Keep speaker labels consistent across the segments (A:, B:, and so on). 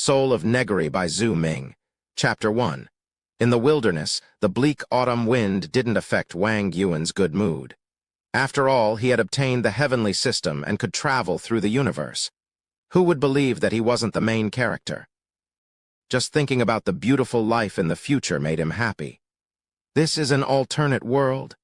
A: Soul of Negary by Zhu Ming. Chapter 1. In the wilderness, the bleak autumn wind didn't affect Wang Yuan's good mood. After all, he had obtained the heavenly system and could travel through the universe. Who would believe that he wasn't the main character? Just thinking about the beautiful life in the future made him happy. This is an alternate world?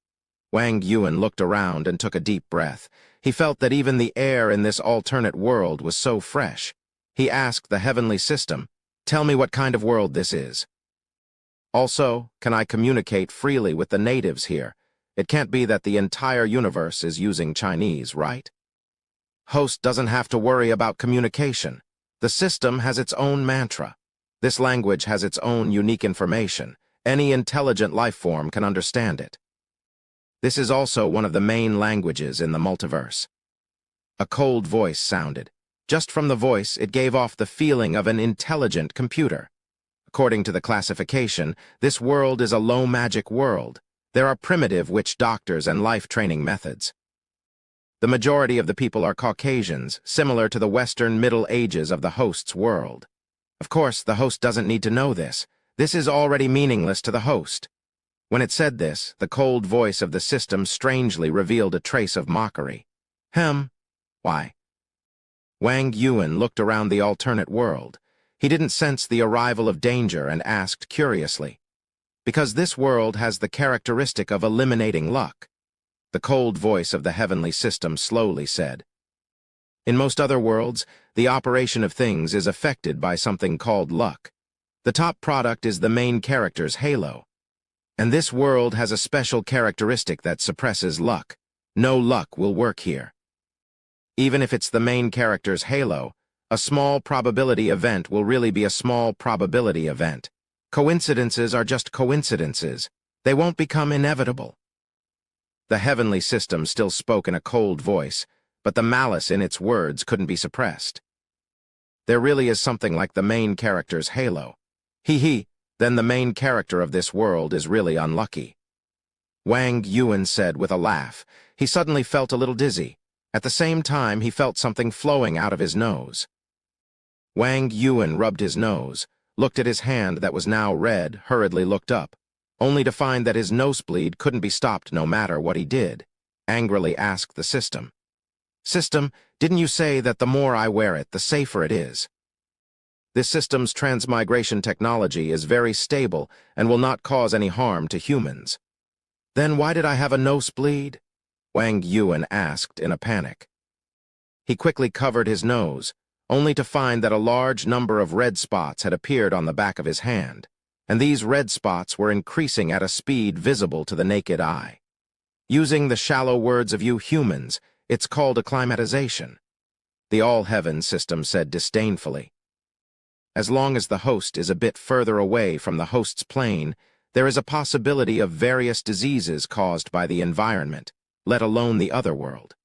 A: Wang Yuan looked around and took a deep breath. He felt that even the air in this alternate world was so fresh. He asked the heavenly system, "Tell me what kind of world this is. Also, can I communicate freely with the natives here? It can't be that the entire universe is using Chinese, right?" Host doesn't have to worry about communication. The system has its own mantra. This language has its own unique information. Any intelligent life form can understand it. This is also one of the main languages in the multiverse. A cold voice sounded. Just from the voice, it gave off the feeling of an intelligent computer. According to the classification, this world is a low magic world. There are primitive witch doctors and life training methods. The majority of the people are Caucasians, similar to the Western Middle Ages of the host's world. Of course, the host doesn't need to know this. This is already meaningless to the host. When it said this, the cold voice of the system strangely revealed a trace of mockery. Why? Wang Yuan looked around the alternate world. He didn't sense the arrival of danger and asked curiously, "Because this world has the characteristic of eliminating luck," the cold voice of the heavenly system slowly said. "In most other worlds, the operation of things is affected by something called luck. The top product is the main character's halo. And this world has a special characteristic that suppresses luck. No luck will work here. Even if it's the main character's halo, a small probability event will really be a small probability event. Coincidences are just coincidences. They won't become inevitable." The heavenly system still spoke in a cold voice, but the malice in its words couldn't be suppressed. "There really is something like the main character's halo. Then the main character of this world is really unlucky," Wang Yuan said with a laugh. He suddenly felt a little dizzy. At the same time, he felt something flowing out of his nose. Wang Yuan rubbed his nose, looked at his hand that was now red, hurriedly looked up, only to find that his nosebleed couldn't be stopped no matter what he did. Angrily asked the system, "System, didn't you say that the more I wear it, the safer it is?" This system's transmigration technology is very stable and will not cause any harm to humans. "Then why did I have a nosebleed?" Wang Yuan asked in a panic. He quickly covered his nose, only to find that a large number of red spots had appeared on the back of his hand, and these red spots were increasing at a speed visible to the naked eye. Using the shallow words of you humans, it's called acclimatization, the all-heaven system said disdainfully. As long as the host is a bit further away from the host's plane, there is a possibility of various diseases caused by the environment, let alone the other world.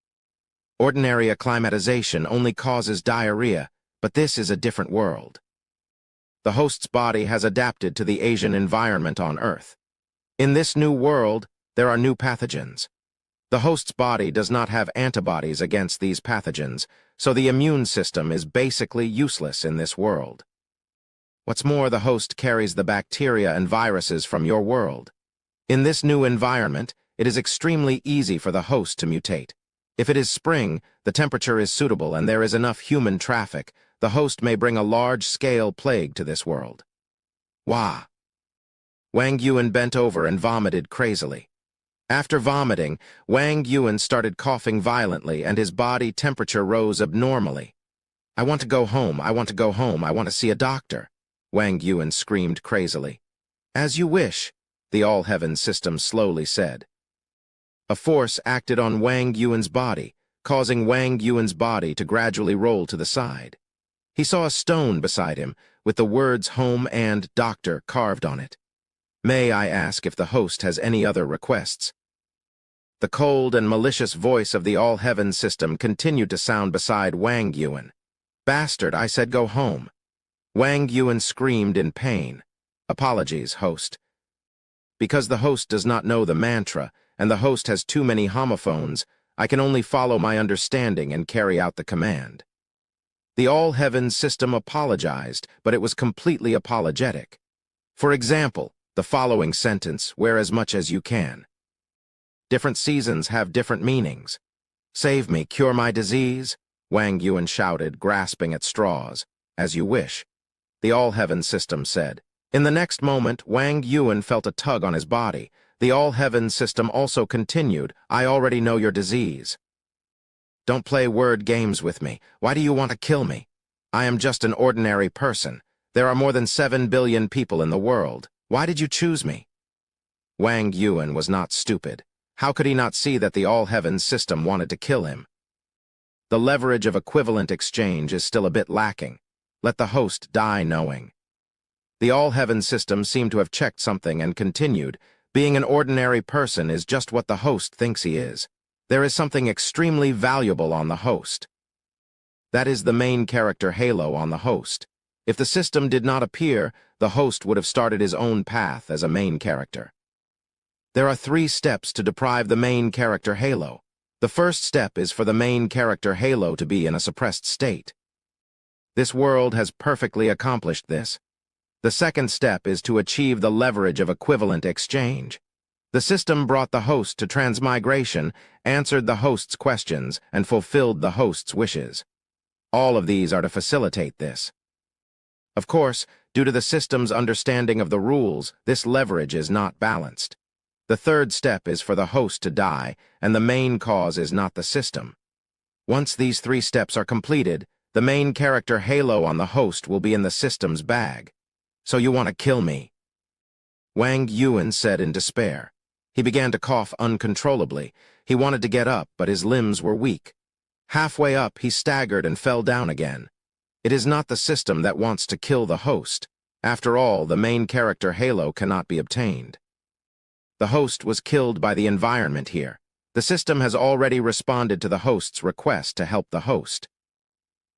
A: Ordinary acclimatization only causes diarrhea, but this is a different world. The host's body has adapted to the Asian environment on Earth. In this new world, there are new pathogens. The host's body does not have antibodies against these pathogens, so the immune system is basically useless in this world. What's more, the host carries the bacteria and viruses from your world. In this new environment, it is extremely easy for the host to mutate. If it is spring, the temperature is suitable and there is enough human traffic, the host may bring a large-scale plague to this world. Wah! Wang Yuan bent over and vomited crazily. After vomiting, Wang Yuan started coughing violently and his body temperature rose abnormally. "I want to go home, I want to go home, I want to see a doctor," Wang Yuan screamed crazily. "As you wish," the all-heaven system slowly said. A force acted on Wang Yuan's body, causing Wang Yuan's body to gradually roll to the side. He saw a stone beside him, with the words home and doctor carved on it. "May I ask if the host has any other requests?" The cold and malicious voice of the all-heaven system continued to sound beside Wang Yuan. "Bastard, I said go home." Wang Yuan screamed in pain. "Apologies, host." Because the host does not know the mantra, and the host has too many homophones, I can only follow my understanding and carry out the command. The all-heavens system apologized, but it was completely apologetic. For example, the following sentence, "Wear as much as you can." Different seasons have different meanings. "Save me, cure my disease," Wang Yuan shouted, grasping at straws. "As you wish," the all-heavens system said. In the next moment, Wang Yuan felt a tug on his body. The all-heavens system also continued, "I already know your disease. Don't play word games with me. Why do you want to kill me? I am just an ordinary person. There are more than 7 billion people in the world. Why did you choose me?" Wang Yuan was not stupid. How could he not see that the all-heavens system wanted to kill him? The leverage of equivalent exchange is still a bit lacking. Let the host die knowing. The all-heavens system seemed to have checked something and continued, "Being an ordinary person is just what the host thinks he is. There is something extremely valuable on the host. That is the main character halo on the host. If the system did not appear, the host would have started his own path as a main character. There are 3 steps to deprive the main character halo. The first step is for the main character halo to be in a suppressed state. This world has perfectly accomplished this. The second step is to achieve the leverage of equivalent exchange. The system brought the host to transmigration, answered the host's questions, and fulfilled the host's wishes. All of these are to facilitate this. Of course, due to the system's understanding of the rules, this leverage is not balanced. The third step is for the host to die, and the main cause is not the system. Once these 3 steps are completed, the main character halo on the host will be in the system's bag. "So you want to kill me?" Wang Yuan said in despair. He began to cough uncontrollably. He wanted to get up, but his limbs were weak. Halfway up, he staggered and fell down again. It is not the system that wants to kill the host. After all, the main character halo cannot be obtained. The host was killed by the environment here. The system has already responded to the host's request to help the host.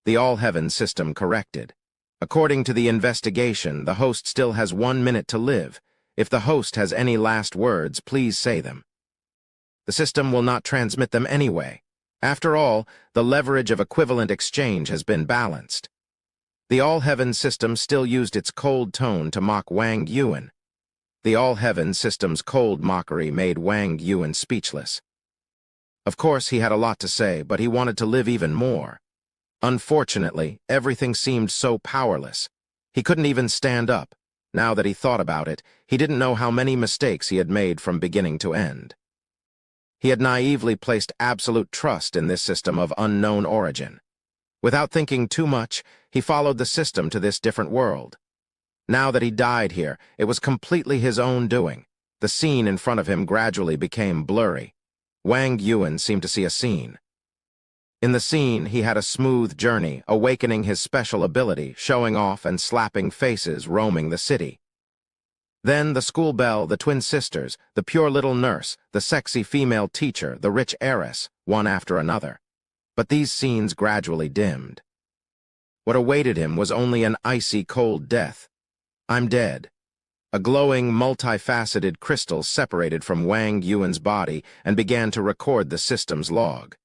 A: The all-heavens system corrected. According to the investigation, the host still has 1 minute to live. If the host has any last words, please say them. The system will not transmit them anyway. After all, the leverage of equivalent exchange has been balanced. The all-heavens system still used its cold tone to mock Wang Yuan. The all-heavens system's cold mockery made Wang Yuan speechless. Of course, he had a lot to say, but he wanted to live even more. Unfortunately, everything seemed so powerless. He couldn't even stand up. Now that he thought about it, he didn't know how many mistakes he had made from beginning to end. He had naively placed absolute trust in this system of unknown origin. Without thinking too much, he followed the system to this different world. Now that he died here, it was completely his own doing. The scene in front of him gradually became blurry. Wang Yuan seemed to see a scene. In the scene, he had a smooth journey, awakening his special ability, showing off and slapping faces, roaming the city. Then the school belle, the twin sisters, the pure little nurse, the sexy female teacher, the rich heiress, one after another. But these scenes gradually dimmed. What awaited him was only an icy cold death. "I'm dead." A glowing, multifaceted crystal separated from Wang Yuan's body and began to record the system's log.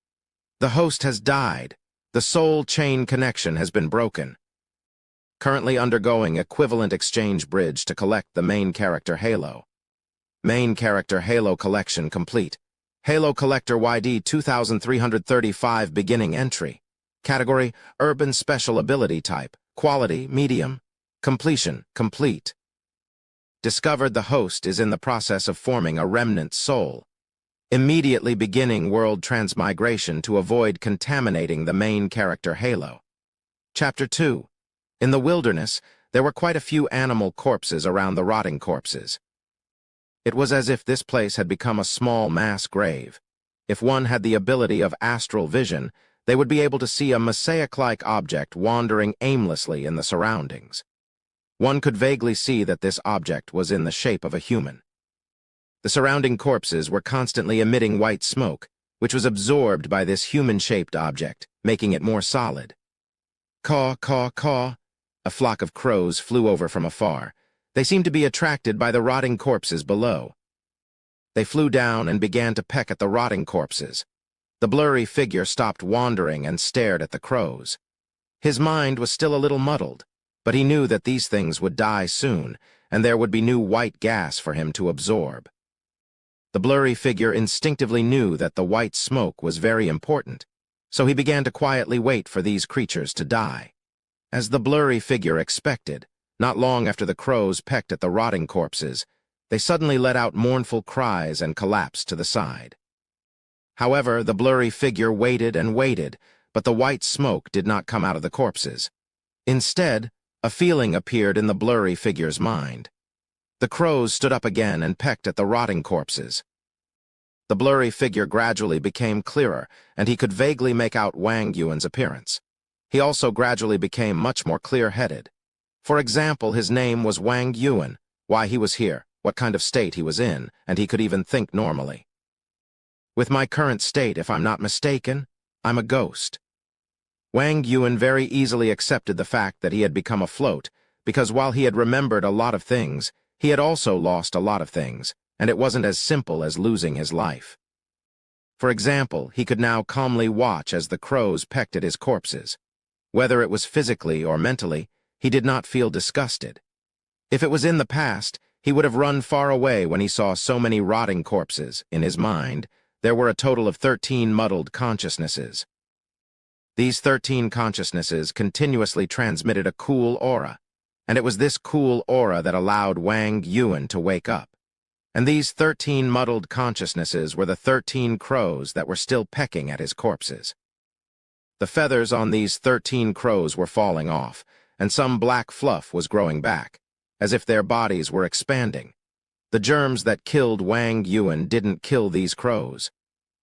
A: The host has died. The soul chain connection has been broken. Currently undergoing equivalent exchange bridge to collect the main character halo. Main character halo collection complete. Halo Collector YD 2335 beginning entry. Category, Urban Special Ability Type. Quality, Medium. Completion, Complete. Discovered the host is in the process of forming a remnant soul. Immediately beginning world transmigration to avoid contaminating the main character halo. Chapter 2. In the wilderness, there were quite a few animal corpses around the rotting corpses. It was as if this place had become a small mass grave. If one had the ability of astral vision, they would be able to see a mosaic-like object wandering aimlessly in the surroundings. One could vaguely see that this object was in the shape of a human. The surrounding corpses were constantly emitting white smoke, which was absorbed by this human-shaped object, making it more solid. Caw, caw, caw. A flock of crows flew over from afar. They seemed to be attracted by the rotting corpses below. They flew down and began to peck at the rotting corpses. The blurry figure stopped wandering and stared at the crows. His mind was still a little muddled, but he knew that these things would die soon, and there would be new white gas for him to absorb. The blurry figure instinctively knew that the white smoke was very important, so he began to quietly wait for these creatures to die. As the blurry figure expected, not long after the crows pecked at the rotting corpses, they suddenly let out mournful cries and collapsed to the side. However, the blurry figure waited and waited, but the white smoke did not come out of the corpses. Instead, a feeling appeared in the blurry figure's mind. The crows stood up again and pecked at the rotting corpses. The blurry figure gradually became clearer, and he could vaguely make out Wang Yuan's appearance. He also gradually became much more clear-headed. For example, his name was Wang Yuan, why he was here, what kind of state he was in, and he could even think normally. With my current state, if I'm not mistaken, I'm a ghost. Wang Yuan very easily accepted the fact that he had become afloat, because while he had remembered a lot of things, he had also lost a lot of things, and it wasn't as simple as losing his life. For example, he could now calmly watch as the crows pecked at his corpses. Whether it was physically or mentally, he did not feel disgusted. If it was in the past, he would have run far away when he saw so many rotting corpses. In his mind, there were a total of 13 muddled consciousnesses. These 13 consciousnesses continuously transmitted a cool aura, and it was this cool aura that allowed Wang Yuan to wake up. And these 13 muddled consciousnesses were the 13 crows that were still pecking at his corpses. The feathers on these 13 crows were falling off, and some black fluff was growing back, as if their bodies were expanding. The germs that killed Wang Yuan didn't kill these crows.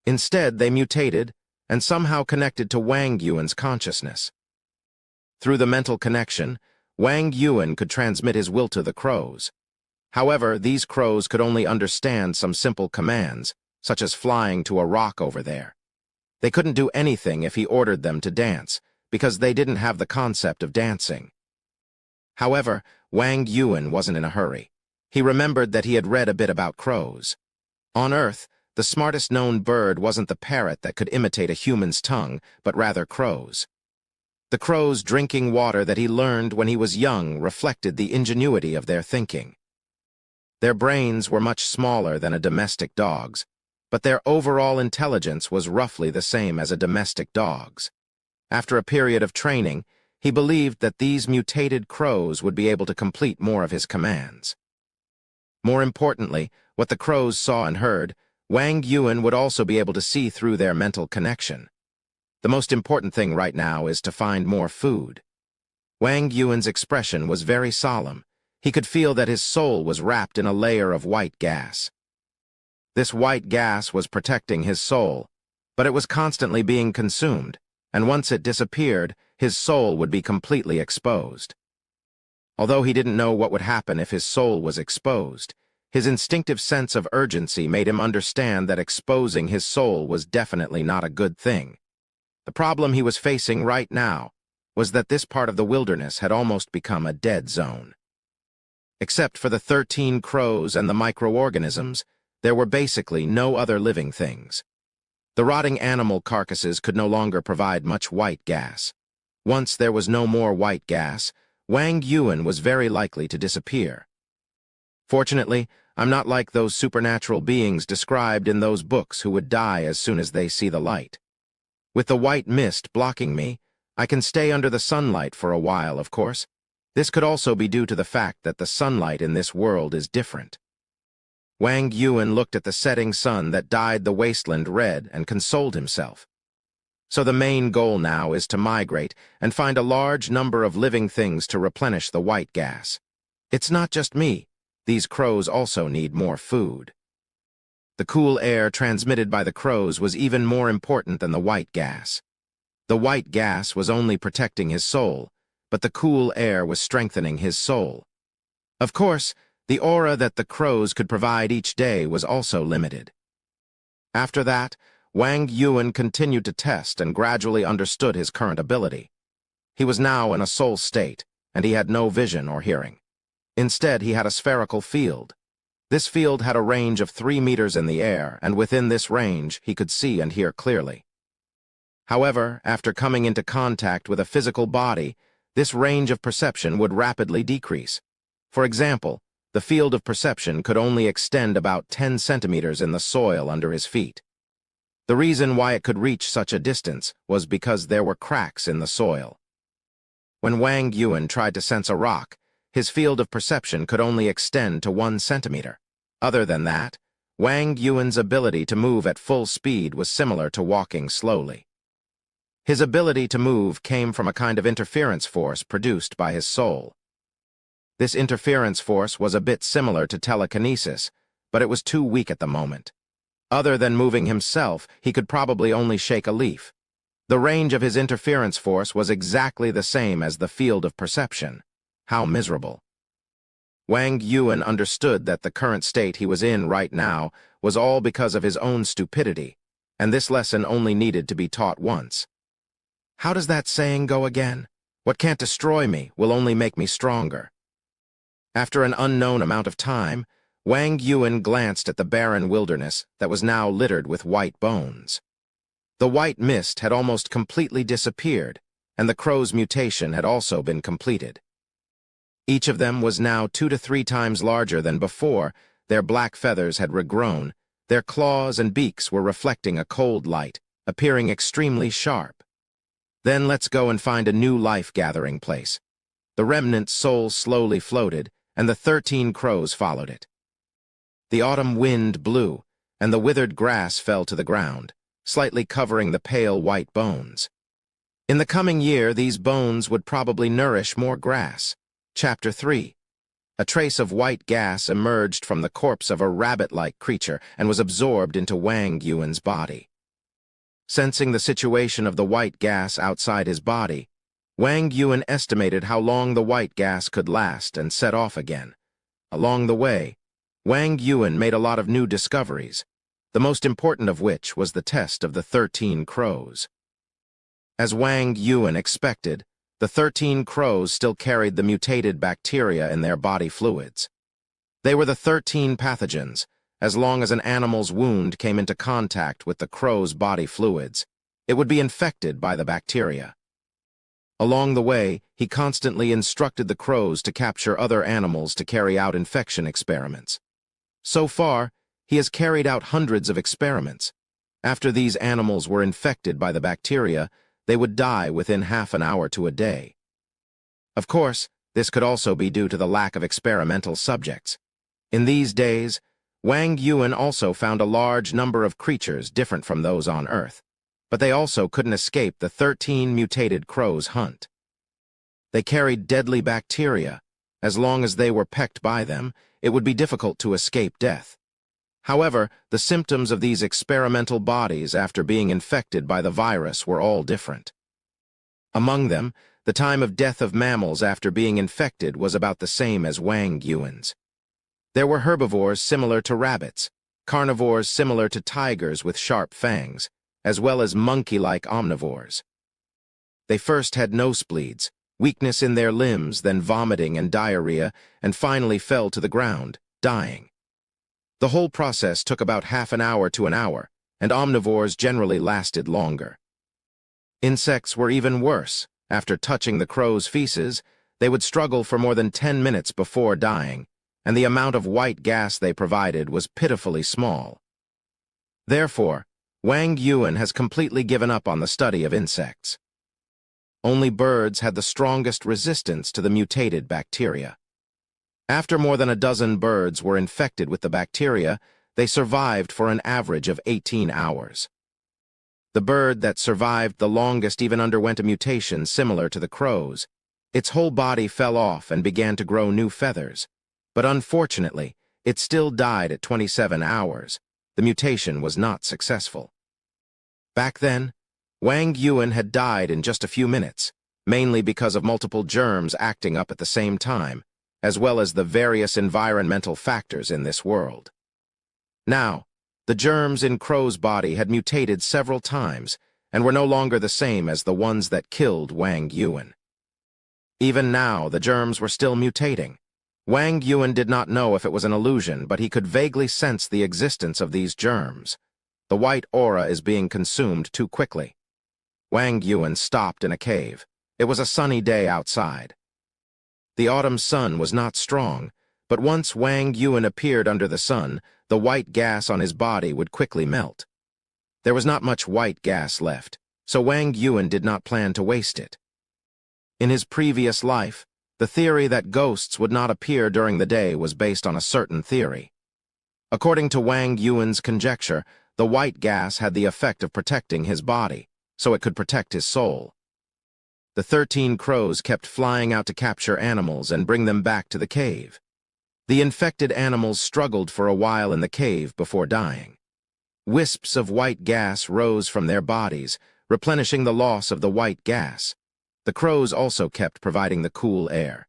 A: Instead, they mutated and somehow connected to Wang Yuan's consciousness. Through the mental connection, Wang Yuan could transmit his will to the crows. However, these crows could only understand some simple commands, such as flying to a rock over there. They couldn't do anything if he ordered them to dance, because they didn't have the concept of dancing. However, Wang Yuan wasn't in a hurry. He remembered that he had read a bit about crows. On Earth, the smartest known bird wasn't the parrot that could imitate a human's tongue, but rather crows. The crows drinking water that he learned when he was young reflected the ingenuity of their thinking. Their brains were much smaller than a domestic dog's, but their overall intelligence was roughly the same as a domestic dog's. After a period of training, he believed that these mutated crows would be able to complete more of his commands. More importantly, what the crows saw and heard, Wang Yuan would also be able to see through their mental connection. The most important thing right now is to find more food. Wang Yuan's expression was very solemn. He could feel that his soul was wrapped in a layer of white gas. This white gas was protecting his soul, but it was constantly being consumed, and once it disappeared, his soul would be completely exposed. Although he didn't know what would happen if his soul was exposed, his instinctive sense of urgency made him understand that exposing his soul was definitely not a good thing. The problem he was facing right now was that this part of the wilderness had almost become a dead zone. Except for the 13 crows and the microorganisms, there were basically no other living things. The rotting animal carcasses could no longer provide much white gas. Once there was no more white gas, Wang Yuan was very likely to disappear. Fortunately, I'm not like those supernatural beings described in those books who would die as soon as they see the light. With the white mist blocking me, I can stay under the sunlight for a while, of course. This could also be due to the fact that the sunlight in this world is different. Wang Yuan looked at the setting sun that dyed the wasteland red and consoled himself. So the main goal now is to migrate and find a large number of living things to replenish the white gas. It's not just me. These crows also need more food. The cool air transmitted by the crows was even more important than the white gas. The white gas was only protecting his soul, but the cool air was strengthening his soul. Of course, the aura that the crows could provide each day was also limited. After that, Wang Yuan continued to test and gradually understood his current ability. He was now in a soul state, and he had no vision or hearing. Instead, he had a spherical field. This field had a range of 3 meters in the air, and within this range, he could see and hear clearly. However, after coming into contact with a physical body, this range of perception would rapidly decrease. For example, the field of perception could only extend about 10 centimeters in the soil under his feet. The reason why it could reach such a distance was because there were cracks in the soil. When Wang Yuan tried to sense a rock, his field of perception could only extend to 1 centimeter. Other than that, Wang Yuan's ability to move at full speed was similar to walking slowly. His ability to move came from a kind of interference force produced by his soul. This interference force was a bit similar to telekinesis, but it was too weak at the moment. Other than moving himself, he could probably only shake a leaf. The range of his interference force was exactly the same as the field of perception. How miserable. Wang Yuan understood that the current state he was in right now was all because of his own stupidity, and this lesson only needed to be taught once. How does that saying go again? What can't destroy me will only make me stronger. After an unknown amount of time, Wang Yuan glanced at the barren wilderness that was now littered with white bones. The white mist had almost completely disappeared, and the crow's mutation had also been completed. Each of them was now 2 to 3 times larger than before. Their black feathers had regrown, their claws and beaks were reflecting a cold light, appearing extremely sharp. Then let's go and find a new life-gathering place. The remnant soul slowly floated, and the 13 crows followed it. The autumn wind blew, and the withered grass fell to the ground, slightly covering the pale white bones. In the coming year, these bones would probably nourish more grass. Chapter 3. A trace of white gas emerged from the corpse of a rabbit-like creature and was absorbed into Wang Yuan's body. Sensing the situation of the white gas outside his body, Wang Yuan estimated how long the white gas could last and set off again. Along the way, Wang Yuan made a lot of new discoveries, the most important of which was the test of the 13 crows. As Wang Yuan expected, the 13 crows still carried the mutated bacteria in their body fluids. They were the 13 pathogens. As long as an animal's wound came into contact with the crow's body fluids, it would be infected by the bacteria. Along the way, he constantly instructed the crows to capture other animals to carry out infection experiments. So far, he has carried out hundreds of experiments. After these animals were infected by the bacteria, they would die within half an hour to a day. Of course, this could also be due to the lack of experimental subjects. In these days, Wang Yuan also found a large number of creatures different from those on Earth, but they also couldn't escape the 13 mutated crows' hunt. They carried deadly bacteria. As long as they were pecked by them, it would be difficult to escape death. However, the symptoms of these experimental bodies after being infected by the virus were all different. Among them, the time of death of mammals after being infected was about the same as Wang Yuan's. There were herbivores similar to rabbits, carnivores similar to tigers with sharp fangs, as well as monkey-like omnivores. They first had nosebleeds, weakness in their limbs, then vomiting and diarrhea, and finally fell to the ground, dying. The whole process took about half an hour to an hour, and omnivores generally lasted longer. Insects were even worse. After touching the crow's feces, they would struggle for more than 10 minutes before dying, and the amount of white gas they provided was pitifully small. Therefore, Wang Yuan has completely given up on the study of insects. Only birds had the strongest resistance to the mutated bacteria. After more than a dozen birds were infected with the bacteria, they survived for an average of 18 hours. The bird that survived the longest even underwent a mutation similar to the crow's. Its whole body fell off and began to grow new feathers. But unfortunately, it still died at 27 hours. The mutation was not successful. Back then, Wang Yuan had died in just a few minutes, mainly because of multiple germs acting up at the same time, as well as the various environmental factors in this world. Now, the germs in Crow's body had mutated several times and were no longer the same as the ones that killed Wang Yuan. Even now, the germs were still mutating. Wang Yuan did not know if it was an illusion, but he could vaguely sense the existence of these germs. The white aura is being consumed too quickly. Wang Yuan stopped in a cave. It was a sunny day outside. The autumn sun was not strong, but once Wang Yuan appeared under the sun, the white gas on his body would quickly melt. There was not much white gas left, so Wang Yuan did not plan to waste it. In his previous life, the theory that ghosts would not appear during the day was based on a certain theory. According to Wang Yuan's conjecture, the white gas had the effect of protecting his body, so it could protect his soul. The 13 crows kept flying out to capture animals and bring them back to the cave. The infected animals struggled for a while in the cave before dying. Wisps of white gas rose from their bodies, replenishing the loss of the white gas. The crows also kept providing the cool air.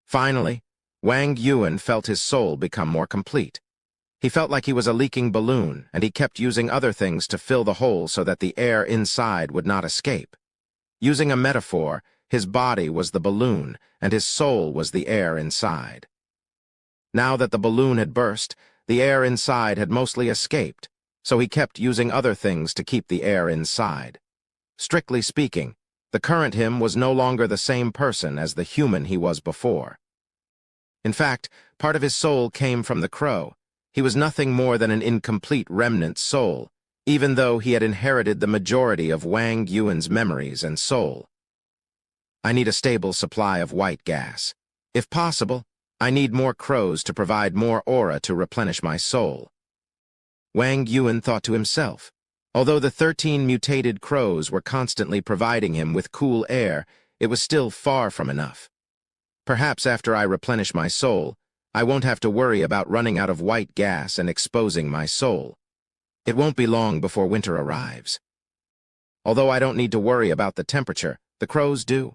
A: Finally, Wang Yuan felt his soul become more complete. He felt like he was a leaking balloon, and he kept using other things to fill the hole so that the air inside would not escape. Using a metaphor, his body was the balloon, and his soul was the air inside. Now that the balloon had burst, the air inside had mostly escaped, so he kept using other things to keep the air inside. Strictly speaking, the current him was no longer the same person as the human he was before. In fact, part of his soul came from the crow. He was nothing more than an incomplete remnant soul, even though he had inherited the majority of Wang Yuan's memories and soul. I need a stable supply of white gas. If possible, I need more crows to provide more aura to replenish my soul. Wang Yuan thought to himself. Although the 13 mutated crows were constantly providing him with cool air, it was still far from enough. Perhaps after I replenish my soul, I won't have to worry about running out of white gas and exposing my soul. It won't be long before winter arrives. Although I don't need to worry about the temperature, the crows do.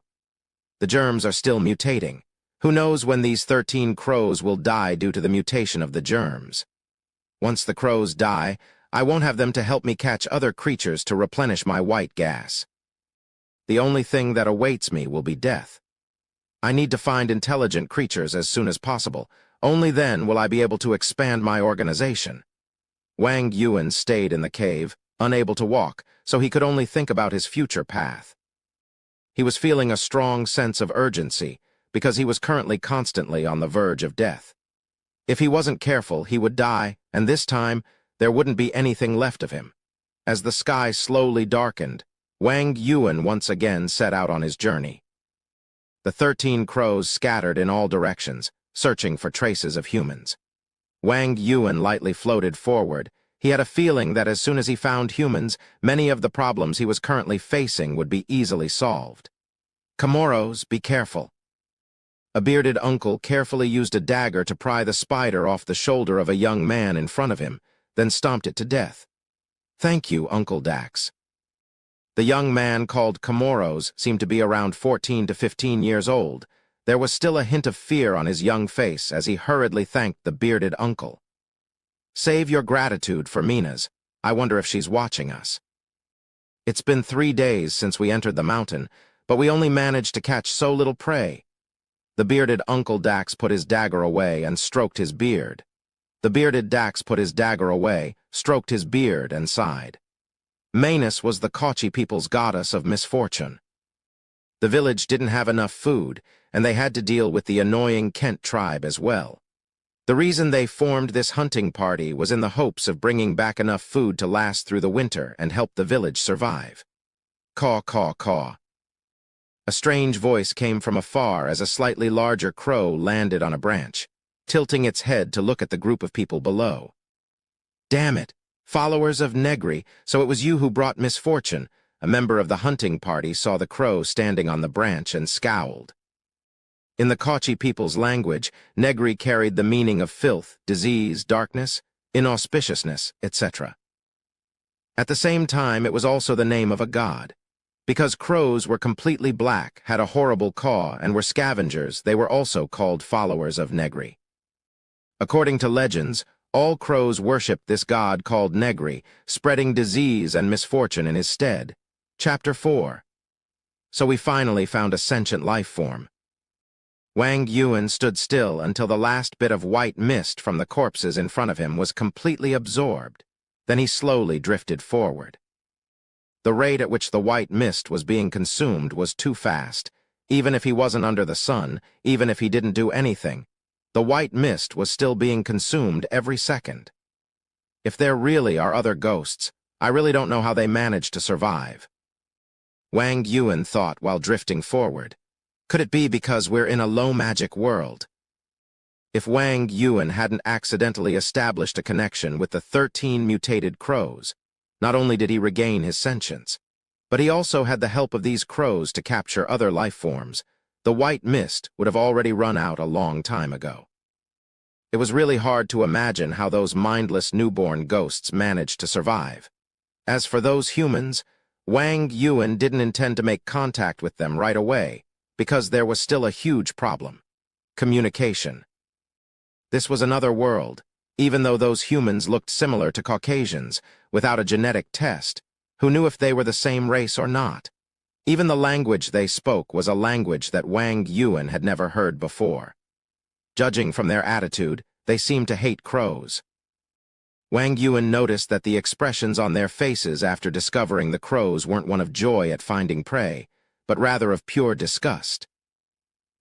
A: The germs are still mutating. Who knows when these 13 crows will die due to the mutation of the germs? Once the crows die, I won't have them to help me catch other creatures to replenish my white gas. The only thing that awaits me will be death. I need to find intelligent creatures as soon as possible. Only then will I be able to expand my organization. Wang Yuan stayed in the cave, unable to walk, so he could only think about his future path. He was feeling a strong sense of urgency, because he was currently constantly on the verge of death. If he wasn't careful, he would die, and this time, there wouldn't be anything left of him. As the sky slowly darkened, Wang Yuan once again set out on his journey. The 13 crows scattered in all directions, searching for traces of humans. Wang Yuan lightly floated forward. He had a feeling that as soon as he found humans, many of the problems he was currently facing would be easily solved. Comoros, be careful. A bearded uncle carefully used a dagger to pry the spider off the shoulder of a young man in front of him, then stomped it to death. Thank you, Uncle Dax. The young man called Comoros seemed to be around 14 to 15 years old. There was still a hint of fear on his young face as he hurriedly thanked the bearded uncle. Save your gratitude for Mina's. I wonder if she's watching us. It's been 3 days since we entered the mountain, but we only managed to catch so little prey. The bearded Uncle Dax put his dagger away and stroked his beard. The bearded Dax put his dagger away, stroked his beard, and sighed. Mainus was the Kochi people's goddess of misfortune. The village didn't have enough food, and they had to deal with the annoying Kent tribe as well. The reason they formed this hunting party was in the hopes of bringing back enough food to last through the winter and help the village survive. Caw, caw, caw. A strange voice came from afar as a slightly larger crow landed on a branch, tilting its head to look at the group of people below. Damn it, followers of Negary, so it was you who brought misfortune. A member of the hunting party saw the crow standing on the branch and scowled. In the Kochi people's language, Negary carried the meaning of filth, disease, darkness, inauspiciousness, etc. At the same time, it was also the name of a god. Because crows were completely black, had a horrible caw, and were scavengers, they were also called followers of Negary. According to legends, all crows worshipped this god called Negary, spreading disease and misfortune in his stead. Chapter 4. So we finally found a sentient life form. Wang Yuan stood still until the last bit of white mist from the corpses in front of him was completely absorbed. Then he slowly drifted forward. The rate at which the white mist was being consumed was too fast. Even if he wasn't under the sun, even if he didn't do anything, the white mist was still being consumed every second. If there really are other ghosts, I really don't know how they managed to survive. Wang Yuan thought while drifting forward. Could it be because we're in a low-magic world? If Wang Yuan hadn't accidentally established a connection with the 13 mutated crows, not only did he regain his sentience, but he also had the help of these crows to capture other life forms, the white mist would have already run out a long time ago. It was really hard to imagine how those mindless newborn ghosts managed to survive. As for those humans, Wang Yuan didn't intend to make contact with them right away, because there was still a huge problem: communication. This was another world, even though those humans looked similar to Caucasians, without a genetic test. Who knew if they were the same race or not? Even the language they spoke was a language that Wang Yuan had never heard before. Judging from their attitude, they seemed to hate crows. Wang Yuan noticed that the expressions on their faces after discovering the crows weren't one of joy at finding prey, but rather of pure disgust.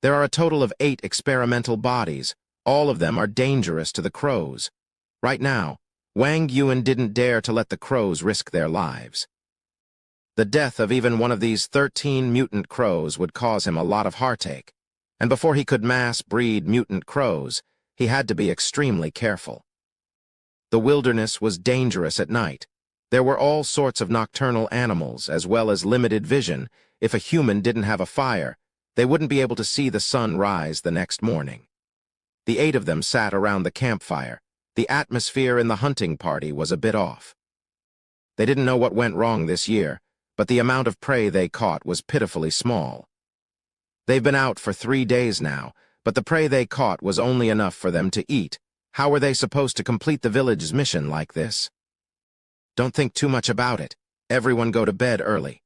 A: There are a total of 8 experimental bodies. All of them are dangerous to the crows. Right now, Wang Yuan didn't dare to let the crows risk their lives. The death of even one of these 13 mutant crows would cause him a lot of heartache, and before he could mass breed mutant crows, he had to be extremely careful. The wilderness was dangerous at night. There were all sorts of nocturnal animals, as well as limited vision. If a human didn't have a fire, they wouldn't be able to see the sun rise the next morning. The 8 of them sat around the campfire. The atmosphere in the hunting party was a bit off. They didn't know what went wrong this year, but the amount of prey they caught was pitifully small. They've been out for 3 days now, but the prey they caught was only enough for them to eat. How were they supposed to complete the village's mission like this? Don't think too much about it. Everyone go to bed early.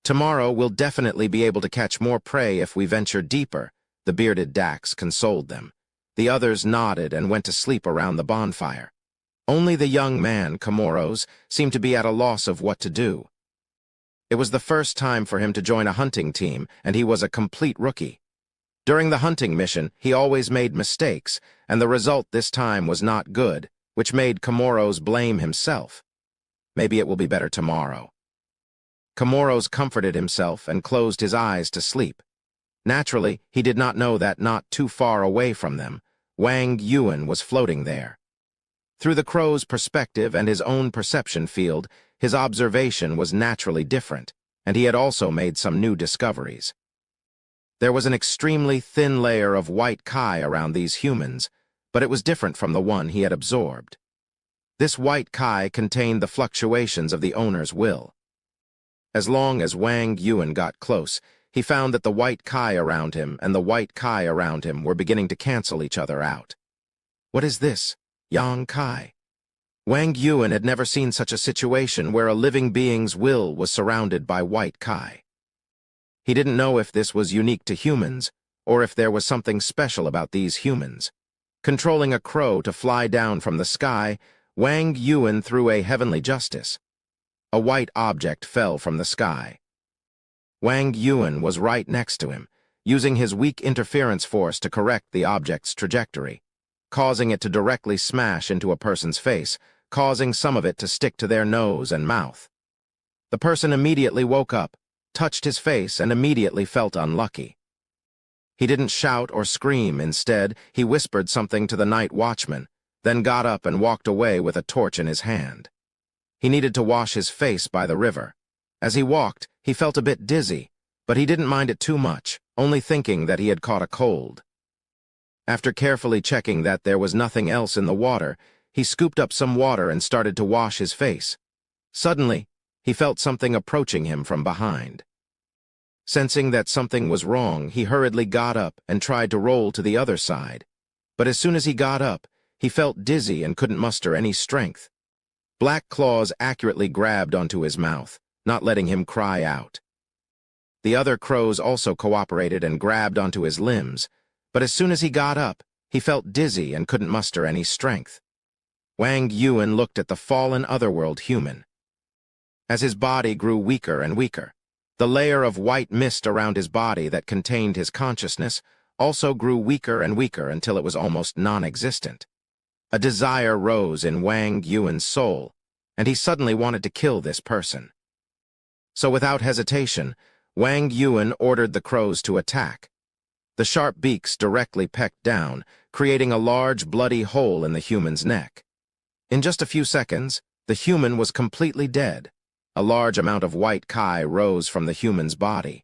A: Tomorrow we'll definitely be able to catch more prey if we venture deeper, the bearded Dax consoled them. The others nodded and went to sleep around the bonfire. Only the young man, Comoros, seemed to be at a loss of what to do. It was the first time for him to join a hunting team, and he was a complete rookie. During the hunting mission, he always made mistakes, and the result this time was not good, which made Comoros blame himself. Maybe it will be better tomorrow. Comoros comforted himself and closed his eyes to sleep. Naturally, he did not know that not too far away from them, Wang Yuan was floating there. Through the crow's perspective and his own perception field, his observation was naturally different, and he had also made some new discoveries. There was an extremely thin layer of white kai around these humans, but it was different from the one he had absorbed. This white kai contained the fluctuations of the owner's will. As long as Wang Yuan got close, he found that the white kai around him and the white kai around him were beginning to cancel each other out. What is this? Yang Kai? Wang Yuan had never seen such a situation where a living being's will was surrounded by white kai. He didn't know if this was unique to humans, or if there was something special about these humans. Controlling a crow to fly down from the sky, Wang Yuan threw a heavenly justice. A white object fell from the sky. Wang Yuan was right next to him, using his weak interference force to correct the object's trajectory, causing it to directly smash into a person's face, causing some of it to stick to their nose and mouth. The person immediately woke up, touched his face, and immediately felt unlucky. He didn't shout or scream. Instead, he whispered something to the night watchman, then got up and walked away with a torch in his hand. He needed to wash his face by the river. As he walked, he felt a bit dizzy, but he didn't mind it too much, only thinking that he had caught a cold. After carefully checking that there was nothing else in the water, he scooped up some water and started to wash his face. Suddenly, he felt something approaching him from behind. Sensing that something was wrong, he hurriedly got up and tried to roll to the other side. But as soon as he got up, he felt dizzy and couldn't muster any strength. Black claws accurately grabbed onto his mouth, not letting him cry out. The other crows also cooperated and grabbed onto his limbs, but as soon as he got up, he felt dizzy and couldn't muster any strength. Wang Yuan looked at the fallen otherworld human. as his body grew weaker and weaker. The layer of white mist around his body that contained his consciousness also grew weaker and weaker until it was almost non-existent. A desire rose in Wang Yuan's soul, and he suddenly wanted to kill this person. So without hesitation, Wang Yuan ordered the crows to attack. The sharp beaks directly pecked down, creating a large bloody hole in the human's neck. In just a few seconds, the human was completely dead. A large amount of white Kai rose from the human's body.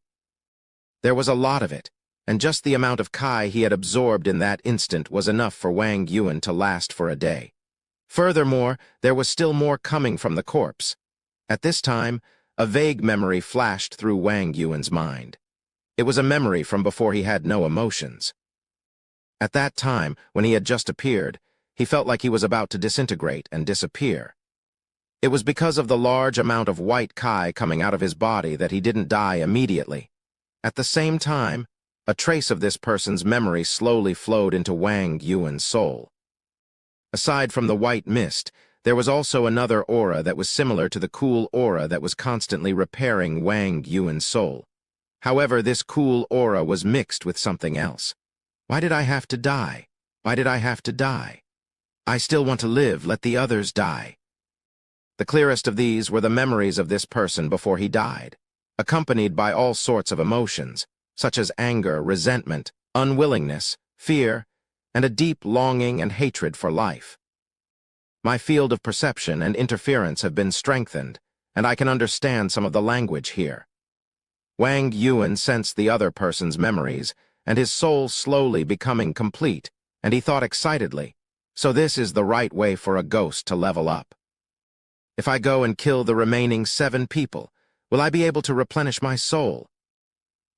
A: There was a lot of it, and just the amount of Kai he had absorbed in that instant was enough for Wang Yuan to last for a day. Furthermore, there was still more coming from the corpse. At this time, a vague memory flashed through Wang Yuan's mind. It was a memory from before he had no emotions. At that time, when he had just appeared, he felt like he was about to disintegrate and disappear. It was because of the large amount of white Kai coming out of his body that he didn't die immediately. At the same time, a trace of this person's memory slowly flowed into Wang Yuan's soul. Aside from the white mist, there was also another aura that was similar to the cool aura that was constantly repairing Wang Yuan's soul. However, this cool aura was mixed with something else. Why did I have to die? Why did I have to die? I still want to live, let the others die. The clearest of these were the memories of this person before he died, accompanied by all sorts of emotions, such as anger, resentment, unwillingness, fear, and a deep longing and hatred for life. My field of perception and interference have been strengthened, and I can understand some of the language here. Wang Yuan sensed the other person's memories, and his soul slowly becoming complete, and he thought excitedly, so this is the right way for a ghost to level up. If I go and kill the remaining 7 people, will I be able to replenish my soul?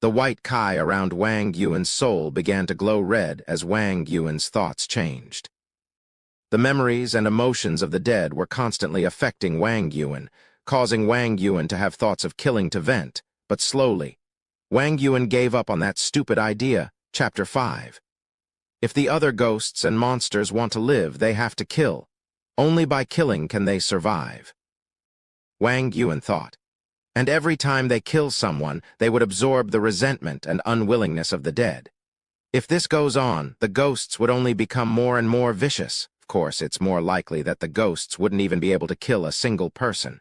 A: The white Kai around Wang Yuan's soul began to glow red as Wang Yuan's thoughts changed. The memories and emotions of the dead were constantly affecting Wang Yuan, causing Wang Yuan to have thoughts of killing to vent, but slowly. Wang Yuan gave up on that stupid idea. Chapter 5. If the other ghosts and monsters want to live, they have to kill. Only by killing can they survive. Wang Yuan thought. And every time they kill someone, they would absorb the resentment and unwillingness of the dead. If this goes on, the ghosts would only become more and more vicious. Of course, it's more likely that the ghosts wouldn't even be able to kill a single person.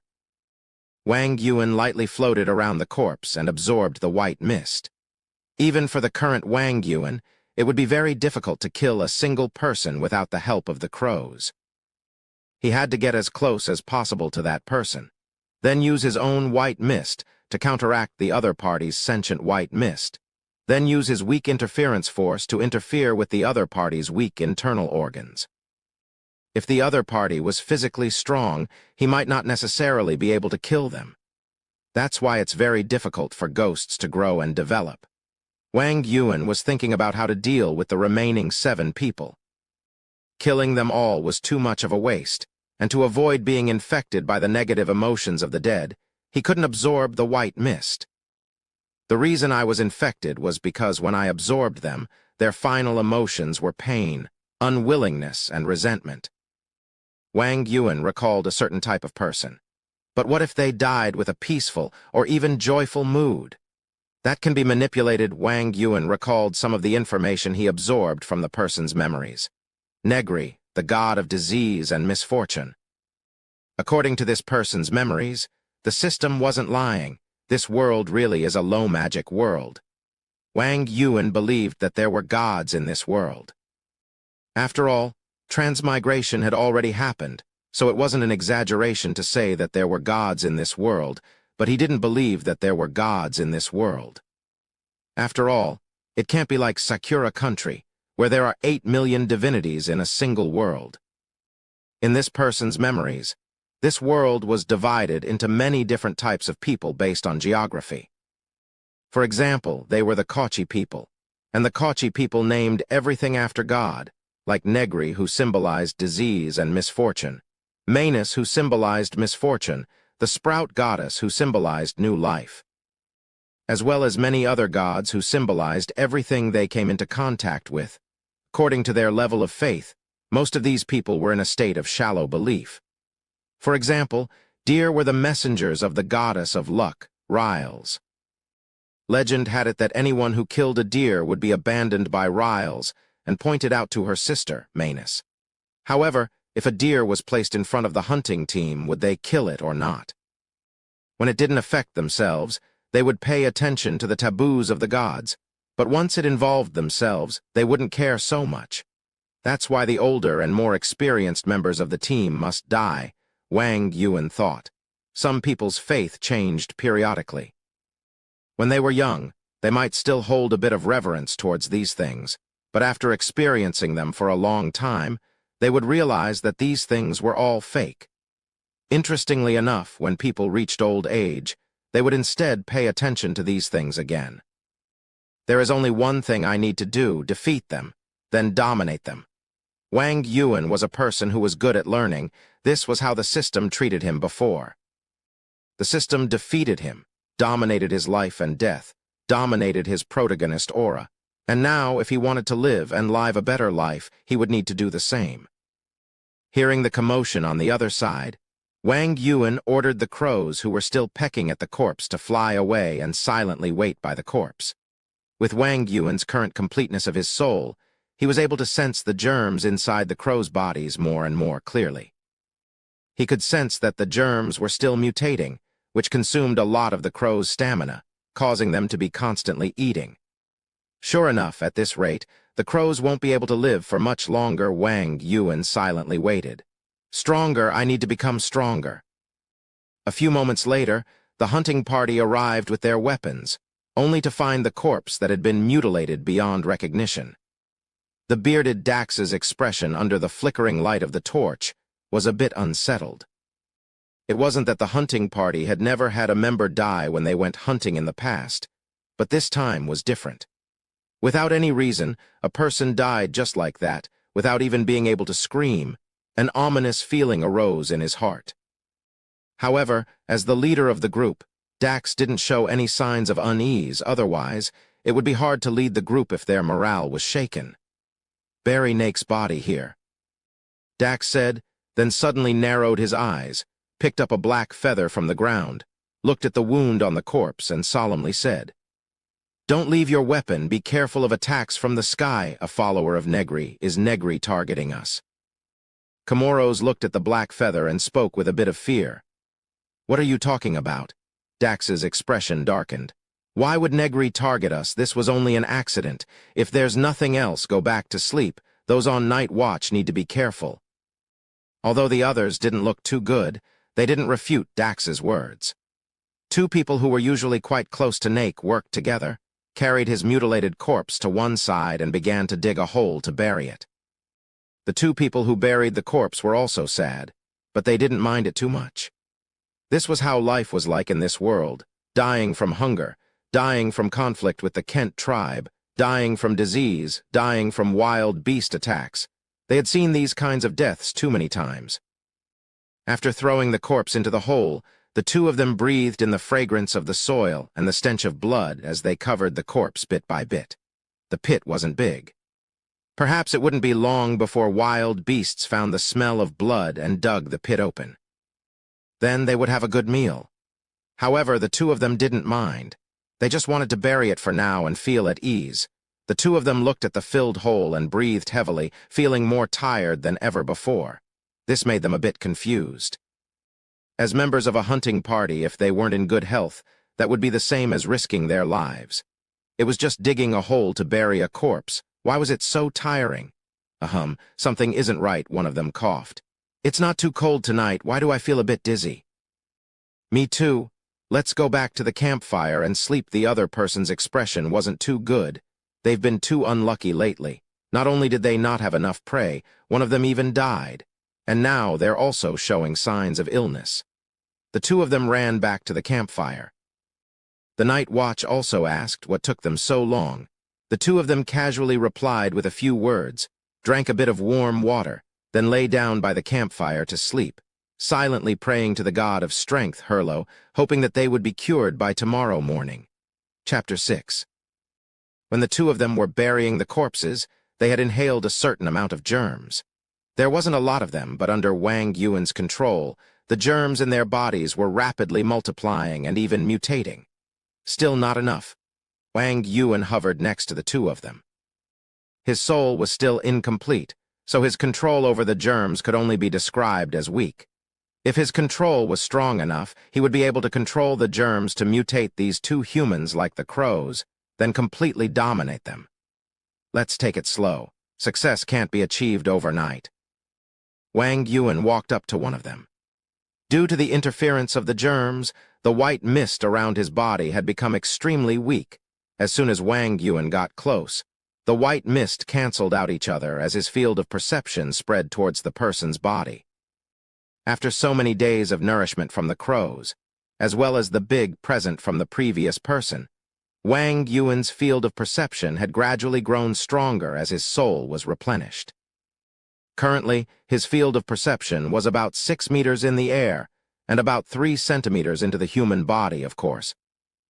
A: Wang Yuan lightly floated around the corpse and absorbed the white mist. Even for the current Wang Yuan, it would be very difficult to kill a single person without the help of the crows. He had to get as close as possible to that person, then use his own white mist to counteract the other party's sentient white mist, then use his weak interference force to interfere with the other party's weak internal organs. If the other party was physically strong, he might not necessarily be able to kill them. That's why it's very difficult for ghosts to grow and develop. Wang Yuan was thinking about how to deal with the remaining 7 people. Killing them all was too much of a waste, and to avoid being infected by the negative emotions of the dead, he couldn't absorb the white mist. The reason I was infected was because when I absorbed them, their final emotions were pain, unwillingness, and resentment. Wang Yuan recalled a certain type of person. But what if they died with a peaceful or even joyful mood? That can be manipulated. Wang Yuan recalled some of the information he absorbed from the person's memories. Negary, the god of disease and misfortune. According to this person's memories, the system wasn't lying. This world really is a low-magic world. Wang Yuan believed that there were gods in this world. After all, transmigration had already happened, so it wasn't an exaggeration to say that there were gods in this world, but he didn't believe that there were gods in this world. After all, it can't be like Sakura country, where there are 8 million divinities in a single world. In this person's memories, this world was divided into many different types of people based on geography. For example, they were the Kochi people, and the Kochi people named everything after God, like Negary, who symbolized disease and misfortune, Manus, who symbolized misfortune, the sprout goddess, who symbolized new life, as well as many other gods who symbolized everything they came into contact with. According to their level of faith, most of these people were in a state of shallow belief. For example, Deer were the messengers of the goddess of luck, Riles. Legend had it that anyone who killed a deer would be abandoned by Riles and pointed out to her sister, Manus. However, if a deer was placed in front of the hunting team, would they kill it or not? When it didn't affect themselves, they would pay attention to the taboos of the gods, but once it involved themselves, they wouldn't care so much. That's why the older and more experienced members of the team must die, Wang Yuan thought. Some people's faith changed periodically. When they were young, they might still hold a bit of reverence towards these things, but after experiencing them for a long time, they would realize that these things were all fake. Interestingly enough, when people reached old age, they would instead pay attention to these things again. There is only one thing I need to do: defeat them, then dominate them. Wang Yuan was a person who was good at learning. This was how the system treated him before. The system defeated him, dominated his life and death, dominated his protagonist aura, and now, if he wanted to live and live a better life, he would need to do the same. Hearing the commotion on the other side, Wang Yuan ordered the crows who were still pecking at the corpse to fly away and silently wait by the corpse. With Wang Yuan's current completeness of his soul, he was able to sense the germs inside the crows' bodies more and more clearly. He could sense that the germs were still mutating, which consumed a lot of the crows' stamina, causing them to be constantly eating. Sure enough, at this rate, the crows won't be able to live for much longer. Wang Yuan silently waited. Stronger, I need to become stronger. A few moments later, the hunting party arrived with their weapons, only to find the corpse that had been mutilated beyond recognition. The bearded Dax's expression under the flickering light of the torch was a bit unsettled. It wasn't that the hunting party had never had a member die when they went hunting in the past, but this time was different. Without any reason, a person died just like that, without even being able to scream. An ominous feeling arose in his heart. However, as the leader of the group, Dax didn't show any signs of unease. Otherwise, it would be hard to lead the group if their morale was shaken. "Bury Nake's body here," Dax said, then suddenly narrowed his eyes, picked up a black feather from the ground, looked at the wound on the corpse, and solemnly said, "Don't leave your weapon. Be careful of attacks from the sky. A follower of Negary. Is Negary targeting us?" Comoros looked at the black feather and spoke with a bit of fear. "What are you talking about?" Dax's expression darkened. "Why would Negary target us? This was only an accident. If there's nothing else, go back to sleep. Those on night watch need to be careful." Although the others didn't look too good, they didn't refute Dax's words. Two people who were usually quite close to Nake worked together, carried his mutilated corpse to one side and began to dig a hole to bury it. The two people who buried the corpse were also sad, but they didn't mind it too much. This was how life was like in this world: dying from hunger, dying from conflict with the Kent tribe, dying from disease, dying from wild beast attacks. They had seen these kinds of deaths too many times. After throwing the corpse into the hole, the two of them breathed in the fragrance of the soil and the stench of blood as they covered the corpse bit by bit. The pit wasn't big. Perhaps it wouldn't be long before wild beasts found the smell of blood and dug the pit open. Then they would have a good meal. However, the two of them didn't mind. They just wanted to bury it for now and feel at ease. The two of them looked at the filled hole and breathed heavily, feeling more tired than ever before. This made them a bit confused. As members of a hunting party, if they weren't in good health, that would be the same as risking their lives. It was just digging a hole to bury a corpse. Why was it so tiring? Something isn't right, one of them coughed. "It's not too cold tonight. Why do I feel a bit dizzy?" "Me too. Let's go back to the campfire and sleep." The other person's expression wasn't too good. They've been too unlucky lately. Not only did they not have enough prey, one of them even died. And now they're also showing signs of illness. The two of them ran back to the campfire. The night watch also asked what took them so long. The two of them casually replied with a few words, drank a bit of warm water, then lay down by the campfire to sleep, silently praying to the god of strength, Hurlo, hoping that they would be cured by tomorrow morning. Chapter 6. When the two of them were burying the corpses, they had inhaled a certain amount of germs. There wasn't a lot of them, but under Wang Yuan's control, The germs in their bodies were rapidly multiplying and even mutating. Still not enough. Wang Yuan hovered next to the two of them. His soul was still incomplete, so his control over the germs could only be described as weak. If his control was strong enough, he would be able to control the germs to mutate these two humans like the crows, then completely dominate them. Let's take it slow. Success can't be achieved overnight. Wang Yuan walked up to one of them. Due to the interference of the germs, the white mist around his body had become extremely weak. As soon as Wang Yuan got close, the white mist canceled out each other as his field of perception spread towards the person's body. After so many days of nourishment from the crows, as well as the big present from the previous person, Wang Yuan's field of perception had gradually grown stronger as his soul was replenished. Currently, his field of perception was about 6 meters in the air and about 3 centimeters into the human body, of course.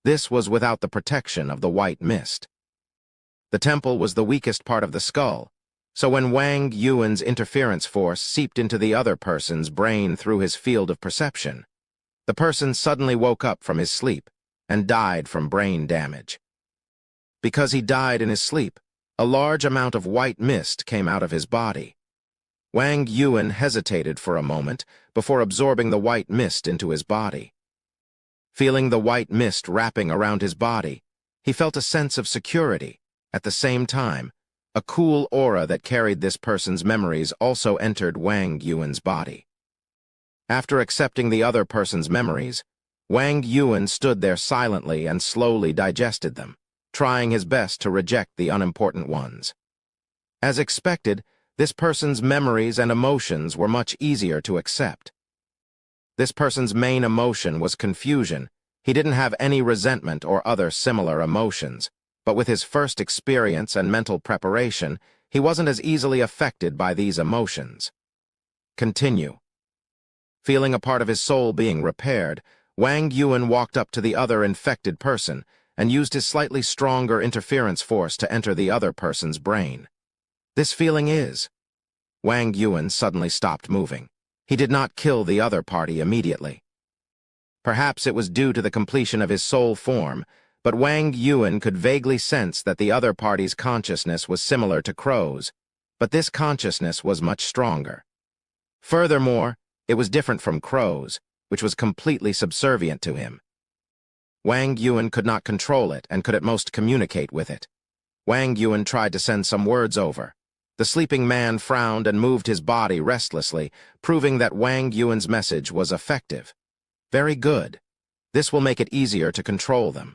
A: This was without the protection of the white mist. The temple was the weakest part of the skull, so when Wang Yuan's interference force seeped into the other person's brain through his field of perception, the person suddenly woke up from his sleep and died from brain damage. Because he died in his sleep, a large amount of white mist came out of his body. Wang Yuan hesitated for a moment before absorbing the white mist into his body. Feeling the white mist wrapping around his body, he felt a sense of security. At the same time, a cool aura that carried this person's memories also entered Wang Yuan's body. After accepting the other person's memories, Wang Yuan stood there silently and slowly digested them, trying his best to reject the unimportant ones. As expected, this person's memories and emotions were much easier to accept. This person's main emotion was confusion. He didn't have any resentment or other similar emotions, but with his first experience and mental preparation, he wasn't as easily affected by these emotions. Continue. Feeling a part of his soul being repaired, Wang Yuan walked up to the other infected person and used his slightly stronger interference force to enter the other person's brain. This feeling is... Wang Yuan suddenly stopped moving. He did not kill the other party immediately. Perhaps it was due to the completion of his soul form, but Wang Yuan could vaguely sense that the other party's consciousness was similar to Crow's, but this consciousness was much stronger. Furthermore, it was different from Crow's, which was completely subservient to him. Wang Yuan could not control it and could at most communicate with it. Wang Yuan tried to send some words over. The sleeping man frowned and moved his body restlessly, proving that Wang Yuan's message was effective. Very good. This will make it easier to control them.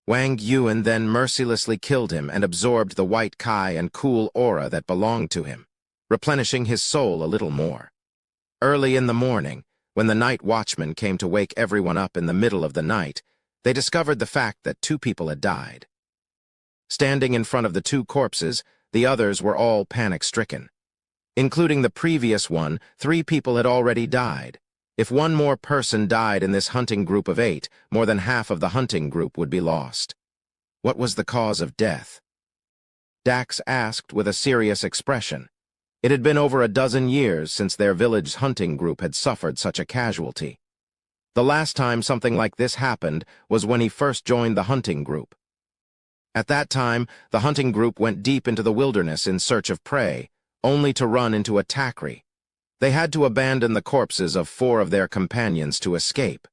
A: Wang Yuan then mercilessly killed him and absorbed the white Kai and cool aura that belonged to him, replenishing his soul a little more. Early in the morning, when the night watchman came to wake everyone up in the middle of the night, they discovered the fact that 2 people had died. Standing in front of the 2 corpses, the others were all panic-stricken. Including the previous one, 3 people had already died. If one more person died in this hunting group of 8, more than half of the hunting group would be lost. What was the cause of death? Dax asked with a serious expression. It had been over a dozen years since their village's hunting group had suffered such a casualty. The last time something like this happened was when he first joined the hunting group. At that time, the hunting group went deep into the wilderness in search of prey, only to run into a Negary. They had to abandon the corpses of 4 of their companions to escape.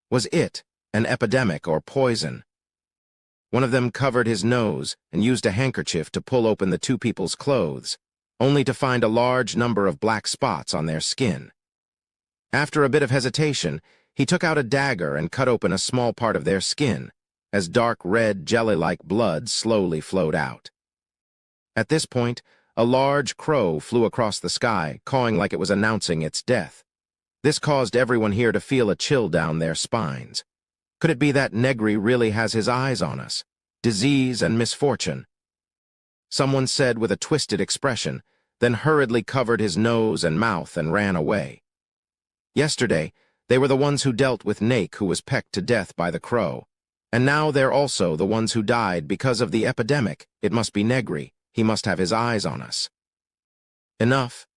A: Was it an epidemic or poison? One of them covered his nose and used a handkerchief to pull open the 2 people's clothes, only to find a large number of black spots on their skin. After a bit of hesitation, he took out a dagger and cut open a small part of their skin, as dark red jelly-like blood slowly flowed out. At this point, a large crow flew across the sky, cawing like it was announcing its death. This caused everyone here to feel a chill down their spines. Could it be that Negary really has his eyes on us? Disease and misfortune. Someone said with a twisted expression, then hurriedly covered his nose and mouth and ran away. Yesterday, they were the ones who dealt with Nake, who was pecked to death by the crow. And now they're also the ones who died because of the epidemic. It must be Negary. He must have his eyes on us. Enough.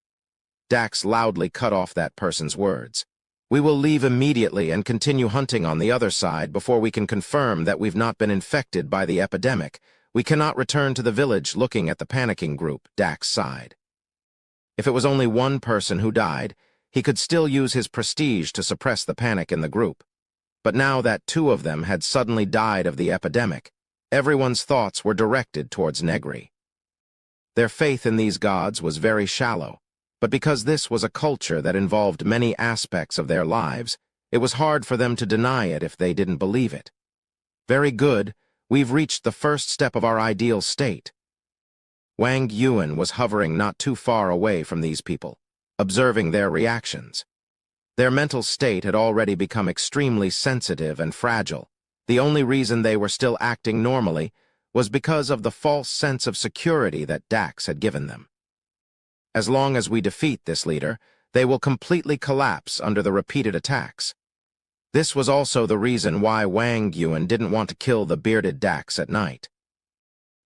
A: Dax loudly cut off that person's words. We will leave immediately and continue hunting on the other side before we can confirm that we've not been infected by the epidemic. We cannot return to the village looking at the panicking group, Dax sighed. If it was only one person who died, he could still use his prestige to suppress the panic in the group. But now that two of them had suddenly died of the epidemic, everyone's thoughts were directed towards Negary. Their faith in these gods was very shallow, but because this was a culture that involved many aspects of their lives, it was hard for them to deny it if they didn't believe it. Very good, we've reached the first step of our ideal state. Wang Yuan was hovering not too far away from these people, observing their reactions. Their mental state had already become extremely sensitive and fragile. The only reason they were still acting normally was because of the false sense of security that Dax had given them. As long as we defeat this leader, they will completely collapse under the repeated attacks. This was also the reason why Wang Yuan didn't want to kill the bearded Dax at night.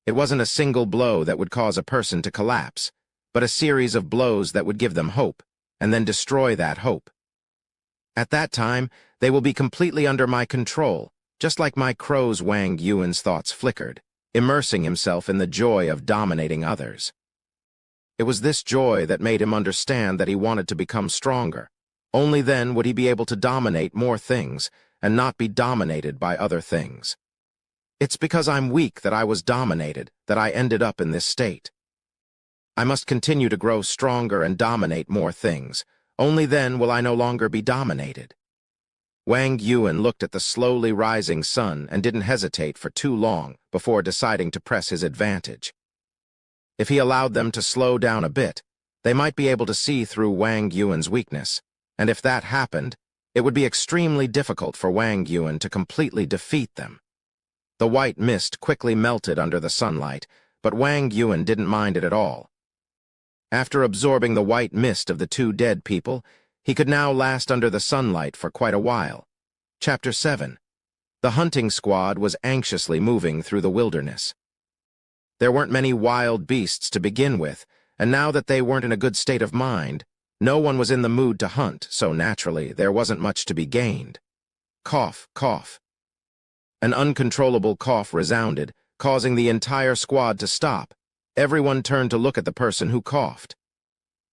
A: It wasn't a single blow that would cause a person to collapse, but a series of blows that would give them hope, and then destroy that hope. At that time, they will be completely under my control, just like my crow's Wang Yuan's thoughts flickered, immersing himself in the joy of dominating others. It was this joy that made him understand that he wanted to become stronger. Only then would he be able to dominate more things and not be dominated by other things. It's because I'm weak that I was dominated, that I ended up in this state. I must continue to grow stronger and dominate more things. Only then will I no longer be dominated. Wang Yuan looked at the slowly rising sun and didn't hesitate for too long before deciding to press his advantage. If he allowed them to slow down a bit, they might be able to see through Wang Yuan's weakness, and if that happened, it would be extremely difficult for Wang Yuan to completely defeat them. The white mist quickly melted under the sunlight, but Wang Yuan didn't mind it at all. After absorbing the white mist of the two dead people, he could now last under the sunlight for quite a while. Chapter 7. The hunting squad was anxiously moving through the wilderness. There weren't many wild beasts to begin with, and now that they weren't in a good state of mind, no one was in the mood to hunt, so naturally there wasn't much to be gained. Cough, cough. An uncontrollable cough resounded, causing the entire squad to stop. Everyone turned to look at the person who coughed.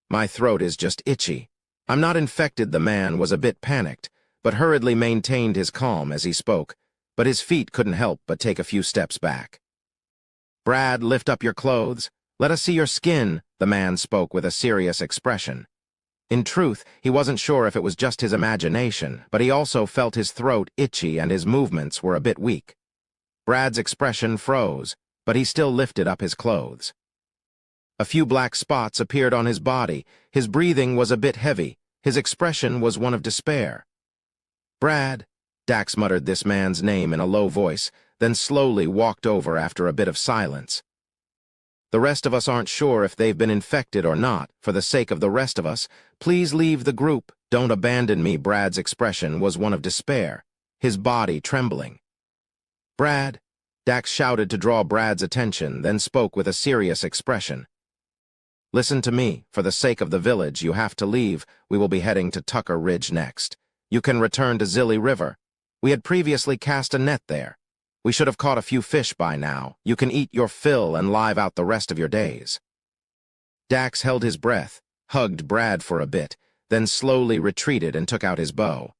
A: My throat is just itchy. I'm not infected. The man was a bit panicked, but hurriedly maintained his calm as he spoke, but his feet couldn't help but take a few steps back. Brad, lift up your clothes. Let us see your skin, the man spoke with a serious expression. In truth, he wasn't sure if it was just his imagination, but he also felt his throat itchy and his movements were a bit weak. Brad's expression froze, but he still lifted up his clothes. A few black spots appeared on his body, his breathing was a bit heavy, his expression was one of despair. Brad, Dax muttered this man's name in a low voice, then slowly walked over after a bit of silence. The rest of us aren't sure if they've been infected or not. For the sake of the rest of us, please leave the group. Don't abandon me. Brad's expression was one of despair, his body trembling. Brad, Dax shouted to draw Brad's attention, then spoke with a serious expression. Listen to me. For the sake of the village, you have to leave. We will be heading to Tucker Ridge next. You can return to Zilly River. We had previously cast a net there. We should have caught a few fish by now. You can eat your fill and live out the rest of your days. Dax held his breath, hugged Brad for a bit, then slowly retreated and took out his bow.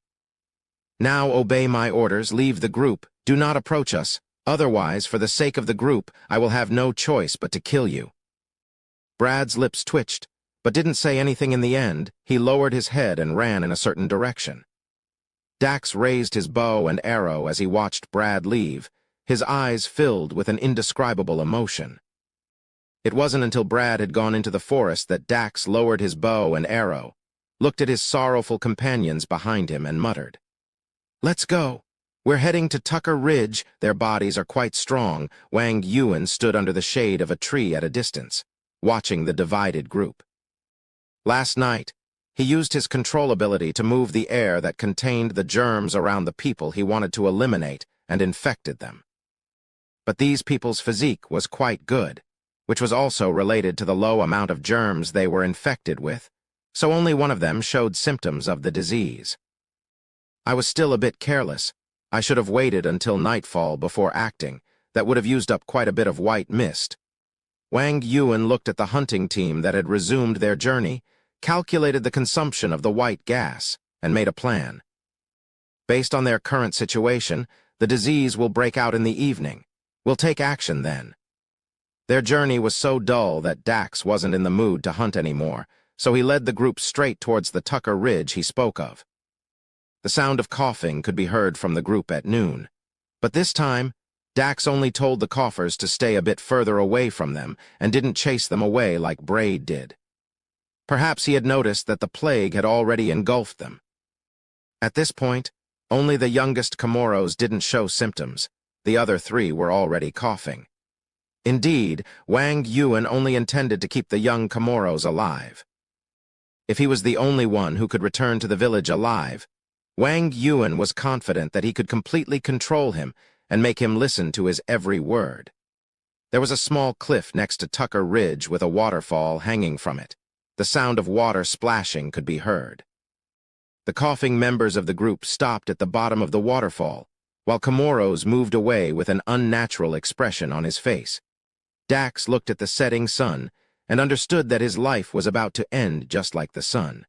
A: Now obey my orders, leave the group, do not approach us. Otherwise, for the sake of the group, I will have no choice but to kill you. Brad's lips twitched, but didn't say anything in the end. He lowered his head and ran in a certain direction. Dax raised his bow and arrow as he watched Brad leave, his eyes filled with an indescribable emotion. It wasn't until Brad had gone into the forest that Dax lowered his bow and arrow, looked at his sorrowful companions behind him and muttered, "Let's go. We're heading to Tucker Ridge." Their bodies are quite strong. Wang Yuan stood under the shade of a tree at a distance, watching the divided group. Last night, he used his control ability to move the air that contained the germs around the people he wanted to eliminate and infected them. But these people's physique was quite good, which was also related to the low amount of germs they were infected with, so only one of them showed symptoms of the disease. I was still a bit careless. I should have waited until nightfall before acting. That would have used up quite a bit of white mist. Wang Yuan looked at the hunting team that had resumed their journey, calculated the consumption of the white gas, and made a plan. Based on their current situation, the disease will break out in the evening. We'll take action then. Their journey was so dull that Dax wasn't in the mood to hunt anymore, so he led the group straight towards the Tucker Ridge he spoke of. The sound of coughing could be heard from the group at noon. But this time, Dax only told the coughers to stay a bit further away from them and didn't chase them away like Braid did. Perhaps he had noticed that the plague had already engulfed them. At this point, only the youngest Comoros didn't show symptoms. The other three were already coughing. Indeed, Wang Yuan only intended to keep the young Comoros alive. If he was the only one who could return to the village alive, Wang Yuan was confident that he could completely control him and make him listen to his every word. There was a small cliff next to Tucker Ridge with a waterfall hanging from it. The sound of water splashing could be heard. The coughing members of the group stopped at the bottom of the waterfall, while Comoros moved away with an unnatural expression on his face. Dax looked at the setting sun and understood that his life was about to end just like the sun.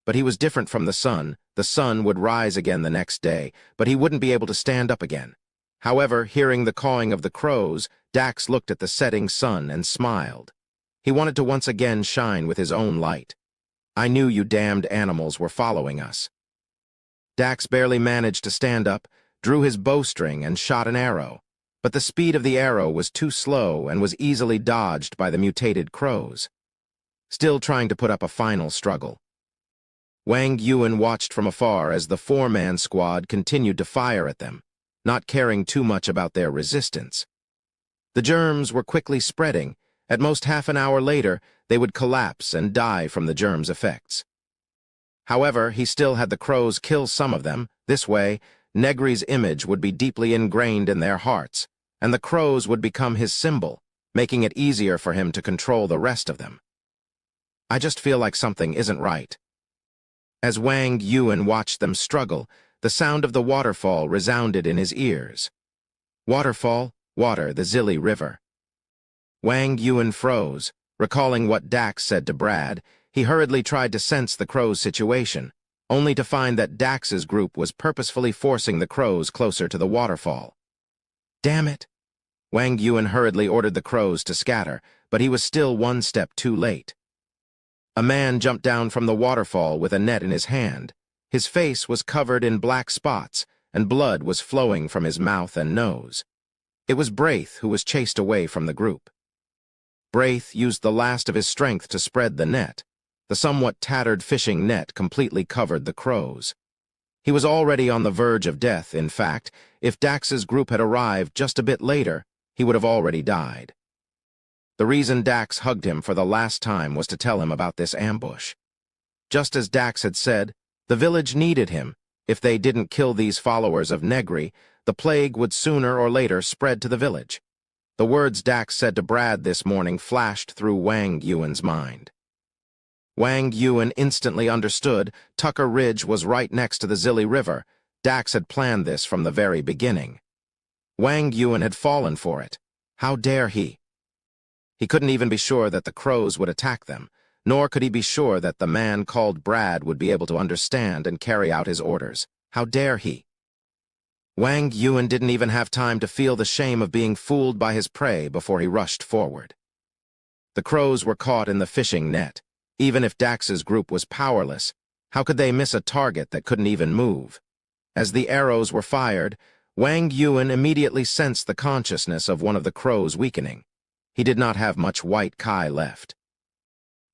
A: But he was different from the sun. The sun would rise again the next day, but he wouldn't be able to stand up again. However, hearing the cawing of the crows, Dax looked at the setting sun and smiled. He wanted to once again shine with his own light. I knew you damned animals were following us. Dax barely managed to stand up, drew his bowstring and shot an arrow, but the speed of the arrow was too slow and was easily dodged by the mutated crows. Still trying to put up a final struggle. Wang Yuan watched from afar as the four-man squad continued to fire at them, not caring too much about their resistance. The germs were quickly spreading. At most half an hour later, they would collapse and die from the germs' effects. However, he still had the crows kill some of them. This way, Negary's image would be deeply ingrained in their hearts, and the crows would become his symbol, making it easier for him to control the rest of them. I just feel like something isn't right. As Wang Yuan watched them struggle, the sound of the waterfall resounded in his ears. Waterfall, water, the Zili River. Wang Yuan froze. Recalling what Dax said to Brad, he hurriedly tried to sense the crows' situation, only to find that Dax's group was purposefully forcing the crows closer to the waterfall. Damn it! Wang Yuan hurriedly ordered the crows to scatter, but he was still one step too late. A man jumped down from the waterfall with a net in his hand. His face was covered in black spots, and blood was flowing from his mouth and nose. It was Braith who was chased away from the group. Braith used the last of his strength to spread the net. The somewhat tattered fishing net completely covered the crows. He was already on the verge of death. In fact, if Dax's group had arrived just a bit later, he would have already died. The reason Dax hugged him for the last time was to tell him about this ambush. Just as Dax had said, the village needed him. If they didn't kill these followers of Negary, the plague would sooner or later spread to the village. The words Dax said to Brad this morning flashed through Wang Yuan's mind. Wang Yuan instantly understood Tucker Ridge was right next to the Zili River. Dax had planned this from the very beginning. Wang Yuan had fallen for it. How dare he? He couldn't even be sure that the crows would attack them, nor could he be sure that the man called Brad would be able to understand and carry out his orders. How dare he? Wang Yuan didn't even have time to feel the shame of being fooled by his prey before he rushed forward. The crows were caught in the fishing net. Even if Dax's group was powerless, how could they miss a target that couldn't even move? As the arrows were fired, Wang Yuan immediately sensed the consciousness of one of the crows weakening. He did not have much white Kai left.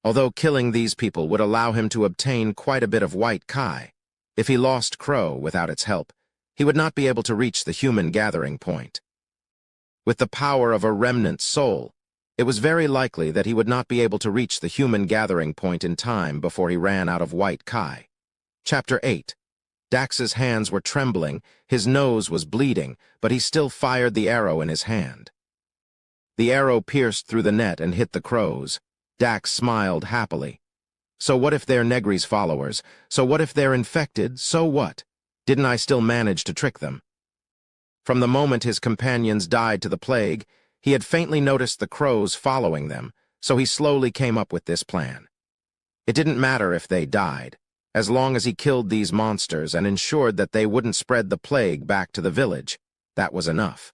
A: Although killing these people would allow him to obtain quite a bit of white Kai, if he lost Crow without its help, he would not be able to reach the human gathering point. With the power of a remnant soul, it was very likely that he would not be able to reach the human gathering point in time before he ran out of white Kai. Chapter 8. Dax's hands were trembling, his nose was bleeding, but he still fired the arrow in his hand. The arrow pierced through the net and hit the crows. Dax smiled happily. So what if they're Negary's followers? So what if they're infected? So what? Didn't I still manage to trick them? From the moment his companions died to the plague, he had faintly noticed the crows following them, so he slowly came up with this plan. It didn't matter if they died, as long as he killed these monsters and ensured that they wouldn't spread the plague back to the village. That was enough.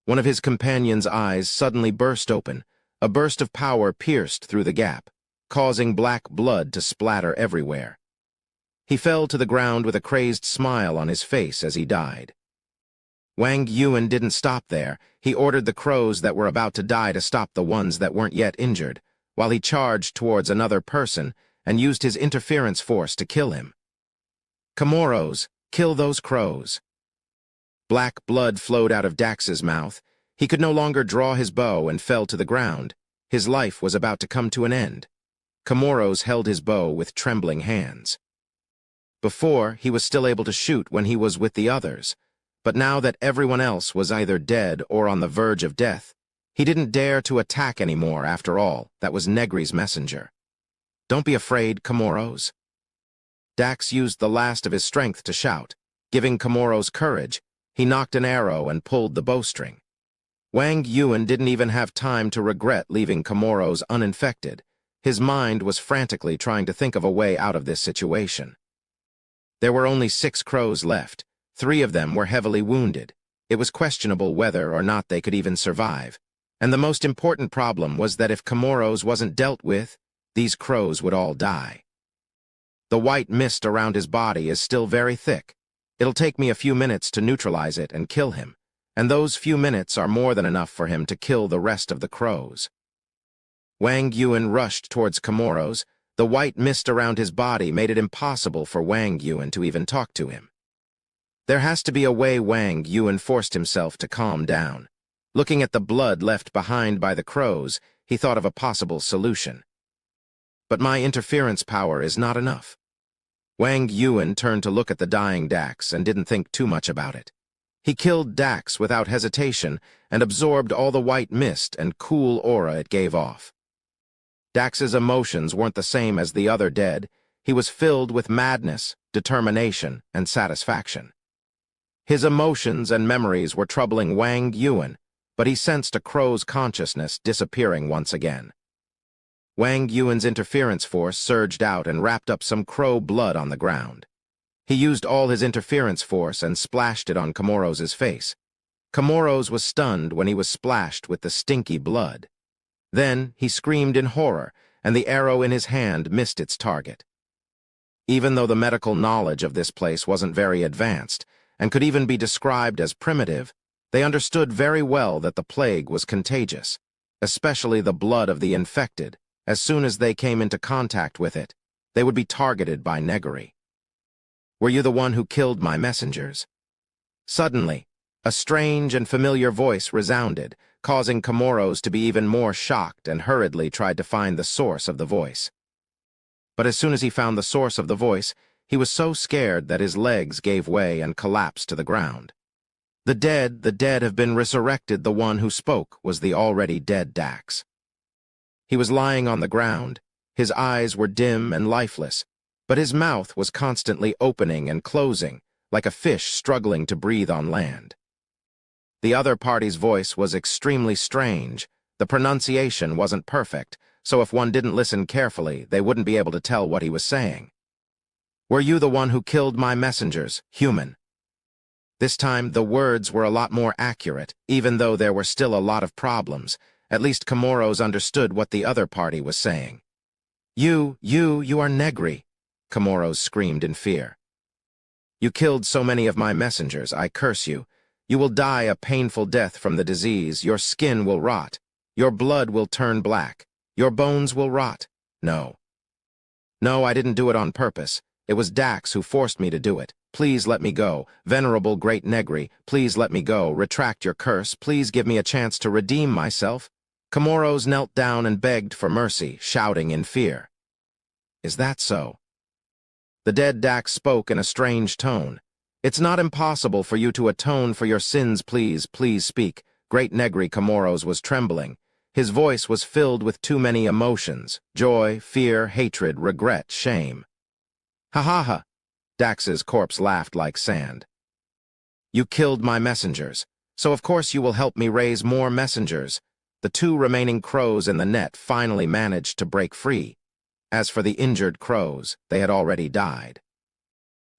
A: One of his companions' eyes suddenly burst open. A burst of power pierced through the gap, causing black blood to splatter everywhere. He fell to the ground with a crazed smile on his face as he died. Wang Yuan didn't stop there. He ordered the crows that were about to die to stop the ones that weren't yet injured, while he charged towards another person and used his interference force to kill him. "Comoros, kill those crows." Black blood flowed out of Dax's mouth. He could no longer draw his bow and fell to the ground. His life was about to come to an end. Comoros held his bow with trembling hands. Before, he was still able to shoot when he was with the others, but now that everyone else was either dead or on the verge of death, he didn't dare to attack anymore. After all, that was Negary's messenger. "Don't be afraid, Comoros." Dax used the last of his strength to shout. Giving Comoros courage, he knocked an arrow and pulled the bowstring. Wang Yuan didn't even have time to regret leaving Comoros uninfected. His mind was frantically trying to think of a way out of this situation. There were only 6 crows left. 3 of them were heavily wounded. It was questionable whether or not they could even survive. And the most important problem was that if Comoros wasn't dealt with, these crows would all die. The white mist around his body is still very thick. It'll take me a few minutes to neutralize it and kill him, and those few minutes are more than enough for him to kill the rest of the crows. Wang Yuan rushed towards Comoros. The white mist around his body made it impossible for Wang Yuan to even talk to him. There has to be a way. Wang Yuan forced himself to calm down. Looking at the blood left behind by the crows, he thought of a possible solution. But my interference power is not enough. Wang Yuan turned to look at the dying Dax and didn't think too much about it. He killed Dax without hesitation and absorbed all the white mist and cool aura it gave off. Dax's emotions weren't the same as the other dead. He was filled with madness, determination, and satisfaction. His emotions and memories were troubling Wang Yuan, but he sensed a crow's consciousness disappearing once again. Wang Yuan's interference force surged out and wrapped up some crow blood on the ground. He used all his interference force and splashed it on Comoros' face. Comoros was stunned when he was splashed with the stinky blood. Then he screamed in horror, and the arrow in his hand missed its target. Even though the medical knowledge of this place wasn't very advanced, and could even be described as primitive, they understood very well that the plague was contagious, especially the blood of the infected. As soon as they came into contact with it, they would be targeted by Negary. "Were you the one who killed my messengers?" Suddenly, a strange and familiar voice resounded, causing Comoros to be even more shocked, and hurriedly tried to find the source of the voice. But as soon as he found the source of the voice, he was so scared that his legs gave way and collapsed to the ground. The dead have been resurrected. The one who spoke was the already dead Dax. He was lying on the ground. His eyes were dim and lifeless, but his mouth was constantly opening and closing, like a fish struggling to breathe on land. The other party's voice was extremely strange. The pronunciation wasn't perfect, so if one didn't listen carefully, they wouldn't be able to tell what he was saying. "Were you the one who killed my messengers, human?" This time, the words were a lot more accurate, even though there were still a lot of problems. At least Comoros understood what the other party was saying. You are Negary," Comoros screamed in fear. "You killed so many of my messengers, I curse you. You will die a painful death from the disease. Your skin will rot. Your blood will turn black. Your bones will rot. No, I didn't do it on purpose. It was Dax who forced me to do it. Please let me go. Venerable Great Negary, please let me go. Retract your curse. Please give me a chance to redeem myself." Comoros knelt down and begged for mercy, shouting in fear. "Is that so?" The dead Dax spoke in a strange tone. "It's not impossible for you to atone for your sins. Please speak." Great Negary Comoros was trembling. His voice was filled with too many emotions: joy, fear, hatred, regret, shame. "Ha ha ha! Dax's corpse laughed like sand. You killed my messengers, so of course you will help me raise more messengers. The two remaining crows in the net finally managed to break free. As for the injured crows, they had already died.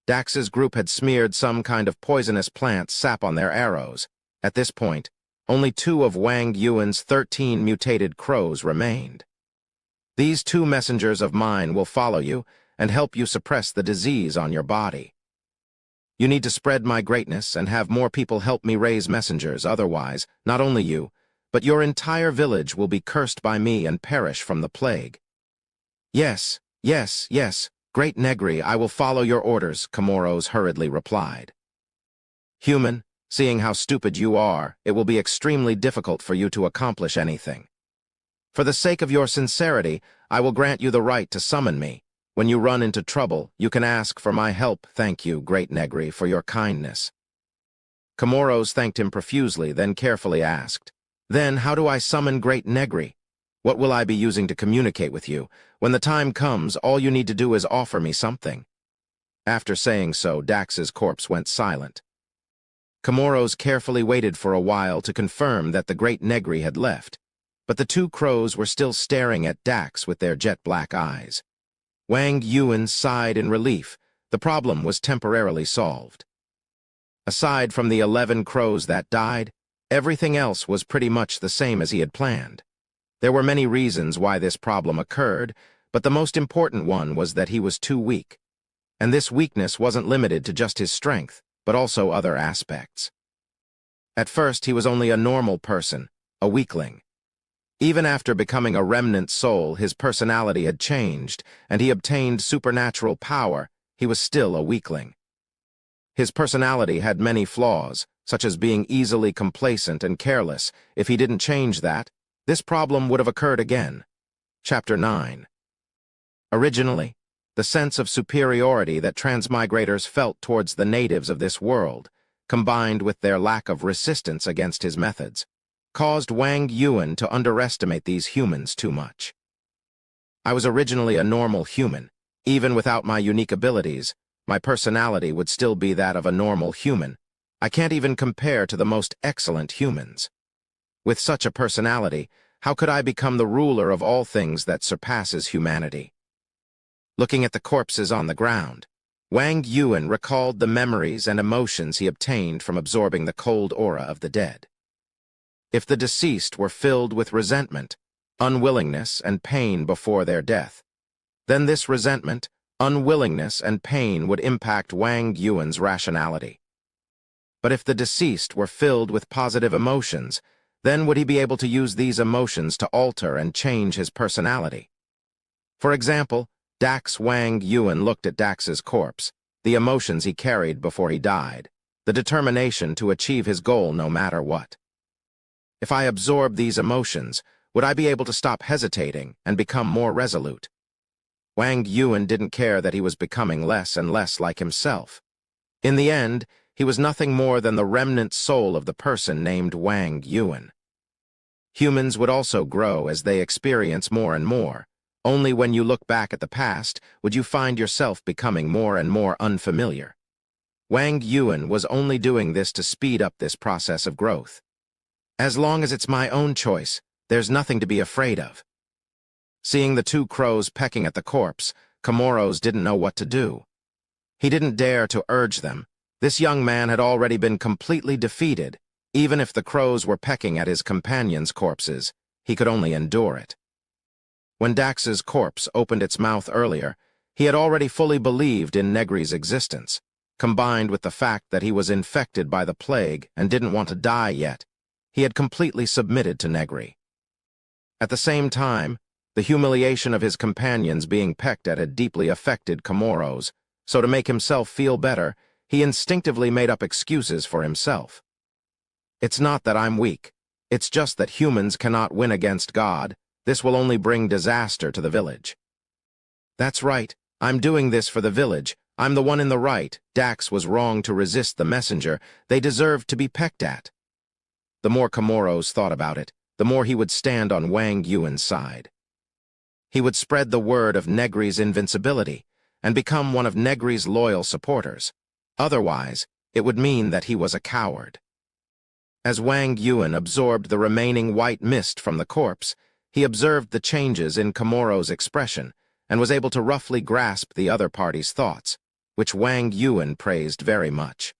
A: Dax's group had smeared some kind of poisonous plant sap on their arrows. At this point, only 2 of Wang Yuan's 13 mutated crows remained. These 2 messengers of mine will follow you and help you suppress the disease on your body. You need to spread my greatness and have more people help me raise messengers, otherwise, not only you, but your entire village will be cursed by me and perish from the plague. Yes, yes, yes, Great Negary, I will follow your orders, Comoros hurriedly replied. Human, seeing how stupid you are, it will be extremely difficult for you to accomplish anything. For the sake of your sincerity, I will grant you the right to summon me. When you run into trouble, you can ask for my help. Thank you, Great Negary, for your kindness. Comoros thanked him profusely, then carefully asked, Then how do I summon Great Negary? What will I be using to communicate with you? When the time comes, all you need to do is offer me something. After saying so, Dax's corpse went silent. Comoros carefully waited for a while to confirm that the Great Negary had left, but the 2 crows were still staring at Dax with their jet-black eyes. Wang Yuan sighed in relief. The problem was temporarily solved. Aside from the 11 crows that died, everything else was pretty much the same as he had planned. There were many reasons why this problem occurred, but the most important one was that he was too weak. And this weakness wasn't limited to just his strength, but also other aspects. At first, he was only a normal person, a weakling. Even after becoming a remnant soul, his personality had changed, and he obtained supernatural power. He was still a weakling. His personality had many flaws, such as being easily complacent and careless. If he didn't change that, this problem would have occurred again. Chapter 9. Originally, the sense of superiority that transmigrators felt towards the natives of this world, combined with their lack of resistance against his methods, caused Wang Yuan to underestimate these humans too much. I was originally a normal human. Even without my unique abilities, my personality would still be that of a normal human. I can't even compare to the most excellent humans. With such a personality, how could I become the ruler of all things that surpasses humanity? Looking at the corpses on the ground, Wang Yuan recalled the memories and emotions he obtained from absorbing the cold aura of the dead. If the deceased were filled with resentment, unwillingness, and pain before their death, then this resentment, unwillingness, and pain would impact Wang Yuan's rationality. But if the deceased were filled with positive emotions, then would he be able to use these emotions to alter and change his personality? For example, Dax Wang Yuan looked at Dax's corpse, the emotions he carried before he died, the determination to achieve his goal no matter what. If I absorb these emotions, would I be able to stop hesitating and become more resolute? Wang Yuan didn't care that he was becoming less and less like himself. In the end, he was nothing more than the remnant soul of the person named Wang Yuan. Humans would also grow as they experience more and more. Only when you look back at the past would you find yourself becoming more and more unfamiliar. Wang Yuan was only doing this to speed up this process of growth. As long as it's my own choice, there's nothing to be afraid of. Seeing the 2 crows pecking at the corpse, Comoros didn't know what to do. He didn't dare to urge them. This young man had already been completely defeated. Even if the crows were pecking at his companions' corpses, he could only endure it. When Dax's corpse opened its mouth earlier, he had already fully believed in Negary's existence. Combined with the fact that he was infected by the plague and didn't want to die yet, he had completely submitted to Negary. At the same time, the humiliation of his companions being pecked at had deeply affected Comoros, so to make himself feel better, he instinctively made up excuses for himself. It's not that I'm weak. It's just that humans cannot win against God. This will only bring disaster to the village. That's right. I'm doing this for the village. I'm the one in the right. Dax was wrong to resist the messenger. They deserved to be pecked at. The more Comoros thought about it, the more he would stand on Wang Yuan's side. He would spread the word of Negary's invincibility, and become one of Negary's loyal supporters. Otherwise, it would mean that he was a coward. As Wang Yuan absorbed the remaining white mist from the corpse, he observed the changes in Komoro's expression and was able to roughly grasp the other party's thoughts, which Wang Yuan praised very much.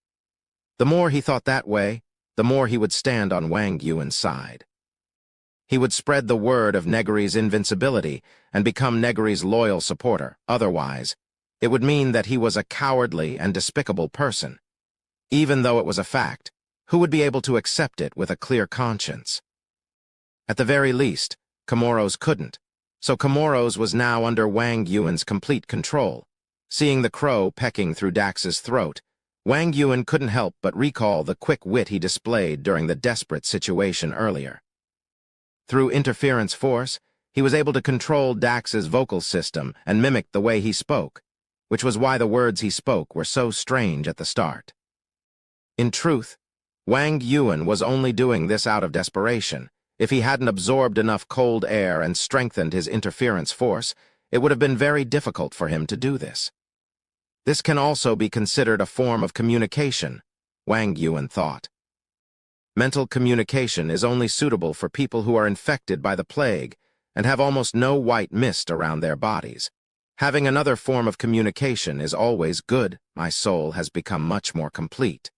A: The more he thought that way, the more he would stand on Wang Yuan's side. He would spread the word of Negary's invincibility and become Negary's loyal supporter. Otherwise, it would mean that he was a cowardly and despicable person. Even though it was a fact, who would be able to accept it with a clear conscience? At the very least, Komoro's couldn't, so Komoro's was now under Wang Yuan's complete control. Seeing the crow pecking through Dax's throat, Wang Yuan couldn't help but recall the quick wit he displayed during the desperate situation earlier. Through interference force, he was able to control Dax's vocal system and mimic the way he spoke, which was why the words he spoke were so strange at the start. In truth, Wang Yuan was only doing this out of desperation. If he hadn't absorbed enough cold air and strengthened his interference force, it would have been very difficult for him to do this. This can also be considered a form of communication, Wang Yuan thought. Mental communication is only suitable for people who are infected by the plague and have almost no white mist around their bodies. Having another form of communication is always good. My soul has become much more complete.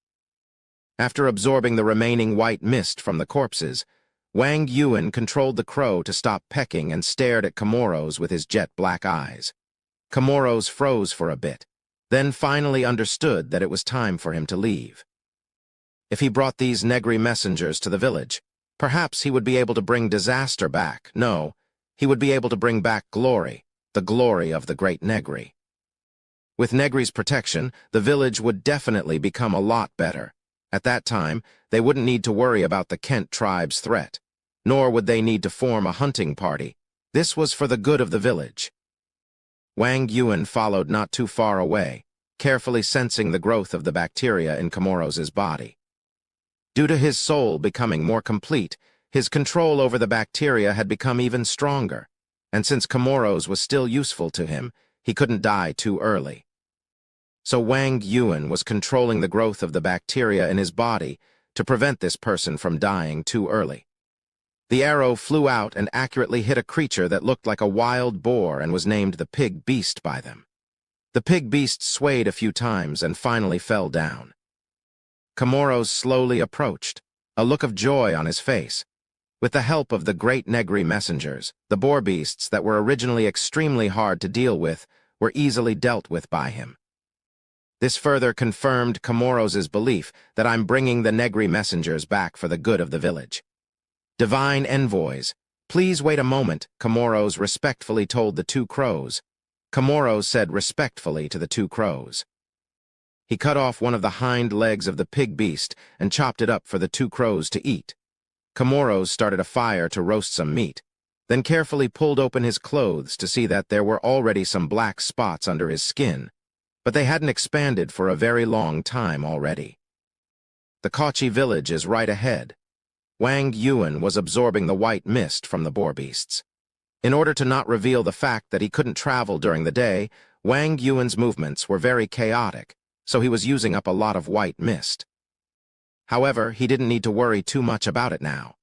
A: After absorbing the remaining white mist from the corpses, Wang Yuan controlled the crow to stop pecking and stared at Komoro's with his jet-black eyes. Komoro's froze for a bit, then finally understood that it was time for him to leave. If he brought these Negary messengers to the village, perhaps he would be able to bring disaster back. No, he would be able to bring back glory, the glory of the great Negary. With Negary's protection, the village would definitely become a lot better. At that time, they wouldn't need to worry about the Kent tribe's threat, nor would they need to form a hunting party. This was for the good of the village. Wang Yuan followed not too far away, carefully sensing the growth of the bacteria in Komoro's body. Due to his soul becoming more complete, his control over the bacteria had become even stronger, and since Komoro's was still useful to him, he couldn't die too early. So Wang Yuan was controlling the growth of the bacteria in his body to prevent this person from dying too early. The arrow flew out and accurately hit a creature that looked like a wild boar and was named the pig beast by them. The pig beast swayed a few times and finally fell down. Komoro's slowly approached, a look of joy on his face. With the help of the great Negary messengers, the boar beasts that were originally extremely hard to deal with were easily dealt with by him. This further confirmed Komoro's belief that I'm bringing the Negary messengers back for the good of the village. Divine envoys, please wait a moment, Komoro's respectfully told the two crows. Komoro's said respectfully to the two crows. He cut off one of the hind legs of the pig beast and chopped it up for the two crows to eat. Komoro's started a fire to roast some meat, then carefully pulled open his clothes to see that there were already some black spots under his skin, but they hadn't expanded for a very long time already. The Kochi village is right ahead. Wang Yuan was absorbing the white mist from the boar beasts. In order to not reveal the fact that he couldn't travel during the day, Wang Yuan's movements were very chaotic, so he was using up a lot of white mist. However, he didn't need to worry too much about it now.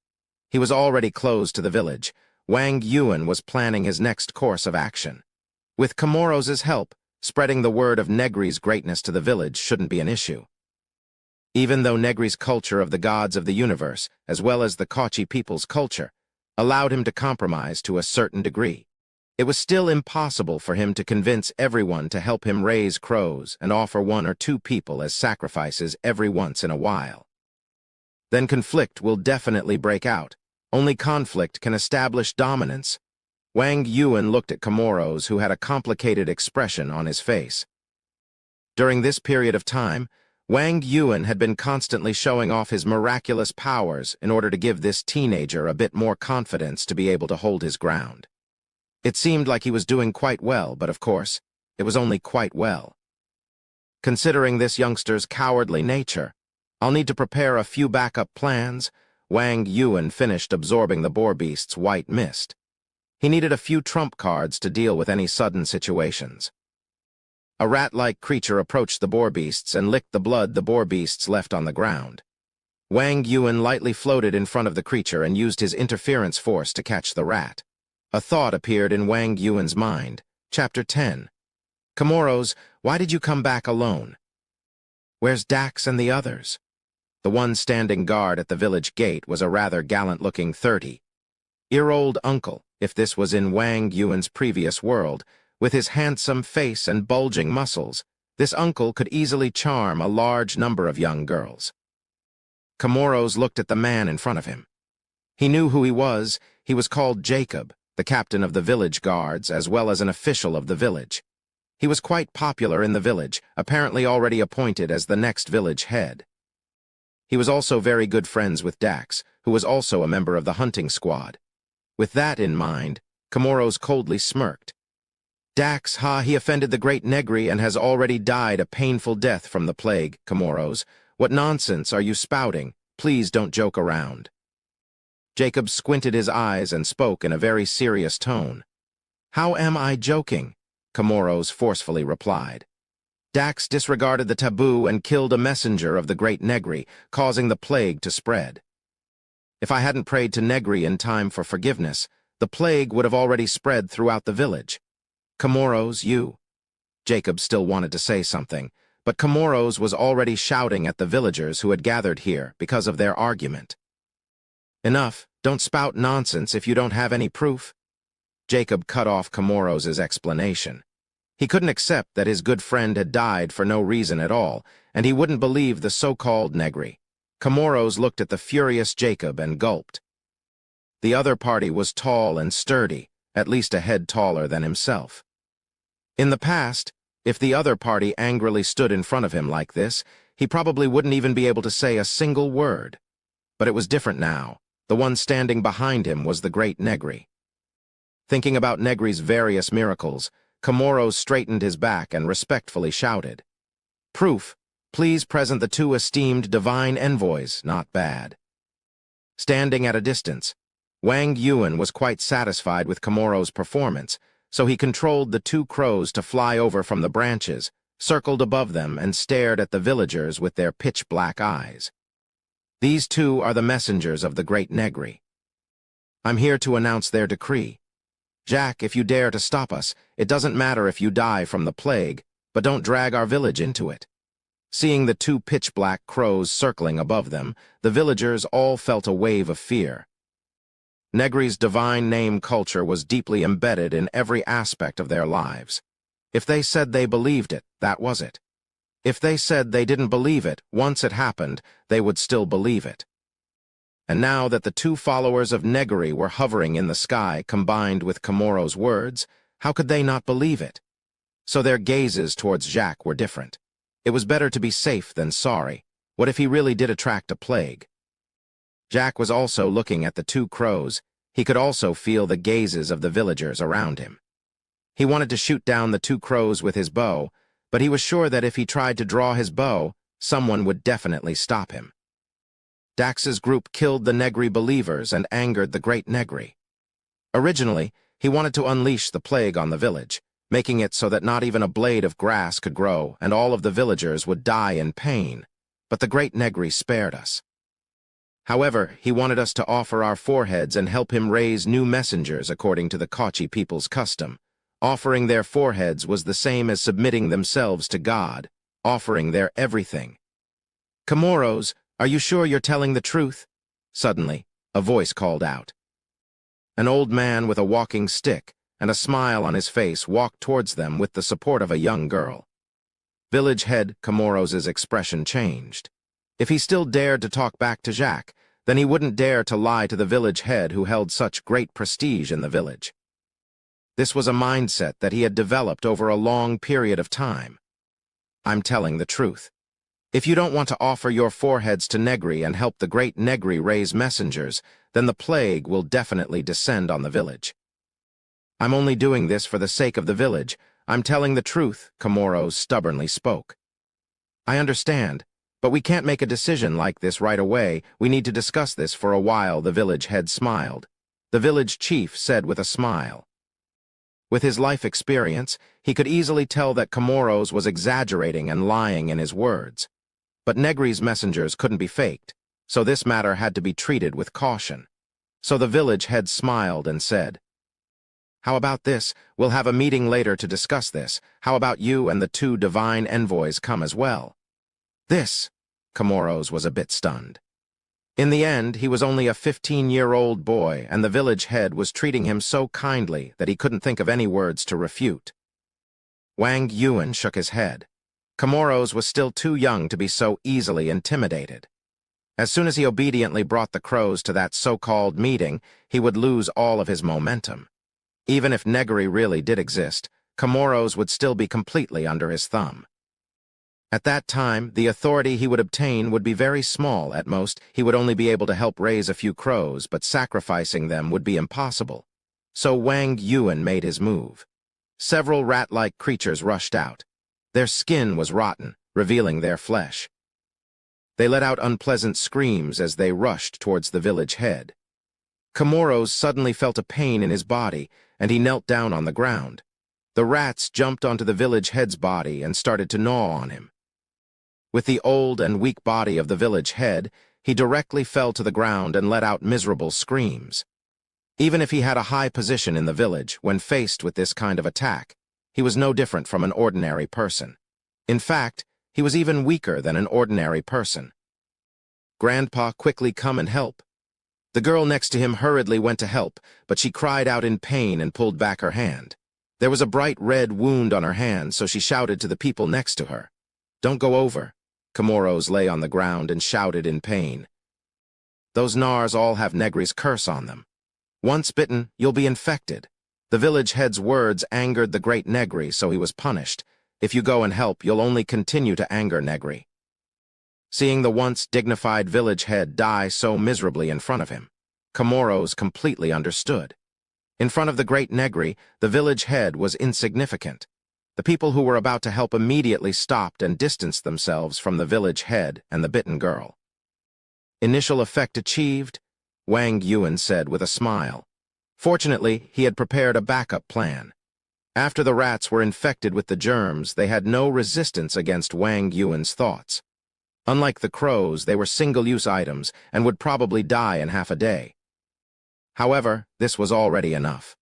A: He was already close to the village. Wang Yuan was planning his next course of action. With Komoro's help, spreading the word of Negary's greatness to the village shouldn't be an issue. Even though Negary's culture of the gods of the universe, as well as the Kochi people's culture, allowed him to compromise to a certain degree, it was still impossible for him to convince everyone to help him raise crows and offer one or two people as sacrifices every once in a while. Then conflict will definitely break out. Only conflict can establish dominance. Wang Yuan looked at Komoro's, who had a complicated expression on his face. During this period of time, Wang Yuan had been constantly showing off his miraculous powers in order to give this teenager a bit more confidence to be able to hold his ground. It seemed like he was doing quite well, but of course, it was only quite well. Considering this youngster's cowardly nature, I'll need to prepare a few backup plans. Wang Yuan finished absorbing the boar beast's white mist. He needed a few trump cards to deal with any sudden situations. A rat-like creature approached the boar beasts and licked the blood the boar beasts left on the ground. Wang Yuan lightly floated in front of the creature and used his interference force to catch the rat. A thought appeared in Wang Yuan's mind. Chapter 10. Comoros, why did you come back alone? Where's Dax and the others? The one standing guard at the village gate was a rather gallant-looking 30-year-old uncle, if this was in Wang Yuan's previous world. With his handsome face and bulging muscles, this uncle could easily charm a large number of young girls. Comoros looked at the man in front of him. He knew who he was. He was called Jacob, the captain of the village guards, as well as an official of the village. He was quite popular in the village, apparently already appointed as the next village head. He was also very good friends with Dax, who was also a member of the hunting squad. With that in mind, Comoros coldly smirked. Dax, he offended the great Negary and has already died a painful death from the plague, Comoros. What nonsense are you spouting? Please don't joke around. Jacob squinted his eyes and spoke in a very serious tone. How am I joking? Comoros forcefully replied. Dax disregarded the taboo and killed a messenger of the great Negary, causing the plague to spread. If I hadn't prayed to Negary in time for forgiveness, the plague would have already spread throughout the village. Comoros, you. Jacob still wanted to say something, but Comoros was already shouting at the villagers who had gathered here because of their argument. Enough, don't spout nonsense if you don't have any proof. Jacob cut off Comoros' explanation. He couldn't accept that his good friend had died for no reason at all, and he wouldn't believe the so-called Negary. Comoros looked at the furious Jacob and gulped. The other party was tall and sturdy, at least a head taller than himself. In the past, if the other party angrily stood in front of him like this, he probably wouldn't even be able to say a single word. But it was different now. The one standing behind him was the great Negary. Thinking about Negary's various miracles, Comoros straightened his back and respectfully shouted, Proof, please present the two esteemed divine envoys, not bad. Standing at a distance, Wang Yuan was quite satisfied with Comoros' performance, so he controlled the two crows to fly over from the branches, circled above them, and stared at the villagers with their pitch-black eyes. These two are the messengers of the great Negary. I'm here to announce their decree. Jack, if you dare to stop us, it doesn't matter if you die from the plague, but don't drag our village into it. Seeing the two pitch-black crows circling above them, the villagers all felt a wave of fear. Negary's divine name culture was deeply embedded in every aspect of their lives. If they said they believed it, that was it. If they said they didn't believe it, once it happened, they would still believe it. And now that the two followers of Negary were hovering in the sky combined with Comoros' words, how could they not believe it? So their gazes towards Jacques were different. It was better to be safe than sorry. What if he really did attract a plague? Jack was also looking at the two crows. He could also feel the gazes of the villagers around him. He wanted to shoot down the two crows with his bow, but he was sure that if he tried to draw his bow, someone would definitely stop him. Dax's group killed the Negary believers and angered the great Negary. Originally, he wanted to unleash the plague on the village, making it so that not even a blade of grass could grow and all of the villagers would die in pain, but the great Negary spared us. However, he wanted us to offer our foreheads and help him raise new messengers according to the Kochi people's custom. Offering their foreheads was the same as submitting themselves to God, offering their everything. Comoros, are you sure you're telling the truth? Suddenly, a voice called out. An old man with a walking stick and a smile on his face walked towards them with the support of a young girl. Village head Comoros' expression changed. If he still dared to talk back to Jacques, then he wouldn't dare to lie to the village head who held such great prestige in the village. This was a mindset that he had developed over a long period of time. I'm telling the truth. If you don't want to offer your foreheads to Negary and help the great Negary raise messengers, then the plague will definitely descend on the village. I'm only doing this for the sake of the village. I'm telling the truth, Comoros stubbornly spoke. I understand, but we can't make a decision like this right away. We need to discuss this for a while, the village head smiled. The village chief said with a smile. With his life experience, he could easily tell that Comoros was exaggerating and lying in his words. But Negary's messengers couldn't be faked, so this matter had to be treated with caution. So the village head smiled and said, "How about this? We'll have a meeting later to discuss this. How about you and the 2 divine envoys come as well?" This, Comoros was a bit stunned. In the end, he was only a 15-year-old boy, and the village head was treating him so kindly that he couldn't think of any words to refute. Wang Yuan shook his head. Comoros was still too young to be so easily intimidated. As soon as he obediently brought the crows to that so-called meeting, he would lose all of his momentum. Even if Negary really did exist, Comoros would still be completely under his thumb. At that time, the authority he would obtain would be very small. At most, he would only be able to help raise a few crows, but sacrificing them would be impossible. So Wang Yuan made his move. Several rat-like creatures rushed out. Their skin was rotten, revealing their flesh. They let out unpleasant screams as they rushed towards the village head. Comoros suddenly felt a pain in his body, and he knelt down on the ground. The rats jumped onto the village head's body and started to gnaw on him. With the old and weak body of the village head, he directly fell to the ground and let out miserable screams. Even if he had a high position in the village, when faced with this kind of attack, he was no different from an ordinary person. In fact, he was even weaker than an ordinary person. "Grandpa, quickly come and help." The girl next to him hurriedly went to help, but she cried out in pain and pulled back her hand. There was a bright red wound on her hand, so she shouted to the people next to her. "Don't go over." Comoros lay on the ground and shouted in pain. "Those Nars all have Negary's curse on them. Once bitten, you'll be infected." The village head's words angered the great Negary, so he was punished. "If you go and help, you'll only continue to anger Negary." Seeing the once dignified village head die so miserably in front of him, Comoros completely understood. In front of the great Negary, the village head was insignificant. The people who were about to help immediately stopped and distanced themselves from the village head and the bitten girl. "Initial effect achieved," Wang Yuan said with a smile. Fortunately, he had prepared a backup plan. After the rats were infected with the germs, they had no resistance against Wang Yuan's thoughts. Unlike the crows, they were single-use items and would probably die in half a day. However, this was already enough.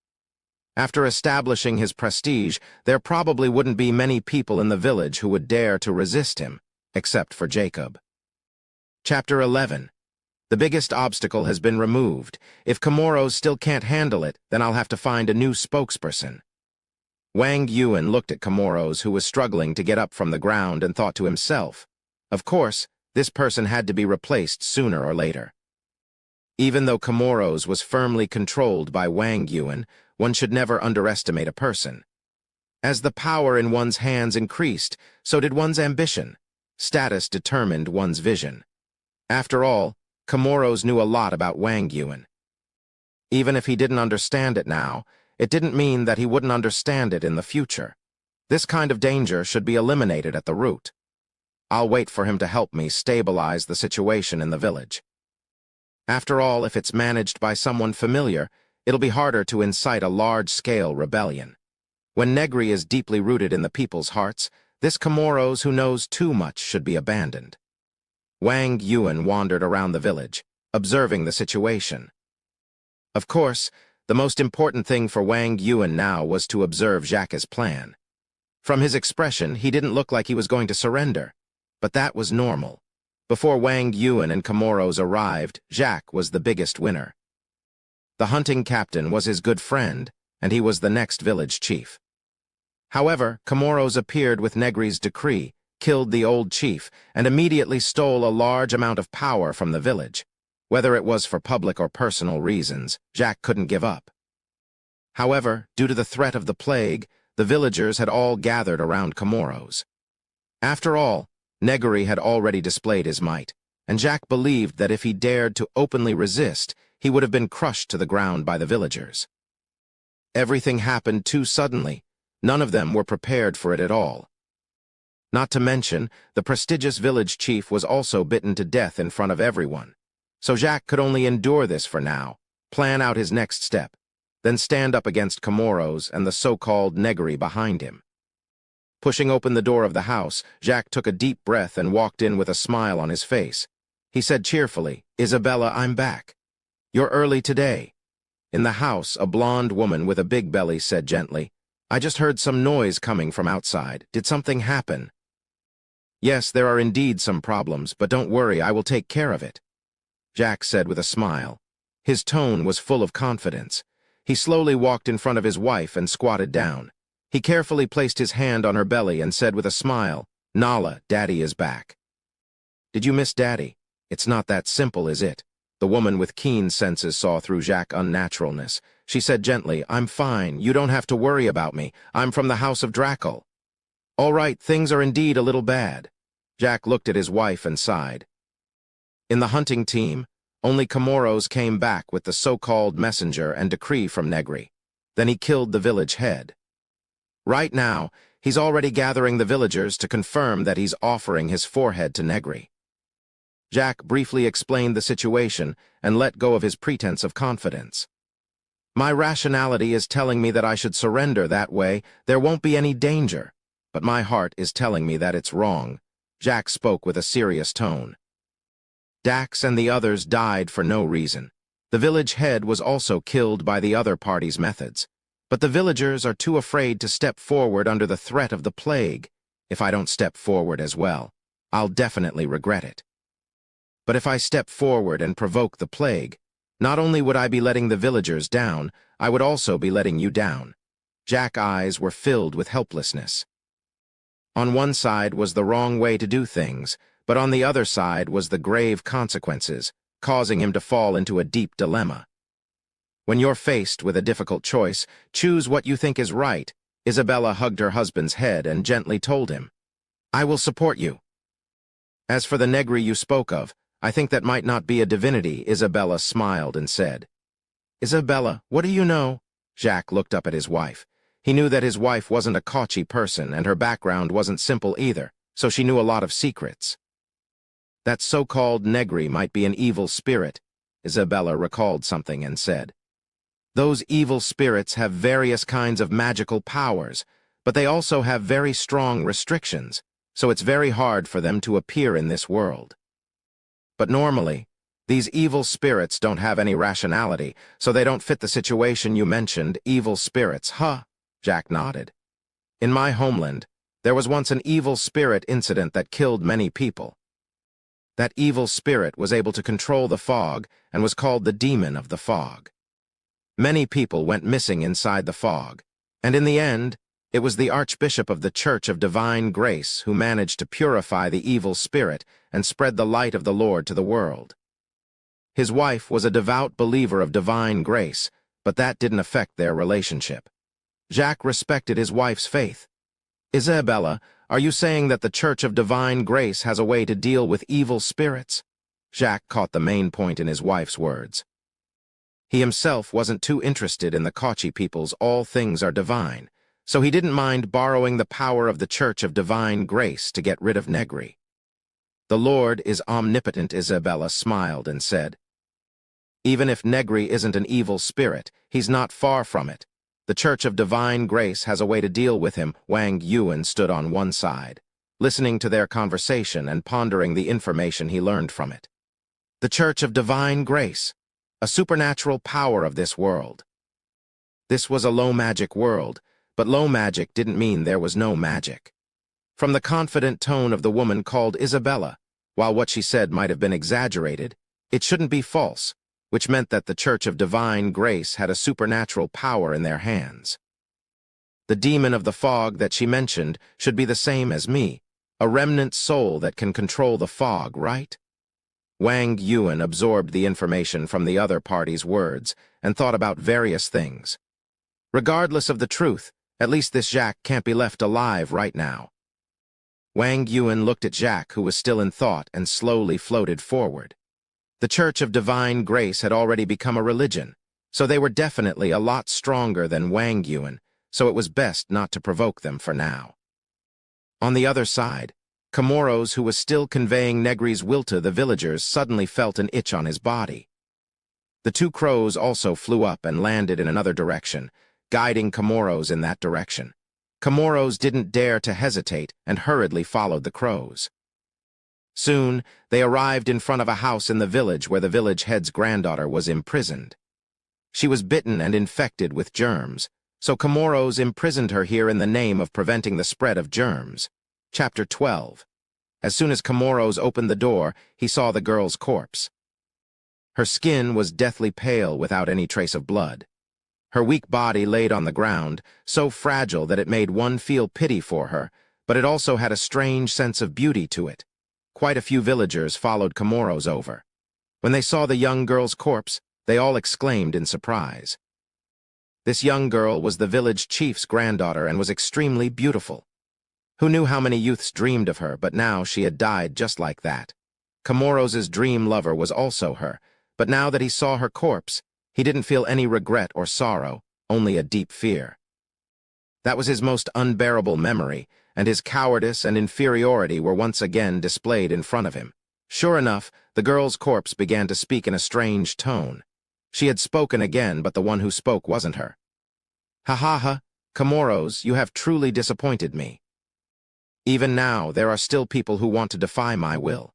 A: After establishing his prestige, there probably wouldn't be many people in the village who would dare to resist him, except for Jacob. Chapter 11. The biggest obstacle has been removed. If Comoros still can't handle it, then I'll have to find a new spokesperson. Wang Yuan looked at Comoros, who was struggling to get up from the ground, and thought to himself, of course, this person had to be replaced sooner or later. Even though Comoros was firmly controlled by Wang Yuan, one should never underestimate a person. As the power in one's hands increased, so did one's ambition. Status determined one's vision. After all, Comoros knew a lot about Wang Yuan. Even if he didn't understand it now, it didn't mean that he wouldn't understand it in the future. This kind of danger should be eliminated at the root. I'll wait for him to help me stabilize the situation in the village. After all, if it's managed by someone familiar, it'll be harder to incite a large-scale rebellion. When Negary is deeply rooted in the people's hearts, this Comoros who knows too much should be abandoned. Wang Yuan wandered around the village, observing the situation. Of course, the most important thing for Wang Yuan now was to observe Jacques' plan. From his expression, he didn't look like he was going to surrender, but that was normal. Before Wang Yuan and Comoros arrived, Jacques was the biggest winner. The hunting captain was his good friend, and he was the next village chief. However, Comoros appeared with Negary's decree, killed the old chief, and immediately stole a large amount of power from the village. Whether it was for public or personal reasons, Jacques couldn't give up. However, due to the threat of the plague, the villagers had all gathered around Comoros. After all, Negary had already displayed his might, and Jacques believed that if he dared to openly resist, he would have been crushed to the ground by the villagers. Everything happened too suddenly. None of them were prepared for it at all. Not to mention, the prestigious village chief was also bitten to death in front of everyone. So Jacques could only endure this for now, plan out his next step. then stand up against Comoros and the so-called Negary behind him. Pushing open the door of the house, Jacques took a deep breath and walked in with a smile on his face. He said cheerfully, "Isabella, I'm back. You're early today." In the house, a blonde woman with a big belly said gently, "I just heard some noise coming from outside. Did something happen?" "Yes, there are indeed some problems, but don't worry, I will take care of it," Jacques said with a smile. His tone was full of confidence. He slowly walked in front of his wife and squatted down. He carefully placed his hand on her belly and said with a smile, "Nala, Daddy is back." "Did you miss Daddy? It's not that simple, is it?" The woman with keen senses saw through Jacques' unnaturalness. She said gently, "I'm fine. You don't have to worry about me. I'm from the House of Drackle." "All right, things are indeed a little bad." Jacques looked at his wife and sighed. In the hunting team, only Comoros came back with the so-called messenger and decree from Negary. Then he killed the village head. Right now, he's already gathering the villagers to confirm that he's offering his forehead to Negary. Jacques briefly explained the situation and let go of his pretense of confidence. "My rationality is telling me that I should surrender. That way there won't be any danger, but my heart is telling me that it's wrong." Jacques spoke with a serious tone. Dax and the others died for no reason. The village head was also killed by the other party's methods. But the villagers are too afraid to step forward under the threat of the plague. If I don't step forward as well, I'll definitely regret it. But if I step forward and provoke the plague, not only would I be letting the villagers down, I would also be letting you down. Jack's eyes were filled with helplessness. On one side was the wrong way to do things, but on the other side was the grave consequences, causing him to fall into a deep dilemma. When you're faced with a difficult choice, choose what you think is right. Isabella hugged her husband's head and gently told him, "I will support you." "As for the Negary you spoke of, I think that might not be a divinity," Isabella smiled and said. "Isabella, what do you know?" Jacques looked up at his wife. He knew that his wife wasn't a Kochi person and her background wasn't simple either, so she knew a lot of secrets. "That so-called Negary might be an evil spirit," Isabella recalled something and said. "Those evil spirits have various kinds of magical powers, but they also have very strong restrictions, so it's very hard for them to appear in this world. But normally, these evil spirits don't have any rationality, so they don't fit the situation you mentioned, evil spirits, huh?" Jacques nodded. "In my homeland, there was once an evil spirit incident that killed many people. That evil spirit was able to control the fog and was called the demon of the fog. Many people went missing inside the fog, and in the end, it was the Archbishop of the Church of Divine Grace who managed to purify the evil spirit and spread the light of the Lord to the world. His wife was a devout believer of divine grace, but that didn't affect their relationship. Jacques respected his wife's faith. "Isabella, are you saying that the Church of Divine Grace has a way to deal with evil spirits?" Jacques caught the main point in his wife's words. He himself wasn't too interested in the Kochi people's all things are divine, so he didn't mind borrowing the power of the Church of Divine Grace to get rid of Negary. "The Lord is omnipotent," Isabella smiled and said. "Even if Negary isn't an evil spirit, he's not far from it. The Church of Divine Grace has a way to deal with him." Wang Yuan stood on one side, listening to their conversation and pondering the information he learned from it. The Church of Divine Grace, a supernatural power of this world. This was a low magic world, but low magic didn't mean there was no magic. From the confident tone of the woman called Isabella, while what she said might have been exaggerated, it shouldn't be false, which meant that the Church of Divine Grace had a supernatural power in their hands. The demon of the fog that she mentioned should be the same as me, a remnant soul that can control the fog, right? Wang Yuan absorbed the information from the other party's words and thought about various things. Regardless of the truth, at least this Jacques can't be left alive right now. Wang Yuan looked at Jacques, who was still in thought, and slowly floated forward. The Church of Divine Grace had already become a religion, so they were definitely a lot stronger than Wang Yuan, so it was best not to provoke them for now. On the other side, Comoros, who was still conveying Negary's will to the villagers, suddenly felt an itch on his body. The two crows also flew up and landed in another direction, guiding Comoros in that direction. Comoros didn't dare to hesitate and hurriedly followed the crows. Soon, they arrived in front of a house in the village where the village head's granddaughter was imprisoned. She was bitten and infected with germs, so Comoros imprisoned her here in the name of preventing the spread of germs. Chapter 12. As soon as Comoros opened the door, he saw the girl's corpse. Her skin was deathly pale without any trace of blood. Her weak body laid on the ground, so fragile that it made one feel pity for her, but it also had a strange sense of beauty to it. Quite a few villagers followed Comoros over. When they saw the young girl's corpse, they all exclaimed in surprise. This young girl was the village chief's granddaughter and was extremely beautiful. Who knew how many youths dreamed of her, but now she had died just like that. Comoros' dream lover was also her, but now that he saw her corpse, he didn't feel any regret or sorrow, only a deep fear. That was his most unbearable memory, and his cowardice and inferiority were once again displayed in front of him. Sure enough, the girl's corpse began to speak in a strange tone. She had spoken again, but the one who spoke wasn't her. "Ha ha ha, Comoros, you have truly disappointed me. Even now, there are still people who want to defy my will.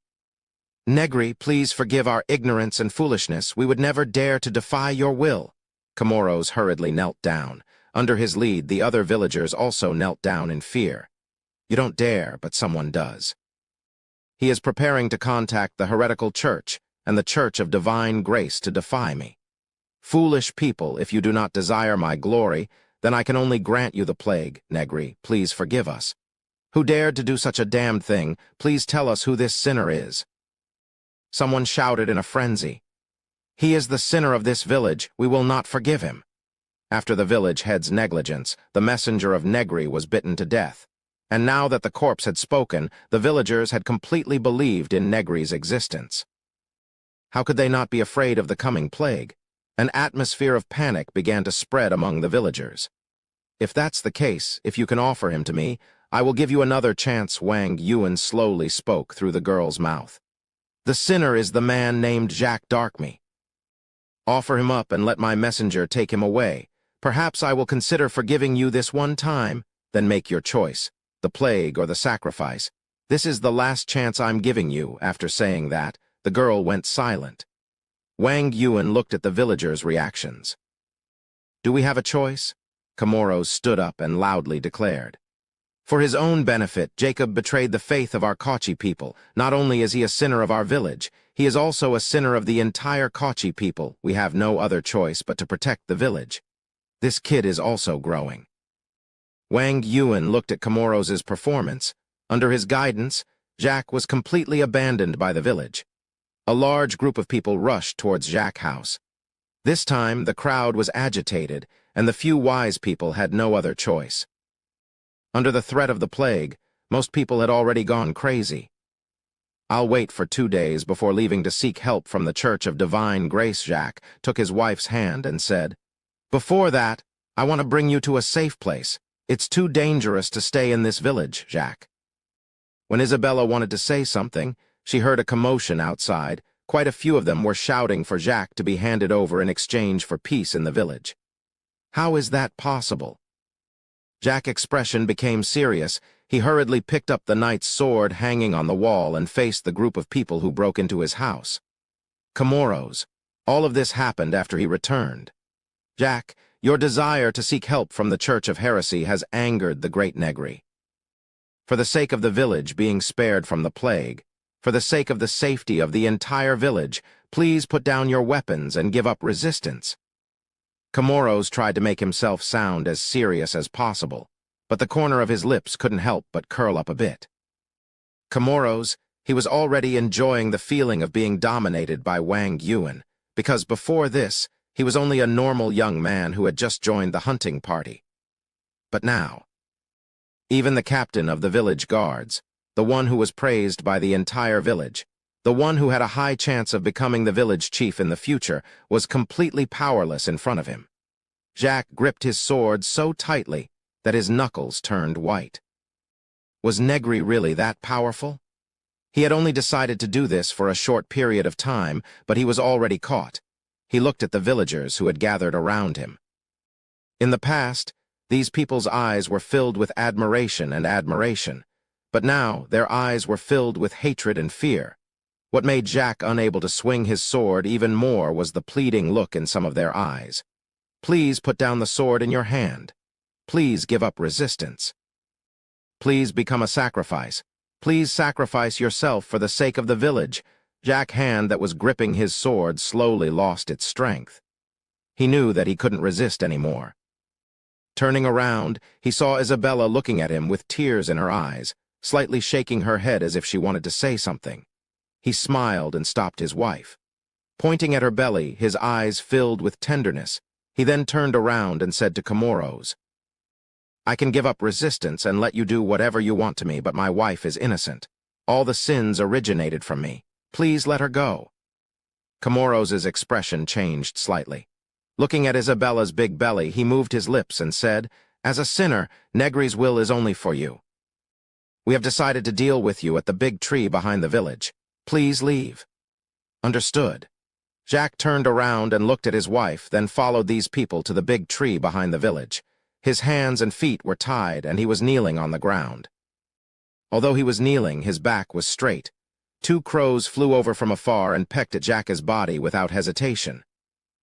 A: Negary, please forgive our ignorance and foolishness. We would never dare to defy your will." Comoros hurriedly knelt down. Under his lead, the other villagers also knelt down in fear. You don't dare, but someone does. He is preparing to contact the heretical church and the church of divine grace to defy me. Foolish people, if you do not desire my glory, then I can only grant you the plague. Negary, please forgive us. Who dared to do such a damned thing? Please tell us who this sinner is. Someone shouted in a frenzy. He is the sinner of this village. We will not forgive him. After the village head's negligence, the messenger of Negary was bitten to death. And now that the corpse had spoken, the villagers had completely believed in Negary's existence. How could they not be afraid of the coming plague? An atmosphere of panic began to spread among the villagers. If that's the case, if you can offer him to me, I will give you another chance. Wang Yuan slowly spoke through the girl's mouth. The sinner is the man named Jacques Darkme. Offer him up and let my messenger take him away. Perhaps I will consider forgiving you this one time, then make your choice, the plague or the sacrifice. This is the last chance I'm giving you. After saying that, the girl went silent. Wang Yuan looked at the villagers' reactions. Do we have a choice? Comoros stood up and loudly declared. For his own benefit, Jacob betrayed the faith of our Kachi people. Not only is he a sinner of our village, he is also a sinner of the entire Kachi people. We have no other choice but to protect the village. This kid is also growing. Wang Yuan looked at Comoros' performance. Under his guidance, Jacques was completely abandoned by the village. A large group of people rushed towards Jacques' house. This time, the crowd was agitated, and the few wise people had no other choice. Under the threat of the plague, most people had already gone crazy. I'll wait for 2 days before leaving to seek help from the Church of Divine Grace. Jacques took his wife's hand and said, Before that, I want to bring you to a safe place. It's too dangerous to stay in this village, Jacques. When Isabella wanted to say something, she heard a commotion outside. Quite a few of them were shouting for Jacques to be handed over in exchange for peace in the village. How is that possible? Jacques' expression became serious. He hurriedly picked up the knight's sword hanging on the wall and faced the group of people who broke into his house. Comoros, all of this happened after he returned. Jacques, your desire to seek help from the Church of Heresy has angered the great Negary. For the sake of the village being spared from the plague, for the sake of the safety of the entire village, please put down your weapons and give up resistance. Comoros tried to make himself sound as serious as possible, but the corner of his lips couldn't help but curl up a bit. Comoros, he was already enjoying the feeling of being dominated by Wang Yuan, because before this, he was only a normal young man who had just joined the hunting party. But now, even the captain of the village guards, the one who was praised by the entire village, the one who had a high chance of becoming the village chief in the future, was completely powerless in front of him. Jacques gripped his sword so tightly that his knuckles turned white. Was Negary really that powerful? He had only decided to do this for a short period of time, but he was already caught. He looked at the villagers who had gathered around him. In the past, these people's eyes were filled with admiration, but now their eyes were filled with hatred and fear. What made Jack unable to swing his sword even more was the pleading look in some of their eyes. Please put down the sword in your hand. Please give up resistance. Please become a sacrifice. Please sacrifice yourself for the sake of the village. Jack's hand that was gripping his sword slowly lost its strength. He knew that he couldn't resist anymore. Turning around, he saw Isabella looking at him with tears in her eyes, slightly shaking her head as if she wanted to say something. He smiled and stopped his wife. Pointing at her belly, his eyes filled with tenderness, he then turned around and said to Comoros, "I can give up resistance and let you do whatever you want to me, but my wife is innocent. All the sins originated from me. Please let her go." Comoros' expression changed slightly. Looking at Isabella's big belly, he moved his lips and said, "As a sinner, Negary's will is only for you. We have decided to deal with you at the big tree behind the village. Please leave." Understood. Jack turned around and looked at his wife, then followed these people to the big tree behind the village. His hands and feet were tied, and he was kneeling on the ground. Although he was kneeling, his back was straight. 2 crows flew over from afar and pecked at Jack's body without hesitation.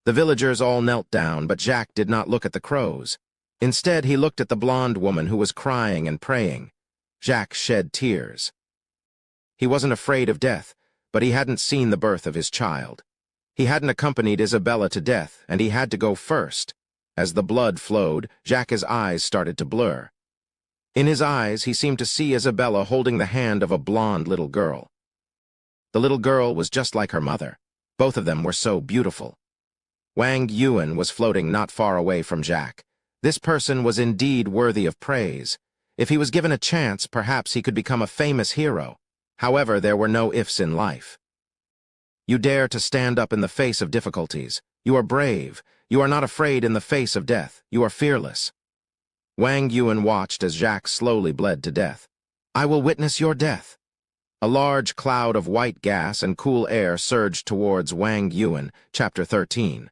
A: The villagers all knelt down, but Jack did not look at the crows. Instead, he looked at the blonde woman who was crying and praying. Jack shed tears. He wasn't afraid of death, but he hadn't seen the birth of his child. He hadn't accompanied Isabella to death, and he had to go first. As the blood flowed, Jack's eyes started to blur. In his eyes, he seemed to see Isabella holding the hand of a blonde little girl. The little girl was just like her mother. Both of them were so beautiful. Wang Yuan was floating not far away from Jack. This person was indeed worthy of praise. If he was given a chance, perhaps he could become a famous hero. However, there were no ifs in life. You dare to stand up in the face of difficulties. You are brave. You are not afraid in the face of death. You are fearless. Wang Yuan watched as Jack slowly bled to death. "I will witness your death." A large cloud of white gas and cool air surged towards Wang Yuan, Chapter 13.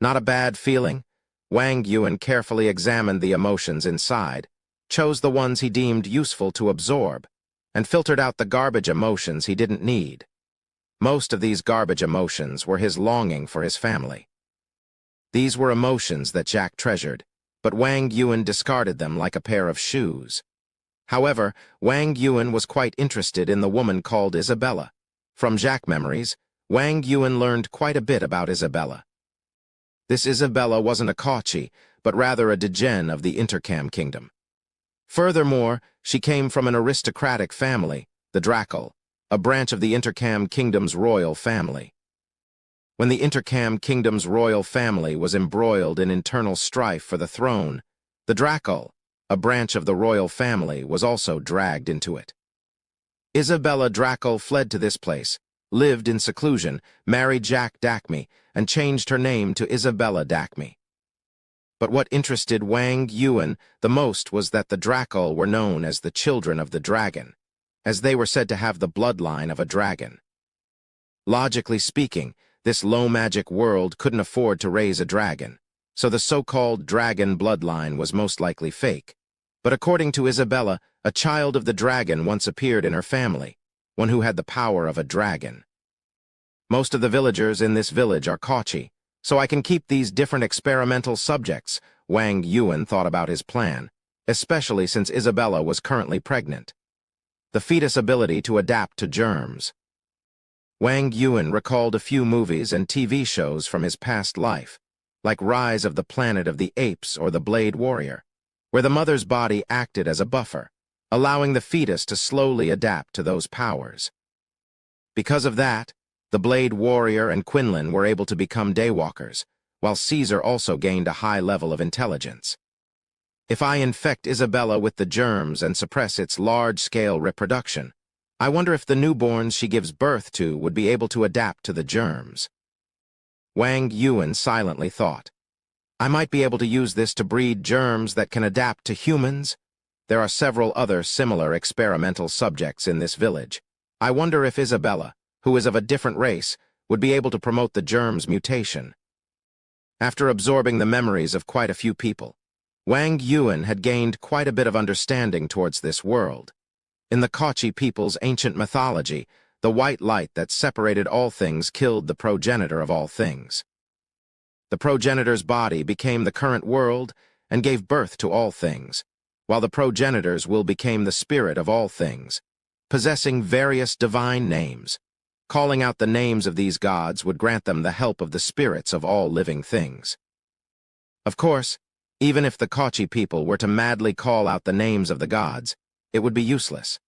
A: Not a bad feeling? Wang Yuan carefully examined the emotions inside, chose the ones he deemed useful to absorb, and filtered out the garbage emotions he didn't need. Most of these garbage emotions were his longing for his family. These were emotions that Jack treasured, but Wang Yuan discarded them like a pair of shoes. However, Wang Yuan was quite interested in the woman called Isabella. From Jack memories, Wang Yuan learned quite a bit about Isabella. This Isabella wasn't a Kachi, but rather a degen of the Intercam Kingdom. Furthermore, she came from an aristocratic family, the Dracal, a branch of the Intercam Kingdom's royal family. When the Intercam Kingdom's royal family was embroiled in internal strife for the throne, the Dracal, a branch of the royal family, was also dragged into it. Isabella Dracal fled to this place, lived in seclusion, married Jack Dacme, and changed her name to Isabella Dacme. But what interested Wang Yuan the most was that the Dracal were known as the children of the dragon, as they were said to have the bloodline of a dragon. Logically speaking, this low-magic world couldn't afford to raise a dragon, so the so-called dragon bloodline was most likely fake. But according to Isabella, a child of the dragon once appeared in her family, one who had the power of a dragon. Most of the villagers in this village are Kachi, so I can keep these different experimental subjects. Wang Yuan thought about his plan, especially since Isabella was currently pregnant. The fetus' ability to adapt to germs. Wang Yuan recalled a few movies and TV shows from his past life, like Rise of the Planet of the Apes or The Blade Warrior, where the mother's body acted as a buffer, allowing the fetus to slowly adapt to those powers. Because of that, the Blade Warrior and Quinlan were able to become daywalkers, while Caesar also gained a high level of intelligence. If I infect Isabella with the germs and suppress its large-scale reproduction, I wonder if the newborns she gives birth to would be able to adapt to the germs. Wang Yuan silently thought, I might be able to use this to breed germs that can adapt to humans. There are several other similar experimental subjects in this village. I wonder if Isabella, who is of a different race, would be able to promote the germ's mutation. After absorbing the memories of quite a few people, Wang Yuan had gained quite a bit of understanding towards this world. In the Kachi people's ancient mythology, the white light that separated all things killed the progenitor of all things. The progenitor's body became the current world and gave birth to all things, while the progenitor's will became the spirit of all things, possessing various divine names. Calling out the names of these gods would grant them the help of the spirits of all living things. Of course, even if the Kachi people were to madly call out the names of the gods, it would be useless.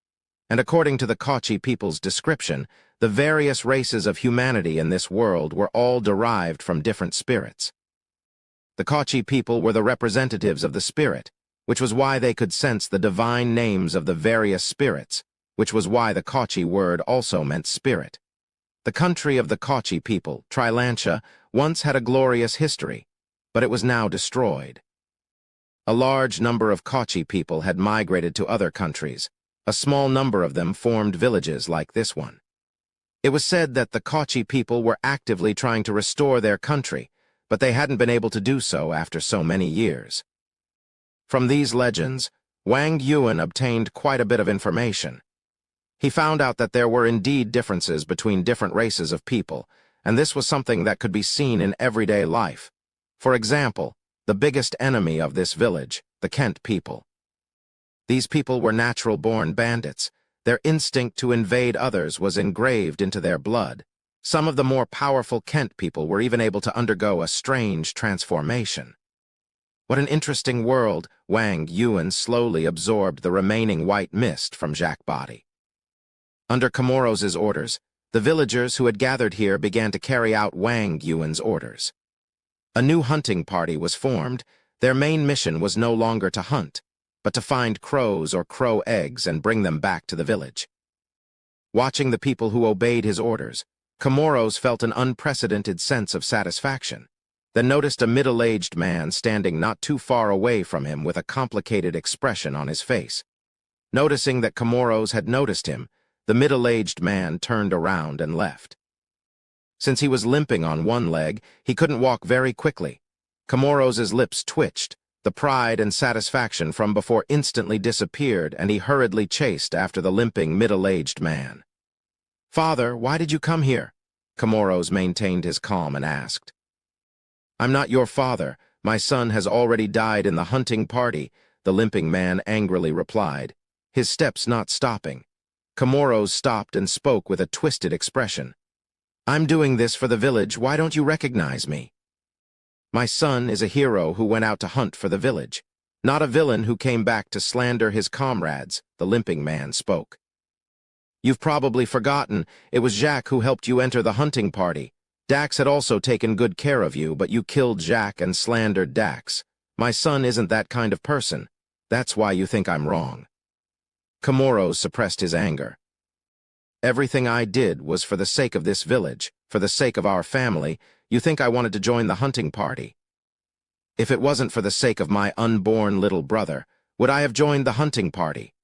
A: And according to the Kachi people's description, the various races of humanity in this world were all derived from different spirits. The Kachi people were the representatives of the spirit, which was why they could sense the divine names of the various spirits, which was why the Kachi word also meant spirit. The country of the Kachi people, Trilantia, once had a glorious history, but it was now destroyed. A large number of Kachi people had migrated to other countries. A small number of them formed villages like this one. It was said that the Kachi people were actively trying to restore their country, but they hadn't been able to do so after so many years. From these legends, Wang Yuan obtained quite a bit of information. He found out that there were indeed differences between different races of people, and this was something that could be seen in everyday life. For example, the biggest enemy of this village, the Kent people. These people were natural-born bandits. Their instinct to invade others was engraved into their blood. Some of the more powerful Kent people were even able to undergo a strange transformation. What an interesting world. Wang Yuan slowly absorbed the remaining white mist from Jack's body. Under Komoros's orders, the villagers who had gathered here began to carry out Wang Yuan's orders. A new hunting party was formed. Their main mission was no longer to hunt, but to find crows or crow eggs and bring them back to the village. Watching the people who obeyed his orders, Komoros felt an unprecedented sense of satisfaction, then noticed a middle-aged man standing not too far away from him with a complicated expression on his face. Noticing that Komoros had noticed him, the middle-aged man turned around and left. Since he was limping on one leg, he couldn't walk very quickly. Komoros's lips twitched. The pride and satisfaction from before instantly disappeared, and he hurriedly chased after the limping middle-aged man. "Father, why did you come here?" Komoros maintained his calm and asked. "I'm not your father. My son has already died in the hunting party," the limping man angrily replied, his steps not stopping. Komoros stopped and spoke with a twisted expression. "I'm doing this for the village. Why don't you recognize me?" "My son is a hero who went out to hunt for the village, not a villain who came back to slander his comrades," the limping man spoke. "You've probably forgotten, it was Jacques who helped you enter the hunting party. Dax had also taken good care of you, but you killed Jacques and slandered Dax. My son isn't that kind of person. That's why you think I'm wrong." Komoros suppressed his anger. "Everything I did was for the sake of this village, for the sake of our family. You think I wanted to join the hunting party? If it wasn't for the sake of my unborn little brother, would I have joined the hunting party?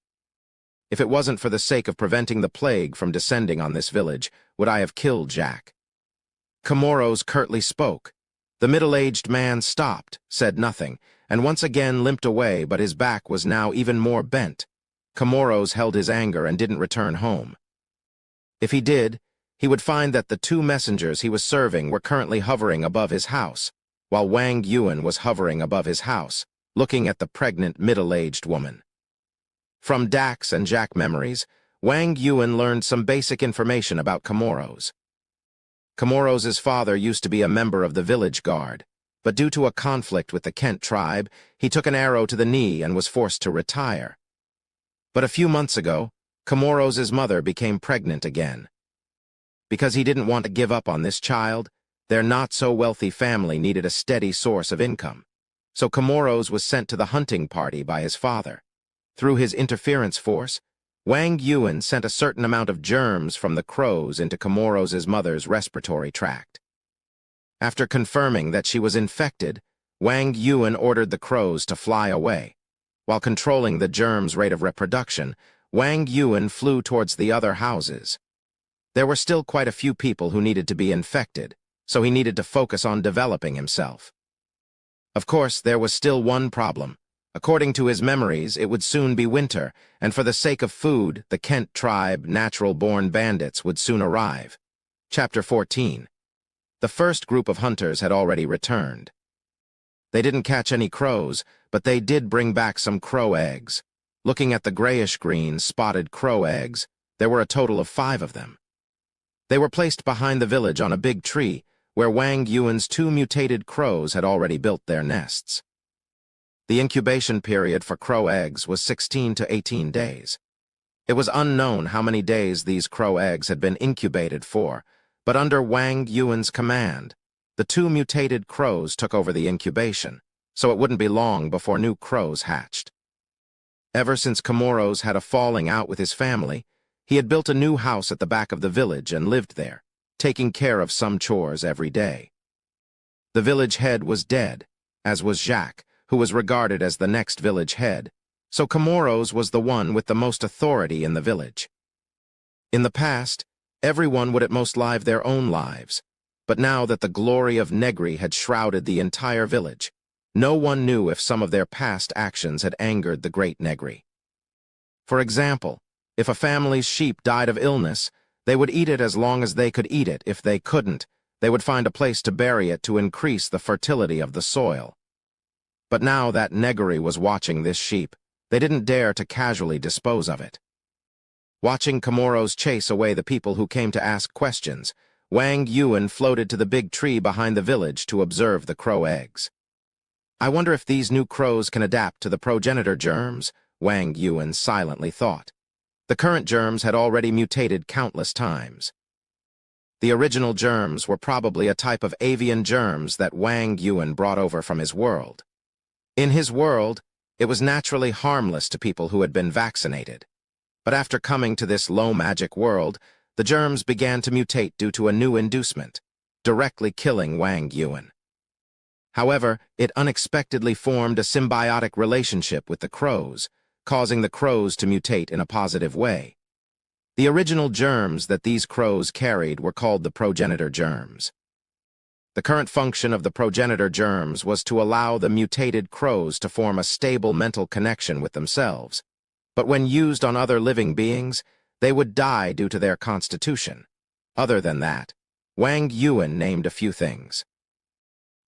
A: If it wasn't for the sake of preventing the plague from descending on this village, would I have killed Jack?" Komoros curtly spoke. The middle-aged man stopped, said nothing, and once again limped away, but his back was now even more bent. Komoros held his anger and didn't return home. If he did, he would find that the two messengers he was serving were currently hovering above his house, while Wang Yuan was hovering above his house, looking at the pregnant middle-aged woman. From Dax and Jack memories, Wang Yuan learned some basic information about Komoros. Komoros's father used to be a member of the village guard, but due to a conflict with the Kent tribe, he took an arrow to the knee and was forced to retire. But a few months ago, Komoros's mother became pregnant again. Because he didn't want to give up on this child, their not-so-wealthy family needed a steady source of income. So Komoros was sent to the hunting party by his father. Through his interference force, Wang Yuan sent a certain amount of germs from the crows into Komoros's mother's respiratory tract. After confirming that she was infected, Wang Yuan ordered the crows to fly away. While controlling the germ's rate of reproduction, Wang Yuan flew towards the other houses. There were still quite a few people who needed to be infected, so he needed to focus on developing himself. Of course, there was still one problem. According to his memories, it would soon be winter, and for the sake of food, the Kent tribe, natural-born bandits, would soon arrive. Chapter 14. The first group of hunters had already returned. They didn't catch any crows, but they did bring back some crow eggs. Looking at the grayish-green, spotted crow eggs, there were a total of 5 of them. They were placed behind the village on a big tree, where Wang Yuan's 2 mutated crows had already built their nests. The incubation period for crow eggs was 16 to 18 days. It was unknown how many days these crow eggs had been incubated for, but under Wang Yuan's command, the 2 mutated crows took over the incubation, so it wouldn't be long before new crows hatched. Ever since Comoros had a falling out with his family, he had built a new house at the back of the village and lived there, taking care of some chores every day. The village head was dead, as was Jacques, who was regarded as the next village head, so Comoros was the one with the most authority in the village. In the past, everyone would at most live their own lives, but now that the glory of Negary had shrouded the entire village, no one knew if some of their past actions had angered the great Negary. For example, if a family's sheep died of illness, they would eat it as long as they could eat it. If they couldn't, they would find a place to bury it to increase the fertility of the soil. But now that Negary was watching this sheep, they didn't dare to casually dispose of it. Watching Comoros chase away the people who came to ask questions, Wang Yuan floated to the big tree behind the village to observe the crow eggs. I wonder if these new crows can adapt to the progenitor germs, Wang Yuan silently thought. The current germs had already mutated countless times. The original germs were probably a type of avian germs that Wang Yuan brought over from his world. In his world, it was naturally harmless to people who had been vaccinated. But after coming to this low-magic world, the germs began to mutate due to a new inducement, directly killing Wang Yuan. However, it unexpectedly formed a symbiotic relationship with the crows, causing the crows to mutate in a positive way. The original germs that these crows carried were called the progenitor germs. The current function of the progenitor germs was to allow the mutated crows to form a stable mental connection with themselves, but when used on other living beings, they would die due to their constitution. Other than that, Wang Yuan named a few things.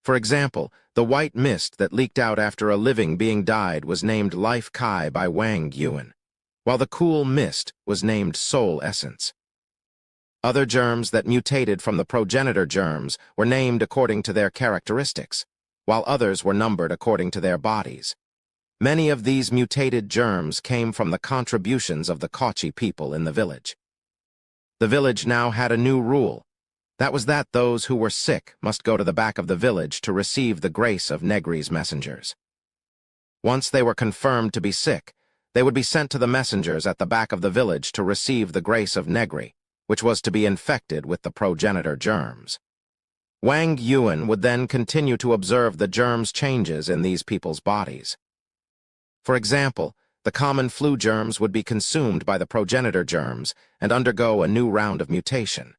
A: For example, the white mist that leaked out after a living being died was named Life Kai by Wang Yuan, while the cool mist was named Soul Essence. Other germs that mutated from the progenitor germs were named according to their characteristics, while others were numbered according to their bodies. Many of these mutated germs came from the contributions of the Kochi people in the village. The village now had a new rule. That was that those who were sick must go to the back of the village to receive the grace of Negary's messengers. Once they were confirmed to be sick, they would be sent to the messengers at the back of the village to receive the grace of Negary, which was to be infected with the progenitor germs. Wang Yuan would then continue to observe the germs' changes in these people's bodies. For example, the common flu germs would be consumed by the progenitor germs and undergo a new round of mutation.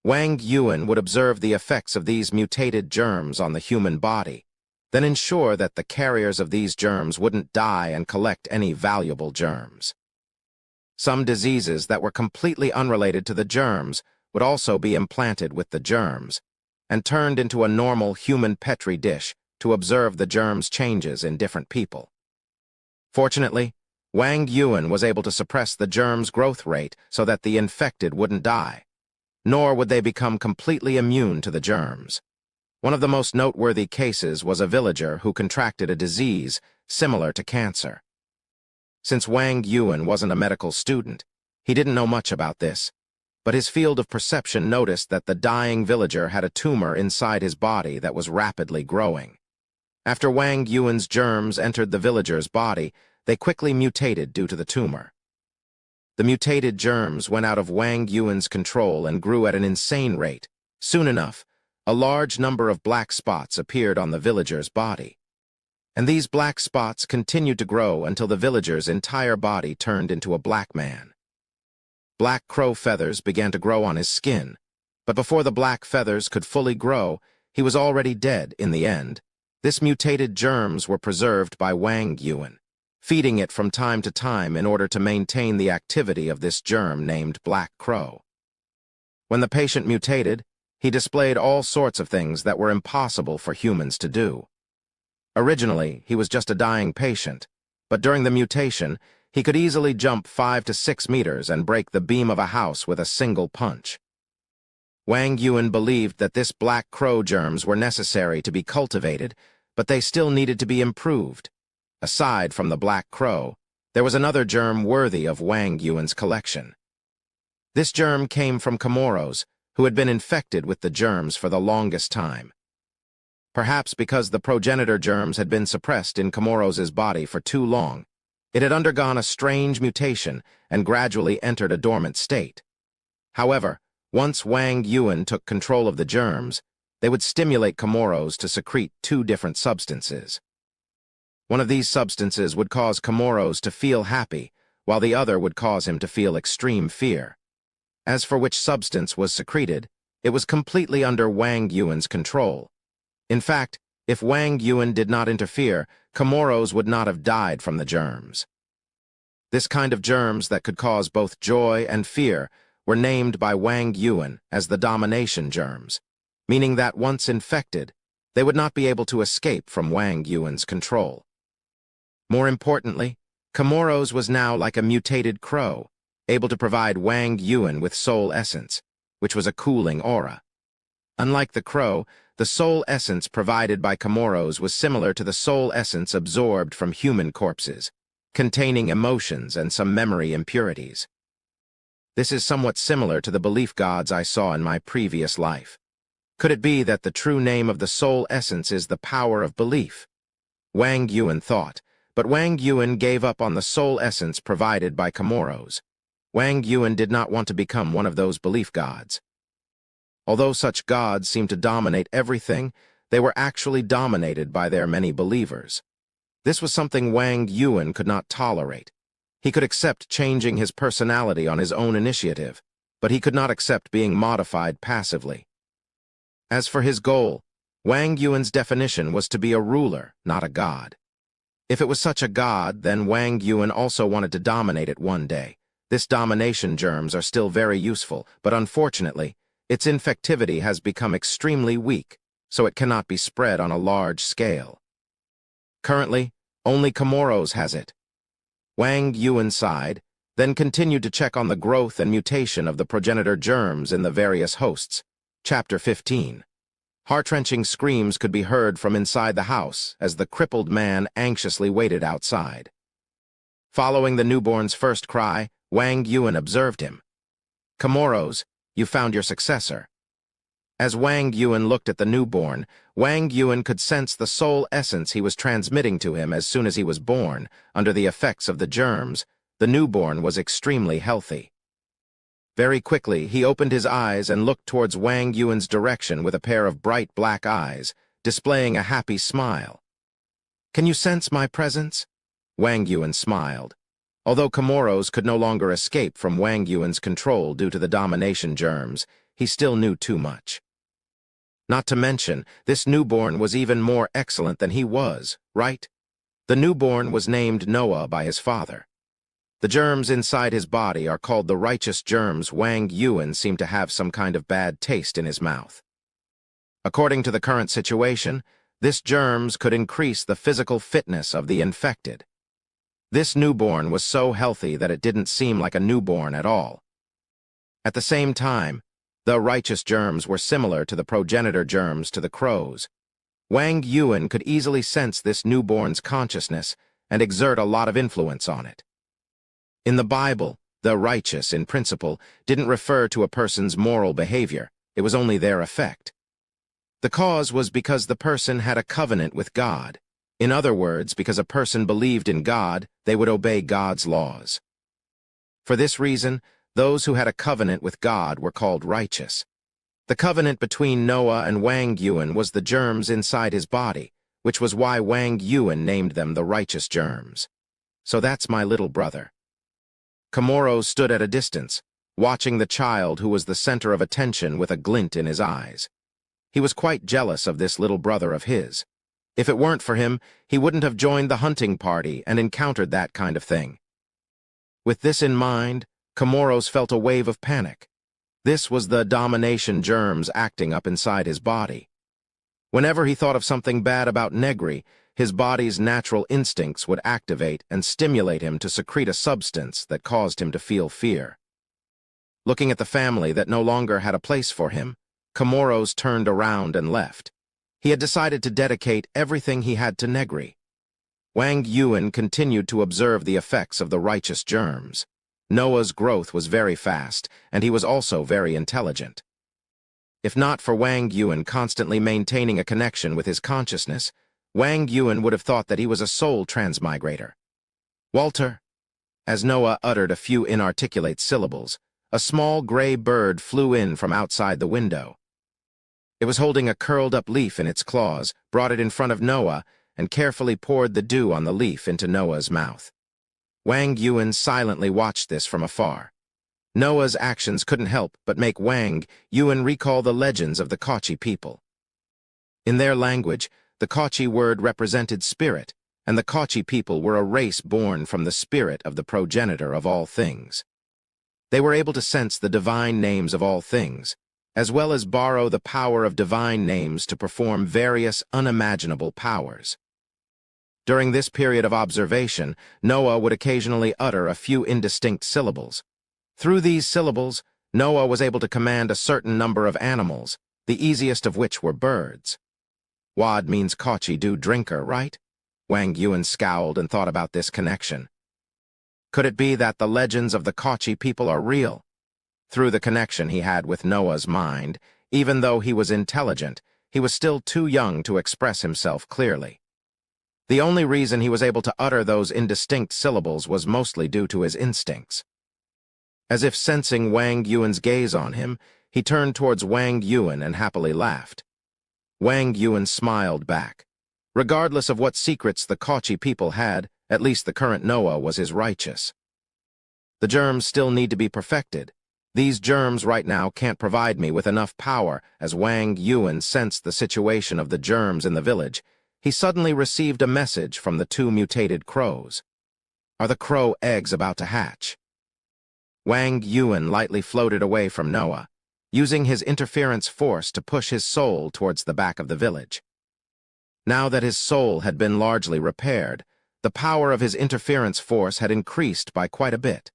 A: Wang Yuan would observe the effects of these mutated germs on the human body, then ensure that the carriers of these germs wouldn't die and collect any valuable germs. Some diseases that were completely unrelated to the germs would also be implanted with the germs and turned into a normal human Petri dish to observe the germs' changes in different people. Fortunately, Wang Yuan was able to suppress the germs' growth rate so that the infected wouldn't die, nor would they become completely immune to the germs. One of the most noteworthy cases was a villager who contracted a disease similar to cancer. Since Wang Yuan wasn't a medical student, he didn't know much about this, but his field of perception noticed that the dying villager had a tumor inside his body that was rapidly growing. After Wang Yuan's germs entered the villager's body, they quickly mutated due to the tumor. The mutated germs went out of Wang Yuan's control and grew at an insane rate. Soon enough, a large number of black spots appeared on the villager's body. And these black spots continued to grow until the villager's entire body turned into a black man. Black crow feathers began to grow on his skin, but before the black feathers could fully grow, he was already dead in the end. This mutated germs were preserved by Wang Yuan, feeding it from time to time in order to maintain the activity of this germ named black crow. When the patient mutated, he displayed all sorts of things that were impossible for humans to do. Originally, he was just a dying patient, but during the mutation, he could easily jump 5 to 6 meters and break the beam of a house with a single punch. Wang Yuan believed that this black crow germs were necessary to be cultivated, but they still needed to be improved. Aside from the black crow, there was another germ worthy of Wang Yuan's collection. This germ came from Comoros, who had been infected with the germs for the longest time. Perhaps because the progenitor germs had been suppressed in Comoros' body for too long, it had undergone a strange mutation and gradually entered a dormant state. However, once Wang Yuan took control of the germs, they would stimulate Comoros to secrete two different substances. One of these substances would cause Comoros to feel happy, while the other would cause him to feel extreme fear. As for which substance was secreted, it was completely under Wang Yuan's control. In fact, if Wang Yuan did not interfere, Comoros would not have died from the germs. This kind of germs that could cause both joy and fear were named by Wang Yuan as the domination germs, meaning that once infected, they would not be able to escape from Wang Yuan's control. More importantly, Comoros was now like a mutated crow, able to provide Wang Yuan with soul essence, which was a cooling aura. Unlike the crow, the soul essence provided by Comoros was similar to the soul essence absorbed from human corpses, containing emotions and some memory impurities. This is somewhat similar to the belief gods I saw in my previous life. Could it be that the true name of the soul essence is the power of belief? Wang Yuan thought, but Wang Yuan gave up on the soul essence provided by Comoros. Wang Yuan did not want to become one of those belief gods. Although such gods seemed to dominate everything, they were actually dominated by their many believers. This was something Wang Yuan could not tolerate. He could accept changing his personality on his own initiative, but he could not accept being modified passively. As for his goal, Wang Yuan's definition was to be a ruler, not a god. If it was such a god, then Wang Yuan also wanted to dominate it one day. This domination germs are still very useful, but unfortunately, its infectivity has become extremely weak, so it cannot be spread on a large scale. Currently, only Comoros has it. Wang Yuan sighed, then continued to check on the growth and mutation of the progenitor germs in the various hosts. Chapter 15. Heart-wrenching screams could be heard from inside the house as the crippled man anxiously waited outside. Following the newborn's first cry, Wang Yuan observed him. "Comoros, you found your successor." As Wang Yuan looked at the newborn, Wang Yuan could sense the soul essence he was transmitting to him as soon as he was born. Under the effects of the germs, the newborn was extremely healthy. Very quickly, he opened his eyes and looked towards Wang Yuan's direction with a pair of bright black eyes, displaying a happy smile. "Can you sense my presence?" Wang Yuan smiled. Although Comoros could no longer escape from Wang Yuan's control due to the domination germs, he still knew too much. Not to mention, this newborn was even more excellent than he was, right? The newborn was named Noah by his father. The germs inside his body are called the righteous germs. Wang Yuan seemed to have some kind of bad taste in his mouth. According to the current situation, this germs could increase the physical fitness of the infected. This newborn was so healthy that it didn't seem like a newborn at all. At the same time, the righteous germs were similar to the progenitor germs to the crows. Wang Yuan could easily sense this newborn's consciousness and exert a lot of influence on it. In the Bible, the righteous, in principle, didn't refer to a person's moral behavior. It was only their effect. The cause was because the person had a covenant with God. In other words, because a person believed in God, they would obey God's laws. For this reason, those who had a covenant with God were called righteous. The covenant between Noah and Wang Yuan was the germs inside his body, which was why Wang Yuan named them the righteous germs. So that's my little brother. Comoros stood at a distance, watching the child who was the center of attention with a glint in his eyes. He was quite jealous of this little brother of his. If it weren't for him, he wouldn't have joined the hunting party and encountered that kind of thing. With this in mind, Comoros felt a wave of panic. This was the domination germs acting up inside his body. Whenever he thought of something bad about Negary, his body's natural instincts would activate and stimulate him to secrete a substance that caused him to feel fear. Looking at the family that no longer had a place for him, Comoros turned around and left. He had decided to dedicate everything he had to Negary. Wang Yuan continued to observe the effects of the righteous germs. Noah's growth was very fast, and he was also very intelligent. If not for Wang Yuan constantly maintaining a connection with his consciousness, Wang Yuan would have thought that he was a soul transmigrator. Walter. As Noah uttered a few inarticulate syllables, a small gray bird flew in from outside the window. It was holding a curled-up leaf in its claws, brought it in front of Noah, and carefully poured the dew on the leaf into Noah's mouth. Wang Yuan silently watched this from afar. Noah's actions couldn't help but make Wang Yuan recall the legends of the Kaqchi people. In their language, the Kaqchi word represented spirit, and the Kaqchi people were a race born from the spirit of the progenitor of all things. They were able to sense the divine names of all things, as well as borrow the power of divine names to perform various unimaginable powers. During this period of observation, Noah would occasionally utter a few indistinct syllables. Through these syllables, Noah was able to command a certain number of animals, the easiest of which were birds. Wad means Kaqchi do drinker, right? Wang Yuan scowled and thought about this connection. Could it be that the legends of the Kaqchi people are real? Through the connection he had with Noah's mind, even though he was intelligent, he was still too young to express himself clearly. The only reason he was able to utter those indistinct syllables was mostly due to his instincts. As if sensing Wang Yuan's gaze on him, he turned towards Wang Yuan and happily laughed. Wang Yuan smiled back. Regardless of what secrets the Kaqchi people had, at least the current Noah was his righteous. The germs still need to be perfected. These germs right now can't provide me with enough power. As Wang Yuan sensed the situation of the germs in the village, he suddenly received a message from the two mutated crows. Are the crow eggs about to hatch? Wang Yuan lightly floated away from Noah, using his interference force to push his soul towards the back of the village. Now that his soul had been largely repaired, the power of his interference force had increased by quite a bit.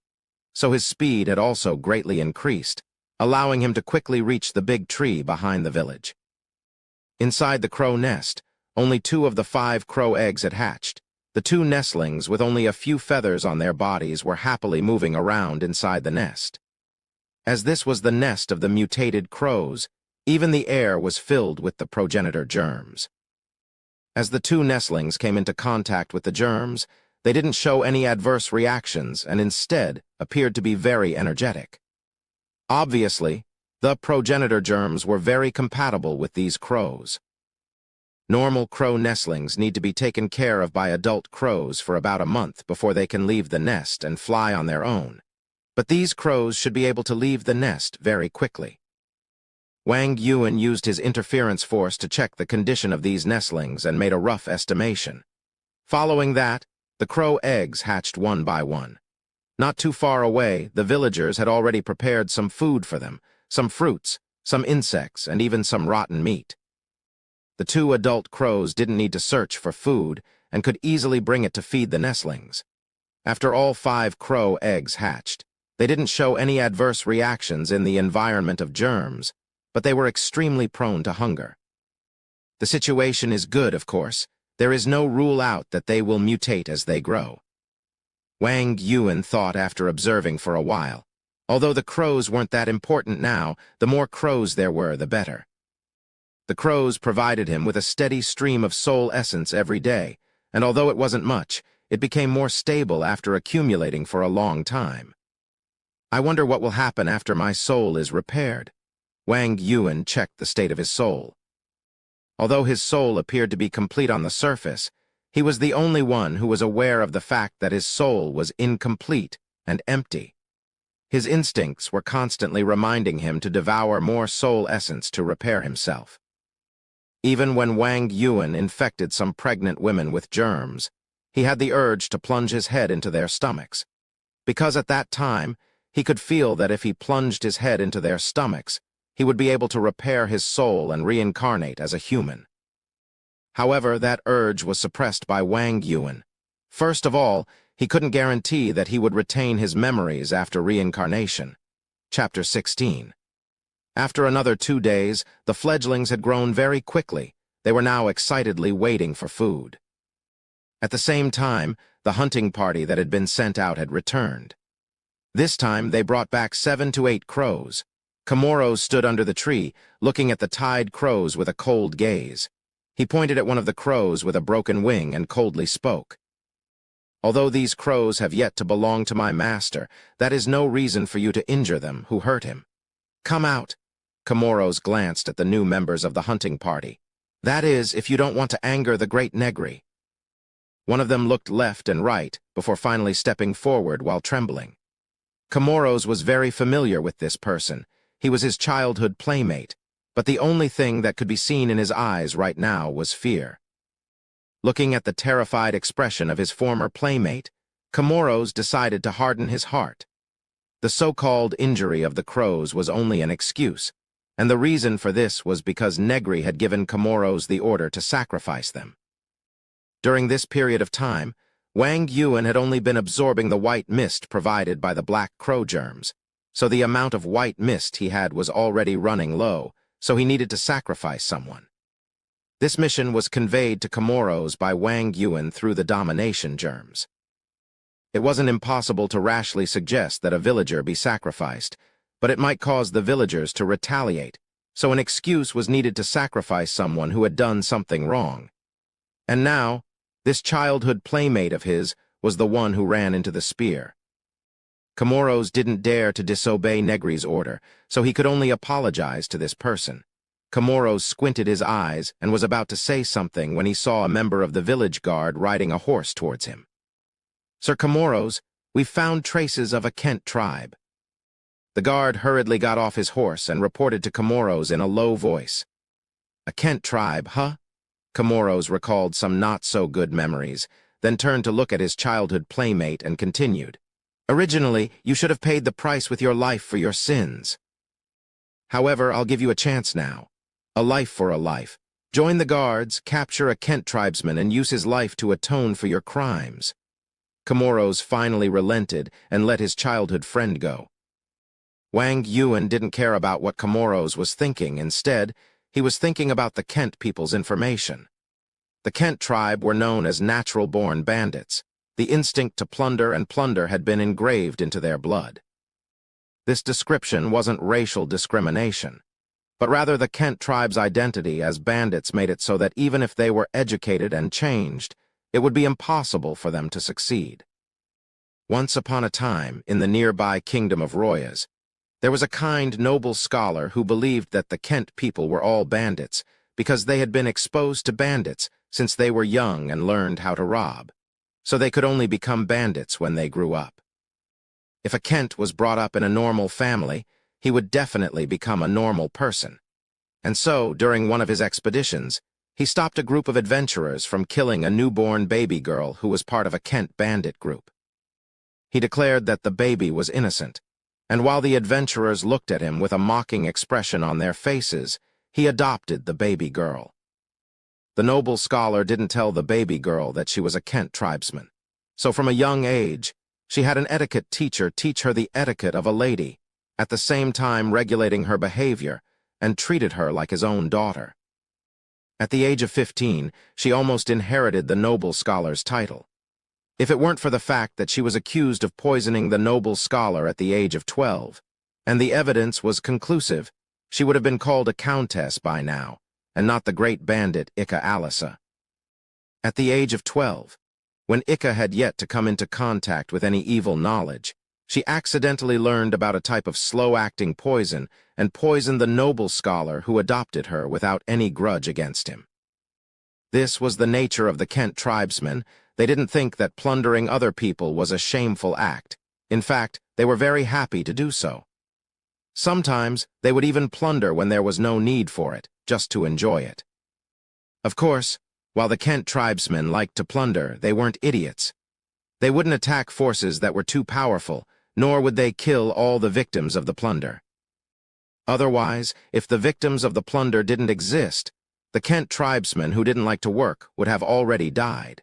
A: So his speed had also greatly increased, allowing him to quickly reach the big tree behind the village. Inside the crow nest, only 2 of the 5 crow eggs had hatched. The 2 nestlings, with only a few feathers on their bodies, were happily moving around inside the nest. As this was the nest of the mutated crows, even the air was filled with the progenitor germs. As the 2 nestlings came into contact with the germs, they didn't show any adverse reactions and instead appeared to be very energetic. Obviously, the progenitor germs were very compatible with these crows. Normal crow nestlings need to be taken care of by adult crows for about a month before they can leave the nest and fly on their own. But these crows should be able to leave the nest very quickly. Wang Yuan used his interference force to check the condition of these nestlings and made a rough estimation. Following that, the crow eggs hatched one by one. Not too far away, the villagers had already prepared some food for them, some fruits, some insects, and even some rotten meat. The 2 adult crows didn't need to search for food and could easily bring it to feed the nestlings. After all 5 crow eggs hatched, they didn't show any adverse reactions in the environment of germs, but they were extremely prone to hunger. The situation is good, of course. There is no rule out that they will mutate as they grow. Wang Yuan thought after observing for a while. Although the crows weren't that important now, the more crows there were, the better. The crows provided him with a steady stream of soul essence every day, and although it wasn't much, it became more stable after accumulating for a long time. I wonder what will happen after my soul is repaired. Wang Yuan checked the state of his soul. Although his soul appeared to be complete on the surface, he was the only one who was aware of the fact that his soul was incomplete and empty. His instincts were constantly reminding him to devour more soul essence to repair himself. Even when Wang Yuan infected some pregnant women with germs, he had the urge to plunge his head into their stomachs, because at that time, he could feel that if he plunged his head into their stomachs, he would be able to repair his soul and reincarnate as a human. However, that urge was suppressed by Wang Yuan. First of all, he couldn't guarantee that he would retain his memories after reincarnation. Chapter 16. After another 2 days, the fledglings had grown very quickly. They were now excitedly waiting for food. At the same time, the hunting party that had been sent out had returned. This time, they brought back 7 to 8 crows. Chamorro stood under the tree, looking at the tied crows with a cold gaze. He pointed at one of the crows with a broken wing and coldly spoke. "Although these crows have yet to belong to my master, that is no reason for you to injure them who hurt him. Come out." Chamorros glanced at the new members of the hunting party. "That is, if you don't want to anger the great Negary." One of them looked left and right before finally stepping forward while trembling. Chamorros was very familiar with this person. He was his childhood playmate, but the only thing that could be seen in his eyes right now was fear. Looking at the terrified expression of his former playmate, Chamorros decided to harden his heart. The so-called injury of the crows was only an excuse, and the reason for this was because Negary had given Chamorros the order to sacrifice them. During this period of time, Wang Yuan had only been absorbing the white mist provided by the black crow germs, so the amount of white mist he had was already running low, so he needed to sacrifice someone. This mission was conveyed to Chamorros by Wang Yuan through the domination germs. It wasn't impossible to rashly suggest that a villager be sacrificed, but it might cause the villagers to retaliate, so an excuse was needed to sacrifice someone who had done something wrong. And now, this childhood playmate of his was the one who ran into the spear. Chamorros didn't dare to disobey Negary's order, so he could only apologize to this person. Chamorros squinted his eyes and was about to say something when he saw a member of the village guard riding a horse towards him. "Sir Chamorros, we've found traces of a Kent tribe." The guard hurriedly got off his horse and reported to Chamorros in a low voice. "A Kent tribe, huh?" Chamorros recalled some not-so-good memories, then turned to look at his childhood playmate and continued. "Originally, you should have paid the price with your life for your sins. However, I'll give you a chance now. A life for a life. Join the guards, capture a Kent tribesman, and use his life to atone for your crimes." Chamorros finally relented and let his childhood friend go. Wang Yuan didn't care about what Chamorros was thinking. Instead, he was thinking about the Kent people's information. The Kent tribe were known as natural-born bandits. The instinct to plunder and plunder had been engraved into their blood. This description wasn't racial discrimination, but rather the Kent tribe's identity as bandits made it so that even if they were educated and changed, it would be impossible for them to succeed. Once upon a time, in the nearby kingdom of Royas, there was a kind, noble scholar who believed that the Kent people were all bandits because they had been exposed to bandits since they were young and learned how to rob, so they could only become bandits when they grew up. If a Kent was brought up in a normal family, he would definitely become a normal person. And so, during one of his expeditions, he stopped a group of adventurers from killing a newborn baby girl who was part of a Kent bandit group. He declared that the baby was innocent, and while the adventurers looked at him with a mocking expression on their faces, he adopted the baby girl. The noble scholar didn't tell the baby girl that she was a Kent tribesman, so from a young age, she had an etiquette teacher teach her the etiquette of a lady, at the same time regulating her behavior, and treated her like his own daughter. At the age of 15, she almost inherited the noble scholar's title. If it weren't for the fact that she was accused of poisoning the noble scholar at the age of 12, and the evidence was conclusive, she would have been called a countess by now, and not the great bandit Ika Alisa. At the age of 12, when Ika had yet to come into contact with any evil knowledge, she accidentally learned about a type of slow-acting poison and poisoned the noble scholar who adopted her without any grudge against him. This was the nature of the Kent tribesmen. They didn't think that plundering other people was a shameful act. In fact, they were very happy to do so. Sometimes they would even plunder when there was no need for it, just to enjoy it. Of course, while the Kent tribesmen liked to plunder, they weren't idiots. They wouldn't attack forces that were too powerful, nor would they kill all the victims of the plunder. Otherwise, if the victims of the plunder didn't exist, the Kent tribesmen who didn't like to work would have already died.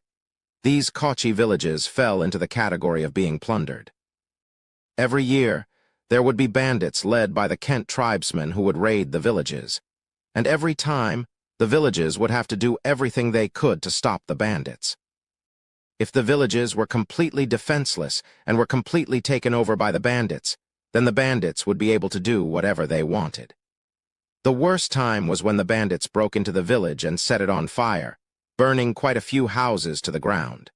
A: These Kochi villages fell into the category of being plundered. Every year, there would be bandits led by the Kent tribesmen who would raid the villages. And every time, the villages would have to do everything they could to stop the bandits. If the villages were completely defenseless and were completely taken over by the bandits, then the bandits would be able to do whatever they wanted. The worst time was when the bandits broke into the village and set it on fire, burning quite a few houses to the ground.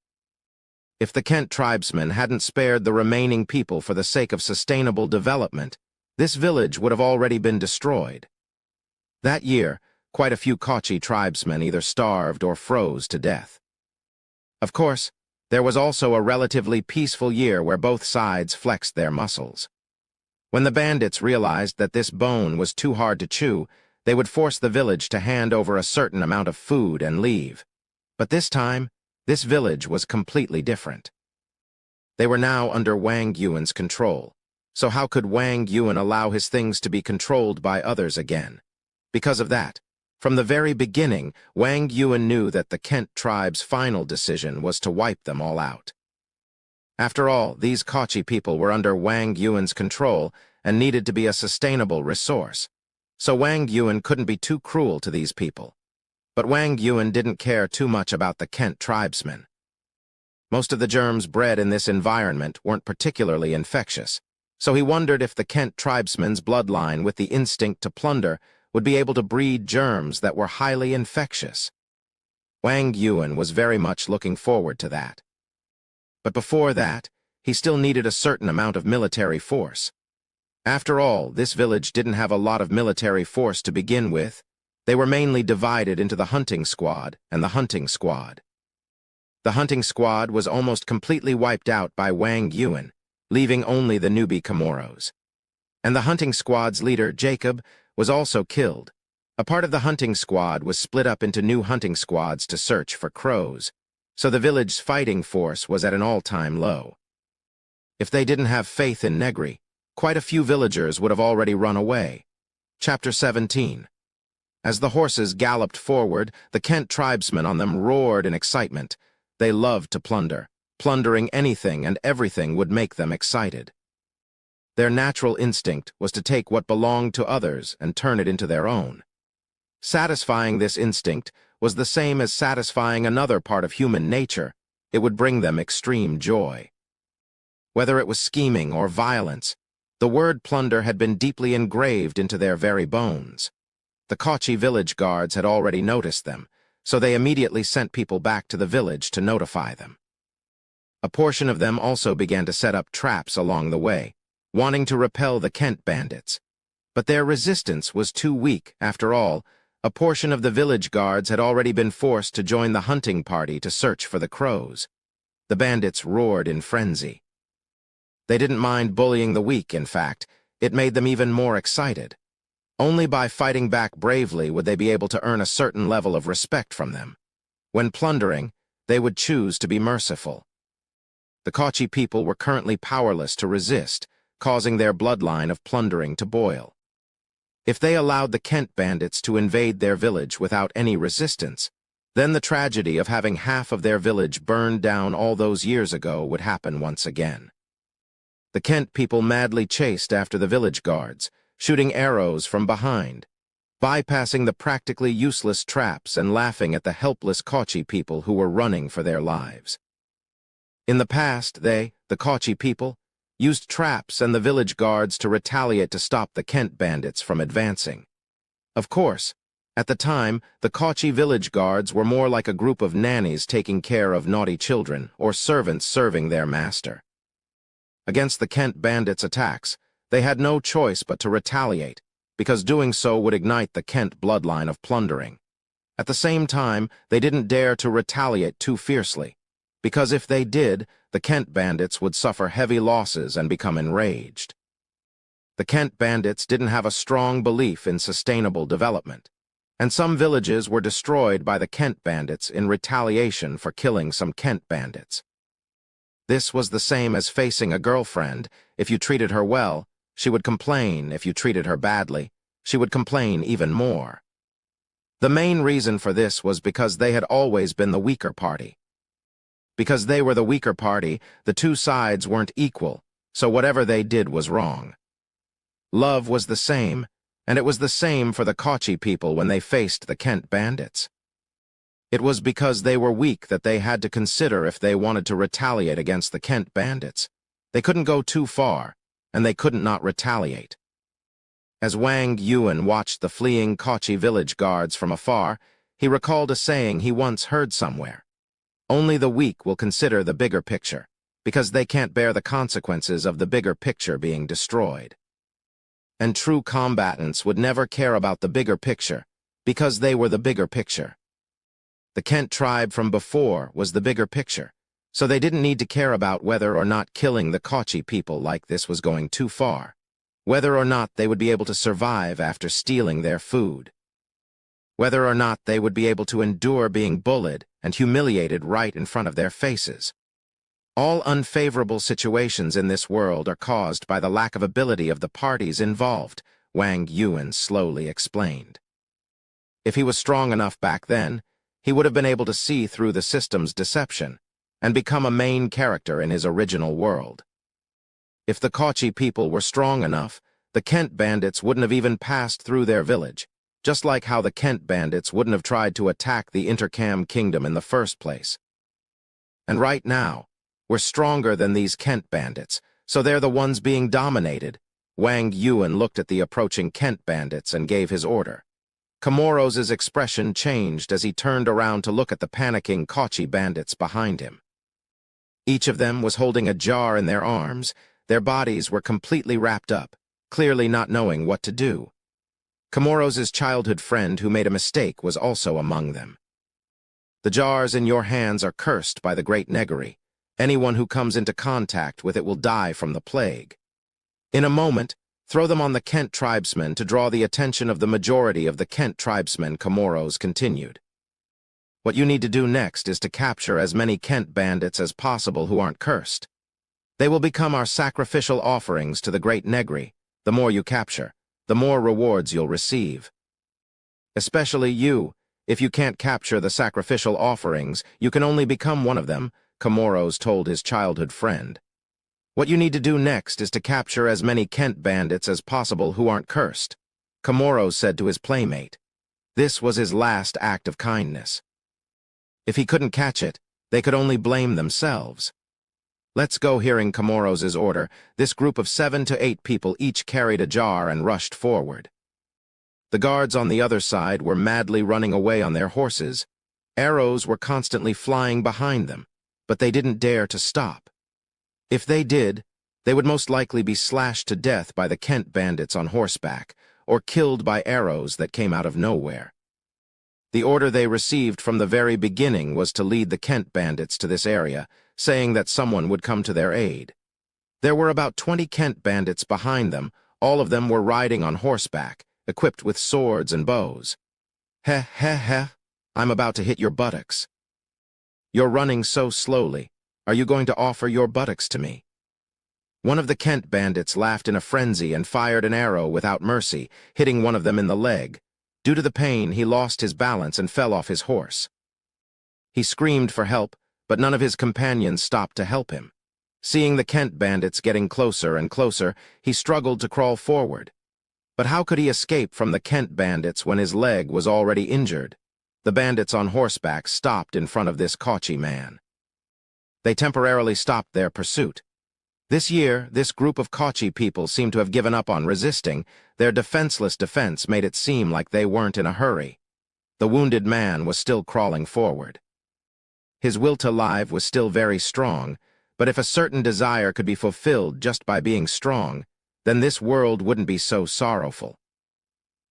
A: If the Kent tribesmen hadn't spared the remaining people for the sake of sustainable development, this village would have already been destroyed. That year, quite a few Kochi tribesmen either starved or froze to death. Of course, there was also a relatively peaceful year where both sides flexed their muscles. When the bandits realized that this bone was too hard to chew, they would force the village to hand over a certain amount of food and leave. But this time, this village was completely different. They were now under Wang Yuan's control, so how could Wang Yuan allow his things to be controlled by others again? Because of that, from the very beginning, Wang Yuan knew that the Kent tribe's final decision was to wipe them all out. After all, these Kochi people were under Wang Yuan's control and needed to be a sustainable resource, so Wang Yuan couldn't be too cruel to these people. But Wang Yuan didn't care too much about the Kent tribesmen. Most of the germs bred in this environment weren't particularly infectious, so he wondered if the Kent tribesmen's bloodline with the instinct to plunder would be able to breed germs that were highly infectious. Wang Yuan was very much looking forward to that. But before that, he still needed a certain amount of military force. After all, this village didn't have a lot of military force to begin with. They were mainly divided into the hunting squad and the hunting squad. The hunting squad was almost completely wiped out by Wang Yuan, leaving only the newbie Comoros. And the hunting squad's leader, Jacob, was also killed. A part of the hunting squad was split up into new hunting squads to search for crows, so the village's fighting force was at an all-time low. If they didn't have faith in Negary, quite a few villagers would have already run away. Chapter 17. As the horses galloped forward, the Kent tribesmen on them roared in excitement. They loved to plunder. Plundering anything and everything would make them excited. Their natural instinct was to take what belonged to others and turn it into their own. Satisfying this instinct was the same as satisfying another part of human nature. It would bring them extreme joy. Whether it was scheming or violence, the word plunder had been deeply engraved into their very bones. The Kochi village guards had already noticed them, so they immediately sent people back to the village to notify them. A portion of them also began to set up traps along the way, wanting to repel the Kent bandits. But their resistance was too weak. After all, a portion of the village guards had already been forced to join the hunting party to search for the crows. The bandits roared in frenzy. They didn't mind bullying the weak, in fact. It made them even more excited. Only by fighting back bravely would they be able to earn a certain level of respect from them. When plundering, they would choose to be merciful. The Kochi people were currently powerless to resist, causing their bloodline of plundering to boil. If they allowed the Kent bandits to invade their village without any resistance, then the tragedy of having half of their village burned down all those years ago would happen once again. The Kent people madly chased after the village guards, shooting arrows from behind, bypassing the practically useless traps and laughing at the helpless Kochi people who were running for their lives. In the past, the Kochi people, used traps and the village guards to retaliate to stop the Kent bandits from advancing. Of course, at the time, the Kochi village guards were more like a group of nannies taking care of naughty children or servants serving their master. Against the Kent bandits' attacks, they had no choice but to retaliate, because doing so would ignite the Kent bloodline of plundering. At the same time, they didn't dare to retaliate too fiercely. because if they did, the Kent bandits would suffer heavy losses and become enraged. The Kent bandits didn't have a strong belief in sustainable development, and some villages were destroyed by the Kent bandits in retaliation for killing some Kent bandits. This was the same as facing a girlfriend. If you treated her well, she would complain. If you treated her badly, she would complain even more. The main reason for this was because they had always been the weaker party. Because they were the weaker party, the two sides weren't equal, so whatever they did was wrong. Love was the same, and it was the same for the Kochi people when they faced the Kent bandits. It was because they were weak that they had to consider if they wanted to retaliate against the Kent bandits. They couldn't go too far, and they couldn't not retaliate. As Wang Yuan watched the fleeing Kochi village guards from afar, he recalled a saying he once heard somewhere. Only the weak will consider the bigger picture, because they can't bear the consequences of the bigger picture being destroyed. And true combatants would never care about the bigger picture, because they were the bigger picture. The Kent tribe from before was the bigger picture, so they didn't need to care about whether or not killing the Kochi people like this was going too far, whether or not they would be able to survive after stealing their food, whether or not they would be able to endure being bullied and humiliated right in front of their faces. All unfavorable situations in this world are caused by the lack of ability of the parties involved, Wang Yuan slowly explained. If he was strong enough back then, he would have been able to see through the system's deception and become a main character in his original world. If the Kochi people were strong enough, the Kent bandits wouldn't have even passed through their village, just like how the Kent bandits wouldn't have tried to attack the Intercam Kingdom in the first place. And right now, we're stronger than these Kent bandits, so they're the ones being dominated. Wang Yuan looked at the approaching Kent bandits and gave his order. Komoros's expression changed as he turned around to look at the panicking Kochi bandits behind him. Each of them was holding a jar in their arms. Their bodies were completely wrapped up, clearly not knowing what to do. Komoros's childhood friend who made a mistake was also among them. The jars in your hands are cursed by the great Negary. Anyone who comes into contact with it will die from the plague. In a moment, throw them on the Kent tribesmen to draw the attention of the majority of the Kent tribesmen, Komoros continued. What you need to do next is to capture as many Kent bandits as possible who aren't cursed. They will become our sacrificial offerings to the great Negary. The more you capture, the more rewards you'll receive. Especially you. If you can't capture the sacrificial offerings, you can only become one of them, Komoros told his childhood friend. What you need to do next is to capture as many Kent bandits as possible who aren't cursed, Komoros said to his playmate. This was his last act of kindness. If he couldn't catch it, they could only blame themselves. Let's go. Hearing Komoros's order, this group of 7 to 8 people each carried a jar and rushed forward. The guards on the other side were madly running away on their horses. Arrows were constantly flying behind them, but they didn't dare to stop. If they did, they would most likely be slashed to death by the Kent bandits on horseback, or killed by arrows that came out of nowhere. The order they received from the very beginning was to lead the Kent bandits to this area, saying that someone would come to their aid. There were about 20 Kent bandits behind them. All of them were riding on horseback, equipped with swords and bows. Heh, heh, heh, I'm about to hit your buttocks. You're running so slowly. Are you going to offer your buttocks to me? One of the Kent bandits laughed in a frenzy and fired an arrow without mercy, hitting one of them in the leg. Due to the pain, he lost his balance and fell off his horse. He screamed for help, but none of his companions stopped to help him. Seeing the Kent bandits getting closer and closer, he struggled to crawl forward. But how could he escape from the Kent bandits when his leg was already injured? The bandits on horseback stopped in front of this Kochi man. They temporarily stopped their pursuit. This year, this group of Kochi people seemed to have given up on resisting. Their defenseless defense made it seem like they weren't in a hurry. The wounded man was still crawling forward. His will to live was still very strong, but if a certain desire could be fulfilled just by being strong, then this world wouldn't be so sorrowful.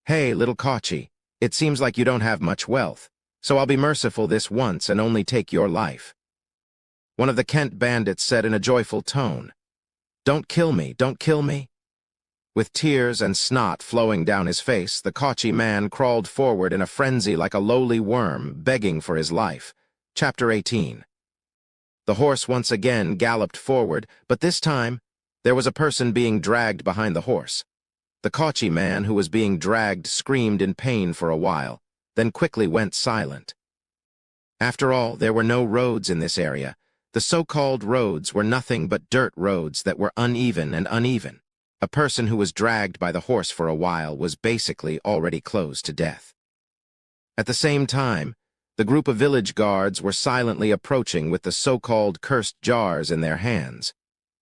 A: Hey, little Kochi, it seems like you don't have much wealth, so I'll be merciful this once and only take your life. One of the Kent bandits said in a joyful tone, "Don't kill me, don't kill me." With tears and snot flowing down his face, the Kochi man crawled forward in a frenzy like a lowly worm, begging for his life. Chapter 18. The horse once again galloped forward, but this time, there was a person being dragged behind the horse. The Kochi man who was being dragged screamed in pain for a while, then quickly went silent. After all, there were no roads in this area. The so-called roads were nothing but dirt roads that were uneven and uneven. A person who was dragged by the horse for a while was basically already close to death. At the same time, the group of village guards were silently approaching with the so-called cursed jars in their hands.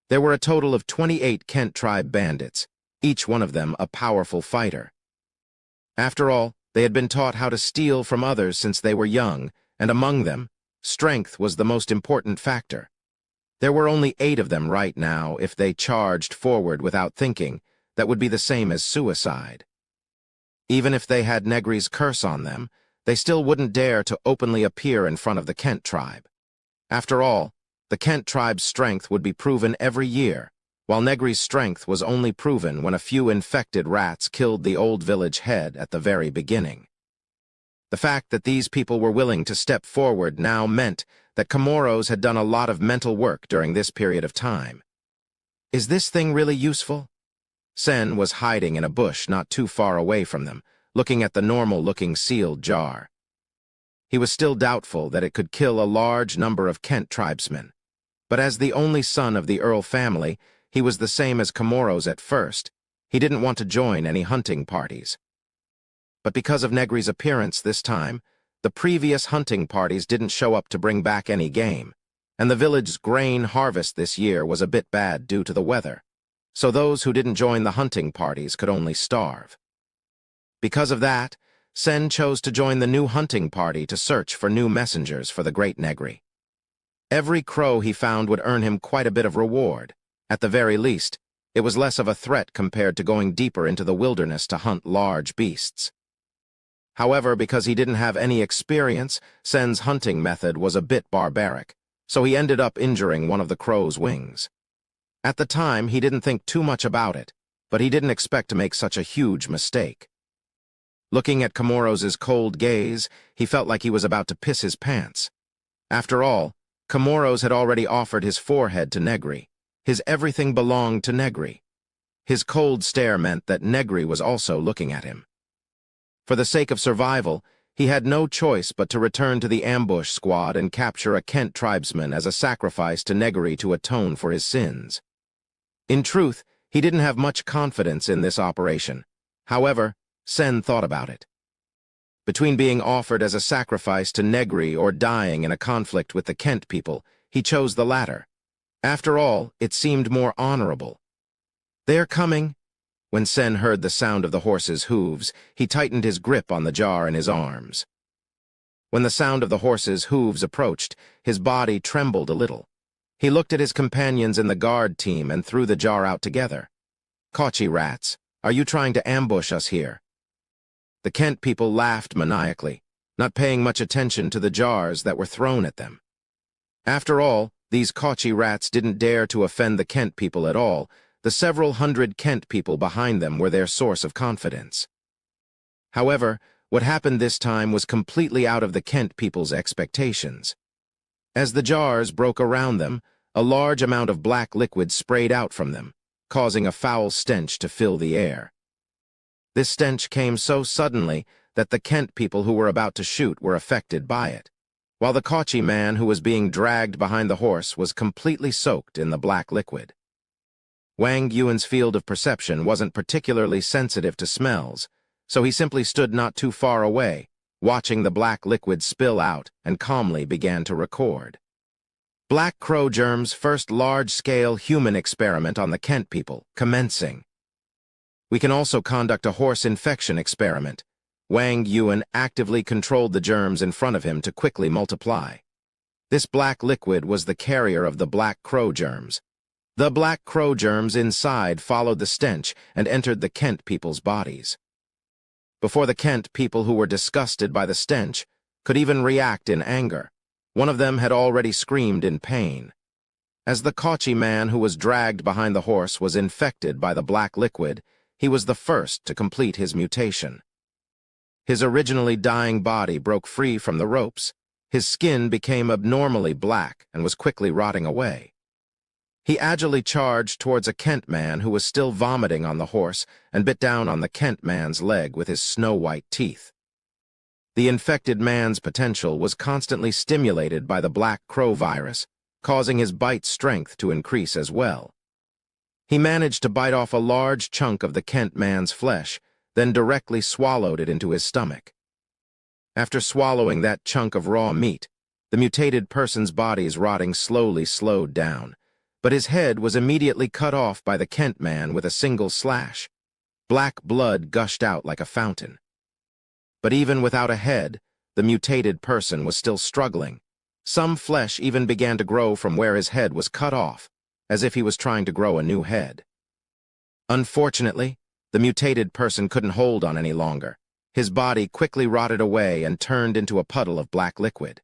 A: There were a total of 28 Kent tribe bandits, each one of them a powerful fighter. After all, they had been taught how to steal from others since they were young, and among them, strength was the most important factor. There were only 8 of them right now. If they charged forward without thinking, that would be the same as suicide. Even if they had Negary's curse on them, they still wouldn't dare to openly appear in front of the Kent tribe. After all, the Kent tribe's strength would be proven every year, while Negary's strength was only proven when a few infected rats killed the old village head at the very beginning. The fact that these people were willing to step forward now meant that Comoros had done a lot of mental work during this period of time. Is this thing really useful? Sen was hiding in a bush not too far away from them, looking at the normal-looking sealed jar. He was still doubtful that it could kill a large number of Kent tribesmen, but as the only son of the Earl family, he was the same as Comoros at first. He didn't want to join any hunting parties. But because of Negary's appearance this time, the previous hunting parties didn't show up to bring back any game, and the village's grain harvest this year was a bit bad due to the weather, so those who didn't join the hunting parties could only starve. Because of that, Sen chose to join the new hunting party to search for new messengers for the great Negary. Every crow he found would earn him quite a bit of reward. At the very least, it was less of a threat compared to going deeper into the wilderness to hunt large beasts. However, because he didn't have any experience, Sen's hunting method was a bit barbaric, so he ended up injuring one of the crow's wings. At the time, he didn't think too much about it, but he didn't expect to make such a huge mistake. Looking at Comoros' cold gaze, he felt like he was about to piss his pants. After all, Comoros had already offered his forehead to Negary. His everything belonged to Negary. His cold stare meant that Negary was also looking at him. For the sake of survival, he had no choice but to return to the ambush squad and capture a Kent tribesman as a sacrifice to Negary to atone for his sins. In truth, he didn't have much confidence in this operation. However, Sen thought about it. Between being offered as a sacrifice to Negary or dying in a conflict with the Kent people, he chose the latter. After all, it seemed more honorable. "They're coming." When Sen heard the sound of the horse's hooves, he tightened his grip on the jar in his arms. When the sound of the horse's hooves approached, his body trembled a little. He looked at his companions in the guard team and threw the jar out together. "Kochi rats, are you trying to ambush us here?" The Kent people laughed maniacally, not paying much attention to the jars that were thrown at them. After all, these Kochi rats didn't dare to offend the Kent people at all. The several hundred Kent people behind them were their source of confidence. However, what happened this time was completely out of the Kent people's expectations. As the jars broke around them, a large amount of black liquid sprayed out from them, causing a foul stench to fill the air. This stench came so suddenly that the Kent people who were about to shoot were affected by it, while the Kochi man who was being dragged behind the horse was completely soaked in the black liquid. Wang Yuan's field of perception wasn't particularly sensitive to smells, so he simply stood not too far away, watching the black liquid spill out, and calmly began to record. Black Crow Germ's first large-scale human experiment on the Kent people, commencing. We can also conduct a horse infection experiment. Wang Yuan actively controlled the germs in front of him to quickly multiply. This black liquid was the carrier of the Black Crow Germs. The Black Crow Germs inside followed the stench and entered the Kent people's bodies. Before the Kent people who were disgusted by the stench could even react in anger, One of them had already screamed in pain. As the Kochi man who was dragged behind the horse was infected by the black liquid, he was the first to complete his mutation. His originally dying body broke free from the ropes. His skin became abnormally black and was quickly rotting away. He agilely charged towards a Kent man who was still vomiting on the horse and bit down on the Kent man's leg with his snow-white teeth. The infected man's potential was constantly stimulated by the black crow virus, causing his bite strength to increase as well. He managed to bite off a large chunk of the Kent man's flesh, then directly swallowed it into his stomach. After swallowing that chunk of raw meat, the mutated person's body's rotting slowly slowed down, but his head was immediately cut off by the Kent man with a single slash. Black blood gushed out like a fountain. But even without a head, the mutated person was still struggling. Some flesh even began to grow from where his head was cut off, as if he was trying to grow a new head. Unfortunately, the mutated person couldn't hold on any longer. His body quickly rotted away and turned into a puddle of black liquid.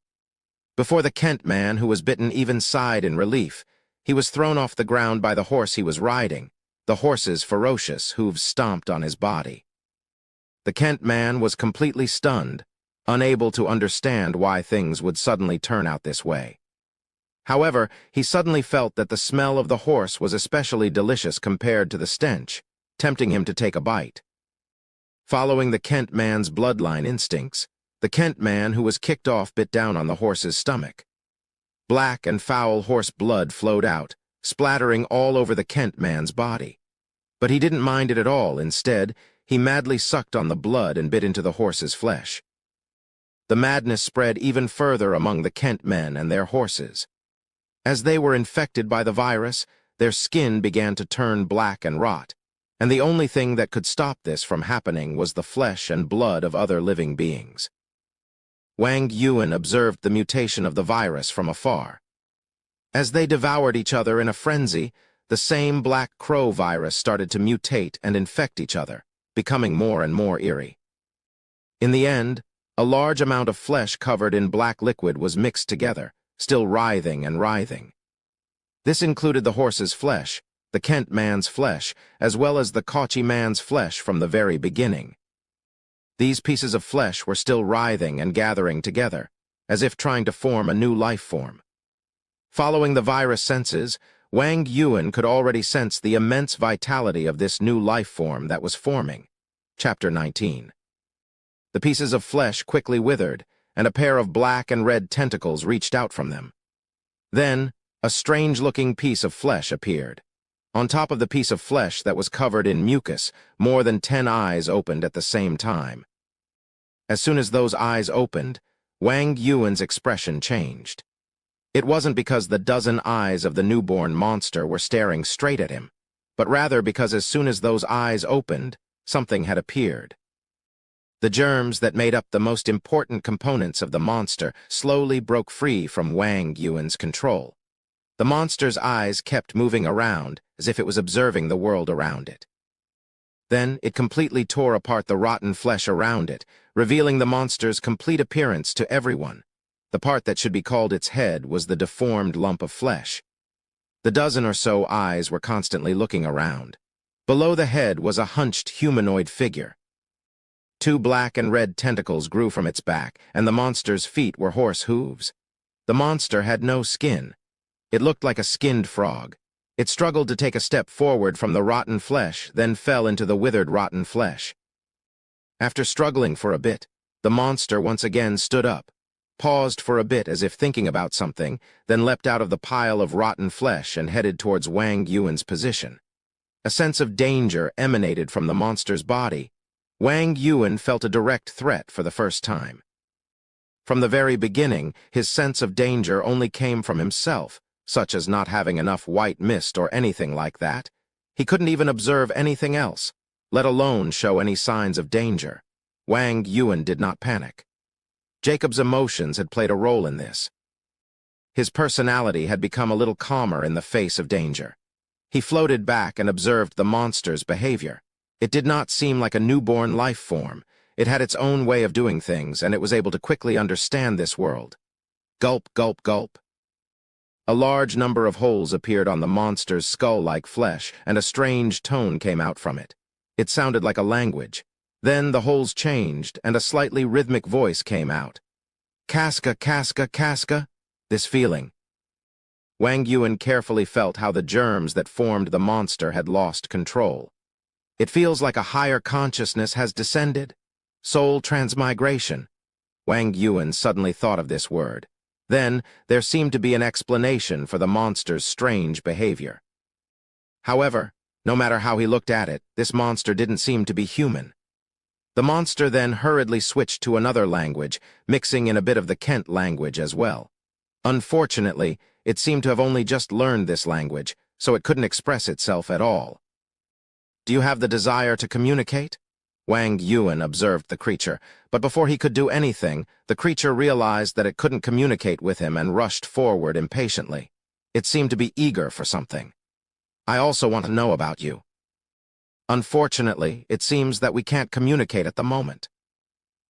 A: Before the Kent man, who was bitten, even sighed in relief, he was thrown off the ground by the horse he was riding. The horse's ferocious hooves stomped on his body. The Kent man was completely stunned, unable to understand why things would suddenly turn out this way. However, he suddenly felt that the smell of the horse was especially delicious compared to the stench, tempting him to take a bite. Following the Kent man's bloodline instincts, the Kent man who was kicked off bit down on the horse's stomach. Black and foul horse blood flowed out, splattering all over the Kent man's body. But he didn't mind it at all. Instead, he madly sucked on the blood and bit into the horse's flesh. The madness spread even further among the Kent men and their horses. As they were infected by the virus, their skin began to turn black and rot, and the only thing that could stop this from happening was the flesh and blood of other living beings. Wang Yuan observed the mutation of the virus from afar. As they devoured each other in a frenzy, the same black crow virus started to mutate and infect each other, becoming more and more eerie. In the end, a large amount of flesh covered in black liquid was mixed together, still writhing and writhing. This included the horse's flesh, the Kent man's flesh, as well as the Kochi man's flesh from the very beginning. These pieces of flesh were still writhing and gathering together, as if trying to form a new life form. Following the virus senses, Wang Yuan could already sense the immense vitality of this new life form that was forming. Chapter 19. The pieces of flesh quickly withered, and a pair of black and red tentacles reached out from them. Then, a strange-looking piece of flesh appeared. On top of the piece of flesh that was covered in mucus, more than 10 eyes opened at the same time. As soon as those eyes opened, Wang Yuan's expression changed. It wasn't because the dozen eyes of the newborn monster were staring straight at him, but rather because as soon as those eyes opened, something had appeared. The germs that made up the most important components of the monster slowly broke free from Wang Yuan's control. The monster's eyes kept moving around, as if it was observing the world around it. Then it completely tore apart the rotten flesh around it, revealing the monster's complete appearance to everyone. The part that should be called its head was the deformed lump of flesh. The dozen or so eyes were constantly looking around. Below the head was a hunched humanoid figure. 2 black and red tentacles grew from its back, and the monster's feet were horse hooves. The monster had no skin. It looked like a skinned frog. It struggled to take a step forward from the rotten flesh, then fell into the withered rotten flesh. After struggling for a bit, the monster once again stood up, paused for a bit as if thinking about something, then leapt out of the pile of rotten flesh and headed towards Wang Yuan's position. A sense of danger emanated from the monster's body. Wang Yuan felt a direct threat for the first time. From the very beginning, his sense of danger only came from himself, such as not having enough white mist or anything like that. He couldn't even observe anything else, let alone show any signs of danger. Wang Yuan did not panic. Jacob's emotions had played a role in this. His personality had become a little calmer in the face of danger. He floated back and observed the monster's behavior. It did not seem like a newborn life form. It had its own way of doing things, and it was able to quickly understand this world. Gulp, gulp, gulp. A large number of holes appeared on the monster's skull-like flesh, and a strange tone came out from it. It sounded like a language. Then the holes changed, and a slightly rhythmic voice came out. Casca, casca, casca. This feeling. Wang Yuan carefully felt how the germs that formed the monster had lost control. It feels like a higher consciousness has descended. Soul transmigration. Wang Yuan suddenly thought of this word. Then, there seemed to be an explanation for the monster's strange behavior. However, no matter how he looked at it, this monster didn't seem to be human. The monster then hurriedly switched to another language, mixing in a bit of the Kent language as well. Unfortunately, it seemed to have only just learned this language, so it couldn't express itself at all. Do you have the desire to communicate? Wang Yuan observed the creature, but before he could do anything, the creature realized that it couldn't communicate with him and rushed forward impatiently. It seemed to be eager for something. I also want to know about you. Unfortunately, it seems that we can't communicate at the moment.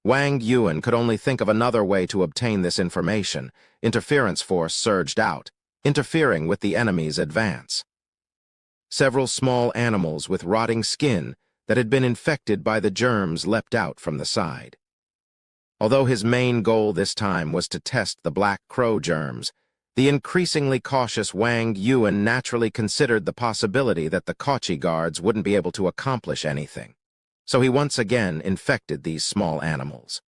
A: Wang Yuan could only think of another way to obtain this information. Interference force surged out, interfering with the enemy's advance. Several small animals with rotting skin that had been infected by the germs leapt out from the side. Although his main goal this time was to test the black crow germs, the increasingly cautious Wang Yuan naturally considered the possibility that the Kochi guards wouldn't be able to accomplish anything. So he once again infected these small animals.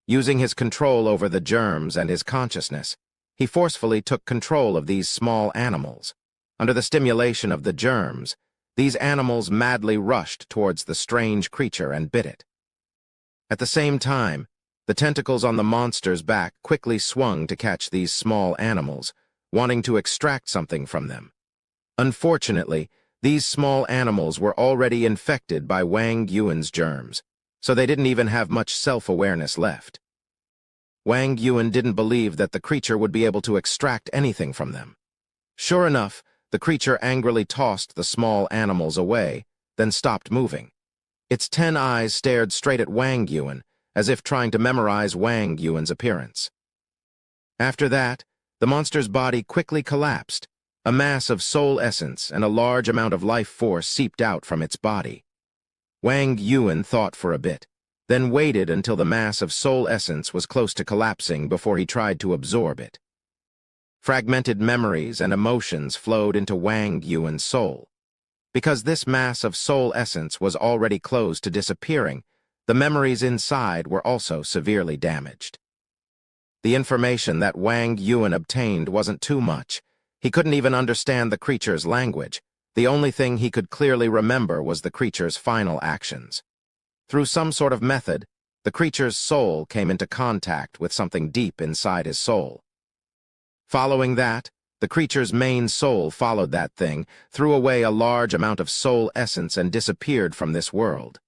A: Using his control over the germs and his consciousness, he forcefully took control of these small animals. Under the stimulation of the germs, these animals madly rushed towards the strange creature and bit it. At the same time, the tentacles on the monster's back quickly swung to catch these small animals, wanting to extract something from them. Unfortunately, these small animals were already infected by Wang Yuan's germs, so they didn't even have much self-awareness left. Wang Yuan didn't believe that the creature would be able to extract anything from them. Sure enough, the creature angrily tossed the small animals away, then stopped moving. Its 10 eyes stared straight at Wang Yuan, as if trying to memorize Wang Yuan's appearance. After that, the monster's body quickly collapsed. A mass of soul essence and a large amount of life force seeped out from its body. Wang Yuan thought for a bit, then waited until the mass of soul essence was close to collapsing before he tried to absorb it. Fragmented memories and emotions flowed into Wang Yuan's soul. Because this mass of soul essence was already close to disappearing, the memories inside were also severely damaged. The information that Wang Yuan obtained wasn't too much. He couldn't even understand the creature's language. The only thing he could clearly remember was the creature's final actions. Through some sort of method, the creature's soul came into contact with something deep inside his soul. Following that, the creature's main soul followed that thing, threw away a large amount of soul essence and disappeared from this world.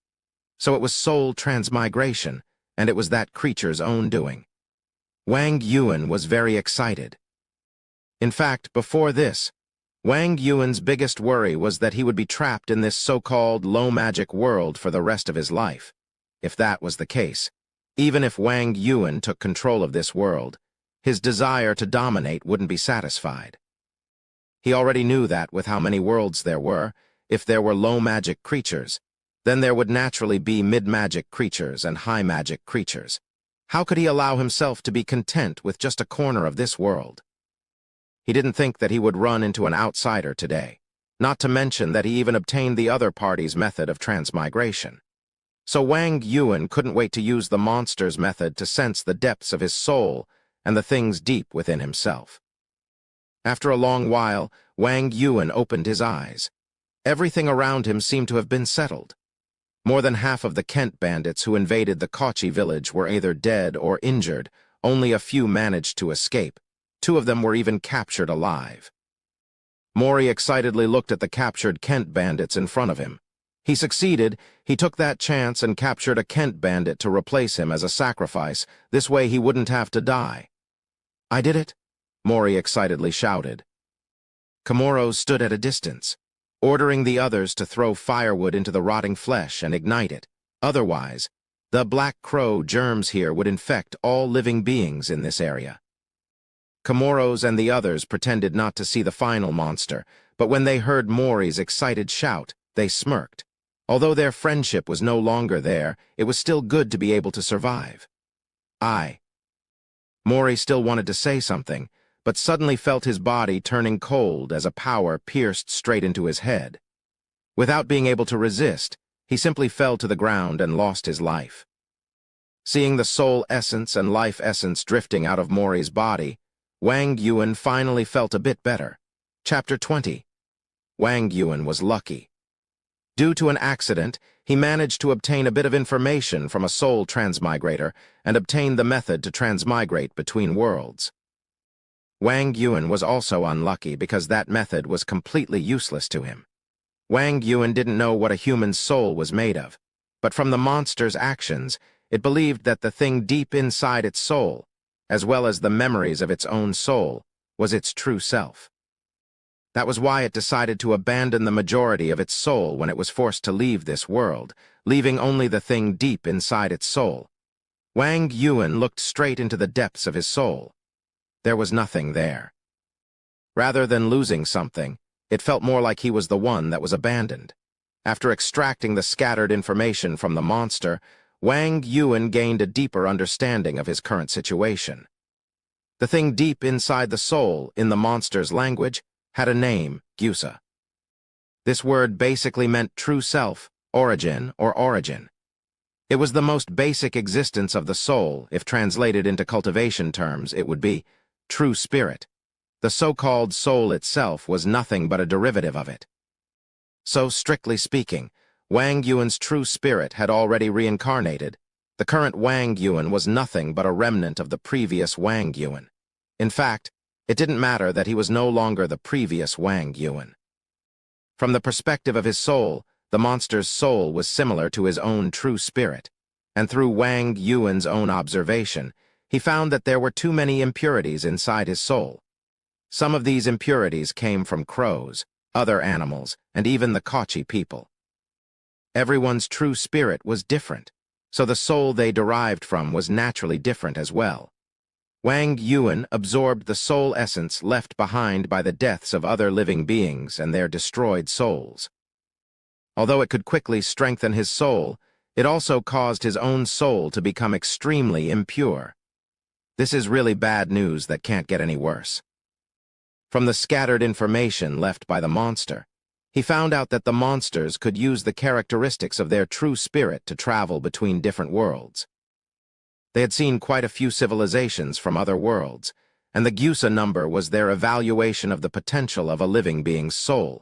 A: So it was soul transmigration, and it was that creature's own doing. Wang Yuan was very excited. In fact, before this, Wang Yuan's biggest worry was that he would be trapped in this so-called low-magic world for the rest of his life. If that was the case, even if Wang Yuan took control of this world, his desire to dominate wouldn't be satisfied. He already knew that with how many worlds there were, if there were low-magic creatures, then there would naturally be mid-magic creatures and high-magic creatures. How could he allow himself to be content with just a corner of this world? He didn't think that he would run into an outsider today, not to mention that he even obtained the other party's method of transmigration. So Wang Yuan couldn't wait to use the monster's method to sense the depths of his soul and the things deep within himself. After a long while, Wang Yuan opened his eyes. Everything around him seemed to have been settled. More than half of the Kent bandits who invaded the Kochi village were either dead or injured. Only a few managed to escape. 2 of them were even captured alive. Mori excitedly looked at the captured Kent bandits in front of him. He succeeded. He took that chance and captured a Kent bandit to replace him as a sacrifice. This way he wouldn't have to die. I did it, Mori excitedly shouted. Komuro stood at a distance, ordering the others to throw firewood into the rotting flesh and ignite it. Otherwise, the black crow germs here would infect all living beings in this area. Komoros and the others pretended not to see the final monster, but when they heard Mori's excited shout, they smirked. Although their friendship was no longer there, it was still good to be able to survive. Mori still wanted to say something, but suddenly felt his body turning cold as a power pierced straight into his head. Without being able to resist, he simply fell to the ground and lost his life. Seeing the soul essence and life essence drifting out of Mori's body, Wang Yuan finally felt a bit better. Chapter 20. Wang Yuan was lucky. Due to an accident, he managed to obtain a bit of information from a soul transmigrator and obtained the method to transmigrate between worlds. Wang Yuan was also unlucky because that method was completely useless to him. Wang Yuan didn't know what a human soul was made of, but from the monster's actions, it believed that the thing deep inside its soul, as well as the memories of its own soul, was its true self. That was why it decided to abandon the majority of its soul when it was forced to leave this world, leaving only the thing deep inside its soul. Wang Yuan looked straight into the depths of his soul. There was nothing there. Rather than losing something, it felt more like he was the one that was abandoned. After extracting the scattered information from the monster, Wang Yuan gained a deeper understanding of his current situation. The thing deep inside the soul, in the monster's language, had a name, Gyusa. This word basically meant true self, origin, or origin. It was the most basic existence of the soul. If translated into cultivation terms, it would be true spirit. The so-called soul itself was nothing but a derivative of it. So, strictly speaking, Wang Yuan's true spirit had already reincarnated. The current Wang Yuan was nothing but a remnant of the previous Wang Yuan. In fact, it didn't matter that he was no longer the previous Wang Yuan. From the perspective of his soul, the monster's soul was similar to his own true spirit, and through Wang Yuan's own observation, he found that there were too many impurities inside his soul. Some of these impurities came from crows, other animals, and even the Kachi people. Everyone's true spirit was different, so the soul they derived from was naturally different as well. Wang Yuan absorbed the soul essence left behind by the deaths of other living beings and their destroyed souls. Although it could quickly strengthen his soul, it also caused his own soul to become extremely impure. This is really bad news that can't get any worse. From the scattered information left by the monster, he found out that the monsters could use the characteristics of their true spirit to travel between different worlds. They had seen quite a few civilizations from other worlds, and the Gyusa number was their evaluation of the potential of a living being's soul.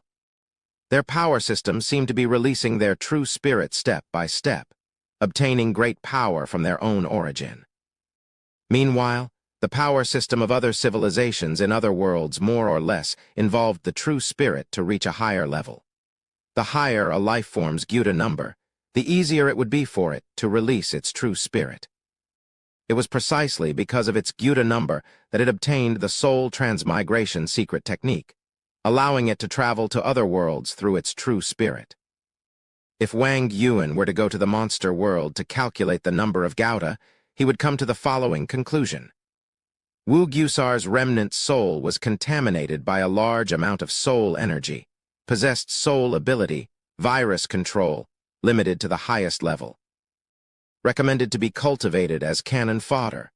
A: Their power system seemed to be releasing their true spirit step by step, obtaining great power from their own origin. Meanwhile, the power system of other civilizations in other worlds more or less involved the true spirit to reach a higher level. The higher a life form's Gyusa number, the easier it would be for it to release its true spirit. It was precisely because of its Gyusa number that it obtained the soul transmigration secret technique, allowing it to travel to other worlds through its true spirit. If Wang Yuan were to go to the monster world to calculate the number of Gyusa, he would come to the following conclusion. Wu Gyusar's remnant soul was contaminated by a large amount of soul energy, possessed soul ability, virus control, limited to the highest level. Recommended to be cultivated as cannon fodder.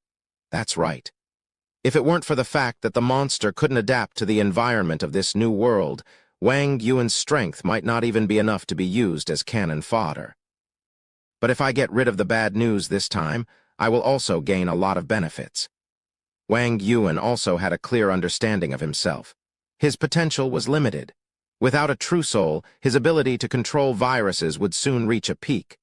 A: That's right. If it weren't for the fact that the monster couldn't adapt to the environment of this new world, Wang Yuan's strength might not even be enough to be used as cannon fodder. But if I get rid of the bad news this time, I will also gain a lot of benefits. Wang Yuan also had a clear understanding of himself. His potential was limited. Without a true soul, his ability to control viruses would soon reach a peak.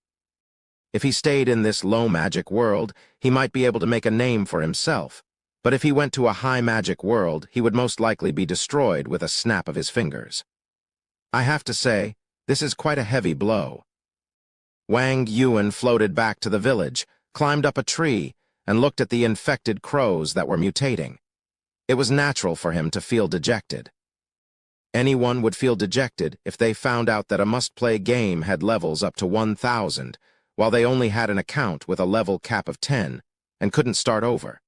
A: If he stayed in this low magic world, he might be able to make a name for himself. But if he went to a high magic world, he would most likely be destroyed with a snap of his fingers. I have to say, this is quite a heavy blow. Wang Yuan floated back to the village, climbed up a tree, and looked at the infected crows that were mutating. It was natural for him to feel dejected. Anyone would feel dejected if they found out that a must-play game had levels up to 1,000, while they only had an account with a level cap of 10 and couldn't start over.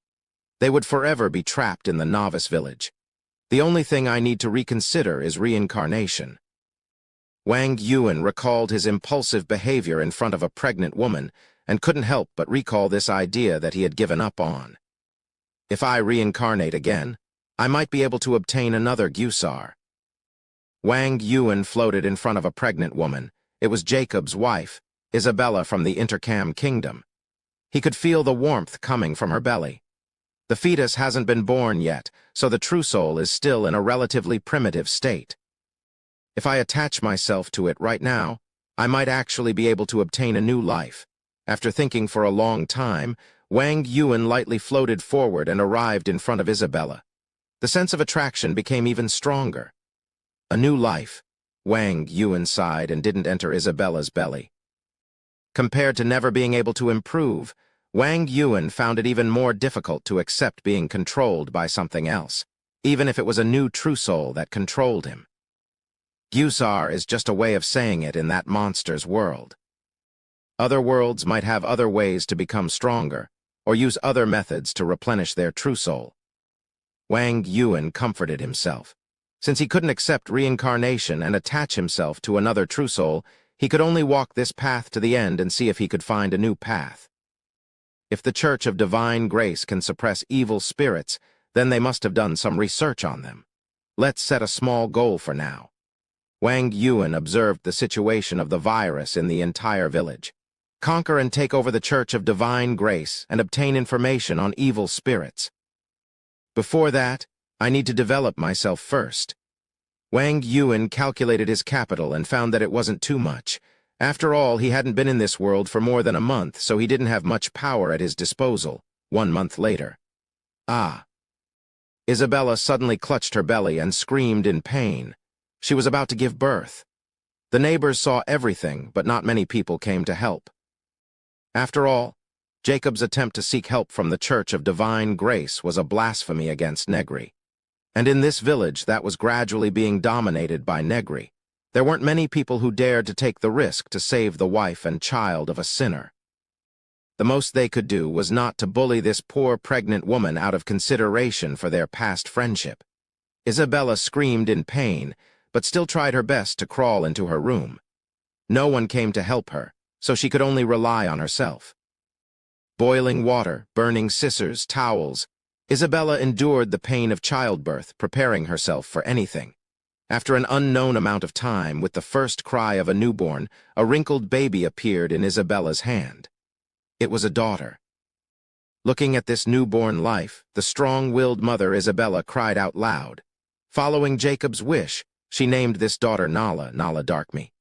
A: They would forever be trapped in the novice village. The only thing I need to reconsider is reincarnation. Wang Yuan recalled his impulsive behavior in front of a pregnant woman and couldn't help but recall this idea that he had given up on. If I reincarnate again, I might be able to obtain another Gusar. Wang Yuan floated in front of a pregnant woman. It was Jacob's wife, Isabella from the Intercam Kingdom. He could feel the warmth coming from her belly. The fetus hasn't been born yet, so the true soul is still in a relatively primitive state. If I attach myself to it right now, I might actually be able to obtain a new life. After thinking for a long time, Wang Yuan lightly floated forward and arrived in front of Isabella. The sense of attraction became even stronger. A new life. Wang Yuan sighed and didn't enter Isabella's belly. Compared to never being able to improve, Wang Yuan found it even more difficult to accept being controlled by something else, even if it was a new true soul that controlled him. Gusar is just a way of saying it in that monster's world. Other worlds might have other ways to become stronger, or use other methods to replenish their true soul. Wang Yuan comforted himself. Since he couldn't accept reincarnation and attach himself to another true soul, he could only walk this path to the end and see if he could find a new path. If the Church of Divine Grace can suppress evil spirits, then they must have done some research on them. Let's set a small goal for now. Wang Yuan observed the situation of the virus in the entire village. Conquer and take over the Church of Divine Grace and obtain information on evil spirits. Before that, I need to develop myself first. Wang Yuan calculated his capital and found that it wasn't too much. After all, he hadn't been in this world for more than a month, so he didn't have much power at his disposal. 1 month later. Ah! Isabella suddenly clutched her belly and screamed in pain. She was about to give birth. The neighbors saw everything, but not many people came to help. After all, Jacob's attempt to seek help from the Church of Divine Grace was a blasphemy against Negary. And in this village, that was gradually being dominated by Negary. There weren't many people who dared to take the risk to save the wife and child of a sinner. The most they could do was not to bully this poor pregnant woman out of consideration for their past friendship. Isabella screamed in pain, but still tried her best to crawl into her room. No one came to help her, so she could only rely on herself. Boiling water, burning scissors, towels. Isabella endured the pain of childbirth, preparing herself for anything. After an unknown amount of time, with the first cry of a newborn, a wrinkled baby appeared in Isabella's hand. It was a daughter. Looking at this newborn life, the strong-willed mother Isabella cried out loud. Following Jacob's wish, she named this daughter Nala Darkme.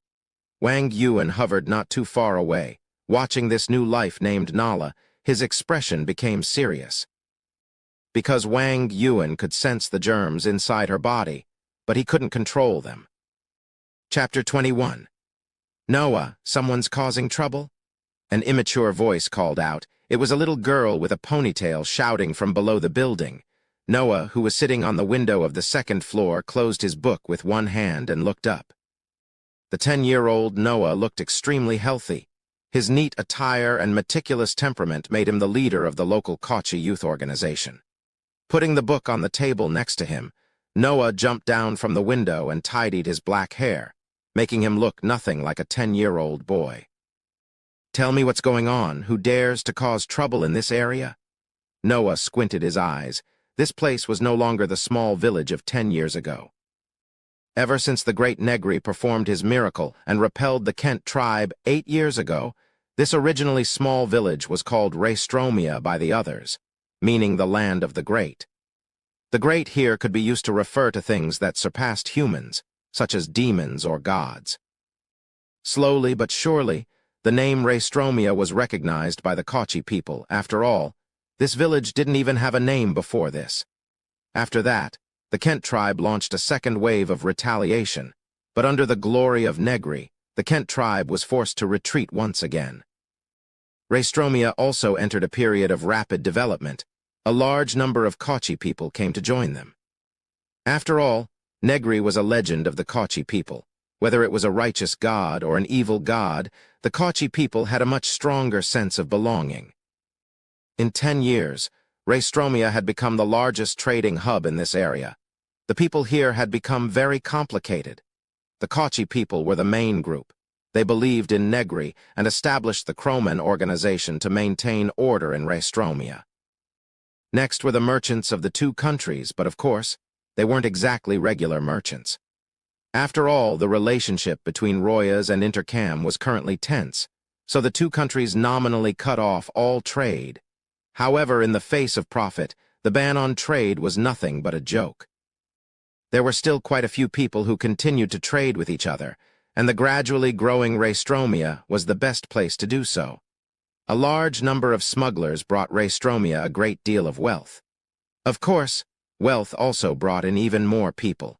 A: Wang Yuan hovered not too far away. Watching this new life named Nala, his expression became serious. Because Wang Yuan could sense the germs inside her body, but he couldn't control them. Chapter 21. Noah, someone's causing trouble? An immature voice called out. It was a little girl with a ponytail shouting from below the building. Noah, who was sitting on the window of the second floor, closed his book with one hand and looked up. The 10-year-old Noah looked extremely healthy. His neat attire and meticulous temperament made him the leader of the local Kochi youth organization. Putting the book on the table next to him, Noah jumped down from the window and tidied his black hair, making him look nothing like a 10-year-old boy. Tell me what's going on. Who dares to cause trouble in this area? Noah squinted his eyes. This place was no longer the small village of 10 years ago. Ever since the great Negary performed his miracle and repelled the Kent tribe 8 years ago, this originally small village was called Raystromia by the others, meaning the land of the great. The great here could be used to refer to things that surpassed humans, such as demons or gods. Slowly but surely, the name Raystromia was recognized by the Kochi people. After all, this village didn't even have a name before this. After that, the Kent tribe launched a second wave of retaliation, but under the glory of Negary, the Kent tribe was forced to retreat once again. Raystromia also entered a period of rapid development. A large number of Kochi people came to join them. After all, Negary was a legend of the Kochi people. Whether it was a righteous god or an evil god, the Kochi people had a much stronger sense of belonging. In 10 years, Raystromia had become the largest trading hub in this area. The people here had become very complicated. The Kochi people were the main group. They believed in Negary and established the Kromen organization to maintain order in Raystromia. Next were the merchants of the two countries, but of course, they weren't exactly regular merchants. After all, the relationship between Royas and Intercam was currently tense, so the two countries nominally cut off all trade. However, in the face of profit, the ban on trade was nothing but a joke. There were still quite a few people who continued to trade with each other, and the gradually growing Raystromia was the best place to do so. A large number of smugglers brought Raystromia a great deal of wealth. Of course, wealth also brought in even more people.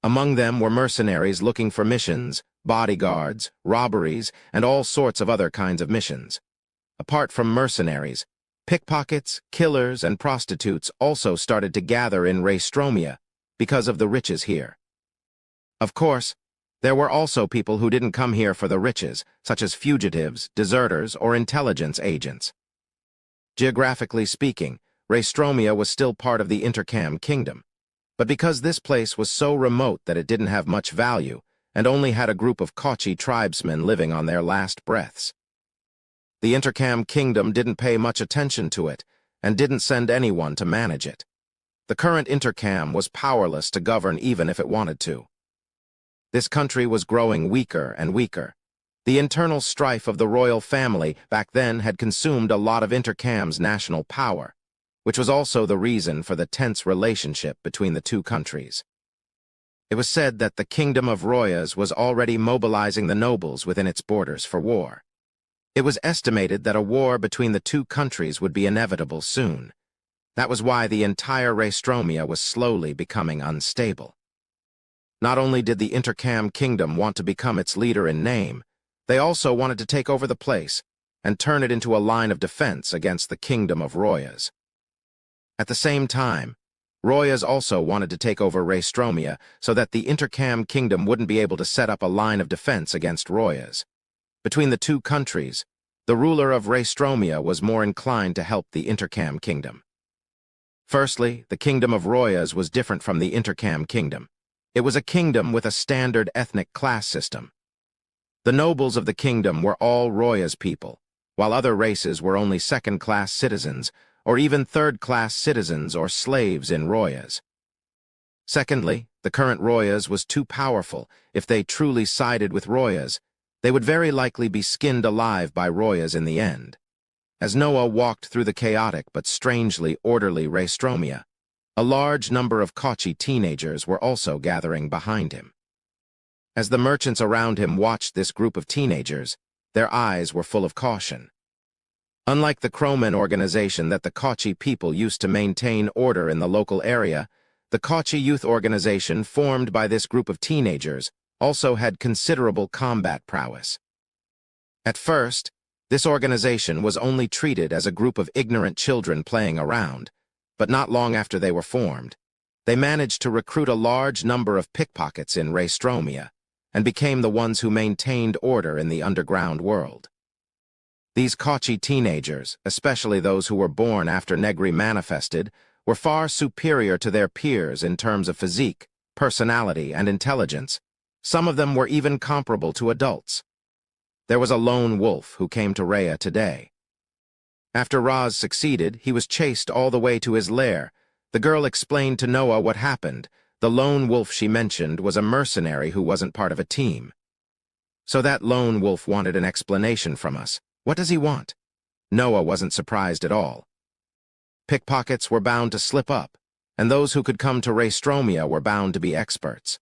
A: Among them were mercenaries looking for missions, bodyguards, robberies, and all sorts of other kinds of missions. Apart from mercenaries, pickpockets, killers, and prostitutes also started to gather in Raystromia because of the riches here. Of course, there were also people who didn't come here for the riches, such as fugitives, deserters, or intelligence agents. Geographically speaking, Raystromia was still part of the Intercam kingdom, but because this place was so remote that it didn't have much value and only had a group of Kochi tribesmen living on their last breaths. The Intercam kingdom didn't pay much attention to it and didn't send anyone to manage it. The current Intercam was powerless to govern even if it wanted to. This country was growing weaker and weaker. The internal strife of the royal family back then had consumed a lot of Intercam's national power, which was also the reason for the tense relationship between the two countries. It was said that the Kingdom of Royas was already mobilizing the nobles within its borders for war. It was estimated that a war between the two countries would be inevitable soon. That was why the entire Raystromia was slowly becoming unstable. Not only did the Intercam kingdom want to become its leader in name, they also wanted to take over the place and turn it into a line of defense against the Kingdom of Royas. At the same time, Royas also wanted to take over Raystromia so that the Intercam kingdom wouldn't be able to set up a line of defense against Royas. Between the two countries, the ruler of Raystromia was more inclined to help the Intercam kingdom. Firstly, the Kingdom of Royas was different from the Intercam kingdom. It was a kingdom with a standard ethnic class system. The nobles of the kingdom were all Royas people, while other races were only second-class citizens, or even third-class citizens or slaves in Royas. Secondly, the current Royas was too powerful. If they truly sided with Royas, they would very likely be skinned alive by Royas in the end. As Noah walked through the chaotic but strangely orderly Raystromia, a large number of Kochi teenagers were also gathering behind him. As the merchants around him watched this group of teenagers, their eyes were full of caution. Unlike the Kromen organization that the Kochi people used to maintain order in the local area, the Kochi youth organization formed by this group of teenagers also had considerable combat prowess. At first, this organization was only treated as a group of ignorant children playing around, but not long after they were formed, they managed to recruit a large number of pickpockets in Raystromia and became the ones who maintained order in the underground world. These Kochi teenagers, especially those who were born after Negary manifested, were far superior to their peers in terms of physique, personality, and intelligence. Some of them were even comparable to adults. There was a lone wolf who came to Rhea today. After Raz succeeded, he was chased all the way to his lair. The girl explained to Noah what happened. The lone wolf she mentioned was a mercenary who wasn't part of a team. So that lone wolf wanted an explanation from us. What does he want? Noah wasn't surprised at all. Pickpockets were bound to slip up, and those who could come to Raystromia were bound to be experts.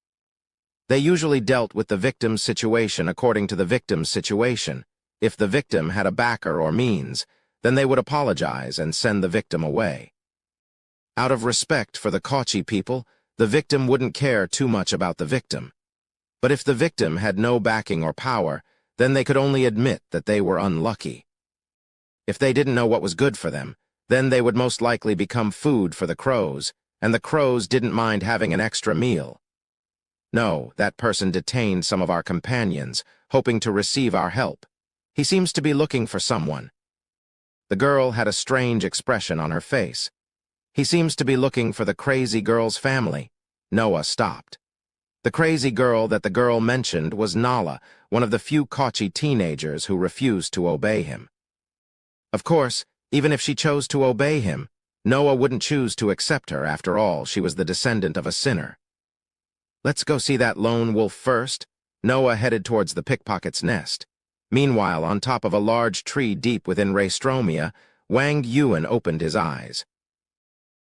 A: They usually dealt with the victim's situation according to the victim's situation. If the victim had a backer or means, then they would apologize and send the victim away. Out of respect for the Kochi people, the victim wouldn't care too much about the victim. But if the victim had no backing or power, then they could only admit that they were unlucky. If they didn't know what was good for them, then they would most likely become food for the crows, and the crows didn't mind having an extra meal. No, that person detained some of our companions, hoping to receive our help. He seems to be looking for someone. The girl had a strange expression on her face. "He seems to be looking for the crazy girl's family." Noah stopped. The crazy girl that the girl mentioned was Nala, one of the few Kochi teenagers who refused to obey him. Of course, even if she chose to obey him, Noah wouldn't choose to accept her. After all, she was the descendant of a sinner. "Let's go see that lone wolf first." Noah headed towards the pickpocket's nest. Meanwhile, on top of a large tree deep within Raystromia, Wang Yuan opened his eyes.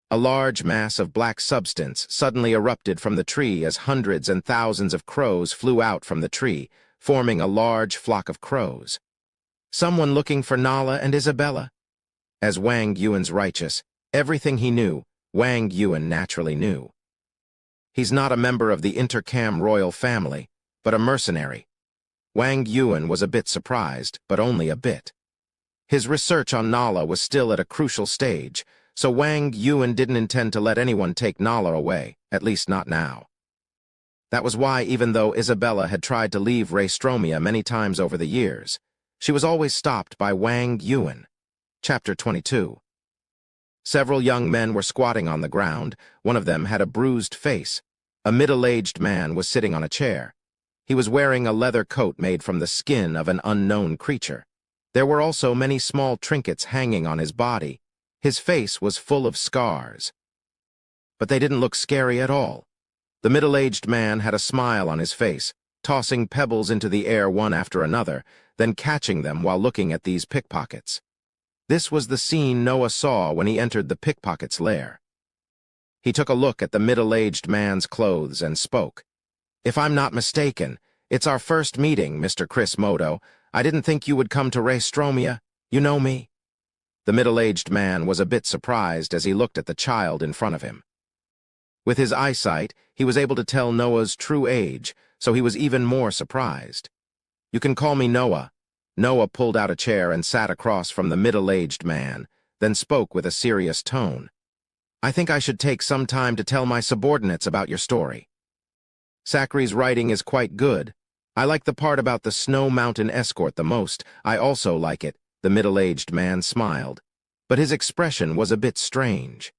A: A large mass of black substance suddenly erupted from the tree as hundreds and thousands of crows flew out from the tree, forming a large flock of crows. Someone looking for Nala and Isabella? As Wang Yuan's righteous, everything he knew, Wang Yuan naturally knew. He's not a member of the Intercam royal family, but a mercenary. Wang Yuan was a bit surprised, but only a bit. His research on Nala was still at a crucial stage, so Wang Yuan didn't intend to let anyone take Nala away, at least not now. That was why, even though Isabella had tried to leave Raystromia many times over the years, she was always stopped by Wang Yuan. Chapter 22. Several young men were squatting on the ground. One of them had a bruised face. A middle-aged man was sitting on a chair. He was wearing a leather coat made from the skin of an unknown creature. There were also many small trinkets hanging on his body. His face was full of scars. But they didn't look scary at all. The middle-aged man had a smile on his face, tossing pebbles into the air one after another, then catching them while looking at these pickpockets. This was the scene Noah saw when he entered the pickpocket's lair. He took a look at the middle-aged man's clothes and spoke. "If I'm not mistaken, it's our first meeting, Mr. Chris Modo. I didn't think you would come to Raystromia. You know me?" The middle-aged man was a bit surprised as he looked at the child in front of him. With his eyesight, he was able to tell Noah's true age, so he was even more surprised. "You can call me Noah." Noah pulled out a chair and sat across from the middle-aged man, then spoke with a serious tone. "I think I should take some time to tell my subordinates about your story. Sacri's writing is quite good. I like the part about the Snow Mountain escort the most. I also like it." The middle-aged man smiled, but his expression was a bit strange.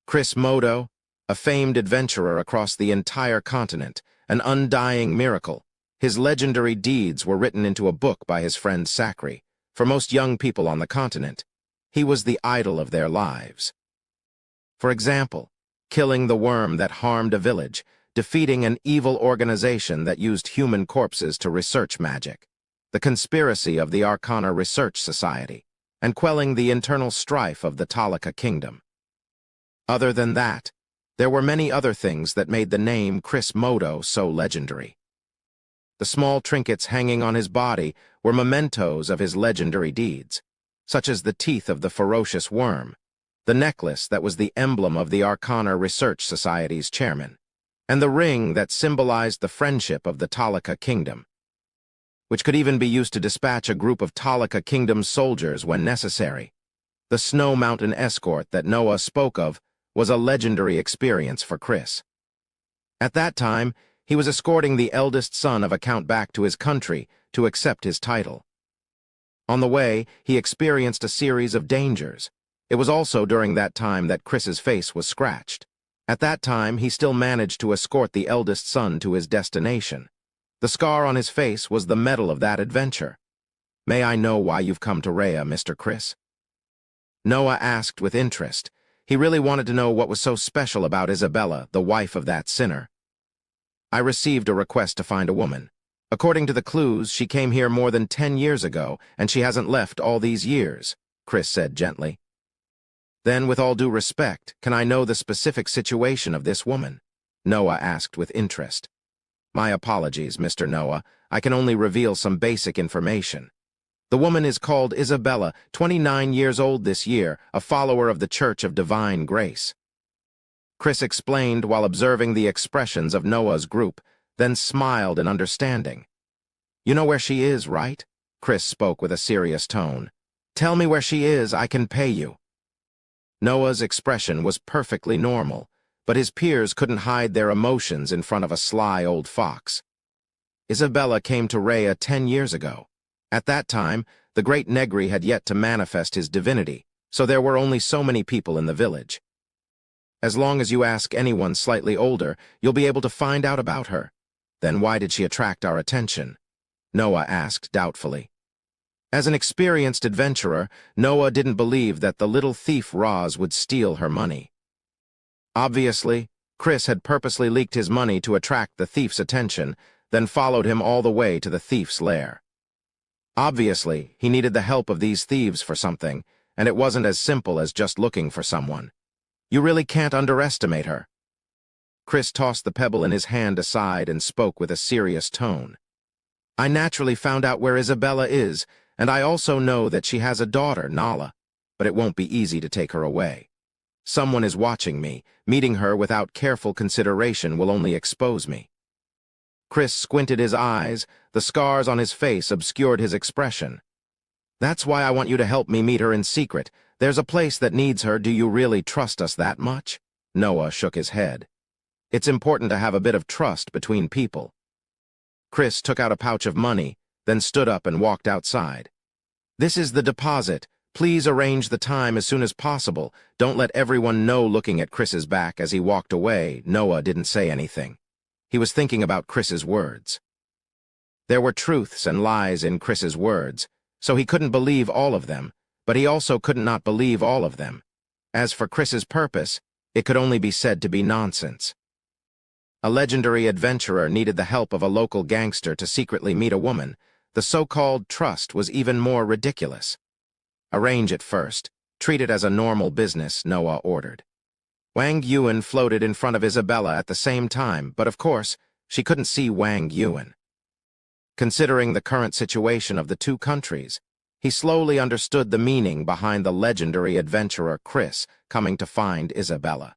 A: Chris Modo, a famed adventurer across the entire continent, an undying miracle. His legendary deeds were written into a book by his friend Sacri. For most young people on the continent, he was the idol of their lives. For example, killing the worm that harmed a village, defeating an evil organization that used human corpses to research magic, the conspiracy of the Arcana Research Society, and quelling the internal strife of the Talaka Kingdom. Other than that, there were many other things that made the name Chris Modo so legendary. The small trinkets hanging on his body were mementos of his legendary deeds, such as the teeth of the ferocious worm, the necklace that was the emblem of the Arcana Research Society's chairman, and the ring that symbolized the friendship of the Talaka Kingdom, which could even be used to dispatch a group of Talaka Kingdom soldiers when necessary. The Snow Mountain escort that Noah spoke of was a legendary experience for Chris. At that time, he was escorting the eldest son of a count back to his country to accept his title. On the way, he experienced a series of dangers. It was also during that time that Chris's face was scratched. At that time, he still managed to escort the eldest son to his destination. The scar on his face was the medal of that adventure. "May I know why you've come to Rhea, Mr. Chris?" Noah asked with interest. He really wanted to know what was so special about Isabella, the wife of that sinner. "I received a request to find a woman. According to the clues, she came here more than 10 years ago, and she hasn't left all these years," Chris said gently. "Then, with all due respect, can I know the specific situation of this woman?" Noah asked with interest. "My apologies, Mr. Noah. I can only reveal some basic information. The woman is called Isabella, 29 years old this year, a follower of the Church of Divine Grace." Chris explained while observing the expressions of Noah's group, then smiled in understanding. "You know where she is, right?" Chris spoke with a serious tone. "Tell me where she is, I can pay you." Noah's expression was perfectly normal, but his peers couldn't hide their emotions in front of a sly old fox. Isabella came to Rhea 10 years ago. At that time, the great Negary had yet to manifest his divinity, so there were only so many people in the village. As long as you ask anyone slightly older, you'll be able to find out about her. Then why did she attract our attention? Noah asked doubtfully. As an experienced adventurer, Noah didn't believe that the little thief Roz would steal her money. Obviously, Chris had purposely leaked his money to attract the thief's attention, then followed him all the way to the thief's lair. Obviously, he needed the help of these thieves for something, and it wasn't as simple as just looking for someone. You really can't underestimate her. Chris tossed the pebble in his hand aside and spoke with a serious tone. I naturally found out where Isabella is, and I also know that she has a daughter, Nala, but it won't be easy to take her away. Someone is watching me. Meeting her without careful consideration will only expose me. Chris squinted his eyes. The scars on his face obscured his expression. That's why I want you to help me meet her in secret. There's a place that needs her. Do you really trust us that much? Noah shook his head. It's important to have a bit of trust between people. Chris took out a pouch of money, then stood up and walked outside. This is the deposit. Please arrange the time as soon as possible. Don't let everyone know. Looking at Chris's back as he walked away, Noah didn't say anything. He was thinking about Chris's words. There were truths and lies in Chris's words, so he couldn't believe all of them, but he also couldn't not believe all of them. As for Chris's purpose, it could only be said to be nonsense. A legendary adventurer needed the help of a local gangster to secretly meet a woman. The so-called trust was even more ridiculous. Arrange it first. Treat it as a normal business, Noah ordered. Wang Yuan floated in front of Isabella at the same time, but of course, she couldn't see Wang Yuan. Considering the current situation of the two countries, he slowly understood the meaning behind the legendary adventurer Chris coming to find Isabella.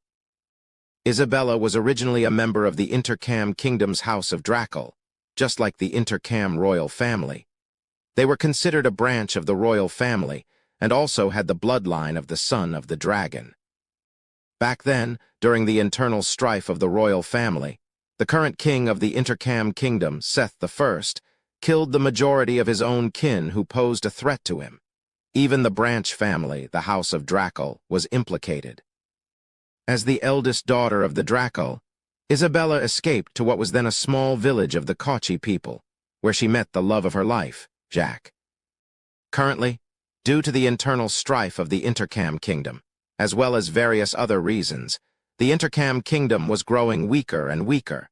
A: Isabella was originally a member of the Intercam Kingdom's House of Drackle, just like the Intercam royal family. They were considered a branch of the royal family, and also had the bloodline of the son of the dragon. Back then, during the internal strife of the royal family, the current king of the Intercam Kingdom, Seth I, killed the majority of his own kin who posed a threat to him. Even the branch family, the House of Drackle, was implicated. As the eldest daughter of the Drackle, Isabella escaped to what was then a small village of the Kochi people, where she met the love of her life, Jack. Currently, due to the internal strife of the Intercam Kingdom, as well as various other reasons, the Intercam Kingdom was growing weaker and weaker.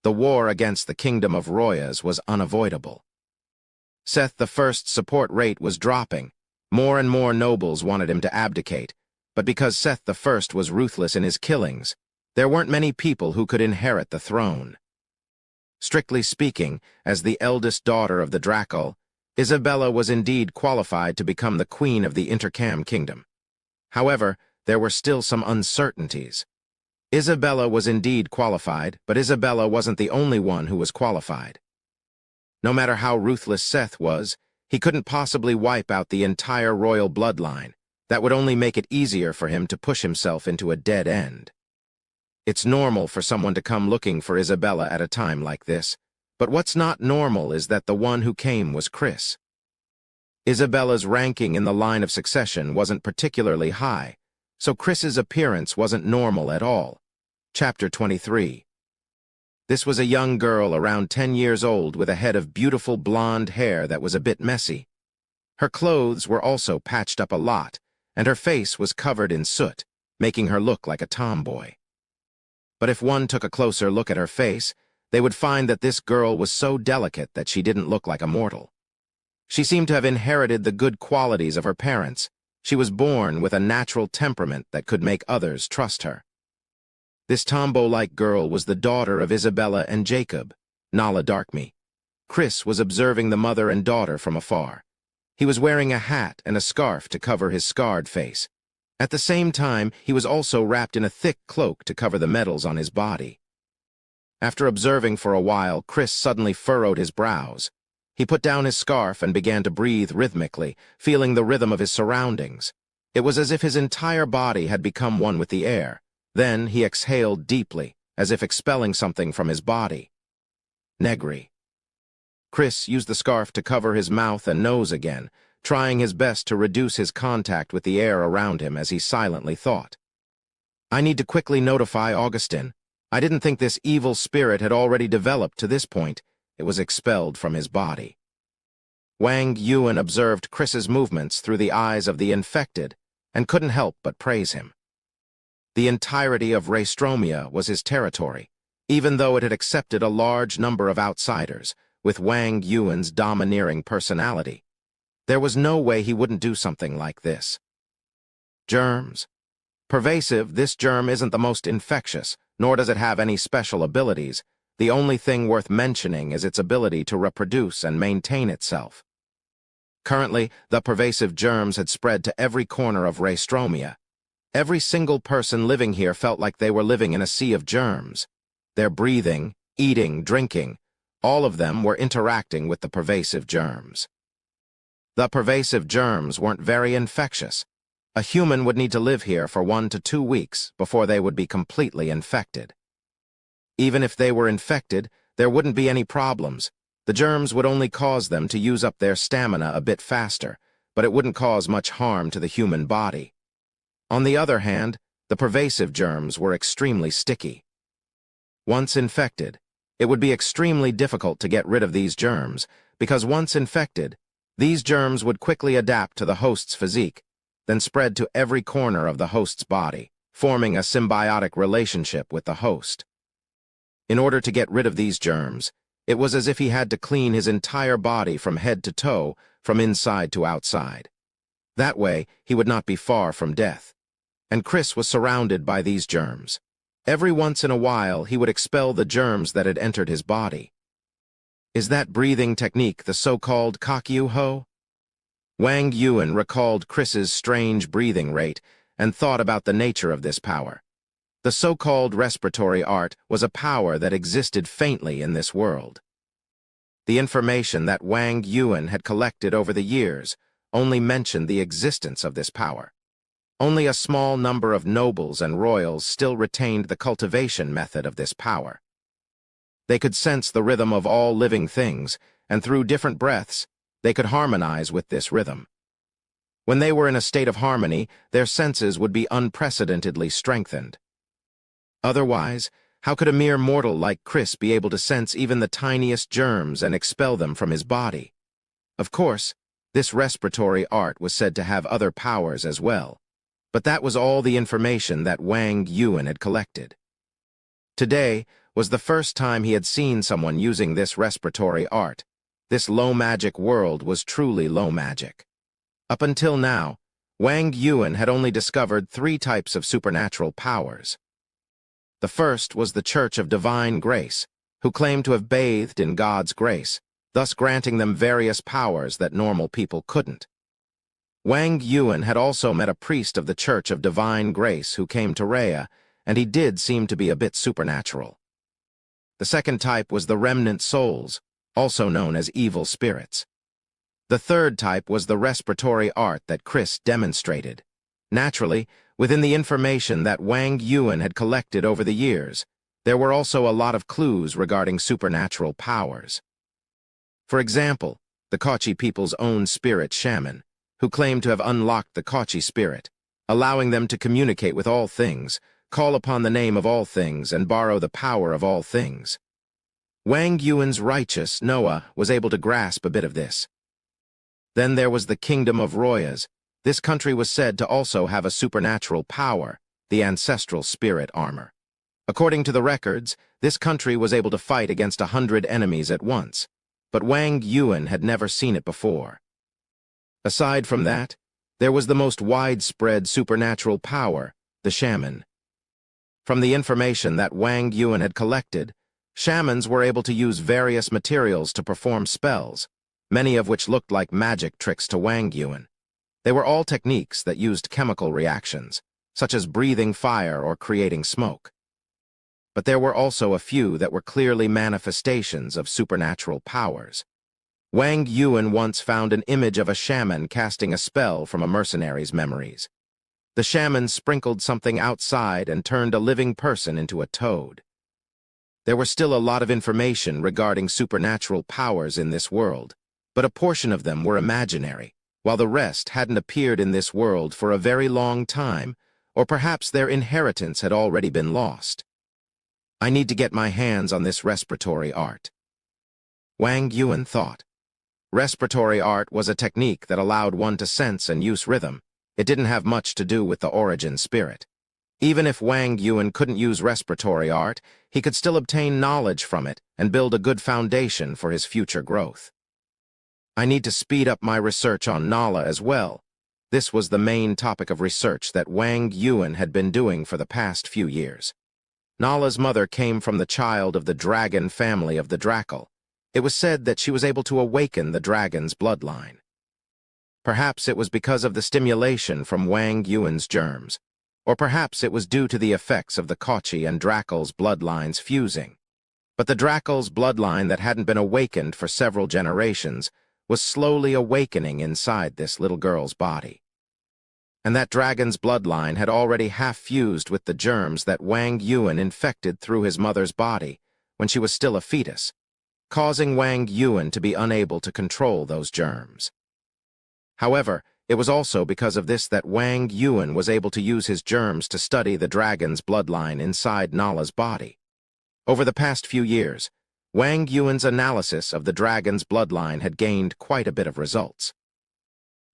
A: The war against the Kingdom of Royas was unavoidable. Seth I's support rate was dropping. More and more nobles wanted him to abdicate, but because Seth I was ruthless in his killings, there weren't many people who could inherit the throne. Strictly speaking, as the eldest daughter of the Drackle, Isabella was indeed qualified to become the queen of the Intercam Kingdom. However, there were still some uncertainties. Isabella was indeed qualified, but Isabella wasn't the only one who was qualified. No matter how ruthless Seth was, he couldn't possibly wipe out the entire royal bloodline. That would only make it easier for him to push himself into a dead end. It's normal for someone to come looking for Isabella at a time like this, but what's not normal is that the one who came was Chris. Isabella's ranking in the line of succession wasn't particularly high, so Chris's appearance wasn't normal at all. Chapter 23. This was a young girl around 10 years old with a head of beautiful blonde hair that was a bit messy. Her clothes were also patched up a lot, and her face was covered in soot, making her look like a tomboy. But if one took a closer look at her face, they would find that this girl was so delicate that she didn't look like a mortal. She seemed to have inherited the good qualities of her parents. She was born with a natural temperament that could make others trust her. This tomboy-like girl was the daughter of Isabella and Jacob, Nala Darkme. Chris was observing the mother and daughter from afar. He was wearing a hat and a scarf to cover his scarred face. At the same time, he was also wrapped in a thick cloak to cover the medals on his body. After observing for a while, Chris suddenly furrowed his brows. He put down his scarf and began to breathe rhythmically, feeling the rhythm of his surroundings. It was as if his entire body had become one with the air. Then he exhaled deeply, as if expelling something from his body. Negary. Chris used the scarf to cover his mouth and nose again, trying his best to reduce his contact with the air around him as he silently thought. I need to quickly notify Augustin. I didn't think this evil spirit had already developed to this point. It was expelled from his body. Wang Yuan observed Chris's movements through the eyes of the infected and couldn't help but praise him. The entirety of Raystromia was his territory, even though it had accepted a large number of outsiders, with Wang Yuan's domineering personality. There was no way he wouldn't do something like this. Germs. Pervasive, this germ isn't the most infectious, nor does it have any special abilities. The only thing worth mentioning is its ability to reproduce and maintain itself. Currently, the pervasive germs had spread to every corner of Raystromia. Every single person living here felt like they were living in a sea of germs. Their breathing, eating, drinking, all of them were interacting with the pervasive germs. The pervasive germs weren't very infectious. A human would need to live here for 1 to 2 weeks before they would be completely infected. Even if they were infected, there wouldn't be any problems. The germs would only cause them to use up their stamina a bit faster, but it wouldn't cause much harm to the human body. On the other hand, the pervasive germs were extremely sticky. Once infected, it would be extremely difficult to get rid of these germs, because once infected, these germs would quickly adapt to the host's physique, then spread to every corner of the host's body, forming a symbiotic relationship with the host. In order to get rid of these germs, it was as if he had to clean his entire body from head to toe, from inside to outside. That way, he would not be far from death. And Chris was surrounded by these germs. Every once in a while, he would expel the germs that had entered his body. Is that breathing technique the so-called Kakyu-ho? Wang Yuan recalled Chris's strange breathing rate and thought about the nature of this power. The so-called respiratory art was a power that existed faintly in this world. The information that Wang Yuan had collected over the years only mentioned the existence of this power. Only a small number of nobles and royals still retained the cultivation method of this power. They could sense the rhythm of all living things, and through different breaths, they could harmonize with this rhythm. When they were in a state of harmony, their senses would be unprecedentedly strengthened. Otherwise, how could a mere mortal like Chris be able to sense even the tiniest germs and expel them from his body? Of course, this respiratory art was said to have other powers as well, but that was all the information that Wang Yuan had collected. Today was the first time he had seen someone using this respiratory art. This low magic world was truly low magic. Up until now, Wang Yuan had only discovered 3 types of supernatural powers. The first was the Church of Divine Grace, who claimed to have bathed in God's grace, thus granting them various powers that normal people couldn't. Wang Yuan had also met a priest of the Church of Divine Grace who came to Rhea, and he did seem to be a bit supernatural. The second type was the remnant souls, also known as evil spirits. The third type was the respiratory art that Chris demonstrated. Naturally, within the information that Wang Yuan had collected over the years, there were also a lot of clues regarding supernatural powers. For example, the Kochi people's own spirit shaman, who claimed to have unlocked the Kochi spirit, allowing them to communicate with all things, call upon the name of all things, and borrow the power of all things. Wang Yuan's righteous, Noah, was able to grasp a bit of this. Then there was the Kingdom of Royas. This country was said to also have a supernatural power, the ancestral spirit armor. According to the records, this country was able to fight against 100 enemies at once, but Wang Yuan had never seen it before. Aside from that, there was the most widespread supernatural power, the shaman. From the information that Wang Yuan had collected, shamans were able to use various materials to perform spells, many of which looked like magic tricks to Wang Yuan. They were all techniques that used chemical reactions, such as breathing fire or creating smoke. But there were also a few that were clearly manifestations of supernatural powers. Wang Yuan once found an image of a shaman casting a spell from a mercenary's memories. The shaman sprinkled something outside and turned a living person into a toad. There were still a lot of information regarding supernatural powers in this world, but a portion of them were imaginary, while the rest hadn't appeared in this world for a very long time, or perhaps their inheritance had already been lost. I need to get my hands on this respiratory art. Wang Yuan thought. Respiratory art was a technique that allowed one to sense and use rhythm. It didn't have much to do with the origin spirit. Even if Wang Yuan couldn't use respiratory art, he could still obtain knowledge from it and build a good foundation for his future growth. I need to speed up my research on Nala as well. This was the main topic of research that Wang Yuan had been doing for the past few years. Nala's mother came from the child of the dragon family of the Dracal. It was said that she was able to awaken the dragon's bloodline. Perhaps it was because of the stimulation from Wang Yuan's germs, or perhaps it was due to the effects of the Kochi and Dracal's bloodlines fusing. But the Dracal's bloodline that hadn't been awakened for several generations was slowly awakening inside this little girl's body. And that dragon's bloodline had already half-fused with the germs that Wang Yuan infected through his mother's body when she was still a fetus, causing Wang Yuan to be unable to control those germs. However, it was also because of this that Wang Yuan was able to use his germs to study the dragon's bloodline inside Nala's body. Over the past few years, Wang Yuan's analysis of the dragon's bloodline had gained quite a bit of results.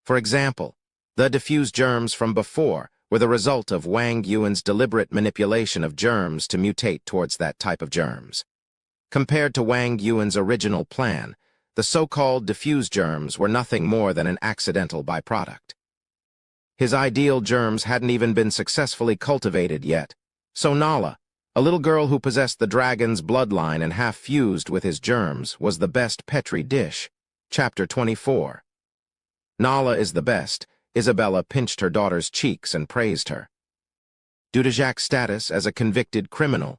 A: For example, the diffused germs from before were the result of Wang Yuan's deliberate manipulation of germs to mutate towards that type of germs. Compared to Wang Yuan's original plan, the so-called diffused germs were nothing more than an accidental byproduct. His ideal germs hadn't even been successfully cultivated yet, so Nala, a little girl who possessed the dragon's bloodline and half-fused with his germs, was the best Petri dish. Chapter 24. Nala is the best. Isabella pinched her daughter's cheeks and praised her. Due to Jacques' status as a convicted criminal,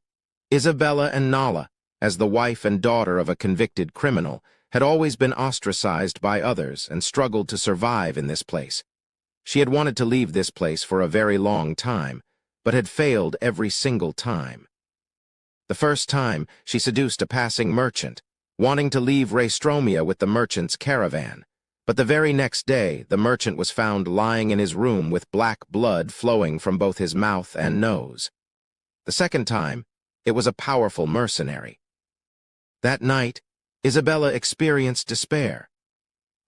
A: Isabella and Nala, as the wife and daughter of a convicted criminal, had always been ostracized by others and struggled to survive in this place. She had wanted to leave this place for a very long time, but had failed every single time. The first time, she seduced a passing merchant, wanting to leave Raystromia with the merchant's caravan. But the very next day, the merchant was found lying in his room with black blood flowing from both his mouth and nose. The second time, it was a powerful mercenary. That night, Isabella experienced despair.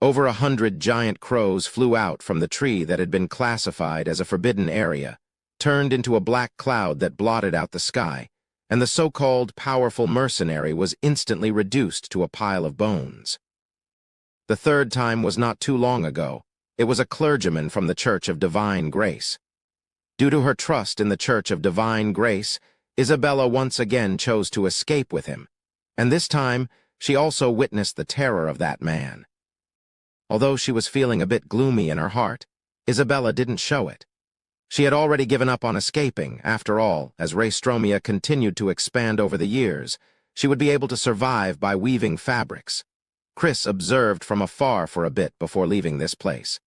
A: Over 100 giant crows flew out from the tree that had been classified as a forbidden area, turned into a black cloud that blotted out the sky, and the so-called powerful mercenary was instantly reduced to a pile of bones. The third time was not too long ago. It was a clergyman from the Church of Divine Grace. Due to her trust in the Church of Divine Grace, Isabella once again chose to escape with him, and this time she also witnessed the terror of that man. Although she was feeling a bit gloomy in her heart, Isabella didn't show it. She had already given up on escaping. After all, as Raystromia continued to expand over the years, she would be able to survive by weaving fabrics. Chris observed from afar for a bit before leaving this place.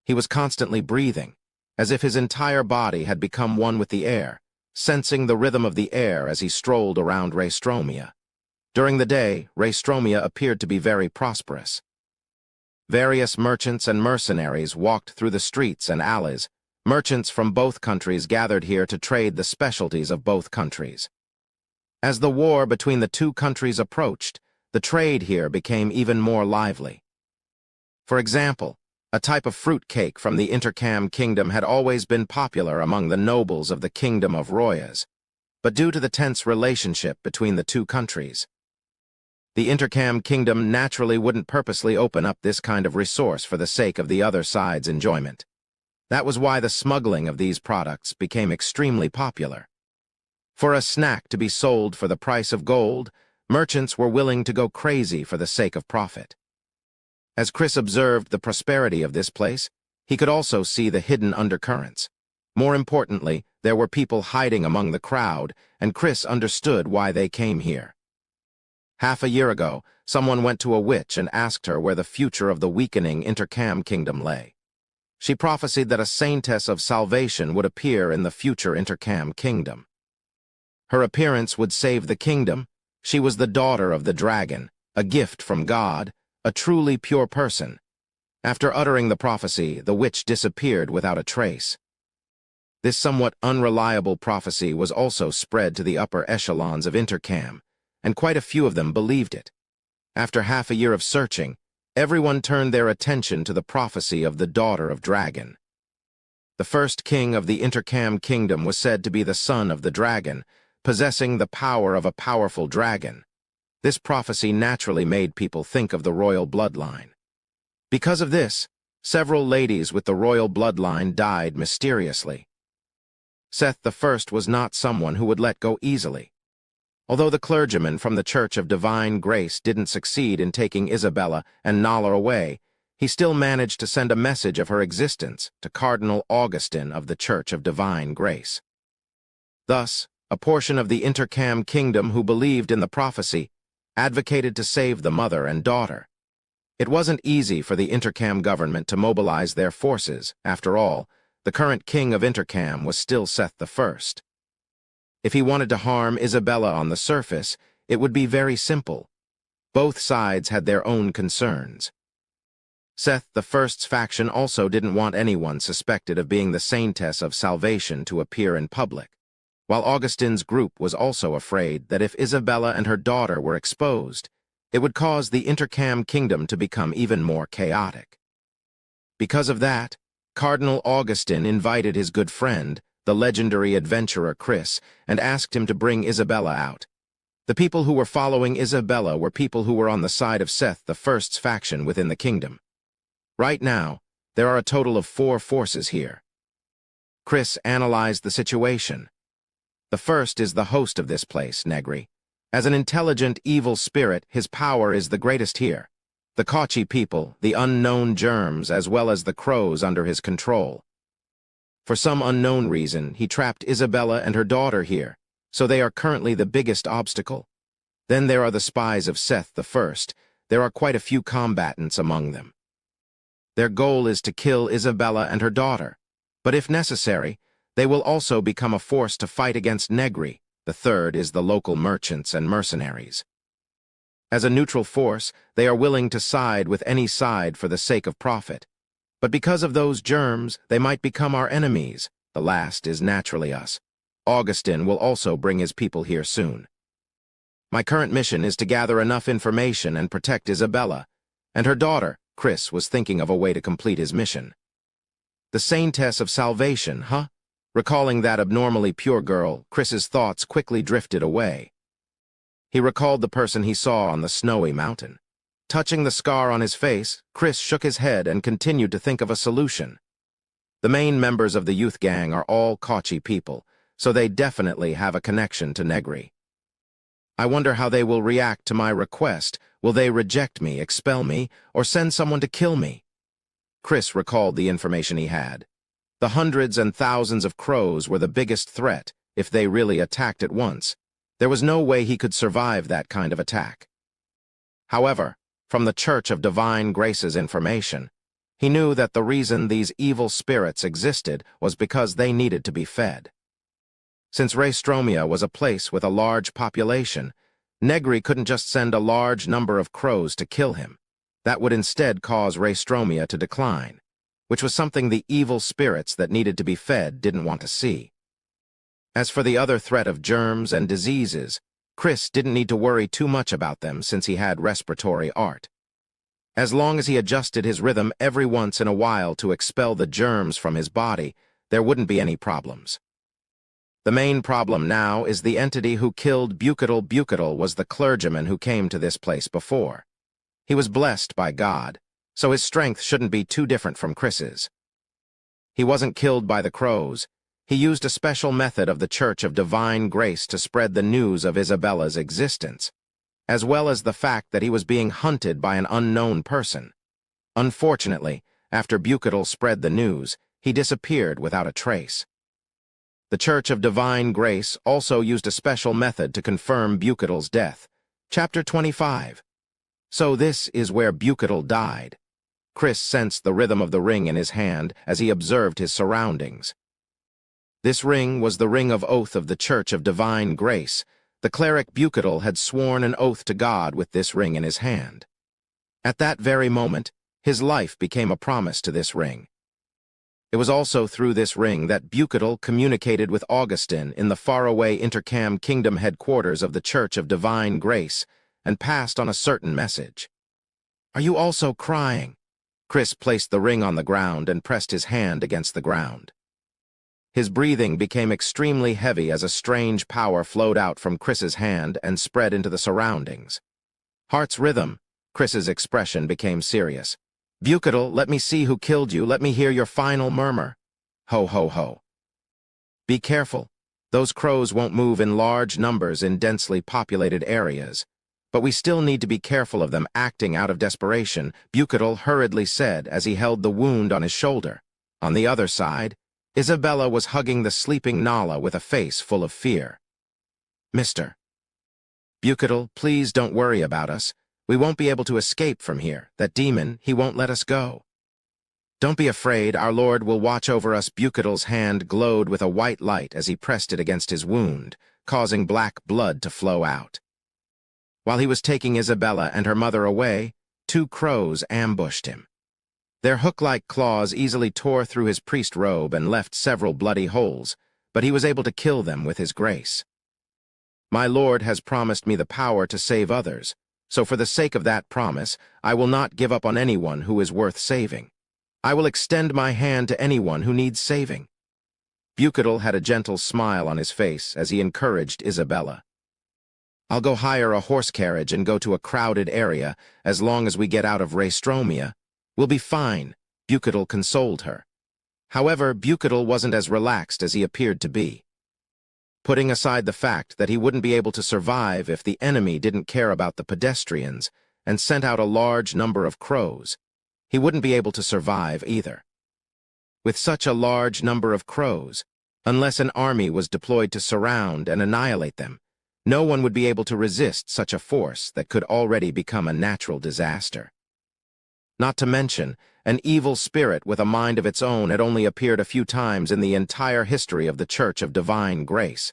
A: He was constantly breathing, as if his entire body had become one with the air, sensing the rhythm of the air as he strolled around Raystromia. During the day, Raystromia appeared to be very prosperous. Various merchants and mercenaries walked through the streets and alleys. Merchants from both countries gathered here to trade the specialties of both countries. As the war between the two countries approached, the trade here became even more lively. For example, a type of fruit cake from the Intercam Kingdom had always been popular among the nobles of the Kingdom of Royas, but due to the tense relationship between the two countries, the Intercam Kingdom naturally wouldn't purposely open up this kind of resource for the sake of the other side's enjoyment. That was why the smuggling of these products became extremely popular. For a snack to be sold for the price of gold, merchants were willing to go crazy for the sake of profit. As Chris observed the prosperity of this place, he could also see the hidden undercurrents. More importantly, there were people hiding among the crowd, and Chris understood why they came here. Half a year ago, someone went to a witch and asked her where the future of the weakening Intercam Kingdom lay. She prophesied that a saintess of salvation would appear in the future Intercam Kingdom. Her appearance would save the kingdom. She was the daughter of the dragon, a gift from God, a truly pure person. After uttering the prophecy, the witch disappeared without a trace. This somewhat unreliable prophecy was also spread to the upper echelons of Intercam, and quite a few of them believed it. After half a year of searching, everyone turned their attention to the prophecy of the daughter of dragon. The first king of the Intercam kingdom was said to be the son of the dragon, possessing the power of a powerful dragon. This prophecy naturally made people think of the royal bloodline. Because of this, several ladies with the royal bloodline died mysteriously. Seth I was not someone who would let go easily. Although the clergyman from the Church of Divine Grace didn't succeed in taking Isabella and Nala away, he still managed to send a message of her existence to Cardinal Augustine of the Church of Divine Grace. Thus, a portion of the Intercam kingdom who believed in the prophecy advocated to save the mother and daughter. It wasn't easy for the Intercam government to mobilize their forces. After all, the current king of Intercam was still Seth I. If he wanted to harm Isabella on the surface, it would be very simple. Both sides had their own concerns. Seth I's faction also didn't want anyone suspected of being the saintess of salvation to appear in public, while Augustine's group was also afraid that if Isabella and her daughter were exposed, it would cause the Intercam kingdom to become even more chaotic. Because of that, Cardinal Augustine invited his good friend, the legendary adventurer Chris, and asked him to bring Isabella out. The people who were following Isabella were people who were on the side of Seth I's faction within the kingdom. Right now, there are a total of 4 forces here. Chris analyzed the situation. The first is the host of this place, Negary. As an intelligent, evil spirit, his power is the greatest here. The Kochi people, the unknown germs, as well as the crows under his control. For some unknown reason, he trapped Isabella and her daughter here, so they are currently the biggest obstacle. Then there are the spies of Seth I. There are quite a few combatants among them. Their goal is to kill Isabella and her daughter, but if necessary, they will also become a force to fight against Negary. The third is the local merchants and mercenaries. As a neutral force, they are willing to side with any side for the sake of profit. But because of those germs, they might become our enemies. The last is naturally us. Augustine will also bring his people here soon. My current mission is to gather enough information and protect Isabella and her daughter. Chris was thinking of a way to complete his mission. The saintess of salvation, huh? Recalling that abnormally pure girl, Chris's thoughts quickly drifted away. He recalled the person he saw on the snowy mountain. Touching the scar on his face, Chris shook his head and continued to think of a solution. The main members of the youth gang are all Kochi people, so they definitely have a connection to Negary. I wonder how they will react to my request. Will they reject me, expel me, or send someone to kill me? Chris recalled the information he had. The hundreds and thousands of crows were the biggest threat if they really attacked at once. There was no way he could survive that kind of attack. However, from the Church of Divine Grace's information, he knew that the reason these evil spirits existed was because they needed to be fed. Since Raystromia was a place with a large population, Negary couldn't just send a large number of crows to kill him. That would instead cause Raystromia to decline, which was something the evil spirits that needed to be fed didn't want to see. As for the other threat of germs and diseases, Chris didn't need to worry too much about them since he had respiratory art. As long as he adjusted his rhythm every once in a while to expel the germs from his body, there wouldn't be any problems. The main problem now is the entity who killed Bucatal. Bucatal was the clergyman who came to this place before. He was blessed by God, so his strength shouldn't be too different from Chris's. He wasn't killed by the crows. He used a special method of the Church of Divine Grace to spread the news of Isabella's existence, as well as the fact that he was being hunted by an unknown person. Unfortunately, after Bucatal spread the news, he disappeared without a trace. The Church of Divine Grace also used a special method to confirm Bucatal's death. Chapter 25. So this is where Bucatal died. Chris sensed the rhythm of the ring in his hand as he observed his surroundings. This ring was the ring of oath of the Church of Divine Grace. The cleric Bucatal had sworn an oath to God with this ring in his hand. At that very moment, His life became a promise to this ring. It was also through this ring that Bucatel communicated with Augustine in the faraway Intercam Kingdom headquarters of the Church of Divine Grace and passed on a certain message. "Are you also crying?" Chris placed the ring on the ground and pressed his hand against the ground. His breathing became extremely heavy as a strange power flowed out from Chris's hand and spread into the surroundings. "Heart's rhythm," Chris's expression became serious. "Bucatel, let me see who killed you. Let me hear your final murmur." "Ho, ho, ho." "Be careful. Those crows won't move in large numbers in densely populated areas. But we still need to be careful of them acting out of desperation," Bucatel hurriedly said as he held the wound on his shoulder. On the other side, Isabella was hugging the sleeping Nala with a face full of fear. "Mr. Bucatel, please don't worry about us. We won't be able to escape from here. That demon, he won't let us go." "Don't be afraid, our Lord will watch over us." Bucatel's hand glowed with a white light as he pressed it against his wound, causing black blood to flow out. While he was taking Isabella and her mother away, 2 crows ambushed him. Their hook-like claws easily tore through his priest robe and left several bloody holes, but he was able to kill them with his grace. "My Lord has promised me the power to save others, so for the sake of that promise, I will not give up on anyone who is worth saving. I will extend my hand to anyone who needs saving." Bucatel had a gentle smile on his face as he encouraged Isabella. "I'll go hire a horse carriage and go to a crowded area as long as we get out of Raystromia. We'll be fine," Bucatel consoled her. However, Bucatel wasn't as relaxed as he appeared to be. Putting aside the fact that he wouldn't be able to survive if the enemy didn't care about the pedestrians and sent out a large number of crows, he wouldn't be able to survive either. With such a large number of crows, unless an army was deployed to surround and annihilate them, no one would be able to resist such a force that could already become a natural disaster. Not to mention, an evil spirit with a mind of its own had only appeared a few times in the entire history of the Church of Divine Grace.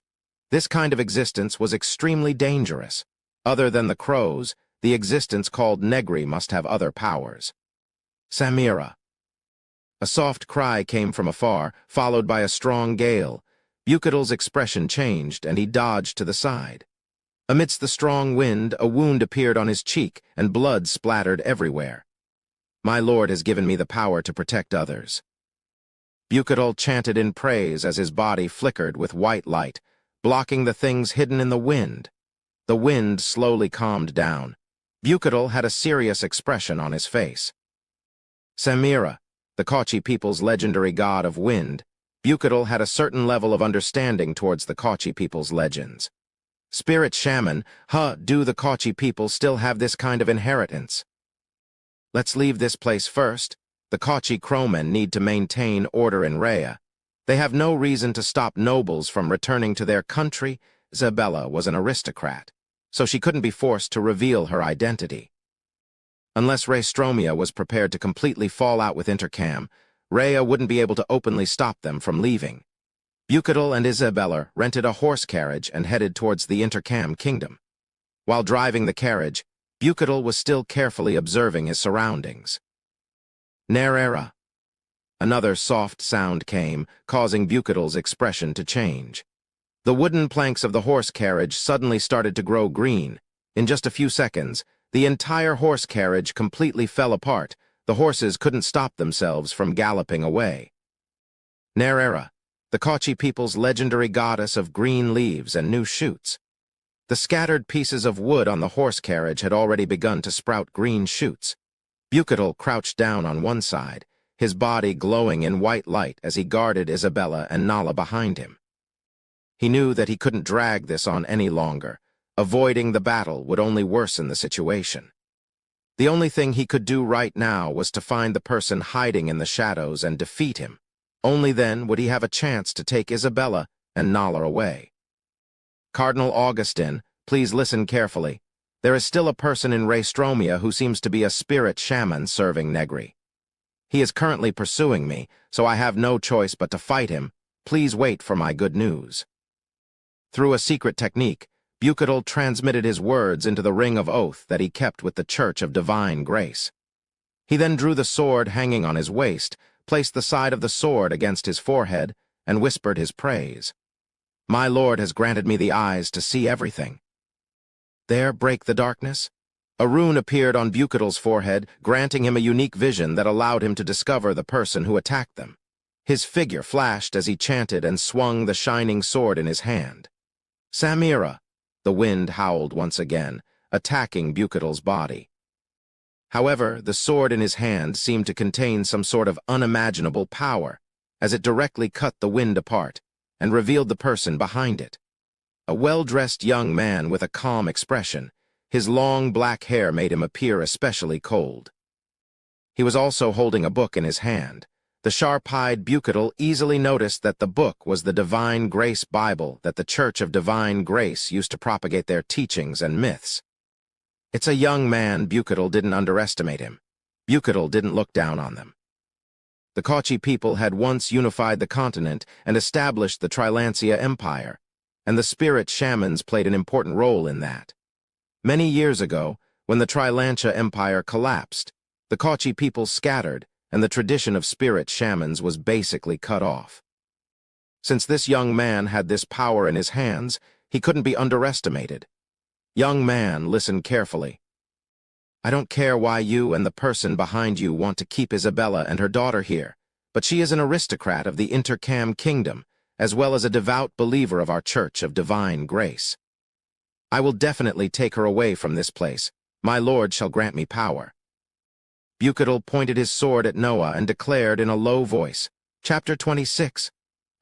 A: This kind of existence was extremely dangerous. Other than the crows, the existence called Negary must have other powers. "Samira." A soft cry came from afar, followed by a strong gale. Bucatel's expression changed, and he dodged to the side. Amidst the strong wind, a wound appeared on his cheek, and blood splattered everywhere. "My Lord has given me the power to protect others." Bucatel chanted in praise as his body flickered with white light, blocking the things hidden in the wind. The wind slowly calmed down. Bucatel had a serious expression on his face. Samira, the Kochi people's legendary god of wind, Bucatel had a certain level of understanding towards the Kochi people's legends. Spirit shaman, do the Kochi people still have this kind of inheritance? "Let's leave this place first. The Kochi crowmen need to maintain order in Rhea. They have no reason to stop nobles from returning to their country." Isabella was an aristocrat, so she couldn't be forced to reveal her identity. Unless Raystromia was prepared to completely fall out with Intercam, Rhea wouldn't be able to openly stop them from leaving. Bucatel and Isabella rented a horse carriage and headed towards the Intercam kingdom. While driving the carriage, Bucatel was still carefully observing his surroundings. "Nerera." Another soft sound came, causing Bucatel's expression to change. The wooden planks of the horse carriage suddenly started to grow green. In just a few seconds, the entire horse carriage completely fell apart. The horses couldn't stop themselves from galloping away. Nerera, the Kochi people's legendary goddess of green leaves and new shoots. The scattered pieces of wood on the horse carriage had already begun to sprout green shoots. Bucatel crouched down on one side, his body glowing in white light as he guarded Isabella and Nala behind him. He knew that he couldn't drag this on any longer. Avoiding the battle would only worsen the situation. The only thing he could do right now was to find the person hiding in the shadows and defeat him. Only then would he have a chance to take Isabella and Nala away. "Cardinal Augustine, please listen carefully. There is still a person in Raystromia who seems to be a spirit shaman serving Negary. He is currently pursuing me, so I have no choice but to fight him. Please wait for my good news." Through a secret technique, Bucatel transmitted his words into the ring of oath that he kept with the Church of Divine Grace. He then drew the sword hanging on his waist, placed the side of the sword against his forehead, and whispered his praise. "My Lord has granted me the eyes to see everything." There break the darkness. A rune appeared on Bucetyl's forehead, granting him a unique vision that allowed him to discover the person who attacked them. His figure flashed as he chanted and swung the shining sword in his hand. "Samira!" The wind howled once again, attacking Bucetyl's body. However, the sword in his hand seemed to contain some sort of unimaginable power, as it directly cut the wind apart and revealed the person behind it. A well-dressed young man with a calm expression. His long black hair made him appear especially cold. He was also holding a book in his hand. The sharp-eyed Bucetyl easily noticed that the book was the Divine Grace Bible that the Church of Divine Grace used to propagate their teachings and myths. It's a young man. Bucetyl didn't underestimate him. Bucetyl didn't look down on them. The Kochi people had once unified the continent and established the Trilancia Empire, and the spirit shamans played an important role in that. Many years ago, when the Trilancia Empire collapsed, the Kochi people scattered, and the tradition of spirit shamans was basically cut off. Since this young man had this power in his hands, he couldn't be underestimated. "Young man, listen carefully. I don't care why you and the person behind you want to keep Isabella and her daughter here, but she is an aristocrat of the Intercam Kingdom, as well as a devout believer of our Church of Divine Grace. I will definitely take her away from this place. My Lord shall grant me power." Bucetyl pointed his sword at Noah and declared in a low voice, Chapter 26.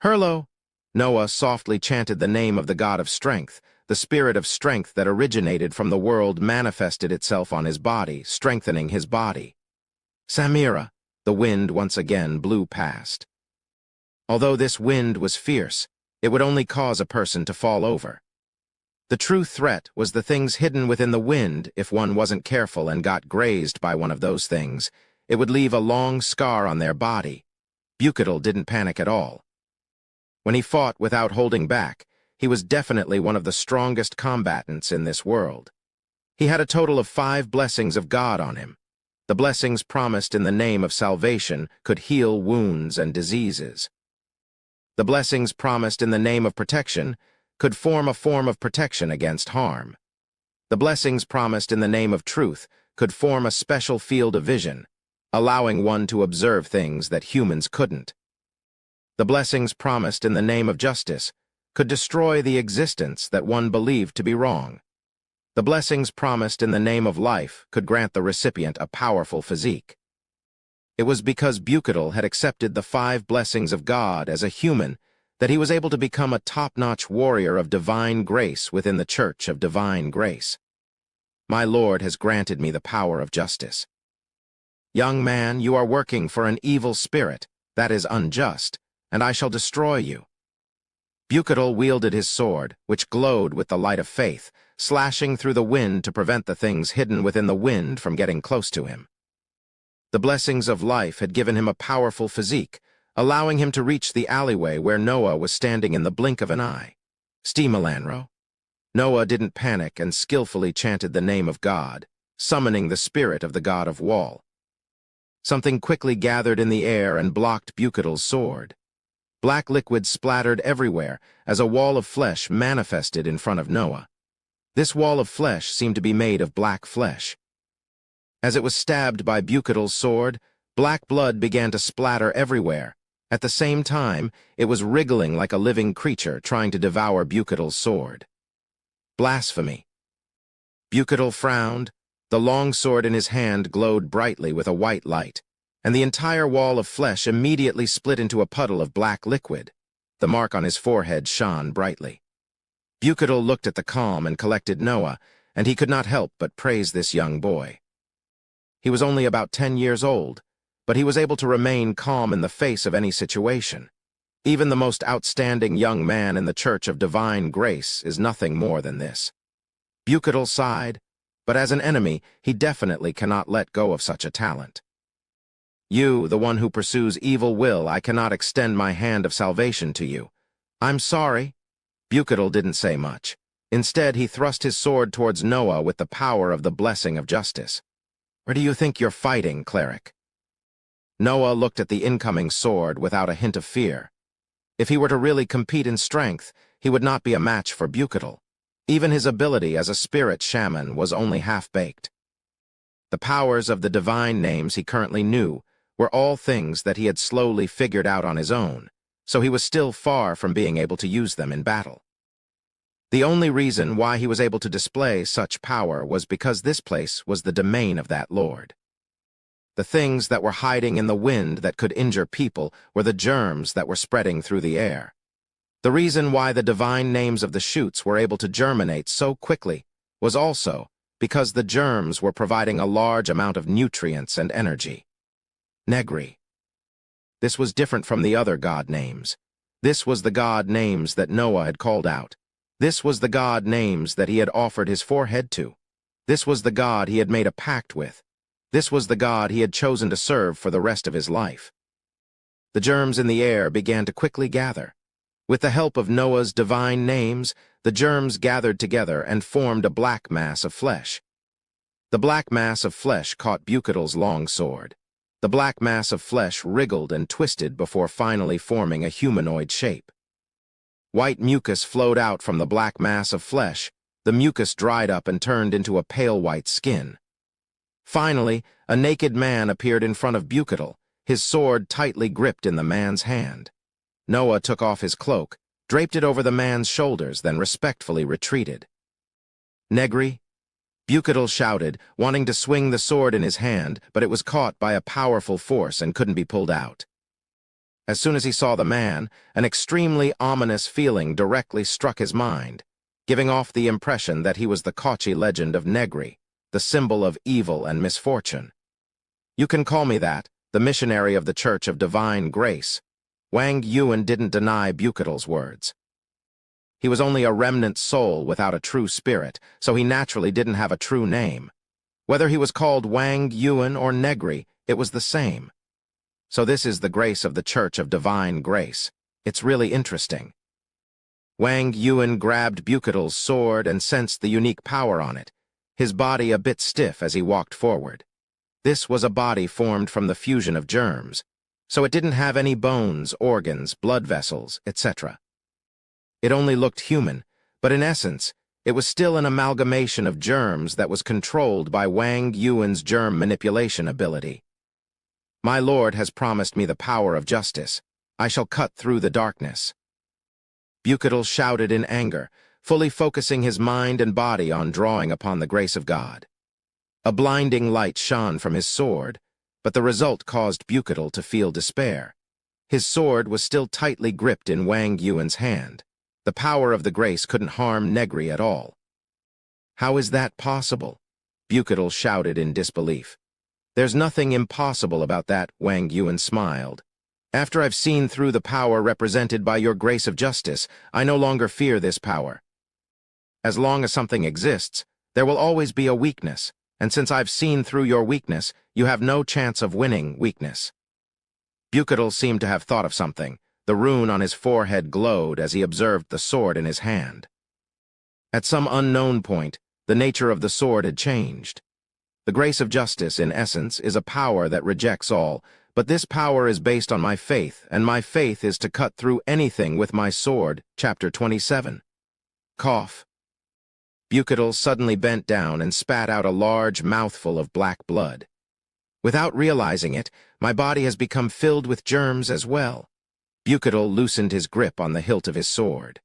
A: "Herlo!" Noah softly chanted the name of the god of strength. The spirit of strength that originated from the world manifested itself on his body, strengthening his body. "Samira!" The wind once again blew past. Although this wind was fierce, it would only cause a person to fall over. The true threat was the things hidden within the wind. If one wasn't careful and got grazed by one of those things, it would leave a long scar on their body. Bucetyl didn't panic at all. When he fought without holding back, he was definitely one of the strongest combatants in this world. He had a total of 5 blessings of God on him. The blessings promised in the name of salvation could heal wounds and diseases. The blessings promised in the name of protection could form a form of protection against harm. The blessings promised in the name of truth could form a special field of vision, allowing one to observe things that humans couldn't. The blessings promised in the name of justice could destroy the existence that one believed to be wrong. The blessings promised in the name of life could grant the recipient a powerful physique. It was because Bucetyl had accepted the 5 blessings of God as a human that he was able to become a top-notch warrior of divine grace within the Church of Divine Grace. My Lord has granted me the power of justice. Young man, you are working for an evil spirit that is unjust, and I shall destroy you. Bucetyl wielded his sword, which glowed with the light of faith, slashing through the wind to prevent the things hidden within the wind from getting close to him. The blessings of life had given him a powerful physique, allowing him to reach the alleyway where Noah was standing in the blink of an eye. Stemelanro. Noah didn't panic and skillfully chanted the name of God, summoning the spirit of the god of Wall. Something quickly gathered in the air and blocked Bucetyl's sword. Black liquid splattered everywhere as a wall of flesh manifested in front of Noah. This wall of flesh seemed to be made of black flesh. As it was stabbed by Bucetyl's sword, black blood began to splatter everywhere. At the same time, it was wriggling like a living creature trying to devour Bucetyl's sword. Blasphemy. Bucetyl frowned. The long sword in his hand glowed brightly with a white light, and the entire wall of flesh immediately split into a puddle of black liquid. The mark on his forehead shone brightly. Bucetyl looked at the calm and collected Noah, and he could not help but praise this young boy. He was only about 10 years old, but he was able to remain calm in the face of any situation. Even the most outstanding young man in the Church of Divine Grace is nothing more than this. Bucetyl sighed, but as an enemy, he definitely cannot let go of such a talent. You, the one who pursues evil will, I cannot extend my hand of salvation to you. I'm sorry. Bucetyl didn't say much. Instead, he thrust his sword towards Noah with the power of the blessing of justice. Or do you think you're fighting, cleric? Noah looked at the incoming sword without a hint of fear. If he were to really compete in strength, he would not be a match for Bucatel. Even his ability as a spirit shaman was only half-baked. The powers of the divine names he currently knew were all things that he had slowly figured out on his own, so he was still far from being able to use them in battle. The only reason why he was able to display such power was because this place was the domain of that lord. The things that were hiding in the wind that could injure people were the germs that were spreading through the air. The reason why the divine names of the shoots were able to germinate so quickly was also because the germs were providing a large amount of nutrients and energy. Negary. This was different from the other god names. This was the god names that Noah had called out. This was the god names that he had offered his forehead to. This was the god he had made a pact with. This was the god he had chosen to serve for the rest of his life. The germs in the air began to quickly gather. With the help of Noah's divine names, the germs gathered together and formed a black mass of flesh. The black mass of flesh caught Bucatel's long sword. The black mass of flesh wriggled and twisted before finally forming a humanoid shape. White mucus flowed out from the black mass of flesh. The mucus dried up and turned into a pale white skin. Finally, a naked man appeared in front of Bucatel, his sword tightly gripped in the man's hand. Noah took off his cloak, draped it over the man's shoulders, then respectfully retreated. Negary? Bucatel shouted, wanting to swing the sword in his hand, but it was caught by a powerful force and couldn't be pulled out. As soon as he saw the man, an extremely ominous feeling directly struck his mind, giving off the impression that he was the Kochi legend of Negary, the symbol of evil and misfortune. You can call me that, the missionary of the Church of Divine Grace. Wang Yuan didn't deny Bucatel's words. He was only a remnant soul without a true spirit, so he naturally didn't have a true name. Whether he was called Wang Yuan or Negary, it was the same. So this is the grace of the Church of Divine Grace. It's really interesting. Wang Yuan grabbed Bucatel's sword and sensed the unique power on it, his body a bit stiff as he walked forward. This was a body formed from the fusion of germs, so it didn't have any bones, organs, blood vessels, etc. It only looked human, but in essence, it was still an amalgamation of germs that was controlled by Wang Yuan's germ manipulation ability. My Lord has promised me the power of justice. I shall cut through the darkness. Bucatel shouted in anger, fully focusing his mind and body on drawing upon the grace of God. A blinding light shone from his sword, but the result caused Bucatel to feel despair. His sword was still tightly gripped in Wang Yuan's hand. The power of the grace couldn't harm Negary at all. How is that possible? Bucatel shouted in disbelief. There's nothing impossible about that, Wang Yuan smiled. After I've seen through the power represented by your grace of justice, I no longer fear this power. As long as something exists, there will always be a weakness, and since I've seen through your weakness, you have no chance of winning weakness. Bucatel seemed to have thought of something. The rune on his forehead glowed as he observed the sword in his hand. At some unknown point, the nature of the sword had changed. The grace of justice, in essence, is a power that rejects all, but this power is based on my faith, and my faith is to cut through anything with my sword. Chapter 27. Cough. Bucatel suddenly bent down and spat out a large mouthful of black blood. Without realizing it, my body has become filled with germs as well. Bucatel loosened his grip on the hilt of his sword.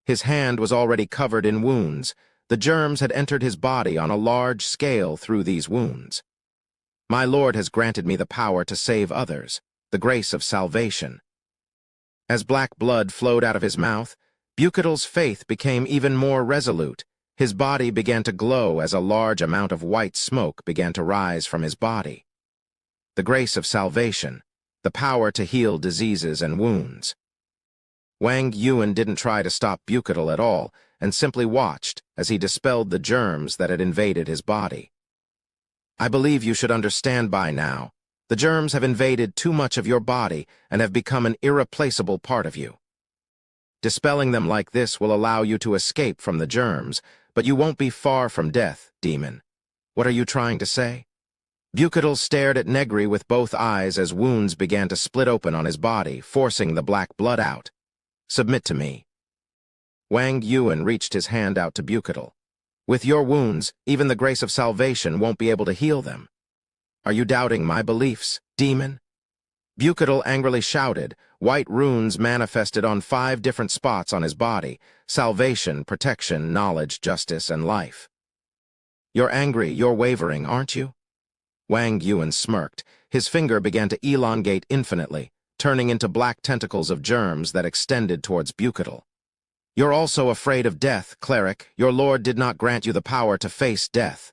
A: His hand was already covered in wounds. The germs had entered his body on a large scale through these wounds. My Lord has granted me the power to save others, the grace of salvation. As black blood flowed out of his mouth, Bucatel's faith became even more resolute. His body began to glow as a large amount of white smoke began to rise from his body. The grace of salvation, the power to heal diseases and wounds. Wang Yuan didn't try to stop Bucatel at all, and simply watched as he dispelled the germs that had invaded his body. I believe you should understand by now. The germs have invaded too much of your body and have become an irreplaceable part of you. Dispelling them like this will allow you to escape from the germs, but you won't be far from death, demon. What are you trying to say? Bucatel stared at Negary with both eyes as wounds began to split open on his body, forcing the black blood out. "Submit to me." Wang Yuan reached his hand out to Bucatel. "With your wounds, even the grace of salvation won't be able to heal them. Are you doubting my beliefs, demon?" Bucatel angrily shouted. White runes manifested on 5 different spots on his body: salvation, protection, knowledge, justice, and life. "You're angry, you're wavering, aren't you?" Wang Yuan smirked. His finger began to elongate infinitely, turning into black tentacles of germs that extended towards Bucatel. "You're also afraid of death, cleric. Your lord did not grant you the power to face death.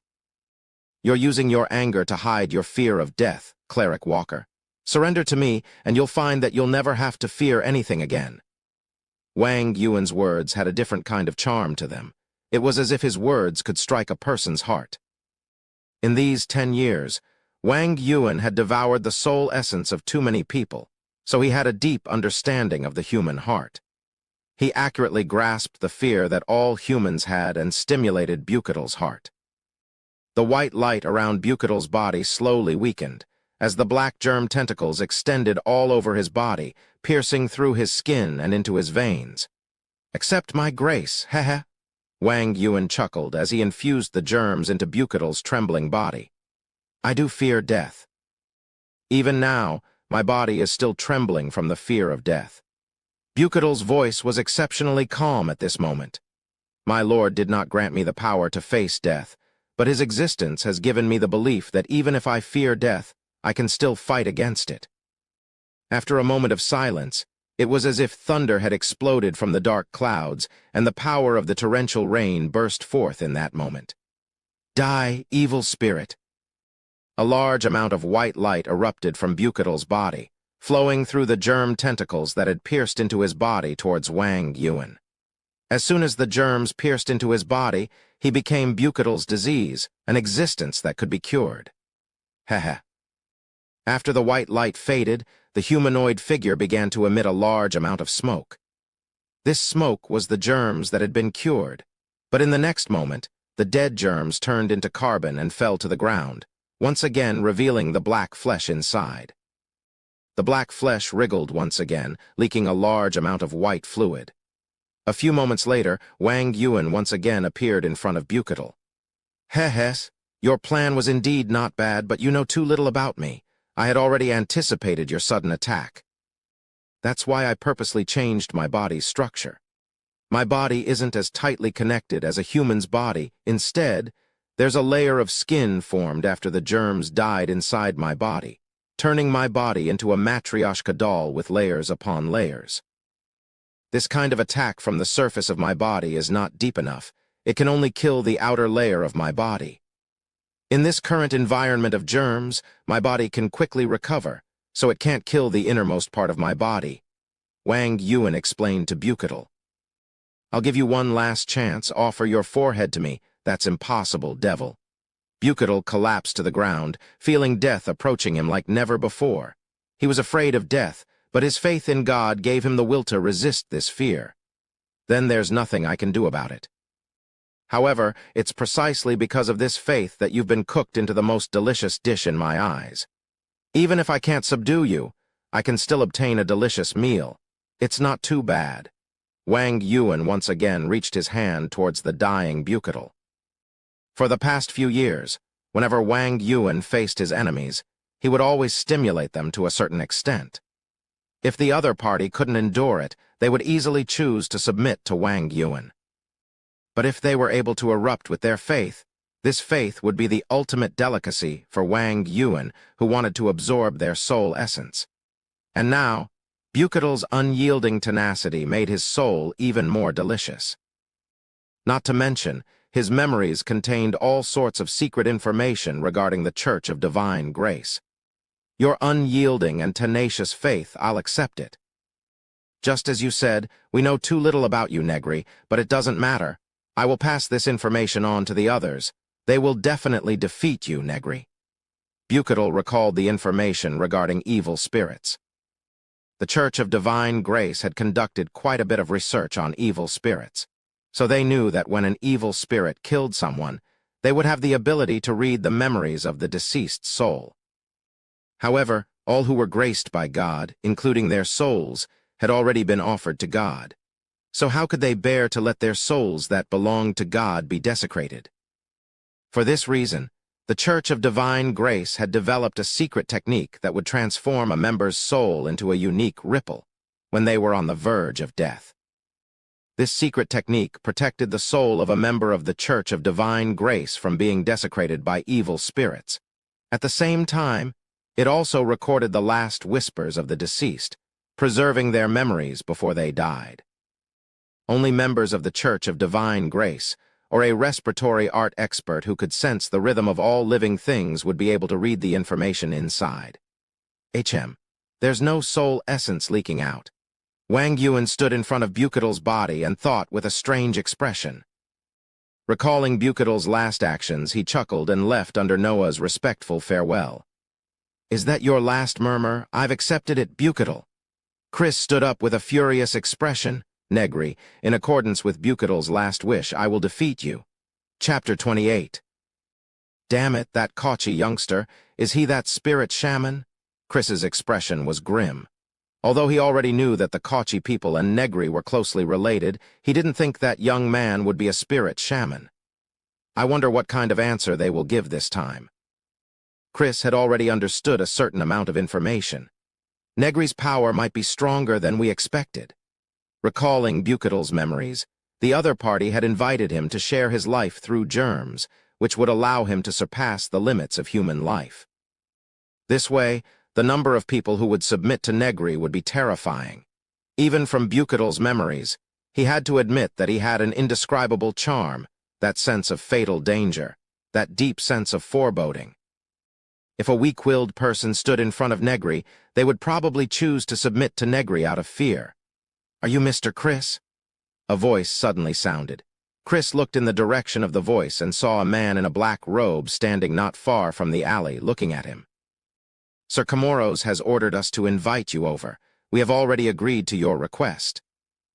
A: You're using your anger to hide your fear of death, cleric Walker. Surrender to me, and you'll find that you'll never have to fear anything again." Wang Yuan's words had a different kind of charm to them. It was as if his words could strike a person's heart. In these 10 years, Wang Yuan had devoured the soul essence of too many people, so he had a deep understanding of the human heart. He accurately grasped the fear that all humans had and stimulated Bucatel's heart. The white light around Bucatel's body slowly weakened, as the black germ tentacles extended all over his body, piercing through his skin and into his veins. "Accept my grace, heh." Wang Yuan chuckled as he infused the germs into Bucatel's trembling body. "I do fear death. Even now, my body is still trembling from the fear of death." Bucatel's voice was exceptionally calm at this moment. "My lord did not grant me the power to face death, but his existence has given me the belief that even if I fear death, I can still fight against it." After a moment of silence, it was as if thunder had exploded from the dark clouds, and the power of the torrential rain burst forth in that moment. "Die, evil spirit." A large amount of white light erupted from Bucatel's body, flowing through the germ tentacles that had pierced into his body towards Wang Yuan. As soon as the germs pierced into his body, he became Bucatel's disease, an existence that could be cured. Heh. After the white light faded, the humanoid figure began to emit a large amount of smoke. This smoke was the germs that had been cured, but in the next moment, the dead germs turned into carbon and fell to the ground, once again revealing the black flesh inside. The black flesh wriggled once again, leaking a large amount of white fluid. A few moments later, Wang Yuan once again appeared in front of Bucatel. "Heh, your plan was indeed not bad, but you know too little about me. I had already anticipated your sudden attack. That's why I purposely changed my body's structure. My body isn't as tightly connected as a human's body. Instead, there's a layer of skin formed after the germs died inside my body, turning my body into a matryoshka doll with layers upon layers. This kind of attack from the surface of my body is not deep enough. It can only kill the outer layer of my body. In this current environment of germs, my body can quickly recover, so it can't kill the innermost part of my body," Wang Yuan explained to Bucatel. "I'll give you one last chance. Offer your forehead to me. That's impossible, devil." Bucatel collapsed to the ground, feeling death approaching him like never before. He was afraid of death, but his faith in God gave him the will to resist this fear. "Then there's nothing I can do about it. However, it's precisely because of this faith that you've been cooked into the most delicious dish in my eyes. Even if I can't subdue you, I can still obtain a delicious meal. It's not too bad." Wang Yuan once again reached his hand towards the dying Bucatel. For the past few years, whenever Wang Yuan faced his enemies, he would always stimulate them to a certain extent. If the other party couldn't endure it, they would easily choose to submit to Wang Yuan. But if they were able to erupt with their faith, this faith would be the ultimate delicacy for Wang Yuan, who wanted to absorb their soul essence. And now, Bucatel's unyielding tenacity made his soul even more delicious. Not to mention, his memories contained all sorts of secret information regarding the Church of Divine Grace. Your unyielding and tenacious faith, I'll accept it. Just as you said, we know too little about you, Negary, but it doesn't matter. I will pass this information on to the others. They will definitely defeat you, Negary. Bucatel recalled the information regarding evil spirits. The Church of Divine Grace had conducted quite a bit of research on evil spirits, so they knew that when an evil spirit killed someone, They would have the ability to read the memories of the deceased soul. However, all who were graced by God, including their souls, had already been offered to God. So how could they bear to let their souls that belonged to God be desecrated? For this reason, the Church of Divine Grace had developed a secret technique that would transform a member's soul into a unique ripple when they were on the verge of death. This secret technique protected the soul of a member of the Church of Divine Grace from being desecrated by evil spirits. At the same time, it also recorded the last whispers of the deceased, preserving their memories before they died. Only members of the Church of Divine Grace, or a respiratory art expert who could sense the rhythm of all living things, would be able to read the information inside. There's no soul essence leaking out. Wang Yuan stood in front of Buketal's body and thought with a strange expression. Recalling Buketal's last actions, he chuckled and left under Noah's respectful farewell. "Is that your last murmur? I've accepted it, Buketal." Chris stood up with a furious expression. "Negary, in accordance with Buketal's last wish, I will defeat you." Chapter 28. "Damn it, that Kochi youngster. Is he that spirit shaman?" Chris's expression was grim. Although he already knew that the Kochi people and Negary were closely related, he didn't think that young man would be a spirit shaman. I wonder what kind of answer they will give this time. Chris had already understood a certain amount of information. Negary's power might be stronger than we expected. Recalling Buketal's memories, the other party had invited him to share his life through germs, which would allow him to surpass the limits of human life. This way, the number of people who would submit to Negary would be terrifying. Even from Buketal's memories, he had to admit that he had an indescribable charm, that sense of fatal danger, that deep sense of foreboding. If a weak-willed person stood in front of Negary, they would probably choose to submit to Negary out of fear. "Are you Mr. Chris?" A voice suddenly sounded. Chris looked in the direction of the voice and saw a man in a black robe standing not far from the alley, looking at him. "Sir Comoros has ordered us to invite you over. We have already agreed to your request."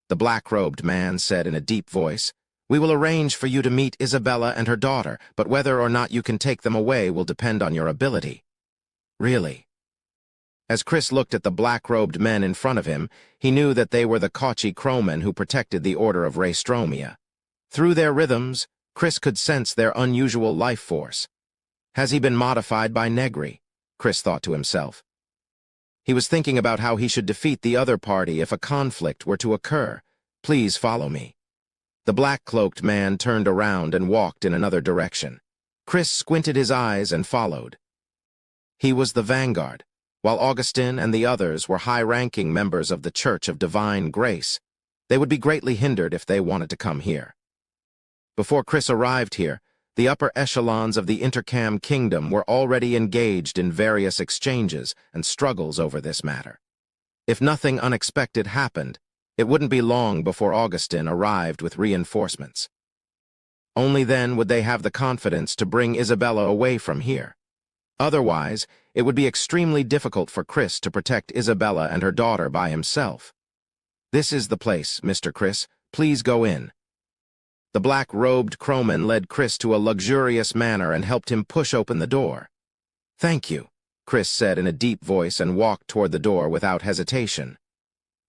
A: The black-robed man said in a deep voice, "We will arrange for you to meet Isabella and her daughter, but whether or not you can take them away will depend on your ability." "Really?" As Chris looked at the black-robed men in front of him, he knew that they were the Kochi crowmen who protected the Order of Raestromia. Through their rhythms, Chris could sense their unusual life force. Has he been modified by Negary? Chris thought to himself. He was thinking about how he should defeat the other party if a conflict were to occur. "Please follow me." The black-cloaked man turned around and walked in another direction. Chris squinted his eyes and followed. He was the vanguard, while Augustine and the others were high-ranking members of the Church of Divine Grace. They would be greatly hindered if they wanted to come here. Before Chris arrived here, the upper echelons of the Intercam Kingdom were already engaged in various exchanges and struggles over this matter. If nothing unexpected happened, it wouldn't be long before Augustine arrived with reinforcements. Only then would they have the confidence to bring Isabella away from here. Otherwise, it would be extremely difficult for Chris to protect Isabella and her daughter by himself. "This is the place, Mr. Chris. Please go in." The black-robed crowman led Chris to a luxurious manner and helped him push open the door. "Thank you," Chris said in a deep voice and walked toward the door without hesitation.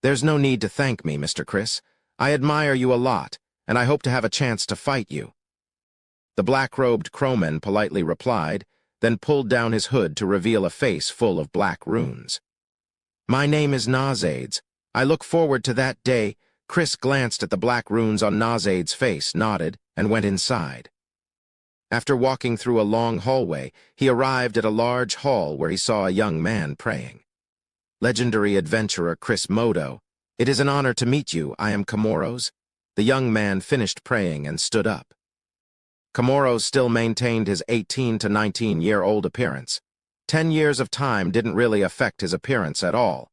A: "There's no need to thank me, Mr. Chris. I admire you a lot, and I hope to have a chance to fight you." The black-robed crowman politely replied, then pulled down his hood to reveal a face full of black runes. "My name is Ainz. I look forward to that day." Chris glanced at the black runes on Ainz's face, nodded, and went inside. After walking through a long hallway, he arrived at a large hall where he saw a young man praying. "Legendary adventurer Chris Modo, it is an honor to meet you. I am Comoros." The young man finished praying and stood up. Comoros still maintained his 18 to 19-year-old appearance. 10 years of time didn't really affect his appearance at all.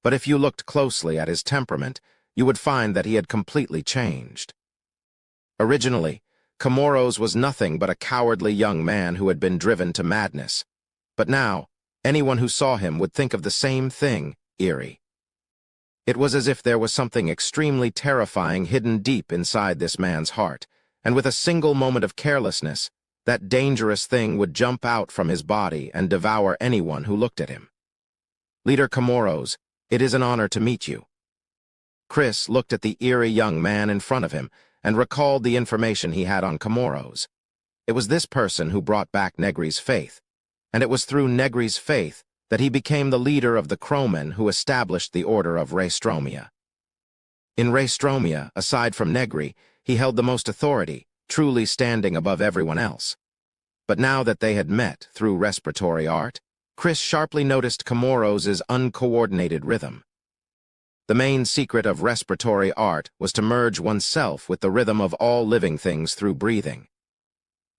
A: But if you looked closely at his temperament, you would find that he had completely changed. Originally, Comoros was nothing but a cowardly young man who had been driven to madness. But now, anyone who saw him would think of the same thing, eerie. It was as if there was something extremely terrifying hidden deep inside this man's heart, and with a single moment of carelessness, That dangerous thing would jump out from his body and devour anyone who looked at him. "Leader Comoros, it is an honor to meet you." Chris looked at the eerie young man in front of him and recalled the information he had on Comoros. It was this person who brought back Negary's faith, and it was through Negary's faith that he became the leader of the crowmen who established the Order of Raystromia. In Raystromia, aside from Negary, he held the most authority, truly standing above everyone else. But now that they had met through respiratory art, Chris sharply noticed Comoros' uncoordinated rhythm. The main secret of respiratory art was to merge oneself with the rhythm of all living things through breathing.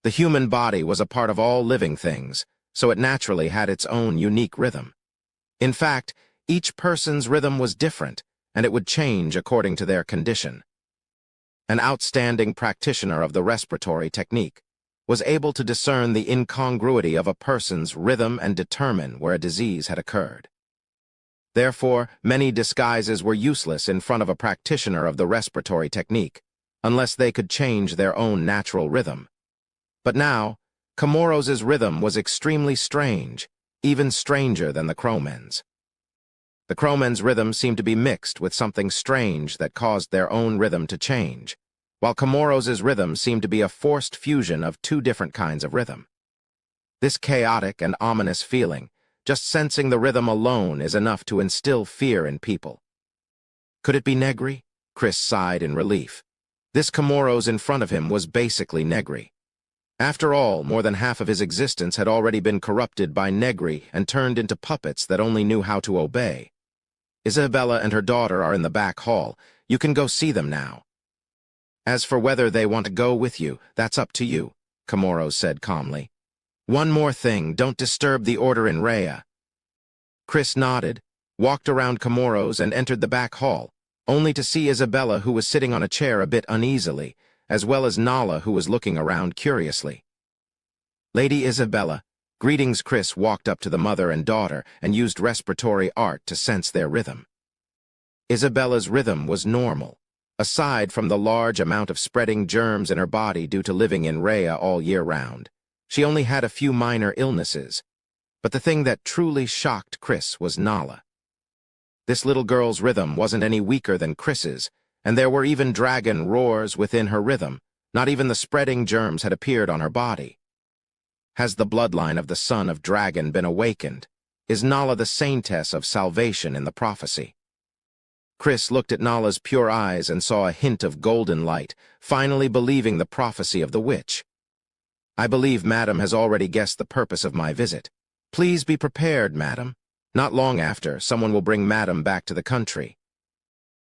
A: The human body was a part of all living things, so it naturally had its own unique rhythm. In fact, each person's rhythm was different, and it would change according to their condition. An outstanding practitioner of the respiratory technique was able to discern the incongruity of a person's rhythm and determine where a disease had occurred. Therefore, many disguises were useless in front of a practitioner of the respiratory technique, unless they could change their own natural rhythm. But now, Comoros' rhythm was extremely strange, even stranger than the crowmen's. The crowmen's rhythm seemed to be mixed with something strange that caused their own rhythm to change, while Comoros' rhythm seemed to be a forced fusion of two different kinds of rhythm. This chaotic and ominous feeling, just sensing the rhythm alone, is enough to instill fear in people. Could it be Negary? Chris sighed in relief. This Comoros in front of him was basically Negary. After all, more than half of his existence had already been corrupted by Negary and turned into puppets that only knew how to obey. Isabella and her daughter are in the back hall. You can go see them now. As for whether they want to go with you, that's up to you, Comoros said calmly. One more thing, don't disturb the order in Rhea. Chris nodded, walked around Comoros and entered the back hall, only to see Isabella, who was sitting on a chair a bit uneasily, as well as Nala, who was looking around curiously. Lady Isabella, greetings. Chris walked up to the mother and daughter and used respiratory art to sense their rhythm. Isabella's rhythm was normal, aside from the large amount of spreading germs in her body due to living in Rhea all year round. She only had a few minor illnesses, but the thing that truly shocked Chris was Nala. This little girl's rhythm wasn't any weaker than Chris's, and there were even dragon roars within her rhythm. Not even the spreading germs had appeared on her body. Has the bloodline of the son of dragon been awakened? Is Nala the saintess of salvation in the prophecy? Chris looked at Nala's pure eyes and saw a hint of golden light, finally believing the prophecy of the witch. I believe Madam has already guessed the purpose of my visit. Please be prepared, Madam. Not long after, someone will bring Madam back to the country.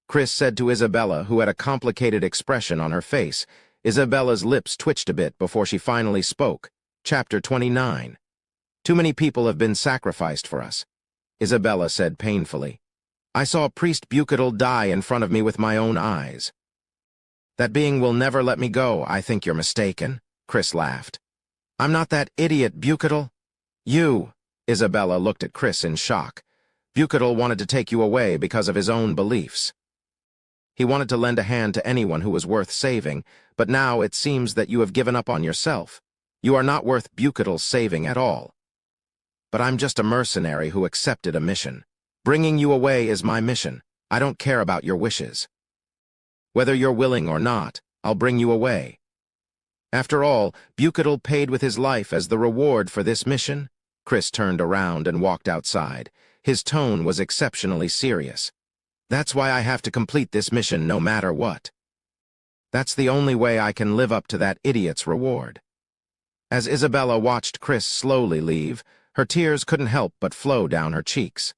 A: Chris said to Isabella, who had a complicated expression on her face. Isabella's lips twitched a bit before she finally spoke. Chapter 29. Too many people have been sacrificed for us, Isabella said painfully. I saw Priest Bucatel die in front of me with my own eyes. That being will never let me go. I think you're mistaken, Chris laughed. I'm not that idiot, Bucatel. You, Isabella looked at Chris in shock. Bucatel wanted to take you away because of his own beliefs. He wanted to lend a hand to anyone who was worth saving, but now it seems that you have given up on yourself. You are not worth Bucatel's saving at all. But I'm just a mercenary who accepted a mission. Bringing you away is my mission. I don't care about your wishes. Whether you're willing or not, I'll bring you away. After all, Bucatel paid with his life as the reward for this mission. Chris turned around and walked outside. His tone was exceptionally serious. That's why I have to complete this mission no matter what. That's the only way I can live up to that idiot's reward. As Isabella watched Chris slowly leave, her tears couldn't help but flow down her cheeks.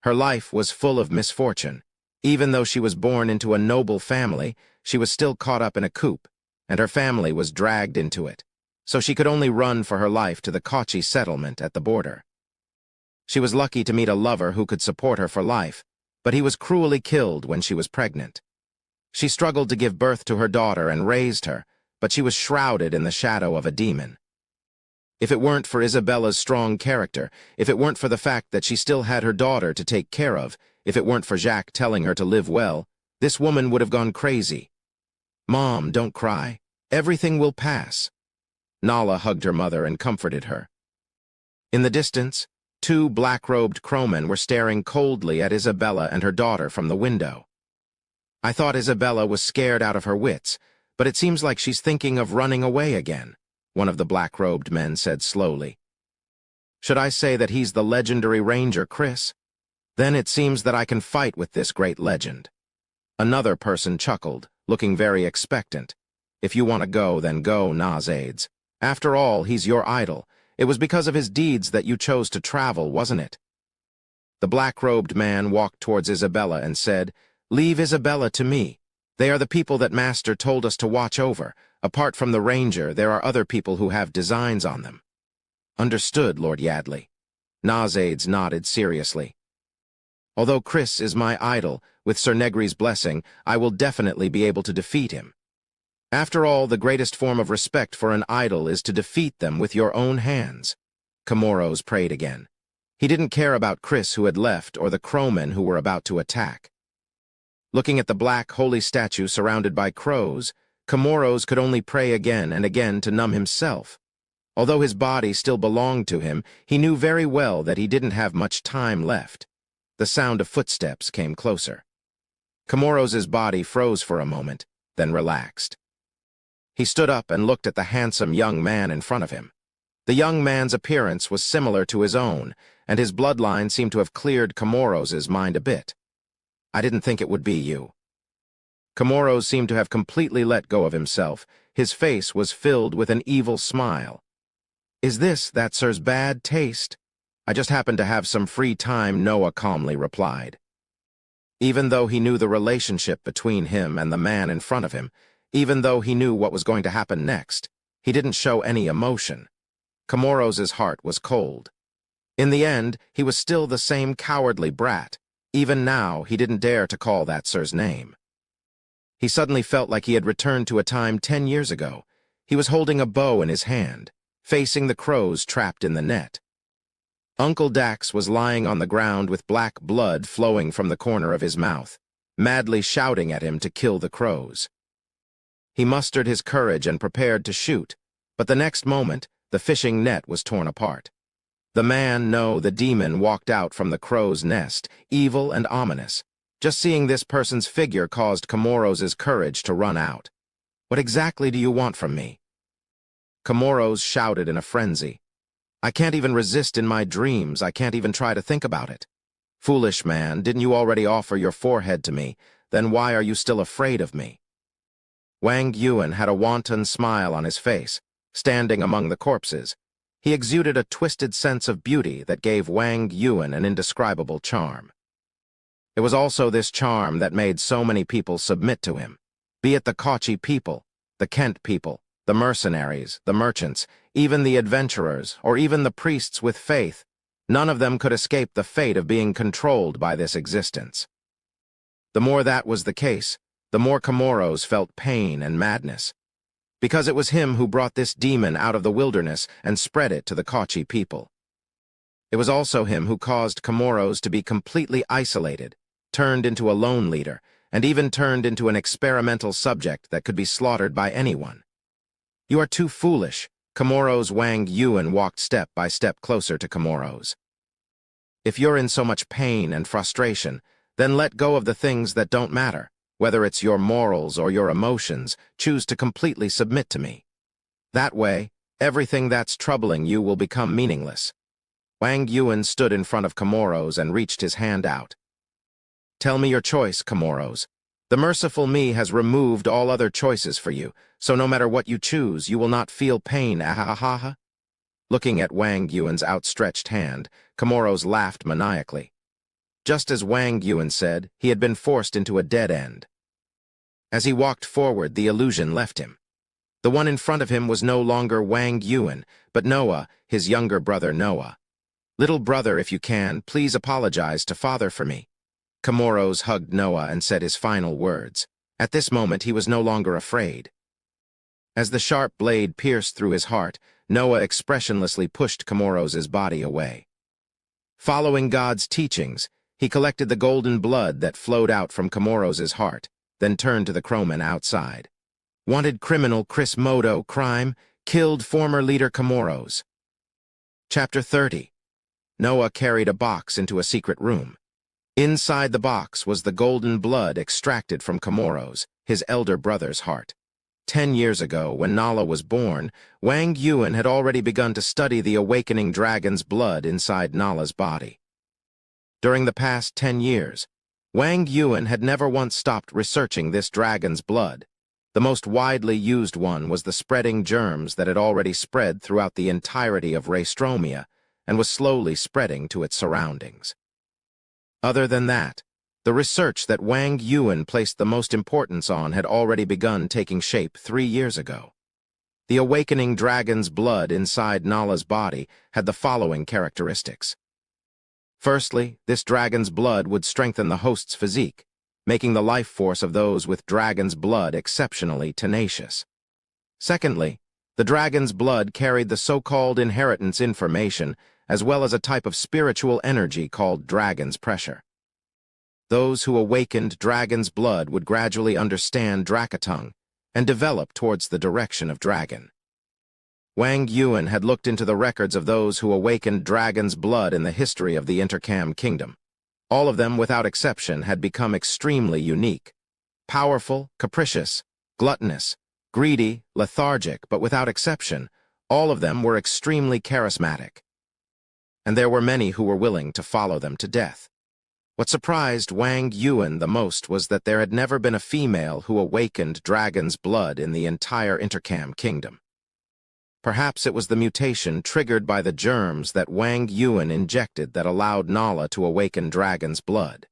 A: Her life was full of misfortune. Even though she was born into a noble family, she was still caught up in a coup, and her family was dragged into it, so she could only run for her life to the Kochi settlement at the border. She was lucky to meet a lover who could support her for life, but he was cruelly killed when she was pregnant. She struggled to give birth to her daughter and raised her, but she was shrouded in the shadow of a demon. If it weren't for Isabella's strong character, if it weren't for the fact that she still had her daughter to take care of, if it weren't for Jacques telling her to live well, this woman would have gone crazy. Mom, don't cry. Everything will pass. Nala hugged her mother and comforted her. In the distance, two black-robed crowmen were staring coldly at Isabella and her daughter from the window. I thought Isabella was scared out of her wits, but it seems like she's thinking of running away again, one of the black-robed men said slowly. Should I say that he's the legendary ranger, Chris? Then it seems that I can fight with this great legend. Another person chuckled, looking very expectant. If you want to go, then go, Ainz. After all, he's your idol. It was because of his deeds that you chose to travel, wasn't it? The black-robed man walked towards Isabella and said, Leave Isabella to me. They are the people that Master told us to watch over. Apart from the ranger, there are other people who have designs on them. Understood, Lord Yadley. Ainz nodded seriously. Although Chris is my idol, with Sir Negary's blessing, I will definitely be able to defeat him. After all, the greatest form of respect for an idol is to defeat them with your own hands. Comoros prayed again. He didn't care about Chris who had left or the crowmen who were about to attack. Looking at the black, holy statue surrounded by crows, Comoros could only pray again and again to numb himself. Although his body still belonged to him, he knew very well that he didn't have much time left. The sound of footsteps came closer. Comoros's body froze for a moment, then relaxed. He stood up and looked at the handsome young man in front of him. The young man's appearance was similar to his own, and his bloodline seemed to have cleared Comoros's mind a bit. I didn't think it would be you. Comoros seemed to have completely let go of himself. His face was filled with an evil smile. Is this that sir's bad taste? I just happen to have some free time, Noah calmly replied. Even though he knew the relationship between him and the man in front of him, even though he knew what was going to happen next, he didn't show any emotion. Comoros's heart was cold. In the end, he was still the same cowardly brat. Even now, he didn't dare to call that sir's name. He suddenly felt like he had returned to a time 10 years ago. He was holding a bow in his hand, facing the crows trapped in the net. Uncle Dax was lying on the ground with black blood flowing from the corner of his mouth, madly shouting at him to kill the crows. He mustered his courage and prepared to shoot, but the next moment, the fishing net was torn apart. The man, no, the demon, walked out from the crow's nest, evil and ominous. Just seeing this person's figure caused Comoros's courage to run out. What exactly do you want from me? Comoros shouted in a frenzy. I can't even resist in my dreams. I can't even try to think about it. Foolish man, didn't you already offer your forehead to me? Then why are you still afraid of me? Wang Yuan had a wanton smile on his face, standing among the corpses. He exuded a twisted sense of beauty that gave Wang Yuan an indescribable charm. It was also this charm that made so many people submit to him, be it the Kochi people, the Kent people, the mercenaries, the merchants, even the adventurers, or even the priests with faith. None of them could escape the fate of being controlled by this existence. The more that was the case, the more Comoros felt pain and madness, because it was him who brought this demon out of the wilderness and spread it to the Kochi people. It was also him who caused Comoros to be completely isolated, turned into a lone leader, and even turned into an experimental subject that could be slaughtered by anyone. You are too foolish. Comoros. Wang Yuan walked step by step closer to Comoros. If you're in so much pain and frustration, then let go of the things that don't matter. Whether it's your morals or your emotions, choose to completely submit to me. That way, everything that's troubling you will become meaningless. Wang Yuan stood in front of Comoros and reached his hand out. Tell me your choice, Comoros. The merciful me has removed all other choices for you, so no matter what you choose, you will not feel pain. Ahahaha. Looking at Wang Yuan's outstretched hand, Comoros laughed maniacally. Just as Wang Yuan said, he had been forced into a dead end. As he walked forward, the illusion left him. The one in front of him was no longer Wang Yuan, but Noah, his younger brother Noah. Little brother, if you can, please apologize to father for me. Comoros hugged Noah and said his final words. At this moment, he was no longer afraid. As the sharp blade pierced through his heart, Noah expressionlessly pushed Comoros's body away. Following God's teachings, he collected the golden blood that flowed out from Comoros's heart, then turned to the crowman outside. Wanted criminal Chris Modo, crime, Killed former leader Comoros. Chapter 30. Noah carried a box into a secret room. Inside the box was the golden blood extracted from Comoros, his elder brother's heart. 10 years ago, when Nala was born, Wang Yuan had already begun to study the awakening dragon's blood inside Nala's body. During the past 10 years, Wang Yuan had never once stopped researching this dragon's blood. The most widely used one was the spreading germs that had already spread throughout the entirety of Raystromia and was slowly spreading to its surroundings. Other than that, the research that Wang Yuan placed the most importance on had already begun taking shape 3 years ago. The awakening dragon's blood inside Nala's body had the following characteristics. Firstly, this dragon's blood would strengthen the host's physique, making the life force of those with dragon's blood exceptionally tenacious. Secondly, the dragon's blood carried the so-called inheritance information as well as a type of spiritual energy called dragon's pressure. Those who awakened dragon's blood would gradually understand Drakatung and develop towards the direction of dragon. Wang Yuan had looked into the records of those who awakened dragon's blood in the history of the Intercam Kingdom. All of them, without exception, had become extremely unique. Powerful, capricious, gluttonous, greedy, lethargic, but without exception, all of them were extremely charismatic. And there were many who were willing to follow them to death. What surprised Wang Yuan the most was that there had never been a female who awakened dragon's blood in the entire Intercam Kingdom. Perhaps it was the mutation triggered by the germs that Wang Yuan injected that allowed Nala to awaken dragon's blood.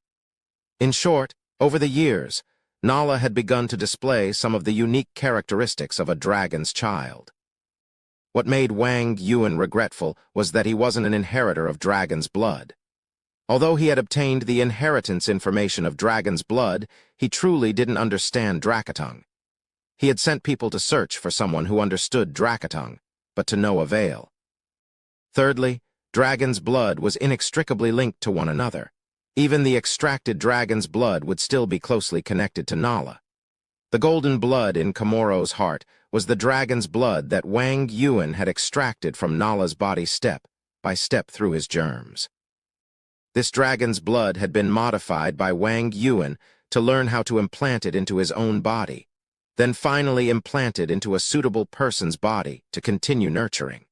A: In short, over the years, Nala had begun to display some of the unique characteristics of a dragon's child. What made Wang Yuan regretful was that he wasn't an inheritor of dragon's blood. Although he had obtained the inheritance information of dragon's blood, he truly didn't understand Drakatung. He had sent people to search for someone who understood Drakatung, but to no avail. Thirdly, dragon's blood was inextricably linked to one another. Even the extracted dragon's blood would still be closely connected to Nala. The golden blood in Comoros' heart was the dragon's blood that Wang Yuan had extracted from Nala's body step by step through his germs. This dragon's blood had been modified by Wang Yuan to learn how to implant it into his own body, then finally implanted into a suitable person's body to continue nurturing.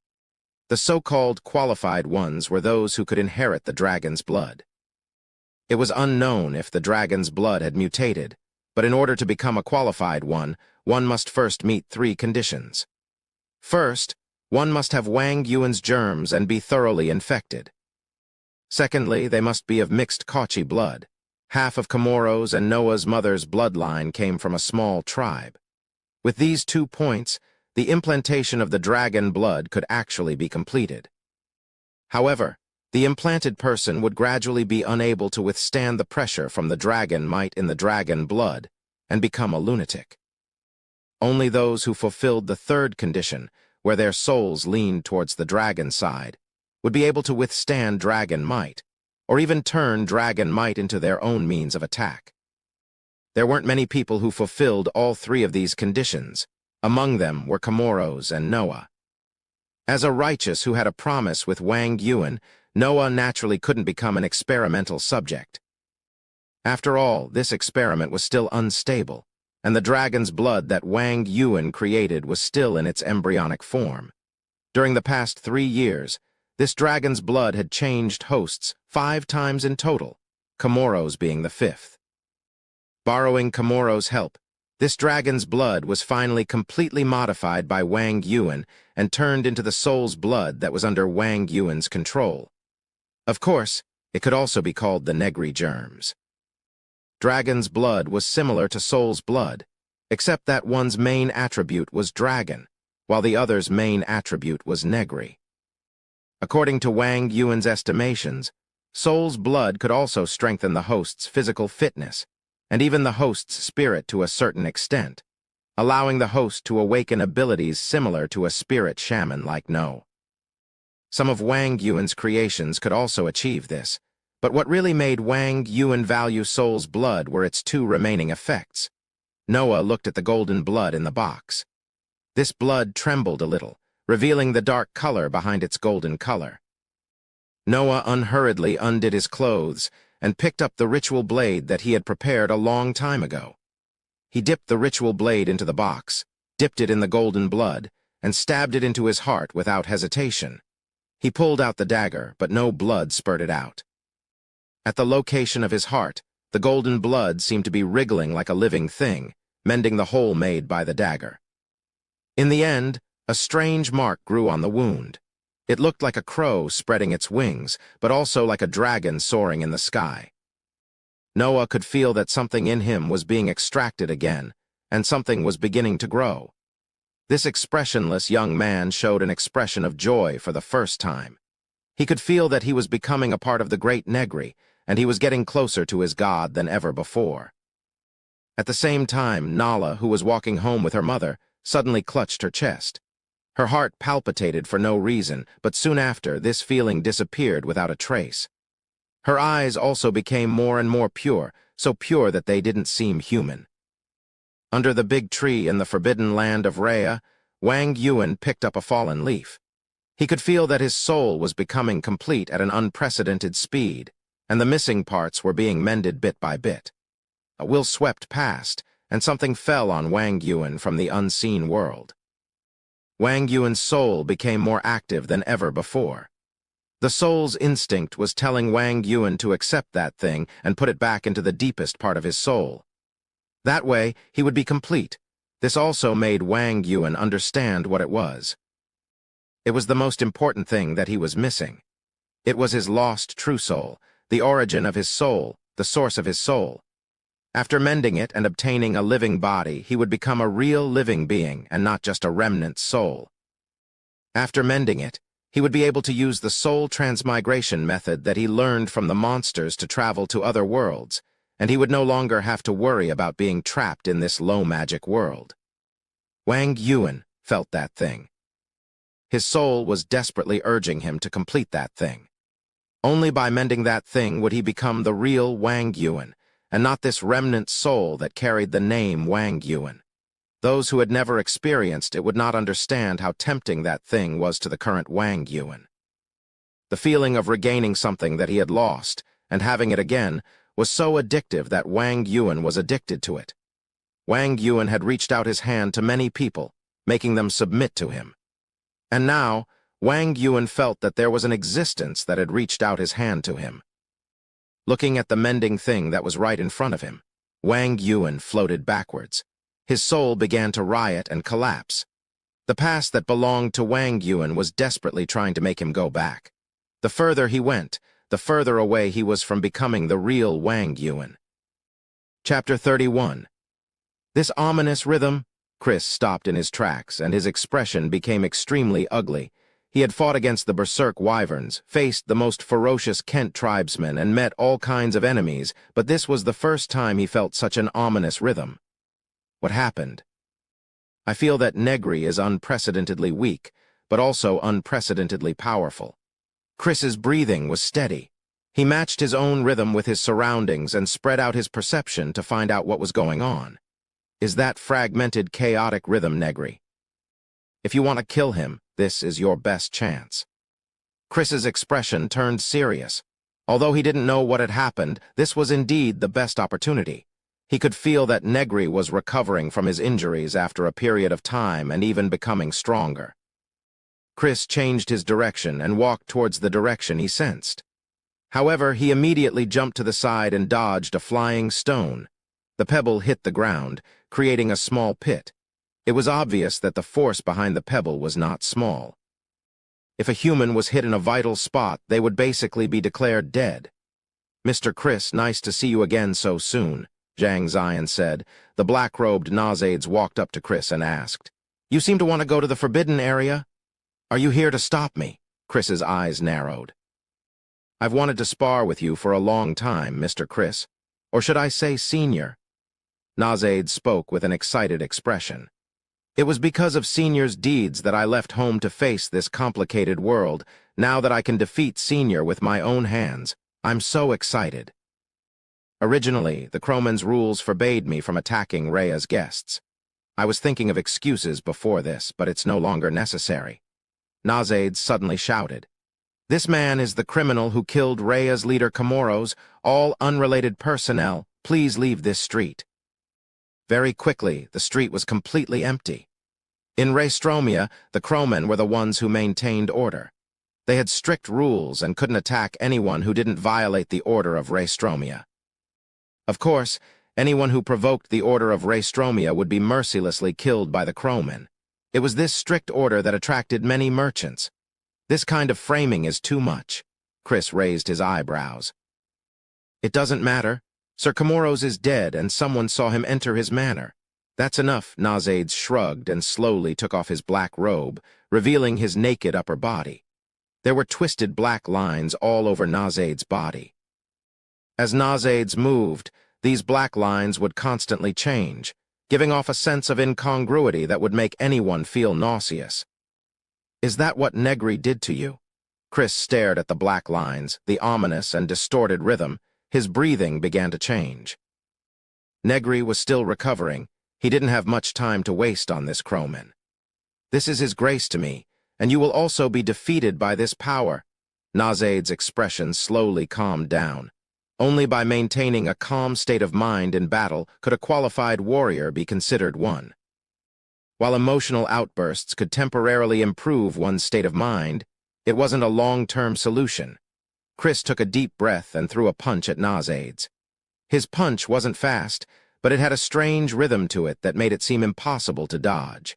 A: The so-called qualified ones were those who could inherit the dragon's blood. It was unknown if the dragon's blood had mutated, but in order to become a qualified one must first meet 3 conditions. First, one must have Wang Yuan's germs and be thoroughly infected. Secondly, they must be of mixed Kachi blood. Half of Comoros and Noah's mother's bloodline came from a small tribe. With these 2 points, the implantation of the dragon blood could actually be completed. However, the implanted person would gradually be unable to withstand the pressure from the dragon might in the dragon blood and become a lunatic. Only those who fulfilled the 3rd condition, where their souls leaned towards the dragon side, would be able to withstand dragon might, or even turn dragon might into their own means of attack. There weren't many people who fulfilled all 3 of these conditions. Among them were Comoros and Noah. As a righteous who had a promise with Wang Yuan, Noah naturally couldn't become an experimental subject. After all, this experiment was still unstable, and the dragon's blood that Wang Yuan created was still in its embryonic form. During the past 3 years, this dragon's blood had changed hosts 5 times in total, Comoros being the 5th. Borrowing Comoros' help, this dragon's blood was finally completely modified by Wang Yuan and turned into the soul's blood that was under Wang Yuan's control. Of course, it could also be called the Negary germs. Dragon's blood was similar to soul's blood, except that one's main attribute was dragon, while the other's main attribute was Negary. According to Wang Yuan's estimations, soul's blood could also strengthen the host's physical fitness, and even the host's spirit to a certain extent, allowing the host to awaken abilities similar to a spirit shaman like No. Some of Wang Yuan's creations could also achieve this, but what really made Wang Yuan value soul's blood were its 2 remaining effects. Noah looked at the golden blood in the box. This blood trembled a little, revealing the dark color behind its golden color. Noah unhurriedly undid his clothes and picked up the ritual blade that he had prepared a long time ago. He dipped the ritual blade into the box, dipped it in the golden blood, and stabbed it into his heart without hesitation. He pulled out the dagger, but no blood spurted out. At the location of his heart, the golden blood seemed to be wriggling like a living thing, mending the hole made by the dagger. In the end, a strange mark grew on the wound. It looked like a crow spreading its wings, but also like a dragon soaring in the sky. Noah could feel that something in him was being extracted again, and something was beginning to grow. This expressionless young man showed an expression of joy for the first time. He could feel that he was becoming a part of the great Negary, and he was getting closer to his God than ever before. At the same time, Nala, who was walking home with her mother, suddenly clutched her chest. Her heart palpitated for no reason, but soon after, this feeling disappeared without a trace. Her eyes also became more and more pure, so pure that they didn't seem human. Under the big tree in the forbidden land of Rhea, Wang Yuan picked up a fallen leaf. He could feel that his soul was becoming complete at an unprecedented speed, and the missing parts were being mended bit by bit. A will swept past, and something fell on Wang Yuan from the unseen world. Wang Yuan's soul became more active than ever before. The soul's instinct was telling Wang Yuan to accept that thing and put it back into the deepest part of his soul. That way, he would be complete. This also made Wang Yuan understand what it was. It was the most important thing that he was missing. It was his lost true soul, the origin of his soul, the source of his soul. After mending it and obtaining a living body, he would become a real living being and not just a remnant soul. After mending it, he would be able to use the soul transmigration method that he learned from the monsters to travel to other worlds, and he would no longer have to worry about being trapped in this low-magic world. Wang Yuan felt that thing. His soul was desperately urging him to complete that thing. Only by mending that thing would he become the real Wang Yuan, and not this remnant soul that carried the name Wang Yuan. Those who had never experienced it would not understand how tempting that thing was to the current Wang Yuan. The feeling of regaining something that he had lost, and having it again, was so addictive that Wang Yuan was addicted to it. Wang Yuan had reached out his hand to many people, making them submit to him. And now, Wang Yuan felt that there was an existence that had reached out his hand to him. Looking at the mending thing that was right in front of him, Wang Yuan floated backwards. His soul began to riot and collapse. The past that belonged to Wang Yuan was desperately trying to make him go back. The further he went, the further away he was from becoming the real Wang Yuan. Chapter 31. This ominous rhythm? Chris stopped in his tracks, and his expression became extremely ugly. He had fought against the berserk wyverns, faced the most ferocious Kent tribesmen, and met all kinds of enemies, but this was the first time he felt such an ominous rhythm. What happened? I feel that Negary is unprecedentedly weak, but also unprecedentedly powerful. Chris's breathing was steady. He matched his own rhythm with his surroundings and spread out his perception to find out what was going on. Is that fragmented, chaotic rhythm Negary? If you want to kill him, this is your best chance. Chris's expression turned serious. Although he didn't know what had happened, this was indeed the best opportunity. He could feel that Negary was recovering from his injuries after a period of time and even becoming stronger. Chris changed his direction and walked towards the direction he sensed. However, he immediately jumped to the side and dodged a flying stone. The pebble hit the ground, creating a small pit. It was obvious that the force behind the pebble was not small. If a human was hit in a vital spot, they would basically be declared dead. "Mr. Chris, nice to see you again so soon," Zhang Zion said. The black-robed Ainz walked up to Chris and asked, "You seem to want to go to the forbidden area? Are you here to stop me?" Chris's eyes narrowed. "I've wanted to spar with you for a long time, Mr. Chris. Or should I say Senior?" Ainz spoke with an excited expression. "It was because of Senior's deeds that I left home to face this complicated world. Now that I can defeat Senior with my own hands, I'm so excited. Originally, the Crowman's rules forbade me from attacking Rhea's guests. I was thinking of excuses before this, but it's no longer necessary. Ainz suddenly shouted. This man is the criminal who killed Raya's leader Comoros. All unrelated personnel, please leave this street. Very quickly, the street was completely empty. In Raystromia, the crowmen were the ones who maintained order. They had strict rules and couldn't attack anyone who didn't violate the order of Raystromia. Of course, anyone who provoked the order of Raystromia would be mercilessly killed by the crowmen. It was this strict order that attracted many merchants. This kind of framing is too much. Chris raised his eyebrows. It doesn't matter. Sir Comoros is dead and someone saw him enter his manor. That's enough. Ainz shrugged and slowly took off his black robe, revealing his naked upper body. There were twisted black lines all over Ainz's body. As Ainz moved, these black lines would constantly change, giving off a sense of incongruity that would make anyone feel nauseous. Is that what Negary did to you? Chris stared at the black lines, the ominous and distorted rhythm. His breathing began to change. Negary was still recovering. He didn't have much time to waste on this crowman. This is his grace to me, and you will also be defeated by this power. Ainz's expression slowly calmed down. Only by maintaining a calm state of mind in battle could a qualified warrior be considered one. While emotional outbursts could temporarily improve one's state of mind, it wasn't a long-term solution. Chris took a deep breath and threw a punch at Ainz. His punch wasn't fast, but it had a strange rhythm to it that made it seem impossible to dodge.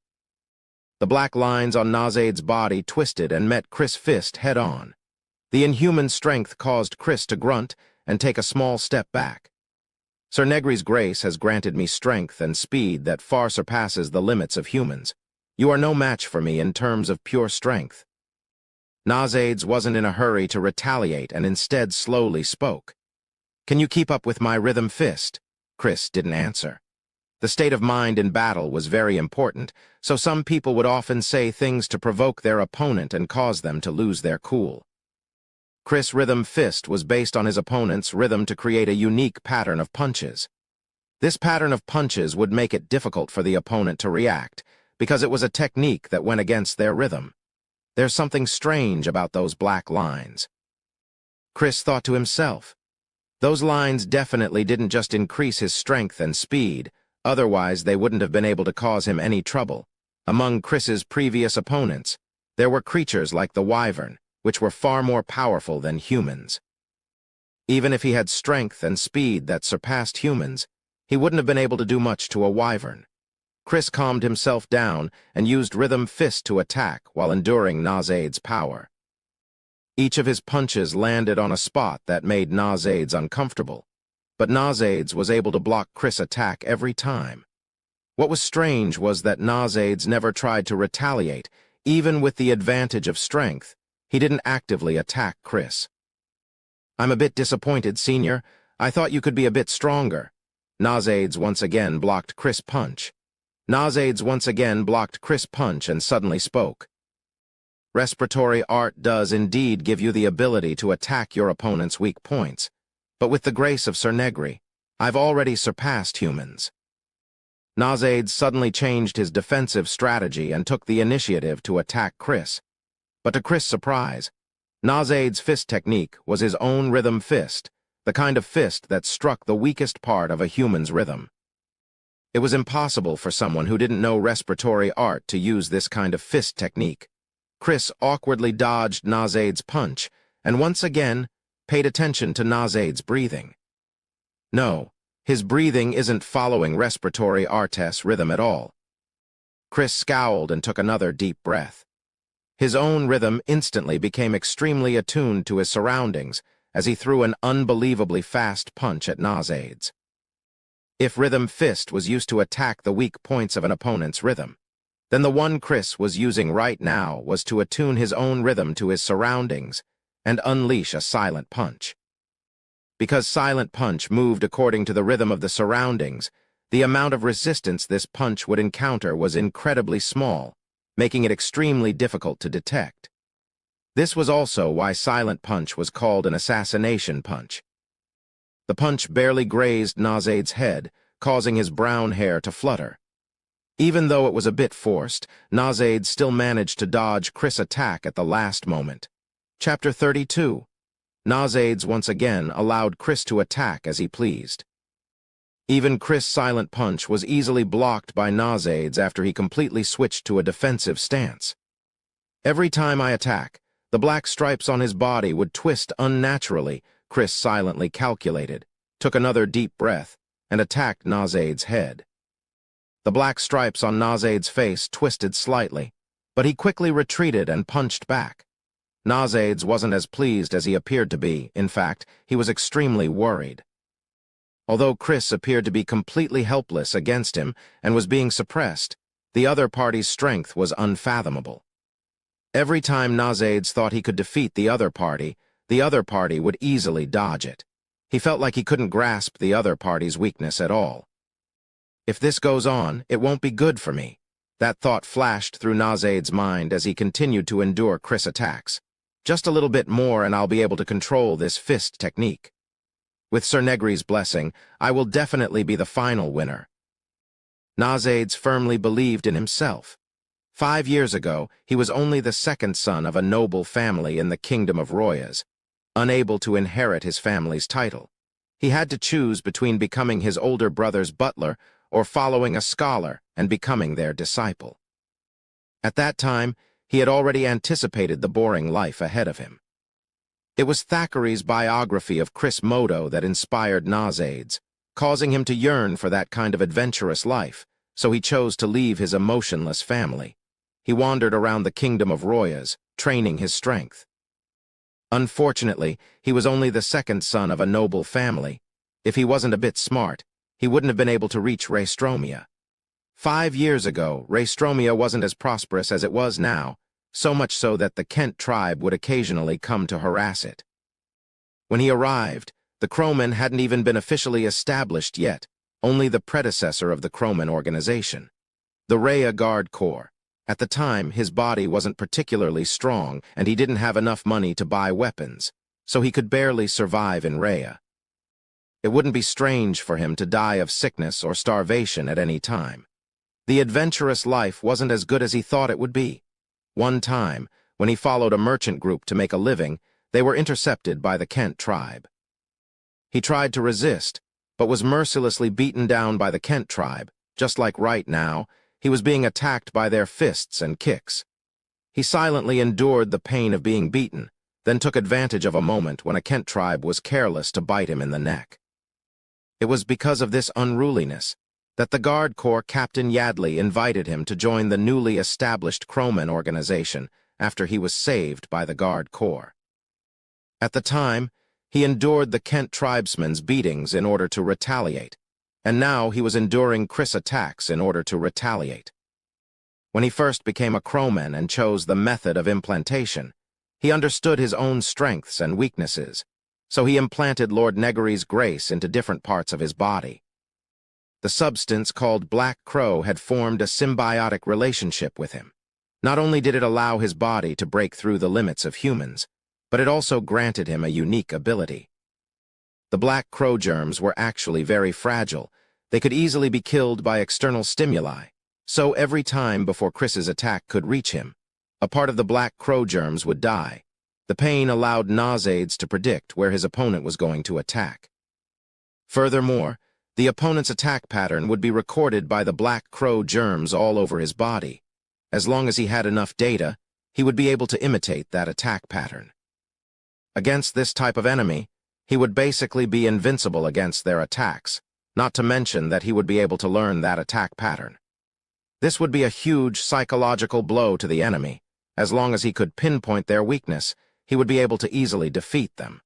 A: The black lines on Ainz's body twisted and met Chris' fist head-on. The inhuman strength caused Chris to grunt and take a small step back. Sir Negary's grace has granted me strength and speed that far surpasses the limits of humans. You are no match for me in terms of pure strength. Ainz wasn't in a hurry to retaliate and instead slowly spoke. Can you keep up with my rhythm fist? Chris didn't answer. The state of mind in battle was very important, so some people would often say things to provoke their opponent and cause them to lose their cool. Chris' rhythm fist was based on his opponent's rhythm to create a unique pattern of punches. This pattern of punches would make it difficult for the opponent to react, because it was a technique that went against their rhythm. There's something strange about those black lines. Chris thought to himself. Those lines definitely didn't just increase his strength and speed, otherwise they wouldn't have been able to cause him any trouble. Among Chris's previous opponents, there were creatures like the wyvern, which were far more powerful than humans. Even if he had strength and speed that surpassed humans, he wouldn't have been able to do much to a wyvern. Chris calmed himself down and used rhythm fist to attack while enduring Ainz's power. Each of his punches landed on a spot that made Ainz uncomfortable, but Ainz was able to block Chris' attack every time. What was strange was that Ainz never tried to retaliate, even with the advantage of strength. He didn't actively attack Chris. I'm a bit disappointed, Senior. I thought you could be a bit stronger. Ainz once again blocked Chris' punch. Ainz once again blocked Chris' punch and suddenly spoke. Respiratory art does indeed give you the ability to attack your opponent's weak points, but with the grace of Sir Negary, I've already surpassed humans. Ainz suddenly changed his defensive strategy and took the initiative to attack Chris. But to Chris' surprise, Ainz's fist technique was his own rhythm fist, the kind of fist that struck the weakest part of a human's rhythm. It was impossible for someone who didn't know respiratory art to use this kind of fist technique. Chris awkwardly dodged Ainz's punch and once again paid attention to Ainz's breathing. No, his breathing isn't following respiratory art's rhythm at all. Chris scowled and took another deep breath. His own rhythm instantly became extremely attuned to his surroundings as he threw an unbelievably fast punch at Ainz. If rhythm fist was used to attack the weak points of an opponent's rhythm, then the one Chris was using right now was to attune his own rhythm to his surroundings and unleash a silent punch. Because silent punch moved according to the rhythm of the surroundings, the amount of resistance this punch would encounter was incredibly small, making it extremely difficult to detect. This was also why silent punch was called an assassination punch. The punch barely grazed Ainz's head, causing his brown hair to flutter. Even though it was a bit forced, Ainz still managed to dodge Chris' attack at the last moment. Chapter 32. Ainz once again allowed Chris to attack as he pleased. Even Chris' silent punch was easily blocked by Ainz after he completely switched to a defensive stance. Every time I attack, the black stripes on his body would twist unnaturally, Chris silently calculated, took another deep breath, and attacked Ainz's head. The black stripes on Ainz's face twisted slightly, but he quickly retreated and punched back. Ainz wasn't as pleased as he appeared to be. In fact, he was extremely worried. Although Chris appeared to be completely helpless against him and was being suppressed, the other party's strength was unfathomable. Every time Ainz thought he could defeat the other party would easily dodge it. He felt like he couldn't grasp the other party's weakness at all. If this goes on, it won't be good for me. That thought flashed through Ainz's mind as he continued to endure Chris' attacks. Just a little bit more and I'll be able to control this fist technique. With Sir Negary's blessing, I will definitely be the final winner. Ainz firmly believed in himself. 5 years ago, he was only the second son of a noble family in the kingdom of Royas, unable to inherit his family's title. He had to choose between becoming his older brother's butler or following a scholar and becoming their disciple. At that time, he had already anticipated the boring life ahead of him. It was Thackeray's biography of Chris Modo that inspired Ainz, causing him to yearn for that kind of adventurous life, so he chose to leave his emotionless family. He wandered around the kingdom of Royas, training his strength. Unfortunately, he was only the second son of a noble family. If he wasn't a bit smart, he wouldn't have been able to reach Raestromia. 5 years ago, Raestromia wasn't as prosperous as it was now, so much so that the Kent tribe would occasionally come to harass it. When he arrived, the Crowmen hadn't even been officially established yet, only the predecessor of the Crowmen organization, the Rhea Guard Corps. At the time, his body wasn't particularly strong, and he didn't have enough money to buy weapons, so he could barely survive in Rhea. It wouldn't be strange for him to die of sickness or starvation at any time. The adventurous life wasn't as good as he thought it would be. One time, when he followed a merchant group to make a living, they were intercepted by the Kent tribe. He tried to resist, but was mercilessly beaten down by the Kent tribe. Just like right now, he was being attacked by their fists and kicks. He silently endured the pain of being beaten, then took advantage of a moment when a Kent tribe was careless to bite him in the neck. It was because of this unruliness that the Guard Corps Captain Yadley invited him to join the newly established Crowmen organization after he was saved by the Guard Corps. At the time, he endured the Kent tribesmen's beatings in order to retaliate, and now he was enduring Chris attacks in order to retaliate. When he first became a Crowman and chose the method of implantation, he understood his own strengths and weaknesses, so he implanted Lord Negary's grace into different parts of his body. The substance called Black Crow had formed a symbiotic relationship with him. Not only did it allow his body to break through the limits of humans, but it also granted him a unique ability. The Black Crow germs were actually very fragile. They could easily be killed by external stimuli, so every time before Chris's attack could reach him, a part of the Black Crow germs would die. The pain allowed Ainz to predict where his opponent was going to attack. Furthermore, the opponent's attack pattern would be recorded by the Black Crow germs all over his body. As long as he had enough data, he would be able to imitate that attack pattern. Against this type of enemy, he would basically be invincible against their attacks, not to mention that he would be able to learn that attack pattern. This would be a huge psychological blow to the enemy. As long as he could pinpoint their weakness, he would be able to easily defeat them.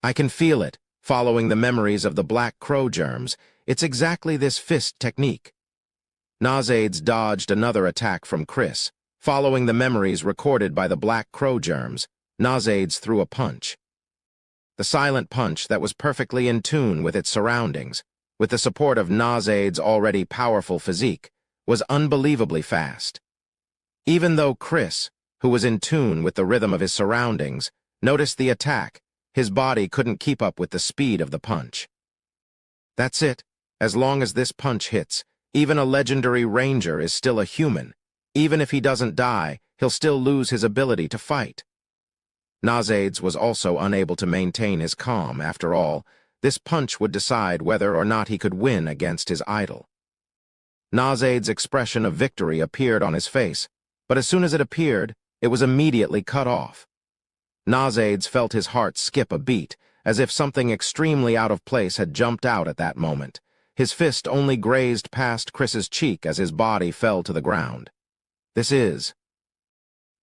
A: I can feel it, following the memories of the Black Crow germs. It's exactly this fist technique. Ainz dodged another attack from Chris. Following the memories recorded by the Black Crow germs, Ainz threw a punch. The silent punch that was perfectly in tune with its surroundings, with the support of Ainz's already powerful physique, was unbelievably fast. Even though Chris, who was in tune with the rhythm of his surroundings, noticed the attack, his body couldn't keep up with the speed of the punch. That's it. As long as this punch hits, Even a legendary ranger is still a human. Even if he doesn't die, he'll still lose his ability to fight. Ainz was also unable to maintain his calm. After all, this punch would decide whether or not he could win against his idol. Ainz's expression of victory appeared on his face, but as soon as it appeared, it was immediately cut off. Ainz felt his heart skip a beat, as if something extremely out of place had jumped out at that moment. His fist only grazed past Chris's cheek as his body fell to the ground. This is...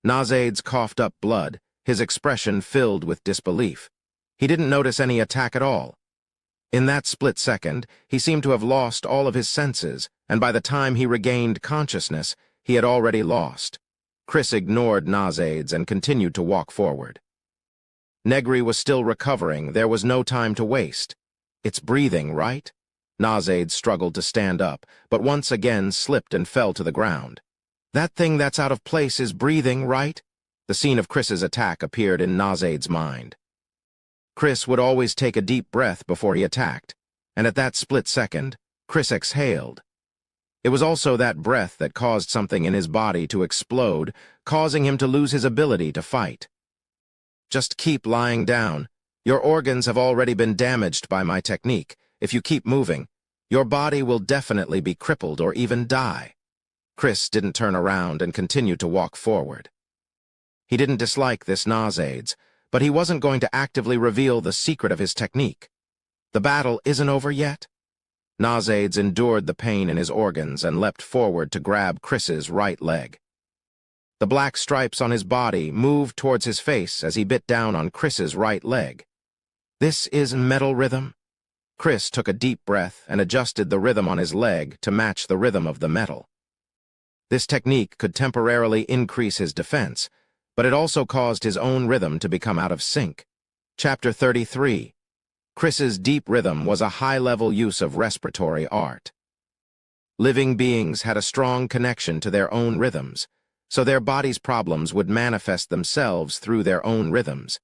A: Ainz coughed up blood, his expression filled with disbelief. He didn't notice any attack at all. In that split second, he seemed to have lost all of his senses, and by the time he regained consciousness, he had already lost. Chris ignored Ainz and continued to walk forward. Negary was still recovering. There was no time to waste. It's breathing, right? Ainz struggled to stand up, but once again slipped and fell to the ground. That thing that's out of place is breathing, right? The scene of Chris's attack appeared in Ainz's mind. Chris would always take a deep breath before he attacked, and at that split second, Chris exhaled. It was also that breath that caused something in his body to explode, causing him to lose his ability to fight. Just keep lying down. Your organs have already been damaged by my technique. If you keep moving, your body will definitely be crippled or even die. Chris didn't turn around and continued to walk forward. He didn't dislike this Ainz, but he wasn't going to actively reveal the secret of his technique. The battle isn't over yet. Ainz endured the pain in his organs and leapt forward to grab Chris's right leg. The black stripes on his body moved towards his face as he bit down on Chris's right leg. This is metal rhythm. Chris took a deep breath and adjusted the rhythm on his leg to match the rhythm of the metal. This technique could temporarily increase his defense, but it also caused his own rhythm to become out of sync. Chapter 33. Chris's deep rhythm was a high-level use of respiratory art. Living beings had a strong connection to their own rhythms, so their body's problems would manifest themselves through their own rhythms,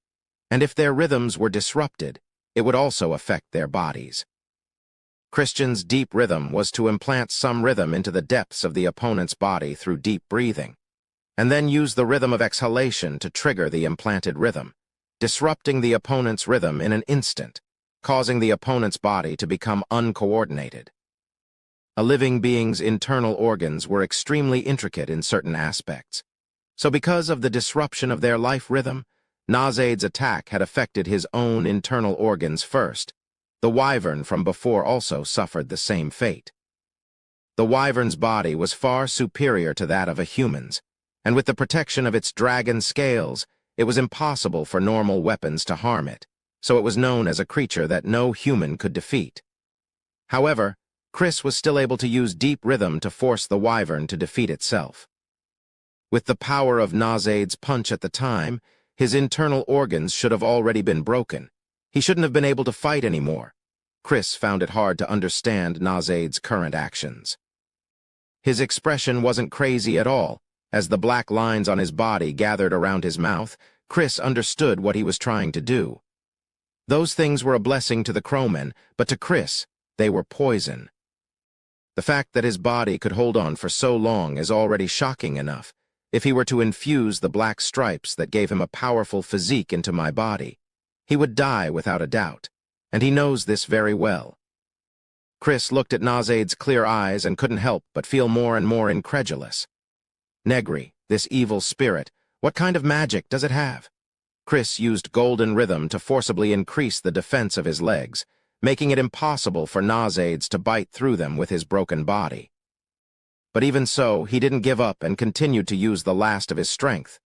A: and if their rhythms were disrupted, it would also affect their bodies. Christian's deep rhythm was to implant some rhythm into the depths of the opponent's body through deep breathing, and then use the rhythm of exhalation to trigger the implanted rhythm, disrupting the opponent's rhythm in an instant, causing the opponent's body to become uncoordinated. A living being's internal organs were extremely intricate in certain aspects, so because of the disruption of their life rhythm, Ainz's attack had affected his own internal organs first. The wyvern from before also suffered the same fate. The wyvern's body was far superior to that of a human's, and with the protection of its dragon scales, it was impossible for normal weapons to harm it, so it was known as a creature that no human could defeat. However, Chris was still able to use deep rhythm to force the wyvern to defeat itself. With the power of Ainz's punch at the time, his internal organs should have already been broken. He shouldn't have been able to fight anymore. Chris found it hard to understand Ainz's current actions. His expression wasn't crazy at all. As the black lines on his body gathered around his mouth, Chris understood what he was trying to do. Those things were a blessing to the crowmen, but to Chris, they were poison. The fact that his body could hold on for so long is already shocking enough. If he were to infuse the black stripes that gave him a powerful physique into my body, he would die without a doubt, and he knows this very well. Chris looked at Ainz's clear eyes and couldn't help but feel more and more incredulous. Negary, this evil spirit, what kind of magic does it have? Chris used golden rhythm to forcibly increase the defense of his legs, making it impossible for Ainz to bite through them with his broken body. But even so, he didn't give up and continued to use the last of his strength.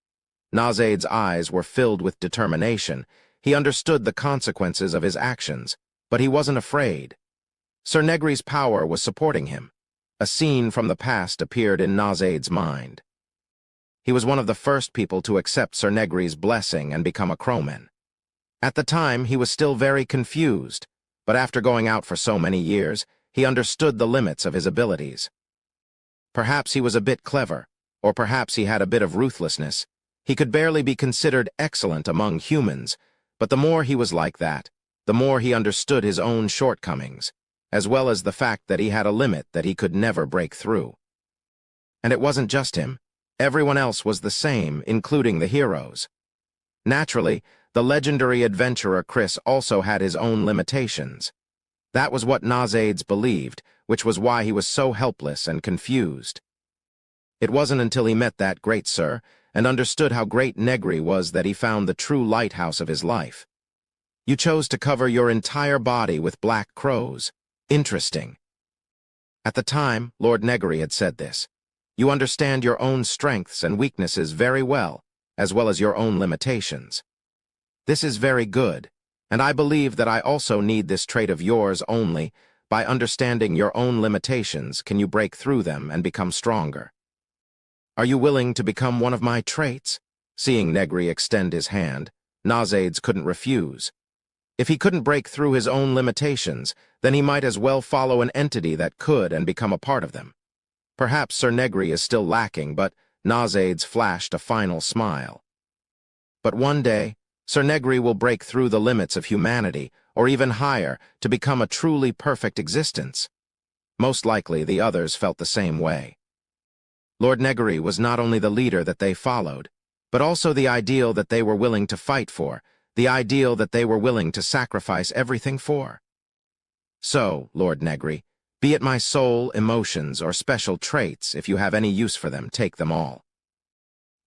A: Ainz's eyes were filled with determination. He understood the consequences of his actions, but he wasn't afraid. Sir Negary's power was supporting him. A scene from the past appeared in Ainz's mind. He was one of the first people to accept Sir Negary's blessing and become a crowman. At the time, he was still very confused, but after going out for so many years, he understood the limits of his abilities. Perhaps he was a bit clever, or perhaps he had a bit of ruthlessness. He could barely be considered excellent among humans, but the more he was like that, the more he understood his own shortcomings. as well as the fact that he had a limit that he could never break through. And it wasn't just him. Everyone else was the same, including the heroes. Naturally, the legendary adventurer Chris also had his own limitations. That was what Ainz believed, which was why he was so helpless and confused. It wasn't until he met that great sir and understood how great Negary was that he found the true lighthouse of his life. You chose to cover your entire body with black crows. Interesting. At the time, Lord Negary had said this. You understand your own strengths and weaknesses very well as your own limitations. This is very good, and I believe that I also need this trait of yours only. By understanding your own limitations, can you break through them and become stronger. Are you willing to become one of my traits? Seeing Negary extend his hand, Ainz couldn't refuse. If he couldn't break through his own limitations, then he might as well follow an entity that could and become a part of them. Perhaps Sir Negary is still lacking, but Ainz flashed a final smile. But one day, Sir Negary will break through the limits of humanity, or even higher, to become a truly perfect existence. Most likely the others felt the same way. Lord Negary was not only the leader that they followed, but also the ideal that they were willing to fight for, the ideal that they were willing to sacrifice everything for. So, Lord Negary, be it my soul, emotions, or special traits, if you have any use for them, take them all.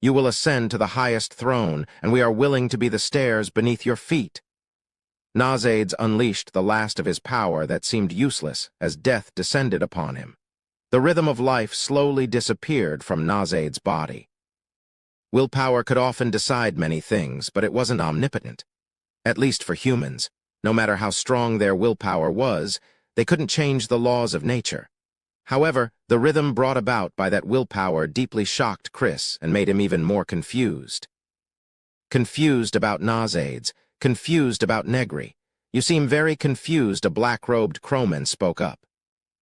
A: You will ascend to the highest throne, and we are willing to be the stairs beneath your feet. Ainz unleashed the last of his power that seemed useless as death descended upon him. The rhythm of life slowly disappeared from Ainz's body. Willpower could often decide many things, but it wasn't omnipotent. At least for humans, no matter how strong their willpower was, they couldn't change the laws of nature. However, the rhythm brought about by that willpower deeply shocked Chris and made him even more confused. Confused about Ainz, confused about Negary. You seem very confused, a black-robed crowman spoke up.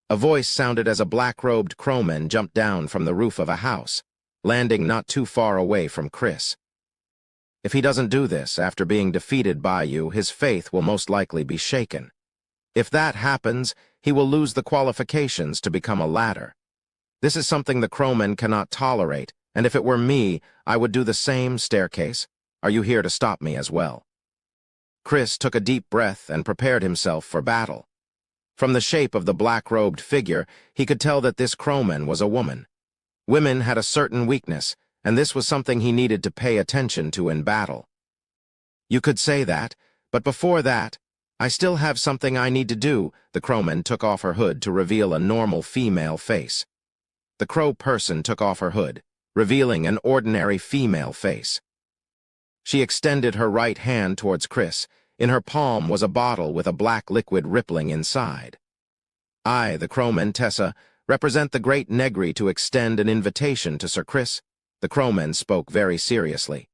A: A voice sounded as a black-robed crowman jumped down from the roof of a house, landing not too far away from Chris. If he doesn't do this after being defeated by you, his faith will most likely be shaken. If that happens, he will lose the qualifications to become a ladder. This is something the crowman cannot tolerate, and if it were me, I would do the same. Staircase, are you here to stop me as well? Chris took a deep breath and prepared himself for battle. From the shape of the black-robed figure, he could tell that this crowman was a woman. Women had a certain weakness, and this was something he needed to pay attention to in battle. You could say that, but before that, I still have something I need to do. The crowman took off her hood to reveal a normal female face. The crow person took off her hood, revealing an ordinary female face. She extended her right hand towards Chris. In her palm was a bottle with a black liquid rippling inside. I, the crowman Tessa, represent the great Negary to extend an invitation to Sir Chris. The crowman spoke very seriously.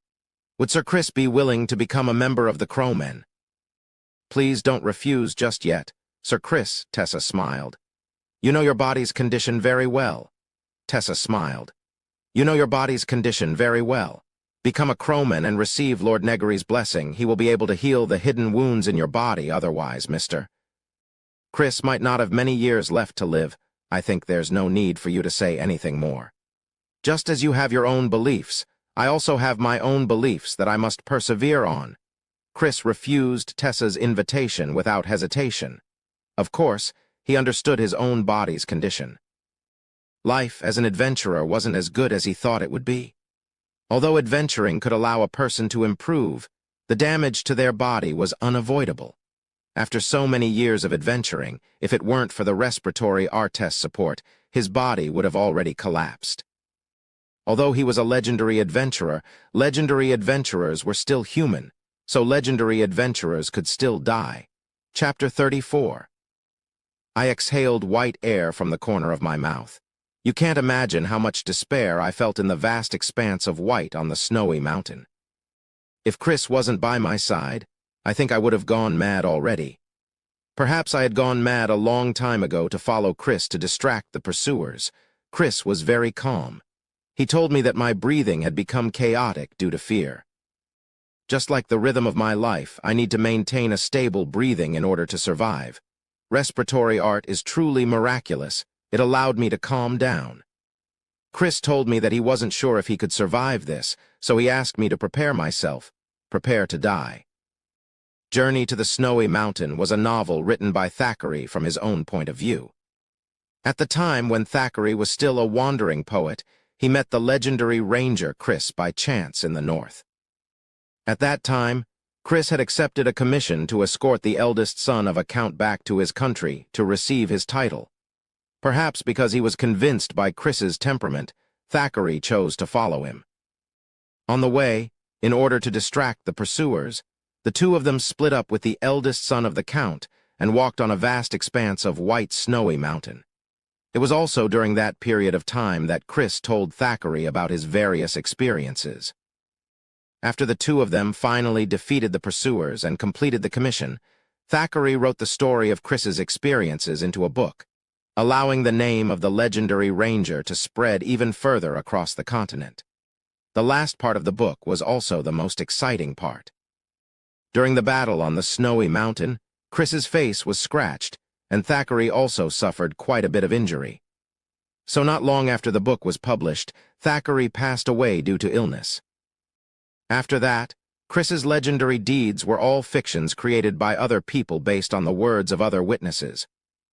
A: Would Sir Chris be willing to become a member of the crowmen? Please don't refuse just yet. Sir Chris, Tessa smiled. You know your body's condition very well. Tessa smiled. You know your body's condition very well. Become a crowman and receive Lord Negary's blessing. He will be able to heal the hidden wounds in your body otherwise, Mr. Chris might not have many years left to live. I think there's no need for you to say anything more. Just as you have your own beliefs, I also have my own beliefs that I must persevere on. Chris refused Tessa's invitation without hesitation. Of course, he understood his own body's condition. Life as an adventurer wasn't as good as he thought it would be. Although adventuring could allow a person to improve, the damage to their body was unavoidable. After so many years of adventuring, if it weren't for the respiratory artist support, his body would have already collapsed. Although he was a legendary adventurers were still human, so legendary adventurers could still die. Chapter 34. I exhaled white air from the corner of my mouth. You can't imagine how much despair I felt in the vast expanse of white on the snowy mountain. If Chris wasn't by my side, I think I would have gone mad already. Perhaps I had gone mad a long time ago to follow Chris to distract the pursuers. Chris was very calm. He told me that my breathing had become chaotic due to fear. Just like the rhythm of my life, I need to maintain a stable breathing in order to survive. Respiratory art is truly miraculous. It allowed me to calm down. Chris told me that he wasn't sure if he could survive this, so he asked me to prepare myself, prepare to die. Journey to the Snowy Mountain was a novel written by Thackeray from his own point of view. At the time when Thackeray was still a wandering poet, he met the legendary ranger Chris by chance in the north. At that time, Chris had accepted a commission to escort the eldest son of a count back to his country to receive his title. Perhaps because he was convinced by Chris's temperament, Thackeray chose to follow him. On the way, in order to distract the pursuers, the two of them split up with the eldest son of the count and walked on a vast expanse of white snowy mountain. It was also during that period of time that Chris told Thackeray about his various experiences. After the two of them finally defeated the pursuers and completed the commission, Thackeray wrote the story of Chris's experiences into a book, allowing the name of the legendary ranger to spread even further across the continent. The last part of the book was also the most exciting part. During the battle on the snowy mountain, Chris's face was scratched, and Thackeray also suffered quite a bit of injury. So not long after the book was published, Thackeray passed away due to illness. After that, Chris's legendary deeds were all fictions created by other people based on the words of other witnesses.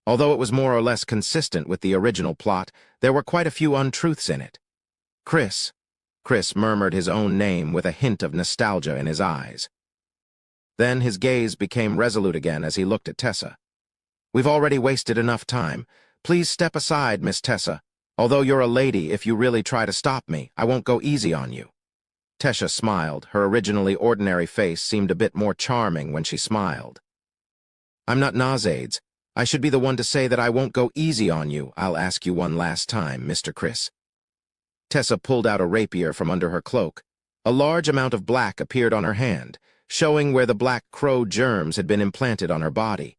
A: Although it was more or less consistent with the original plot, there were quite a few untruths in it. Chris murmured his own name with a hint of nostalgia in his eyes. Then his gaze became resolute again as he looked at Tessa. "We've already wasted enough time. Please step aside, Miss Tessa. Although you're a lady, if you really try to stop me, I won't go easy on you." Tessa smiled. Her originally ordinary face seemed a bit more charming when she smiled. "I'm not Ainz. I should be the one to say that I won't go easy on you. I'll ask you one last time, Mr. Chris." Tessa pulled out a rapier from under her cloak. A large amount of black appeared on her hand, showing where the black crow germs had been implanted on her body.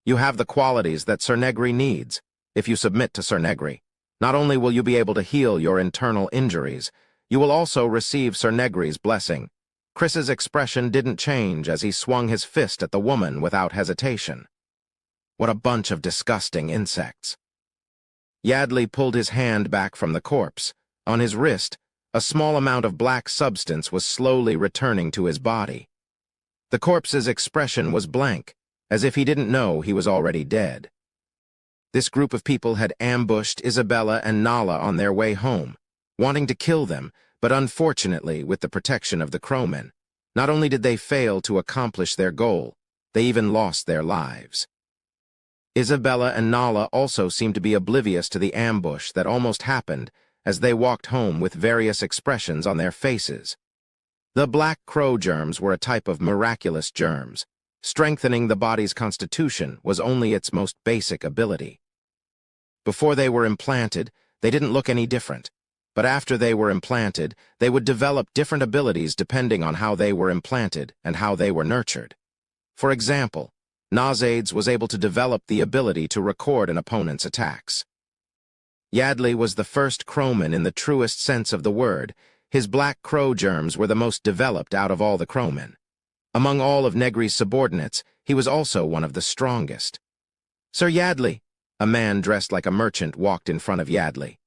A: "You have the qualities that Sir Negary needs. If you submit to Sir Negary, not only will you be able to heal your internal injuries, you will also receive Sir Negary's blessing." Chris's expression didn't change as he swung his fist at the woman without hesitation. What a bunch of disgusting insects. Yardley pulled his hand back from the corpse. On his wrist, a small amount of black substance was slowly returning to his body. The corpse's expression was blank, as if he didn't know he was already dead. This group of people had ambushed Isabella and Nala on their way home, wanting to kill them, but unfortunately, with the protection of the crowmen, not only did they fail to accomplish their goal, they even lost their lives. Isabella and Nala also seemed to be oblivious to the ambush that almost happened as they walked home with various expressions on their faces. The black crow germs were a type of miraculous germs. Strengthening the body's constitution was only its most basic ability. Before they were implanted, they didn't look any different, but after they were implanted, they would develop different abilities depending on how they were implanted and how they were nurtured. For example, Ainz was able to develop the ability to record an opponent's attacks. Yardley was the first crowman in the truest sense of the word. His black crow germs were the most developed out of all the crowmen. Among all of Negary's subordinates, he was also one of the strongest. "Sir Yardley," a man dressed like a merchant walked in front of Yardley.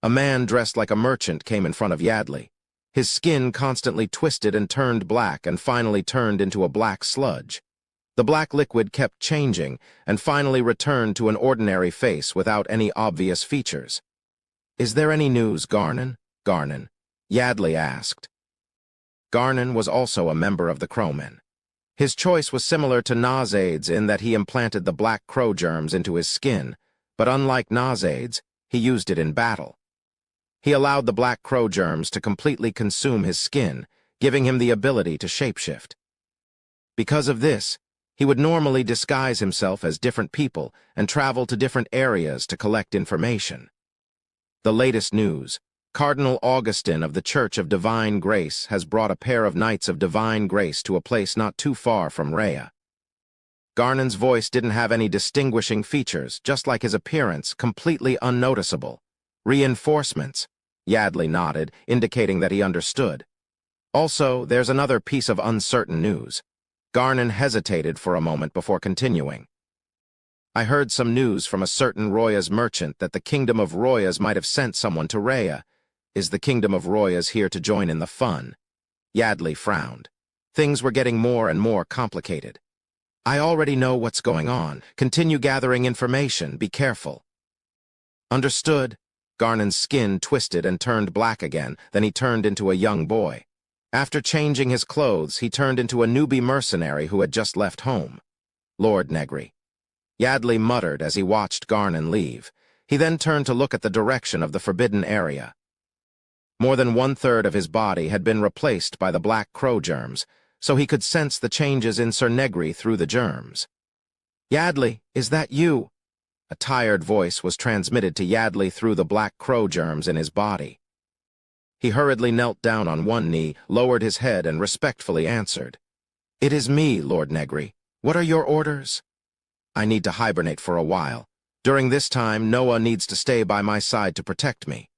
A: A man dressed like a merchant came in front of Yardley. His skin constantly twisted and turned black and finally turned into a black sludge. The black liquid kept changing and finally returned to an ordinary face without any obvious features. "Is there any news, Garnon?" Yardley asked. Garnon was also a member of the crowmen. His choice was similar to Ainz in that he implanted the black crow germs into his skin, but unlike Ainz, he used it in battle. He allowed the black crow germs to completely consume his skin, giving him the ability to shapeshift. Because of this, he would normally disguise himself as different people and travel to different areas to collect information. The latest news: Cardinal Augustine of the Church of Divine Grace has brought a pair of Knights of Divine Grace to a place not too far from Rhea. Garnon's voice didn't have any distinguishing features, just like his appearance, completely unnoticeable. "Reinforcements," Yardley nodded, indicating that he understood. "Also, there's another piece of uncertain news." Garnon hesitated for a moment before continuing. I heard some news from a certain Roya's merchant that the kingdom of Royas might have sent someone to Rhea. Is the kingdom of Royas here to join in the fun? Yardley frowned. Things were getting more and more complicated. I already know what's going on. Continue gathering information. Be careful. Understood. Garnon's skin twisted and turned black again, then he turned into a young boy. After changing his clothes, he turned into a newbie mercenary who had just left home. Lord Negary. Yardley muttered as he watched Garnon leave. He then turned to look at the direction of the forbidden area. More than 1/3 of his body had been replaced by the black crow germs, so he could sense the changes in Sir Negary through the germs. Yardley, is that you? A tired voice was transmitted to Yardley through the black crow germs in his body. He hurriedly knelt down on one knee, lowered his head, and respectfully answered. It is me, Lord Negary. What are your orders? I need to hibernate for a while. During this time, Noah needs to stay by my side to protect me.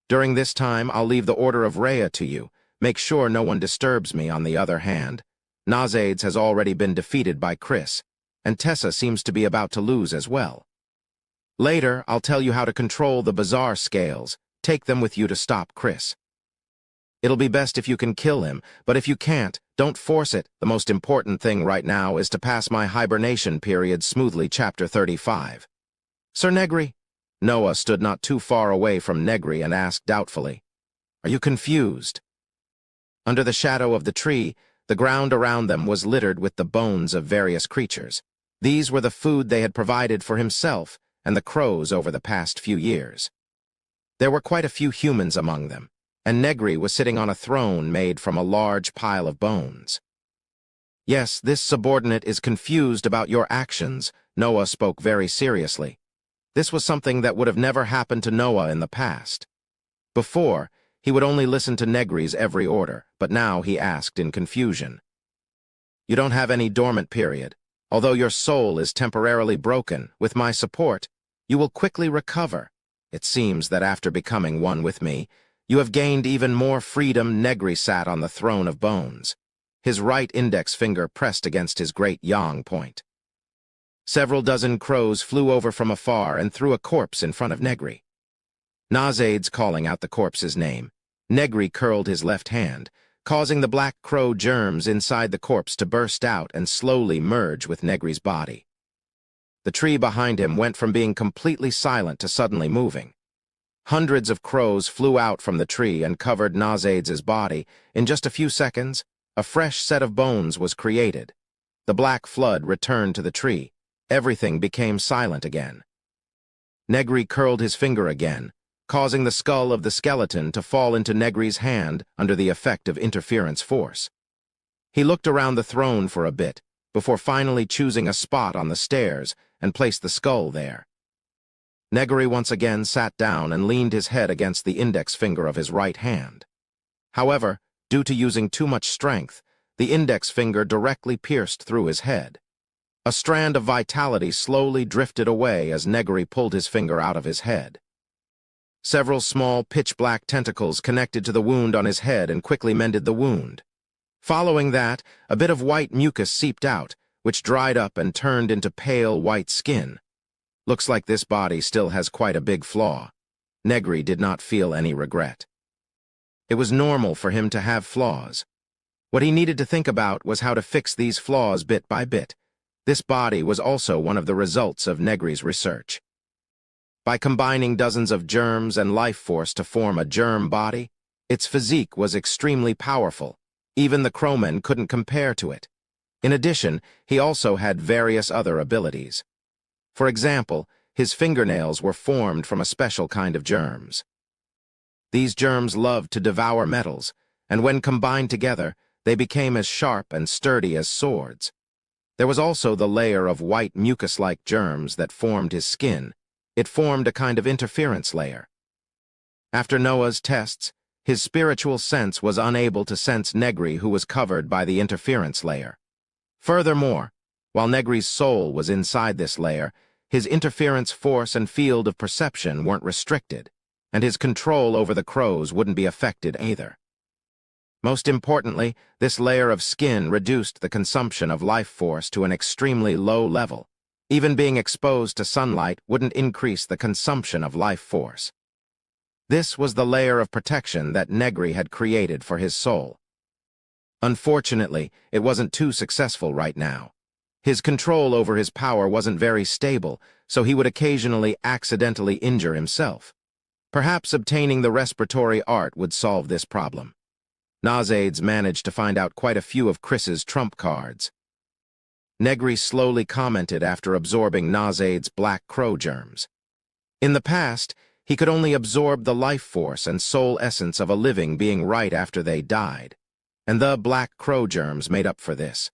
A: During this time, I'll leave the order of Rhea to you. Make sure no one disturbs me. On the other hand, Ainz has already been defeated by Chris, and Tessa seems to be about to lose as well. Later, I'll tell you how to control the bizarre scales. Take them with you to stop Chris. It'll be best if you can kill him, but if you can't, don't force it. The most important thing right now is to pass my hibernation period smoothly. Chapter 35. Sir Negary? Noah stood not too far away from Negary and asked doubtfully, Are you confused? Under the shadow of the tree, the ground around them was littered with the bones of various creatures. These were the food they had provided for himself and the crows over the past few years. There were quite a few humans among them, and Negary was sitting on a throne made from a large pile of bones. Yes, this subordinate is confused about your actions, Noah spoke very seriously. This was something that would have never happened to Noah in the past. Before, he would only listen to Negary's every order, but now he asked in confusion. You don't have any dormant period. Although your soul is temporarily broken, with my support, you will quickly recover. It seems that after becoming one with me, you have gained even more freedom. Negary sat on the throne of bones. His right index finger pressed against his great yang point. Several dozen crows flew over from afar and threw a corpse in front of Negary. Ainz calling out the corpse's name. Negary curled his left hand, causing the black crow germs inside the corpse to burst out and slowly merge with Negary's body. The tree behind him went from being completely silent to suddenly moving. Hundreds of crows flew out from the tree and covered Ainz's body. In just a few seconds, a fresh set of bones was created. The black flood returned to the tree. Everything became silent again. Negary curled his finger again, causing the skull of the skeleton to fall into Negary's hand under the effect of interference force. He looked around the throne for a bit, before finally choosing a spot on the stairs and placed the skull there. Negary once again sat down and leaned his head against the index finger of his right hand. However, due to using too much strength, the index finger directly pierced through his head. A strand of vitality slowly drifted away as Negary pulled his finger out of his head. Several small pitch-black tentacles connected to the wound on his head and quickly mended the wound. Following that, a bit of white mucus seeped out, which dried up and turned into pale white skin. Looks like this body still has quite a big flaw. Negary did not feel any regret. It was normal for him to have flaws. What he needed to think about was how to fix these flaws bit by bit. This body was also one of the results of Negary's research. By combining dozens of germs and life force to form a germ body, its physique was extremely powerful. Even the crowmen couldn't compare to it. In addition, he also had various other abilities. For example, his fingernails were formed from a special kind of germs. These germs loved to devour metals, and when combined together, they became as sharp and sturdy as swords. There was also the layer of white mucus-like germs that formed his skin. It formed a kind of interference layer. After Noah's tests, his spiritual sense was unable to sense Negary, who was covered by the interference layer. Furthermore, while Negary's soul was inside this layer, his interference force and field of perception weren't restricted, and his control over the crows wouldn't be affected either. Most importantly, this layer of skin reduced the consumption of life force to an extremely low level. Even being exposed to sunlight wouldn't increase the consumption of life force. This was the layer of protection that Negary had created for his soul. Unfortunately, it wasn't too successful right now. His control over his power wasn't very stable, so he would occasionally accidentally injure himself. Perhaps obtaining the respiratory art would solve this problem. Ainz managed to find out quite a few of Chris's trump cards. Negary slowly commented after absorbing Ainz's black crow germs. In the past, he could only absorb the life force and soul essence of a living being right after they died, and the black crow germs made up for this.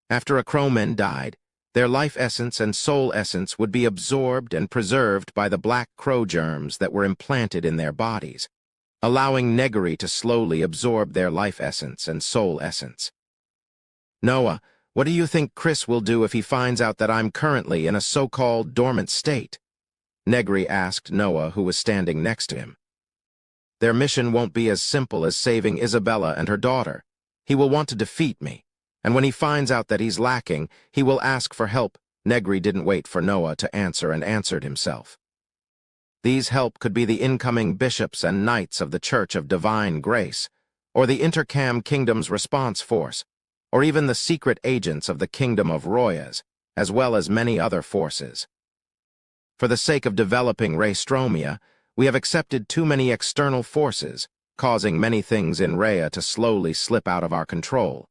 A: After a crowman died, their life essence and soul essence would be absorbed and preserved by the black crow germs that were implanted in their bodies, allowing Negary to slowly absorb their life essence and soul essence. Noah, what do you think Chris will do if he finds out that I'm currently in a so-called dormant state? Negary asked Noah, who was standing next to him. Their mission won't be as simple as saving Isabella and her daughter. He will want to defeat me, and when he finds out that he's lacking, he will ask for help. Negary didn't wait for Noah to answer and answered himself. These help could be the incoming bishops and knights of the Church of Divine Grace, or the Intercam Kingdom's response force, or even the secret agents of the Kingdom of Royas, as well as many other forces. For the sake of developing Raystromia, we have accepted too many external forces, causing many things in Rhea to slowly slip out of our control.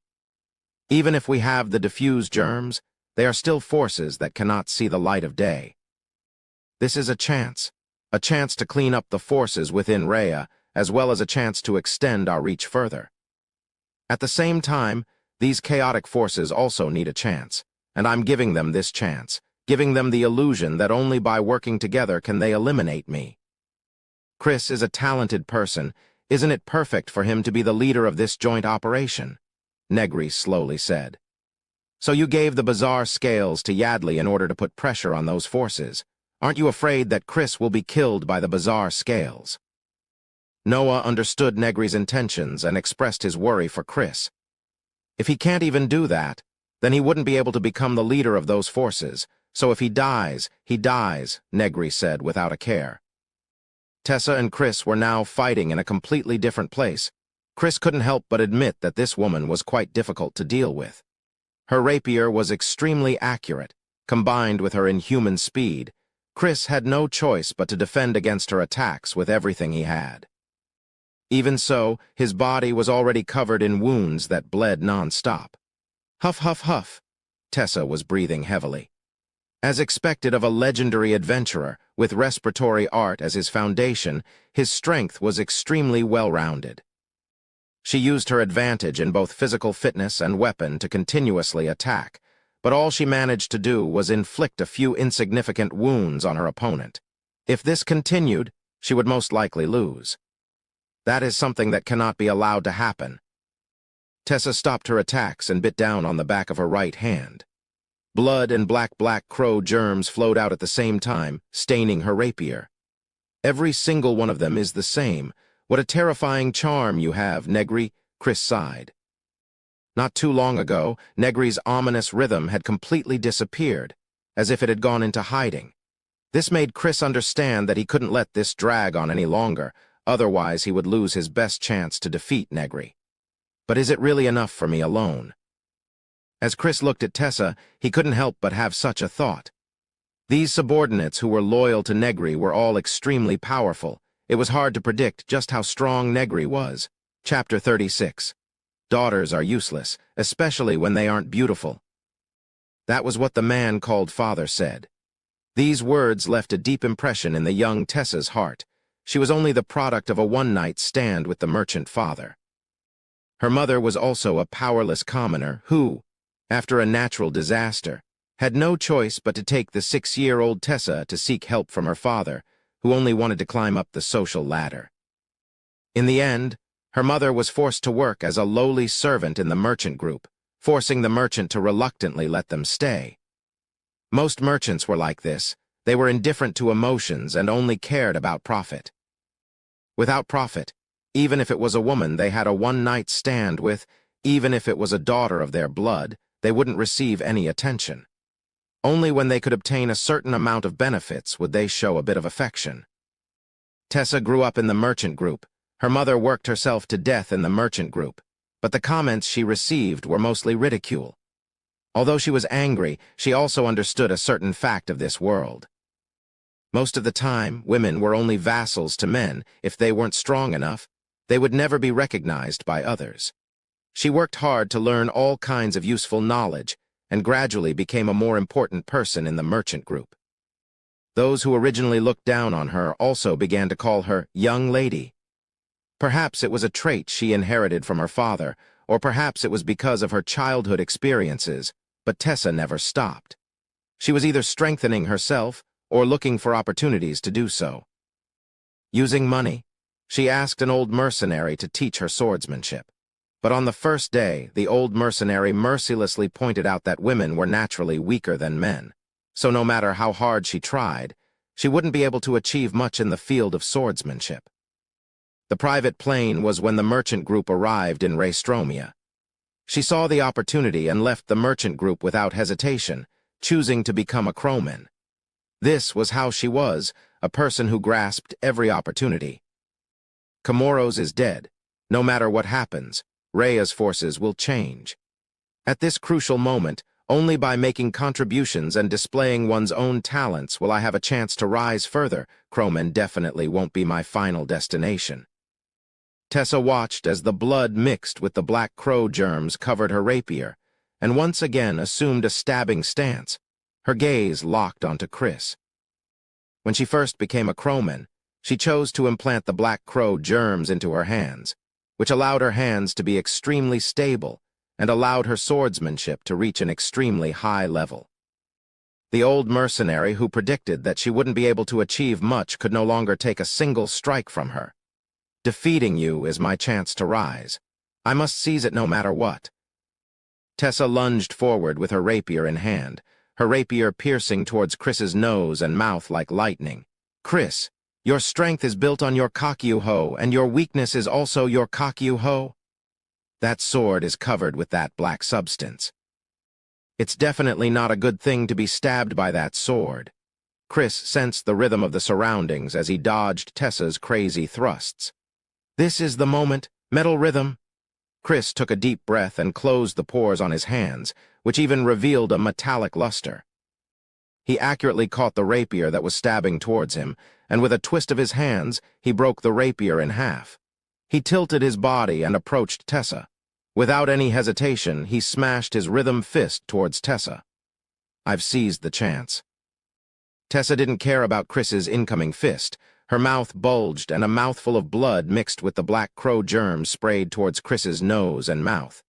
A: Even if we have the diffused germs, they are still forces that cannot see the light of day. This is a chance to clean up the forces within Rhea, as well as a chance to extend our reach further. At the same time, these chaotic forces also need a chance, and I'm giving them this chance, giving them the illusion that only by working together can they eliminate me. Chris is a talented person. Isn't it perfect for him to be the leader of this joint operation? Negary slowly said. So you gave the bizarre scales to Yadley in order to put pressure on those forces. Aren't you afraid that Chris will be killed by the bizarre scales? Noah understood Negary's intentions and expressed his worry for Chris. If he can't even do that, then he wouldn't be able to become the leader of those forces. So if he dies, Negary said without a care. Tessa and Chris were now fighting in a completely different place. Chris couldn't help but admit that this woman was quite difficult to deal with. Her rapier was extremely accurate. Combined with her inhuman speed, Chris had no choice but to defend against her attacks with everything he had. Even so, his body was already covered in wounds that bled non-stop. Huff, huff, huff. Tessa was breathing heavily. As expected of a legendary adventurer, with respiratory art as his foundation, his strength was extremely well-rounded. She used her advantage in both physical fitness and weapon to continuously attack, but all she managed to do was inflict a few insignificant wounds on her opponent. If this continued, she would most likely lose. That is something that cannot be allowed to happen. Tessa stopped her attacks and bit down on the back of her right hand. Blood and black crow germs flowed out at the same time, staining her rapier. Every single one of them is the same. What a terrifying charm you have, Negary, Chris sighed. Not too long ago, Negary's ominous rhythm had completely disappeared, as if it had gone into hiding. This made Chris understand that he couldn't let this drag on any longer, otherwise he would lose his best chance to defeat Negary. But is it really enough for me alone? As Chris looked at Tessa, he couldn't help but have such a thought. These subordinates who were loyal to Negary were all extremely powerful. It was hard to predict just how strong Negary was. Chapter 36. Daughters are useless, especially when they aren't beautiful. That was what the man called father said. These words left a deep impression in the young Tessa's heart. She was only the product of a one-night stand with the merchant father. Her mother was also a powerless commoner who, after a natural disaster, had no choice but to take the 6-year-old Tessa to seek help from her father, who only wanted to climb up the social ladder. In the end, her mother was forced to work as a lowly servant in the merchant group, forcing the merchant to reluctantly let them stay. Most merchants were like this. They were indifferent to emotions and only cared about profit. Without profit, even if it was a woman they had a one-night stand with, even if it was a daughter of their blood, they wouldn't receive any attention. Only when they could obtain a certain amount of benefits would they show a bit of affection. Tessa grew up in the merchant group. Her mother worked herself to death in the merchant group, but the comments she received were mostly ridicule. Although she was angry, she also understood a certain fact of this world. Most of the time, women were only vassals to men. If they weren't strong enough, they would never be recognized by others. She worked hard to learn all kinds of useful knowledge and gradually became a more important person in the merchant group. Those who originally looked down on her also began to call her young lady. Perhaps it was a trait she inherited from her father, or perhaps it was because of her childhood experiences, but Tessa never stopped. She was either strengthening herself or looking for opportunities to do so. Using money, she asked an old mercenary to teach her swordsmanship. But on the first day, the old mercenary mercilessly pointed out that women were naturally weaker than men, so no matter how hard she tried, she wouldn't be able to achieve much in the field of swordsmanship. The private plane was when the merchant group arrived in Raystromia. She saw the opportunity and left the merchant group without hesitation, choosing to become a crowman. This was how she was, a person who grasped every opportunity. Comoros is dead. No matter what happens, Rhea's forces will change. At this crucial moment, only by making contributions and displaying one's own talents will I have a chance to rise further. Crowman definitely won't be my final destination. Tessa watched as the blood mixed with the black crow germs covered her rapier, and once again assumed a stabbing stance, her gaze locked onto Chris. When she first became a crowman, she chose to implant the black crow germs into her hands, which allowed her hands to be extremely stable and allowed her swordsmanship to reach an extremely high level. The old mercenary who predicted that she wouldn't be able to achieve much could no longer take a single strike from her. Defeating you is my chance to rise. I must seize it no matter what. Tessa lunged forward with her rapier in hand, her rapier piercing towards Chris's nose and mouth like lightning. Chris, your strength is built on your Kakyuho, and your weakness is also your Kakyuho. That sword is covered with that black substance. It's definitely not a good thing to be stabbed by that sword. Chris sensed the rhythm of the surroundings as he dodged Tessa's crazy thrusts. This is the moment, metal rhythm. Chris took a deep breath and closed the pores on his hands, which even revealed a metallic luster. He accurately caught the rapier that was stabbing towards him, and with a twist of his hands, he broke the rapier in half. He tilted his body and approached Tessa. Without any hesitation, he smashed his rhythm fist towards Tessa. I've seized the chance. Tessa didn't care about Chris's incoming fist. Her mouth bulged and a mouthful of blood mixed with the black crow germs sprayed towards Chris's nose and mouth.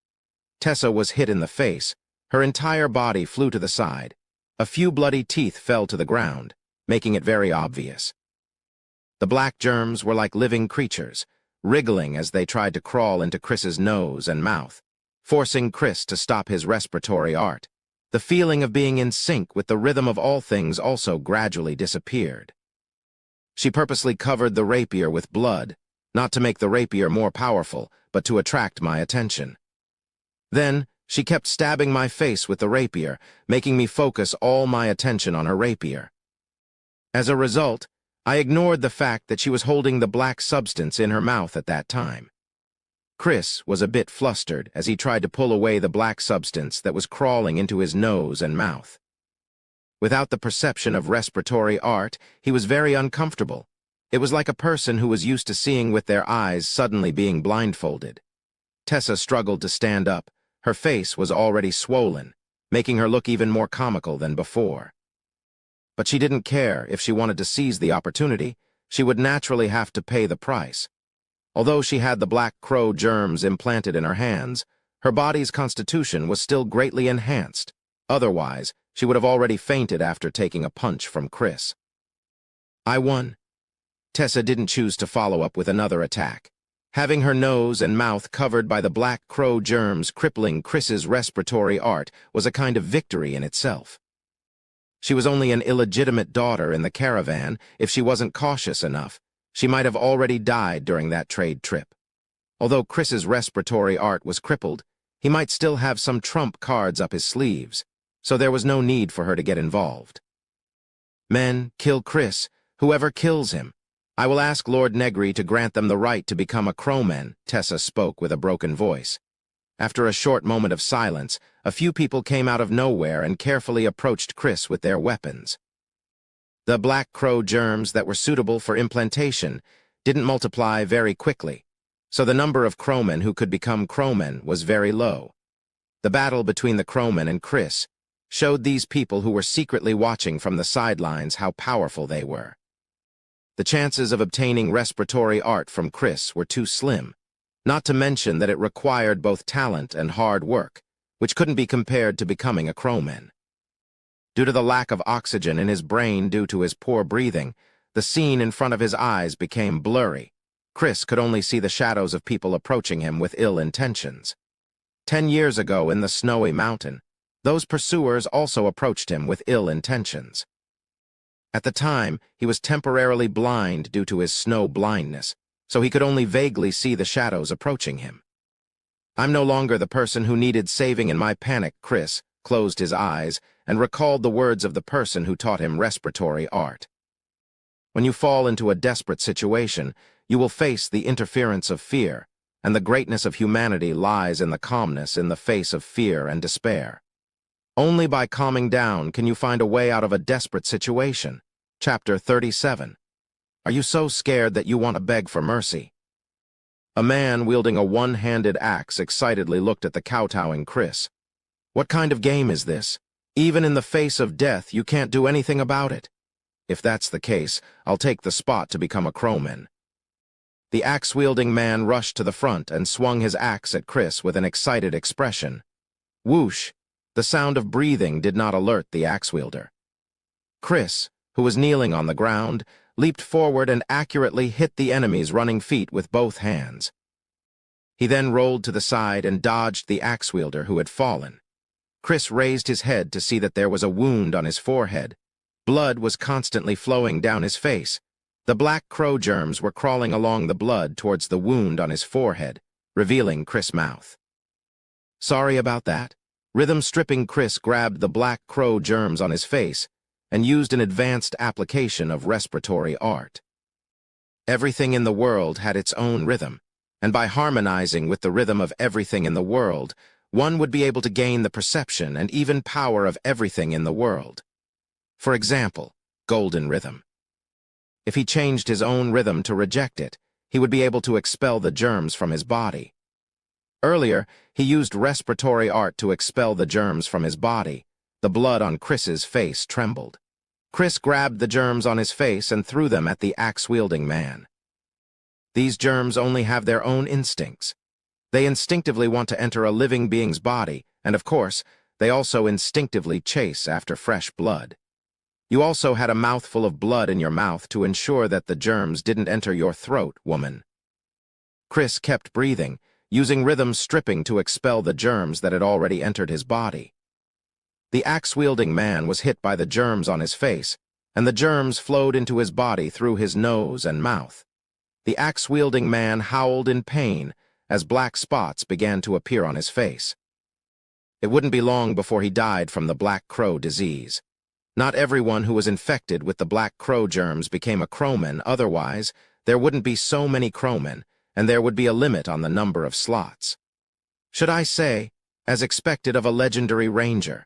A: Tessa was hit in the face. Her entire body flew to the side. A few bloody teeth fell to the ground, making it very obvious. The black germs were like living creatures, wriggling as they tried to crawl into Chris's nose and mouth, forcing Chris to stop his respiratory art. The feeling of being in sync with the rhythm of all things also gradually disappeared. She purposely covered the rapier with blood, not to make the rapier more powerful, but to attract my attention. Then, she kept stabbing my face with the rapier, making me focus all my attention on her rapier. As a result, I ignored the fact that she was holding the black substance in her mouth at that time. Chris was a bit flustered as he tried to pull away the black substance that was crawling into his nose and mouth. Without the perception of respiratory art, he was very uncomfortable. It was like a person who was used to seeing with their eyes suddenly being blindfolded. Tessa struggled to stand up. Her face was already swollen, making her look even more comical than before. But she didn't care. If she wanted to seize the opportunity, she would naturally have to pay the price. Although she had the black crow germs implanted in her hands, her body's constitution was still greatly enhanced. Otherwise, she would have already fainted after taking a punch from Chris. I won. Tessa didn't choose to follow up with another attack. Having her nose and mouth covered by the black crow germs crippling Chris's respiratory art was a kind of victory in itself. She was only an illegitimate daughter in the caravan. If she wasn't cautious enough, she might have already died during that trade trip. Although Chris's respiratory art was crippled, he might still have some trump cards up his sleeves, so there was no need for her to get involved. Men, kill Chris, whoever kills him. I will ask Lord Negary to grant them the right to become a crowman, Tessa spoke with a broken voice. After a short moment of silence, a few people came out of nowhere and carefully approached Chris with their weapons. The black crow germs that were suitable for implantation didn't multiply very quickly, so the number of crowmen who could become crowmen was very low. The battle between the crowmen and Chris showed these people who were secretly watching from the sidelines how powerful they were. The chances of obtaining respiratory art from Chris were too slim, not to mention that it required both talent and hard work, which couldn't be compared to becoming a crowman. Due to the lack of oxygen in his brain due to his poor breathing, the scene in front of his eyes became blurry. Chris could only see the shadows of people approaching him with ill intentions. 10 years ago in the snowy mountain, those pursuers also approached him with ill intentions. At the time, he was temporarily blind due to his snow blindness, so he could only vaguely see the shadows approaching him. I'm no longer the person who needed saving in my panic. Chris closed his eyes and recalled the words of the person who taught him respiratory art. When you fall into a desperate situation, you will face the interference of fear, and the greatness of humanity lies in the calmness in the face of fear and despair. Only by calming down can you find a way out of a desperate situation. Chapter 37. Are you so scared that you want to beg for mercy? A man wielding a one-handed axe excitedly looked at the kowtowing Chris. What kind of game is this? Even in the face of death, you can't do anything about it. If that's the case, I'll take the spot to become a crowman. The axe-wielding man rushed to the front and swung his axe at Chris with an excited expression. Whoosh! The sound of breathing did not alert the axe-wielder. Chris, who was kneeling on the ground, leaped forward and accurately hit the enemy's running feet with both hands. He then rolled to the side and dodged the axe-wielder who had fallen. Chris raised his head to see that there was a wound on his forehead. Blood was constantly flowing down his face. The black crow germs were crawling along the blood towards the wound on his forehead, revealing Chris' mouth. Sorry about that. Rhythm-stripping Chris grabbed the black crow germs on his face and used an advanced application of respiratory art. Everything in the world had its own rhythm, and by harmonizing with the rhythm of everything in the world, one would be able to gain the perception and even power of everything in the world. For example, golden rhythm. If he changed his own rhythm to reject it, he would be able to expel the germs from his body. Earlier, he used respiratory art to expel the germs from his body. The blood on Chris's face trembled. Chris grabbed the germs on his face and threw them at the axe-wielding man. These germs only have their own instincts. They instinctively want to enter a living being's body, and of course, they also instinctively chase after fresh blood. You also had a mouthful of blood in your mouth to ensure that the germs didn't enter your throat, woman. Chris kept breathing, using rhythm stripping to expel the germs that had already entered his body. The axe-wielding man was hit by the germs on his face, and the germs flowed into his body through his nose and mouth. The axe-wielding man howled in pain as black spots began to appear on his face. It wouldn't be long before he died from the black crow disease. Not everyone who was infected with the black crow germs became a crowman, otherwise there wouldn't be so many crowmen, and there would be a limit on the number of slots. Should I say, as expected of a legendary ranger.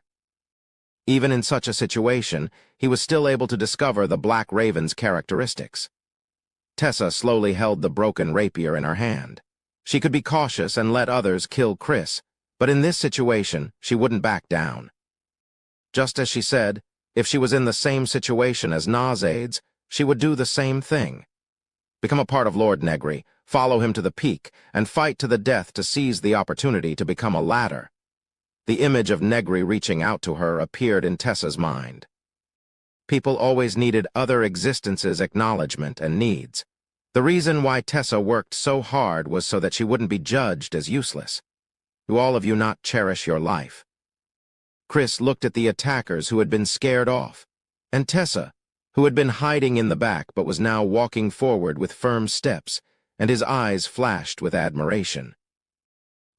A: Even in such a situation, he was still able to discover the Black Raven's characteristics. Tessa slowly held the broken rapier in her hand. She could be cautious and let others kill Chris, but in this situation, she wouldn't back down. Just as she said, if she was in the same situation as Ainz, she would do the same thing. Become a part of Lord Negary, follow him to the peak, and fight to the death to seize the opportunity to become a ladder. The image of Negary reaching out to her appeared in Tessa's mind. People always needed other existences' acknowledgement and needs. The reason why Tessa worked so hard was so that she wouldn't be judged as useless. Do all of you not cherish your life? Chris looked at the attackers who had been scared off, and Tessa, who had been hiding in the back but was now walking forward with firm steps, and his eyes flashed with admiration.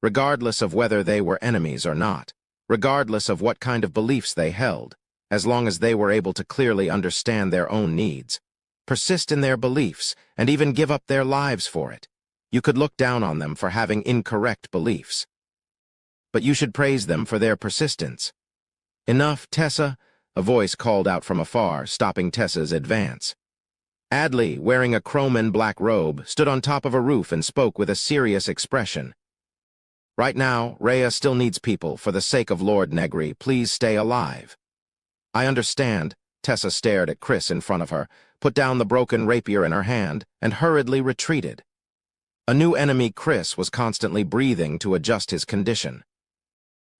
A: Regardless of whether they were enemies or not, regardless of what kind of beliefs they held, as long as they were able to clearly understand their own needs, persist in their beliefs, and even give up their lives for it. You could look down on them for having incorrect beliefs, but you should praise them for their persistence. "Enough, Tessa," a voice called out from afar, stopping Tessa's advance. Adley, wearing a chrome and black robe, stood on top of a roof and spoke with a serious expression. "Right now, Rhea still needs people. For the sake of Lord Negary, please stay alive." "I understand." Tessa stared at Chris in front of her, put down the broken rapier in her hand, and hurriedly retreated. A new enemy, Chris, was constantly breathing to adjust his condition.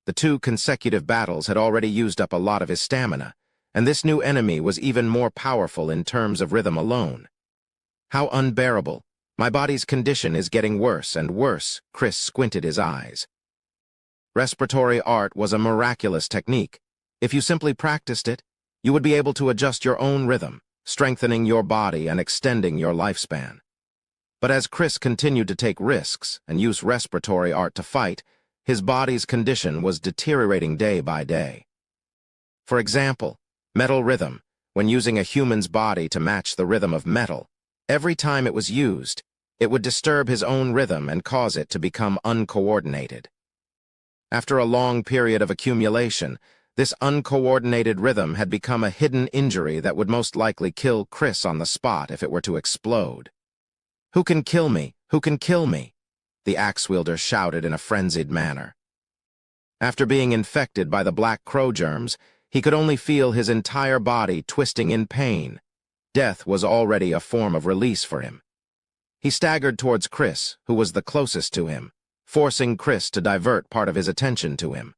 A: The 2 consecutive battles had already used up a lot of his stamina, and this new enemy was even more powerful in terms of rhythm alone. "How unbearable. My body's condition is getting worse and worse." Chris squinted his eyes. Respiratory art was a miraculous technique. If you simply practiced it, you would be able to adjust your own rhythm, strengthening your body and extending your lifespan. But as Chris continued to take risks and use respiratory art to fight, his body's condition was deteriorating day by day. For example, metal rhythm. When using a human's body to match the rhythm of metal, every time it was used, it would disturb his own rhythm and cause it to become uncoordinated. After a long period of accumulation, this uncoordinated rhythm had become a hidden injury that would most likely kill Chris on the spot if it were to explode. "Who can kill me? Who can kill me?" the axe-wielder shouted in a frenzied manner. After being infected by the black crow germs, he could only feel his entire body twisting in pain. Death was already a form of release for him. He staggered towards Chris, who was the closest to him, forcing Chris to divert part of his attention to him.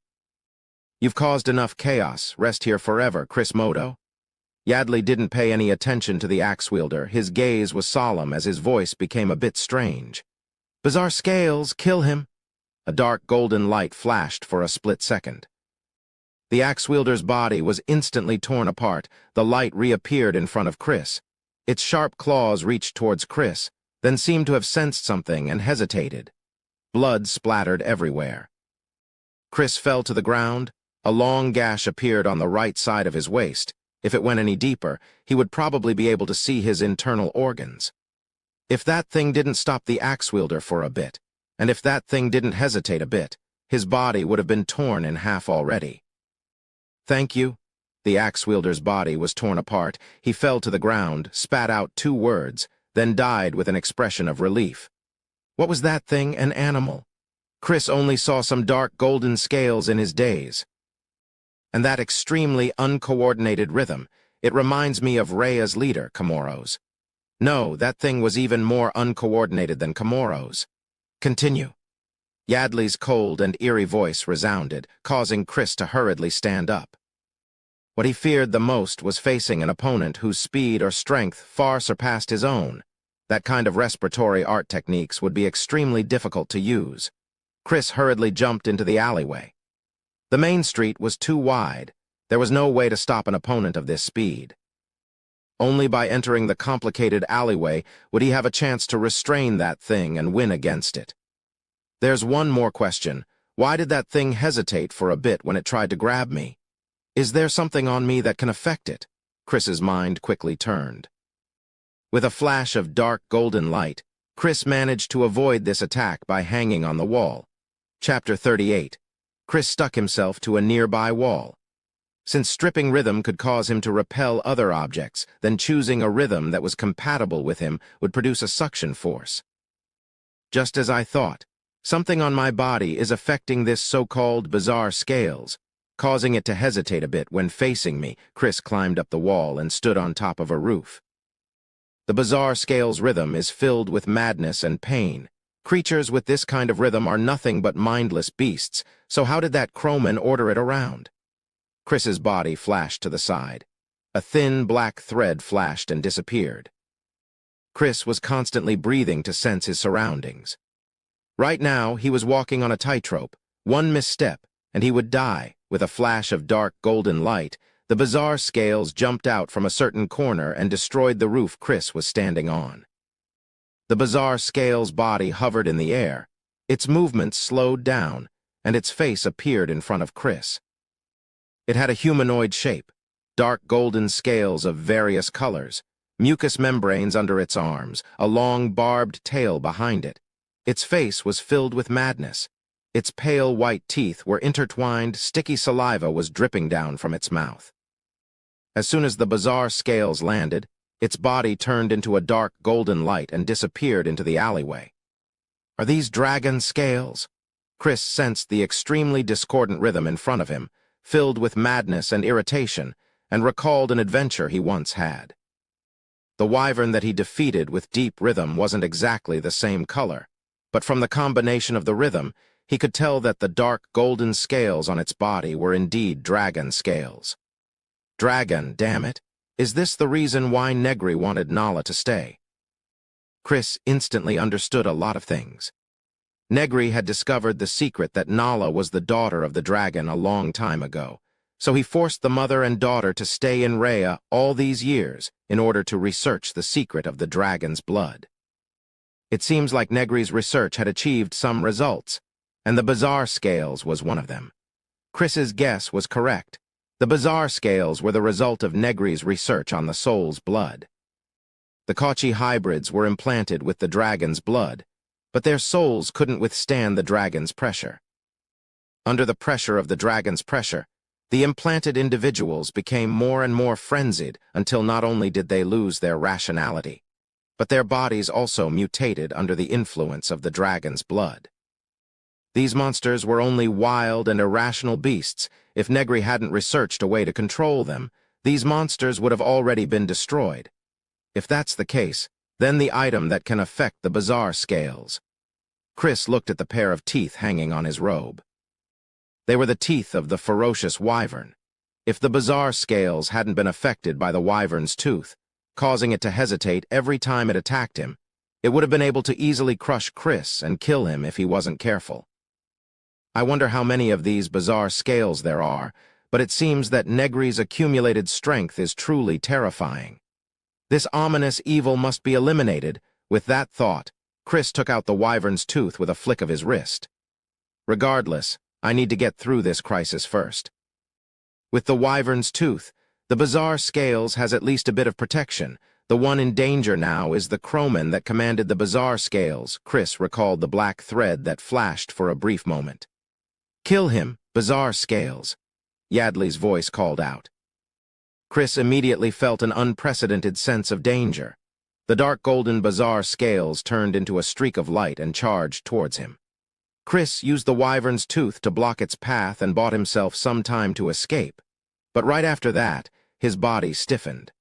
A: "You've caused enough chaos. Rest here forever, Chris Modo." Yadley didn't pay any attention to the axe-wielder. His gaze was solemn as his voice became a bit strange. "Bizarre scales, kill him." A dark golden light flashed for a split second. The axe-wielder's body was instantly torn apart. The light reappeared in front of Chris. Its sharp claws reached towards Chris, then seemed to have sensed something and hesitated. Blood splattered everywhere. Chris fell to the ground. A long gash appeared on the right side of his waist. If it went any deeper, he would probably be able to see his internal organs. If that thing didn't stop the axe-wielder for a bit, and if that thing didn't hesitate a bit, his body would have been torn in half already. "Thank you." The axe-wielder's body was torn apart. He fell to the ground, spat out 2 words, then died with an expression of relief. What was that thing? An animal? Chris only saw some dark golden scales in his days. And that extremely uncoordinated rhythm, it reminds me of Rhea's leader, Komoro's. No, that thing was even more uncoordinated than Komoro's. "Continue." Yadley's cold and eerie voice resounded, causing Chris to hurriedly stand up. What he feared the most was facing an opponent whose speed or strength far surpassed his own. That kind of respiratory art techniques would be extremely difficult to use. Chris hurriedly jumped into the alleyway. The main street was too wide. There was no way to stop an opponent of this speed. Only by entering the complicated alleyway would he have a chance to restrain that thing and win against it. There's one more question. Why did that thing hesitate for a bit when it tried to grab me? Is there something on me that can affect it? Chris's mind quickly turned. With a flash of dark golden light, Chris managed to avoid this attack by hanging on the wall. Chapter 38. Chris stuck himself to a nearby wall. Since stripping rhythm could cause him to repel other objects, then choosing a rhythm that was compatible with him would produce a suction force. Just as I thought, something on my body is affecting this so-called bizarre scales, causing it to hesitate a bit when facing me. Chris climbed up the wall and stood on top of a roof. The bizarre scales rhythm is filled with madness and pain. Creatures with this kind of rhythm are nothing but mindless beasts, so how did that crowman order it around? Chris's body flashed to the side. A thin black thread flashed and disappeared. Chris was constantly breathing to sense his surroundings. Right now, he was walking on a tightrope. One misstep, and he would die. With a flash of dark golden light, the bizarre scales jumped out from a certain corner and destroyed the roof Chris was standing on. The bizarre scales body hovered in the air. Its movements slowed down, and its face appeared in front of Chris. It had a humanoid shape, dark golden scales of various colors, mucous membranes under its arms, a long barbed tail behind it. Its face was filled with madness. Its pale white teeth were intertwined, sticky saliva was dripping down from its mouth. As soon as the bizarre scales landed, its body turned into a dark golden light and disappeared into the alleyway. Are these dragon scales? Chris sensed the extremely discordant rhythm in front of him, filled with madness and irritation, and recalled an adventure he once had. The wyvern that he defeated with deep rhythm wasn't exactly the same color, but from the combination of the rhythm, he could tell that the dark golden scales on its body were indeed dragon scales. Dragon, damn it! Is this the reason why Negary wanted Nala to stay? Chris instantly understood a lot of things. Negary had discovered the secret that Nala was the daughter of the dragon a long time ago, so he forced the mother and daughter to stay in Rhea all these years in order to research the secret of the dragon's blood. It seems like Negary's research had achieved some results, and the bizarre scales was one of them. Chris's guess was correct. The bizarre scales were the result of Negary's research on the soul's blood. The Kochi hybrids were implanted with the dragon's blood, but their souls couldn't withstand the dragon's pressure. Under the pressure of the dragon's pressure, the implanted individuals became more and more frenzied until not only did they lose their rationality, but their bodies also mutated under the influence of the dragon's blood. These monsters were only wild and irrational beasts. If Negary hadn't researched a way to control them, these monsters would have already been destroyed. If that's the case, then the item that can affect the bizarre scales. Chris looked at the pair of teeth hanging on his robe. They were the teeth of the ferocious wyvern. If the bizarre scales hadn't been affected by the wyvern's tooth, causing it to hesitate every time it attacked him, it would have been able to easily crush Chris and kill him if he wasn't careful. I wonder how many of these bizarre scales there are, but it seems that Negary's accumulated strength is truly terrifying. This ominous evil must be eliminated. With that thought, Chris took out the wyvern's tooth with a flick of his wrist. Regardless, I need to get through this crisis first. With the wyvern's tooth, the bizarre scales has at least a bit of protection. The one in danger now is the crowman that commanded the bizarre scales. Chris recalled the black thread that flashed for a brief moment. "Kill him, bizarre scales," Yadley's voice called out. Chris immediately felt an unprecedented sense of danger. The dark golden bizarre scales turned into a streak of light and charged towards him. Chris used the wyvern's tooth to block its path and bought himself some time to escape, but right after that, his body stiffened.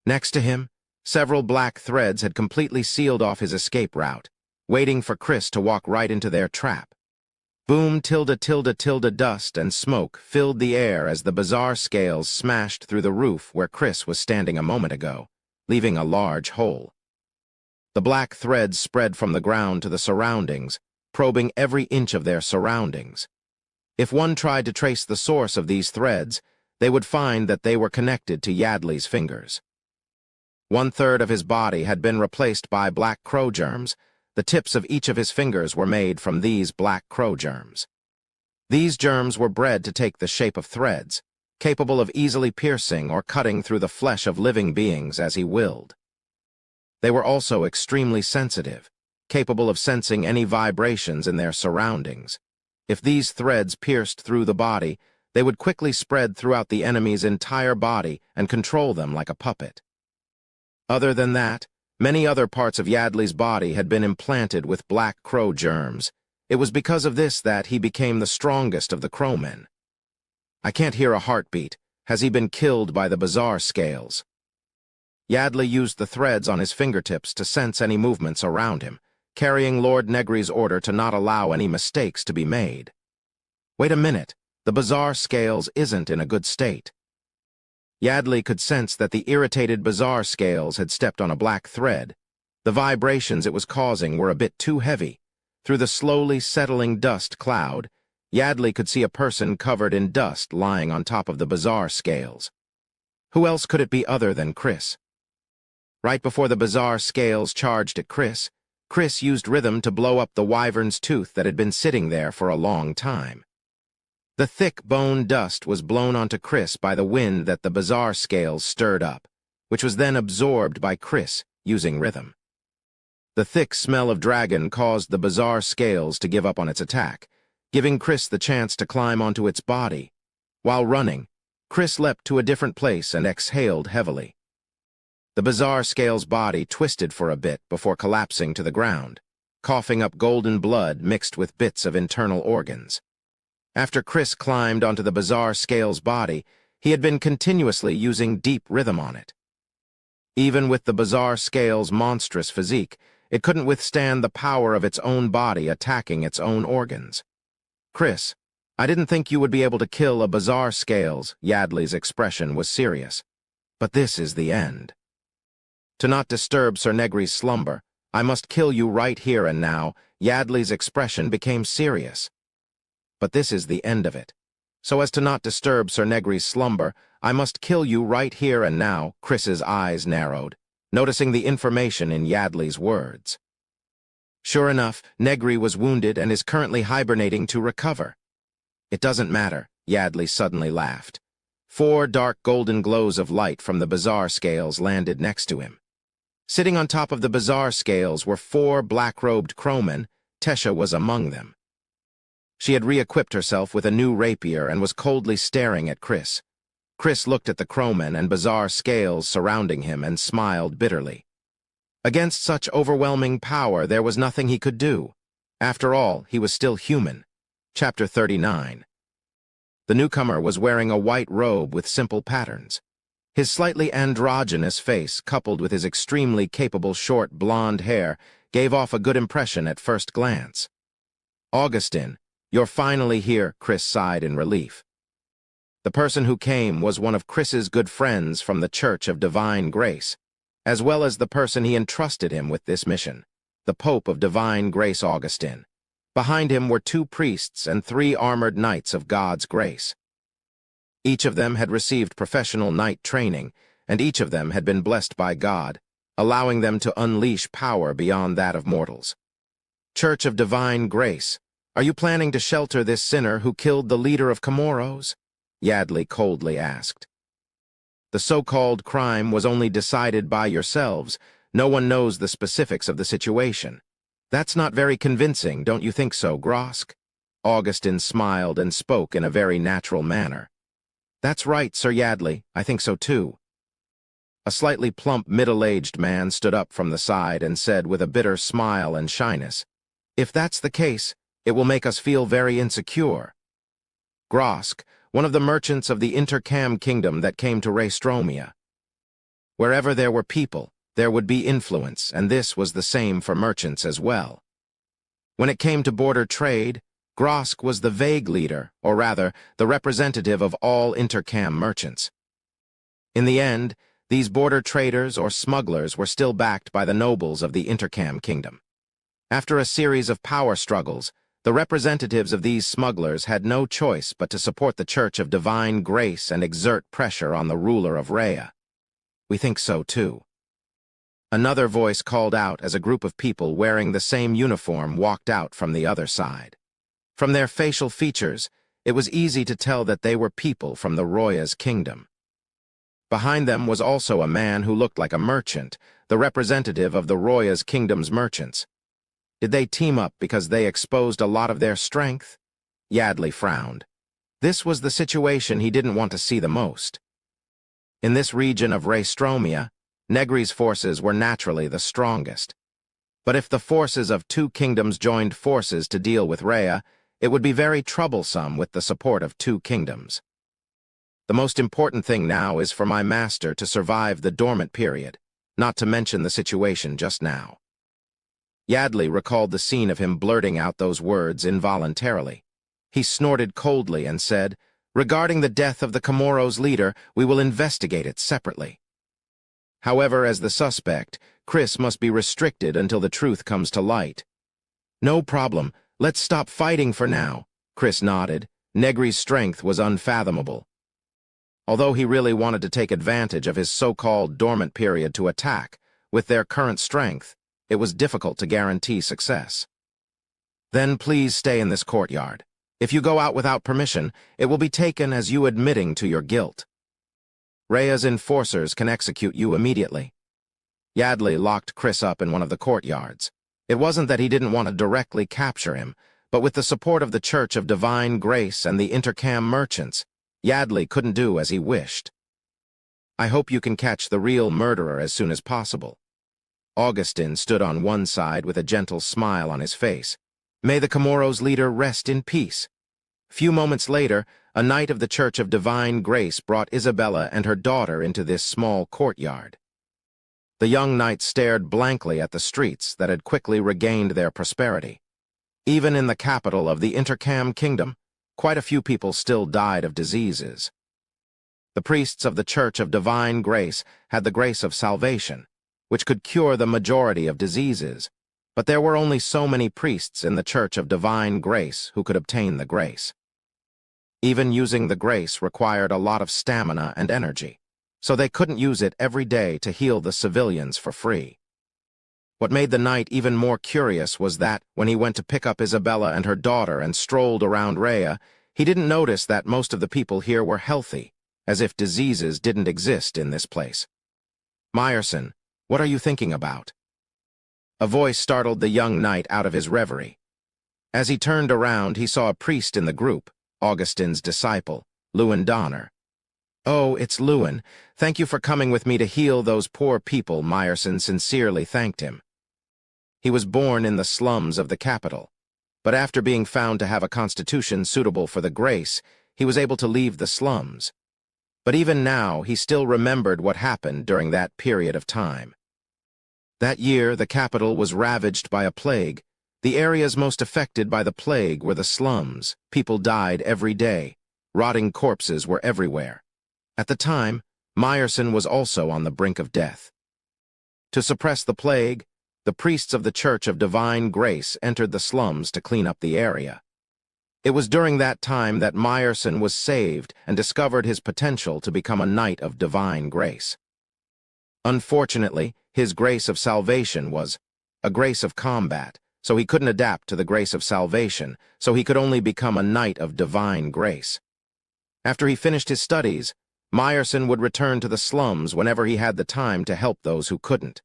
A: Next to him, several black threads had completely sealed off his escape route, waiting for Chris to walk right into their trap. Boom, tilde, tilde, tilde, dust and smoke filled the air as the bizarre scales smashed through the roof where Chris was standing a moment ago, leaving a large hole. The black threads spread from the ground to the surroundings, probing every inch of their surroundings. If one tried to trace the source of these threads, they would find that they were connected to Yadley's fingers. 1/3 of his body had been replaced by black crow germs. The tips of each of his fingers were made from these black crow germs. These germs were bred to take the shape of threads, capable of easily piercing or cutting through the flesh of living beings as he willed. They were also extremely sensitive, capable of sensing any vibrations in their surroundings. If these threads pierced through the body, they would quickly spread throughout the enemy's entire body and control them like a puppet. Other than that, many other parts of Yadley's body had been implanted with black crow germs. It was because of this that he became the strongest of the crowmen. I can't hear a heartbeat. Has he been killed by the bizarre scales? Yadley used the threads on his fingertips to sense any movements around him, carrying Lord Negary's order to not allow any mistakes to be made. Wait a minute, the bizarre scales isn't in a good state. Yadley could sense that the irritated bizarre scales had stepped on a black thread. The vibrations it was causing were a bit too heavy. Through the slowly settling dust cloud, Yadley could see a person covered in dust lying on top of the bizarre scales. Who else could it be other than Chris? Right before the bizarre scales charged at Chris, Chris used rhythm to blow up the wyvern's tooth that had been sitting there for a long time. The thick bone dust was blown onto Chris by the wind that the bizarre scales stirred up, which was then absorbed by Chris using rhythm. The thick smell of dragon caused the bizarre scales to give up on its attack, giving Chris the chance to climb onto its body. While running, Chris leapt to a different place and exhaled heavily. The bizarre scale's body twisted for a bit before collapsing to the ground, coughing up golden blood mixed with bits of internal organs. After Chris climbed onto the bizarre scale's body, he had been continuously using deep rhythm on it. Even with the bizarre scale's monstrous physique, it couldn't withstand the power of its own body attacking its own organs. "Chris, I didn't think you would be able to kill a bizarre scales," Yadley's expression was serious. "But this is the end. To not disturb Sir Negary's slumber, I must kill you right here and now." Yadley's expression became serious. "But this is the end of it. So as to not disturb Sir Negary's slumber, I must kill you right here and now." Chris's eyes narrowed, noticing the information in Yadley's words. Sure enough, Negary was wounded and is currently hibernating to recover. "It doesn't matter," Yadley suddenly laughed. 4 dark golden glows of light from the bizarre scales landed next to him. Sitting on top of the bizarre scales were 4 black-robed crowmen. Tesha was among them. She had re-equipped herself with a new rapier and was coldly staring at Chris. Chris looked at the crowmen and bizarre scales surrounding him and smiled bitterly. Against such overwhelming power, there was nothing he could do. After all, he was still human. Chapter 39. The newcomer was wearing a white robe with simple patterns. His slightly androgynous face, coupled with his extremely capable short blonde hair, gave off a good impression at first glance. "Augustin, you're finally here," Chris sighed in relief. The person who came was one of Chris's good friends from the Church of Divine Grace, as well as the person he entrusted him with this mission, the Pope of Divine Grace Augustin. Behind him were 2 priests and 3 armored knights of God's grace. Each of them had received professional knight training, and each of them had been blessed by God, allowing them to unleash power beyond that of mortals. "Church of Divine Grace, are you planning to shelter this sinner who killed the leader of Comoros?" Yadley coldly asked. "The so-called crime was only decided by yourselves. No one knows the specifics of the situation. That's not very convincing, don't you think so, Grosk?" Augustin smiled and spoke in a very natural manner. "That's right, Sir Yadley, I think so too." A slightly plump, middle-aged man stood up from the side and said with a bitter smile and shyness, "If that's the case, it will make us feel very insecure." Grosk, one of the merchants of the Intercam Kingdom that came to Raystromia. Wherever there were people, there would be influence, and this was the same for merchants as well. When it came to border trade, Grosk was the vague leader, or rather, the representative of all Intercam merchants. In the end, these border traders or smugglers were still backed by the nobles of the Intercam Kingdom. After a series of power struggles, the representatives of these smugglers had no choice but to support the Church of Divine Grace and exert pressure on the ruler of Rhea. "We think so too." Another voice called out as a group of people wearing the same uniform walked out from the other side. From their facial features, it was easy to tell that they were people from the Roya's kingdom. Behind them was also a man who looked like a merchant, the representative of the Roya's kingdom's merchants. Did they team up because they exposed a lot of their strength? Yadley frowned. This was the situation he didn't want to see the most. In this region of Raystromia, Negary's forces were naturally the strongest. But if the forces of 2 kingdoms joined forces to deal with Rhea, it would be very troublesome with the support of 2 kingdoms. "The most important thing now is for my master to survive the dormant period, not to mention the situation just now." Yadley recalled the scene of him blurting out those words involuntarily. He snorted coldly and said, "Regarding the death of the Comoros' leader, we will investigate it separately. However, as the suspect, Chris must be restricted until the truth comes to light." "No problem. Let's stop fighting for now." Chris nodded. Negary's strength was unfathomable. Although he really wanted to take advantage of his so-called dormant period to attack, with their current strength, it was difficult to guarantee success. Then please stay in this courtyard. If you go out without permission, it will be taken as you admitting to your guilt. Rhea's enforcers can execute you immediately. Yardley locked Chris up in one of the courtyards. It wasn't that he didn't want to directly capture him, but with the support of the Church of Divine Grace and the Intercam merchants, Yardley couldn't do as he wished. I hope you can catch the real murderer as soon as possible. Augustin stood on one side with a gentle smile on his face. May the Comoros' leader rest in peace. Few moments later, a knight of the Church of Divine Grace brought Isabella and her daughter into this small courtyard. The young knight stared blankly at the streets that had quickly regained their prosperity. Even in the capital of the Intercam Kingdom, quite a few people still died of diseases. The priests of the Church of Divine Grace had the grace of salvation, which could cure the majority of diseases, but there were only so many priests in the Church of Divine Grace who could obtain the grace. Even using the grace required a lot of stamina and energy, so they couldn't use it every day to heal the civilians for free. What made the knight even more curious was that, when he went to pick up Isabella and her daughter and strolled around Rhea, he didn't notice that most of the people here were healthy, as if diseases didn't exist in this place. Meyerson, what are you thinking about? A voice startled the young knight out of his reverie. As he turned around, he saw a priest in the group, Augustin's disciple, Lewin Donner. Oh, it's Lewin. Thank you for coming with me to heal those poor people, Meyerson sincerely thanked him. He was born in the slums of the capital, but after being found to have a constitution suitable for the grace, he was able to leave the slums. But even now, he still remembered what happened during that period of time. That year, the capital was ravaged by a plague. The areas most affected by the plague were the slums. People died every day. Rotting corpses were everywhere. At the time, Meyerson was also on the brink of death. To suppress the plague, the priests of the Church of Divine Grace entered the slums to clean up the area. It was during that time that Meyerson was saved and discovered his potential to become a knight of divine grace. Unfortunately, his grace of salvation was a grace of combat, so he couldn't adapt to the grace of salvation, so he could only become a knight of divine grace. After he finished his studies, Meyerson would return to the slums whenever he had the time to help those who couldn't.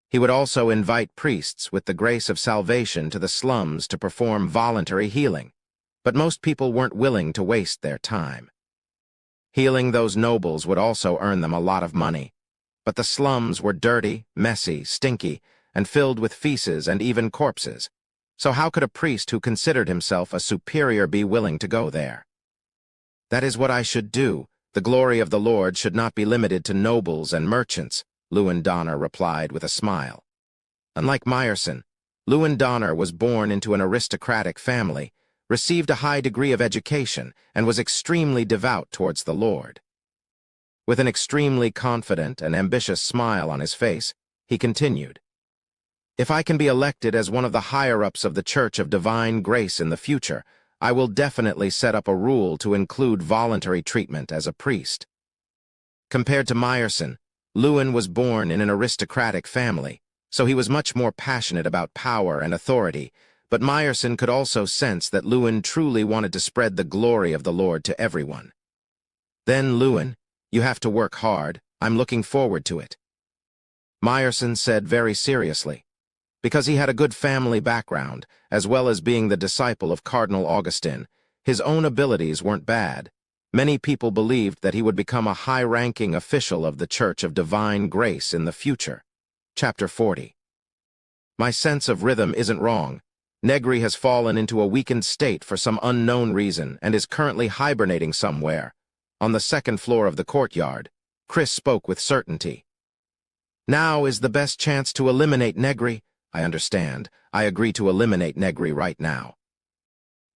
A: He would also invite priests with the grace of salvation to the slums to perform voluntary healing, but most people weren't willing to waste their time. Healing those nobles would also earn them a lot of money, but the slums were dirty, messy, stinky, and filled with feces and even corpses, so how could a priest who considered himself a superior be willing to go there? That is what I should do. The glory of the Lord should not be limited to nobles and merchants, Lewin Donner replied with a smile. Unlike Meyerson, Lewin Donner was born into an aristocratic family, received a high degree of education, and was extremely devout towards the Lord. With an extremely confident and ambitious smile on his face, he continued, If I can be elected as one of the higher-ups of the Church of Divine Grace in the future, I will definitely set up a rule to include voluntary treatment as a priest. Compared to Meyerson, Lewin was born in an aristocratic family, so he was much more passionate about power and authority, but Meyerson could also sense that Lewin truly wanted to spread the glory of the Lord to everyone. Then, Lewin, you have to work hard. I'm looking forward to it. Meyerson said very seriously. Because he had a good family background, as well as being the disciple of Cardinal Augustin, his own abilities weren't bad. Many people believed that he would become a high-ranking official of the Church of Divine Grace in the future. Chapter 40. My sense of rhythm isn't wrong. Negary has fallen into a weakened state for some unknown reason and is currently hibernating somewhere. On the second floor of the courtyard, Chris spoke with certainty. Now is the best chance to eliminate Negary. I understand. I agree to eliminate Negary right now.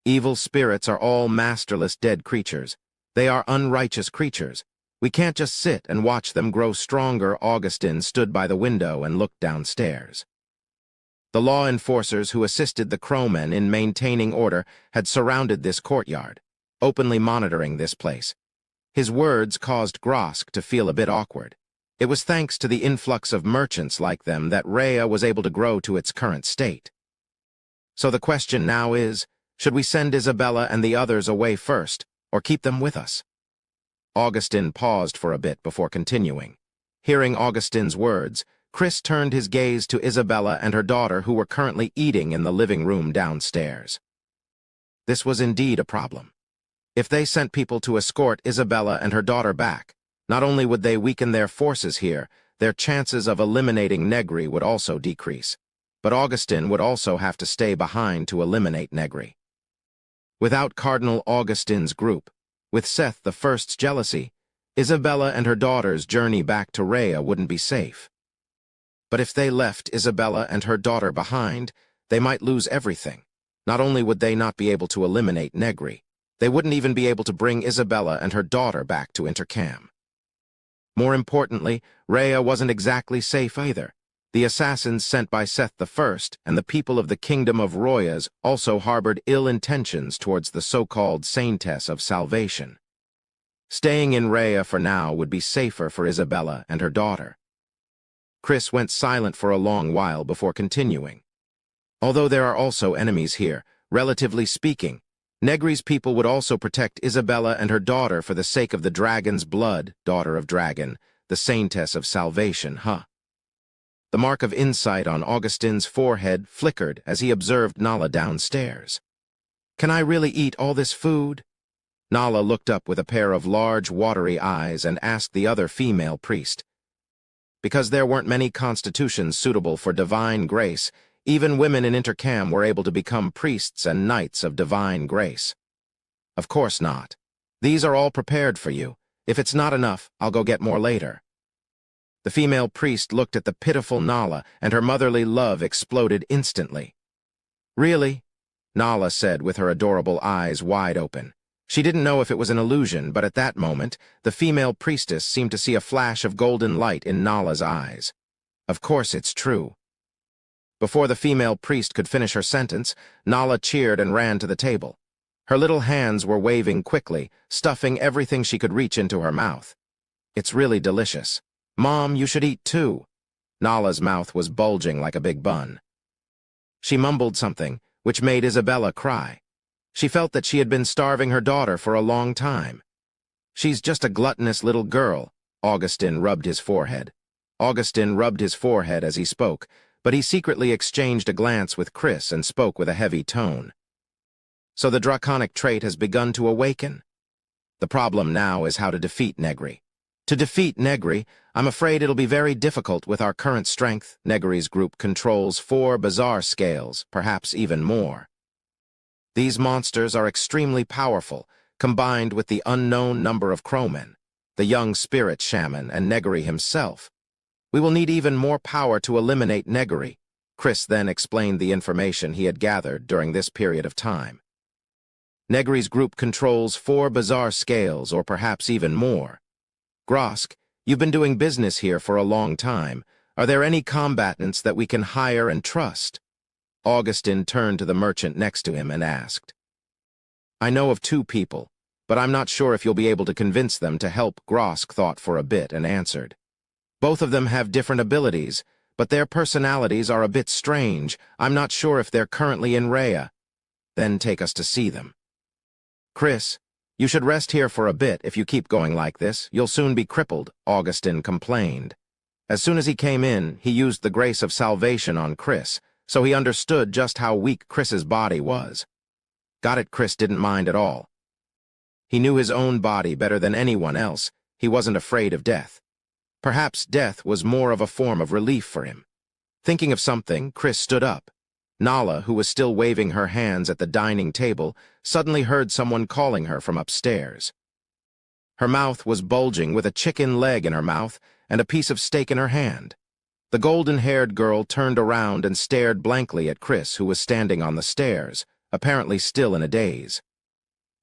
A: Evil spirits are all masterless dead creatures. They are unrighteous creatures. We can't just sit and watch them grow stronger. Augustin stood by the window and looked downstairs. The law enforcers who assisted the crowmen in maintaining order had surrounded this courtyard, openly monitoring this place. His words caused Grosk to feel a bit awkward. It was thanks to the influx of merchants like them that Rhea was able to grow to its current state. So the question now is, should we send Isabella and the others away first, or keep them with us? Augustin paused for a bit before continuing. Hearing Augustin's words, Chris turned his gaze to Isabella and her daughter who were currently eating in the living room downstairs. This was indeed a problem. If they sent people to escort Isabella and her daughter back, not only would they weaken their forces here, their chances of eliminating Negary would also decrease. But Augustin would also have to stay behind to eliminate Negary. Without Cardinal Augustin's group, with Seth the First's jealousy, Isabella and her daughter's journey back to Rhea wouldn't be safe. But if they left Isabella and her daughter behind, they might lose everything. Not only would they not be able to eliminate Negary, they wouldn't even be able to bring Isabella and her daughter back to Intercam. More importantly, Rhea wasn't exactly safe either. The assassins sent by Seth the First and the people of the Kingdom of Royas also harbored ill intentions towards the so-called Saintess of Salvation. Staying in Rhea for now would be safer for Isabella and her daughter. Chris went silent for a long while before continuing. Although there are also enemies here, relatively speaking, Negary's people would also protect Isabella and her daughter for the sake of the dragon's blood, daughter of dragon, the Saintess of Salvation, huh? The mark of insight on Augustin's forehead flickered as he observed Nala downstairs. Can I really eat all this food? Nala looked up with a pair of large, watery eyes and asked the other female priest. Because there weren't many constitutions suitable for divine grace, even women in Intercam were able to become priests and knights of divine grace. Of course not. These are all prepared for you. If it's not enough, I'll go get more later. The female priest looked at the pitiful Nala, and her motherly love exploded instantly. Really? Nala said with her adorable eyes wide open. She didn't know if it was an illusion, but at that moment, the female priestess seemed to see a flash of golden light in Nala's eyes. Of course it's true. Before the female priest could finish her sentence, Nala cheered and ran to the table. Her little hands were waving quickly, stuffing everything she could reach into her mouth. It's really delicious. Mom, you should eat too. Nala's mouth was bulging like a big bun. She mumbled something, which made Isabella cry. She felt that she had been starving her daughter for a long time. She's just a gluttonous little girl. Augustin rubbed his forehead. Augustin rubbed his forehead as he spoke, but he secretly exchanged a glance with Chris and spoke with a heavy tone. So the draconic trait has begun to awaken. The problem now is how to defeat Negary. To defeat Negary, I'm afraid it'll be very difficult with our current strength. Negary's group controls 4 bizarre scales, perhaps even more. These monsters are extremely powerful, combined with the unknown number of crowmen, the young spirit shaman, and Negary himself. We will need even more power to eliminate Negary. Chris then explained the information he had gathered during this period of time. Negary's group controls 4 bizarre scales, or perhaps even more. Grosk, you've been doing business here for a long time. Are there any combatants that we can hire and trust? Augustin turned to the merchant next to him and asked. I know of 2 people, but I'm not sure if you'll be able to convince them to help. Grosk thought for a bit and answered. Both of them have different abilities, but their personalities are a bit strange. I'm not sure if they're currently in Rhea. Then take us to see them. Chris, you should rest here for a bit. If you keep going like this, you'll soon be crippled, Augustin complained. As soon as he came in, he used the grace of salvation on Chris, so he understood just how weak Chris's body was. Got it, Chris didn't mind at all. He knew his own body better than anyone else. He wasn't afraid of death. Perhaps death was more of a form of relief for him. Thinking of something, Chris stood up. Nala, who was still waving her hands at the dining table, suddenly heard someone calling her from upstairs. Her mouth was bulging with a chicken leg in her mouth and a piece of steak in her hand. The golden-haired girl turned around and stared blankly at Chris, who was standing on the stairs, apparently still in a daze.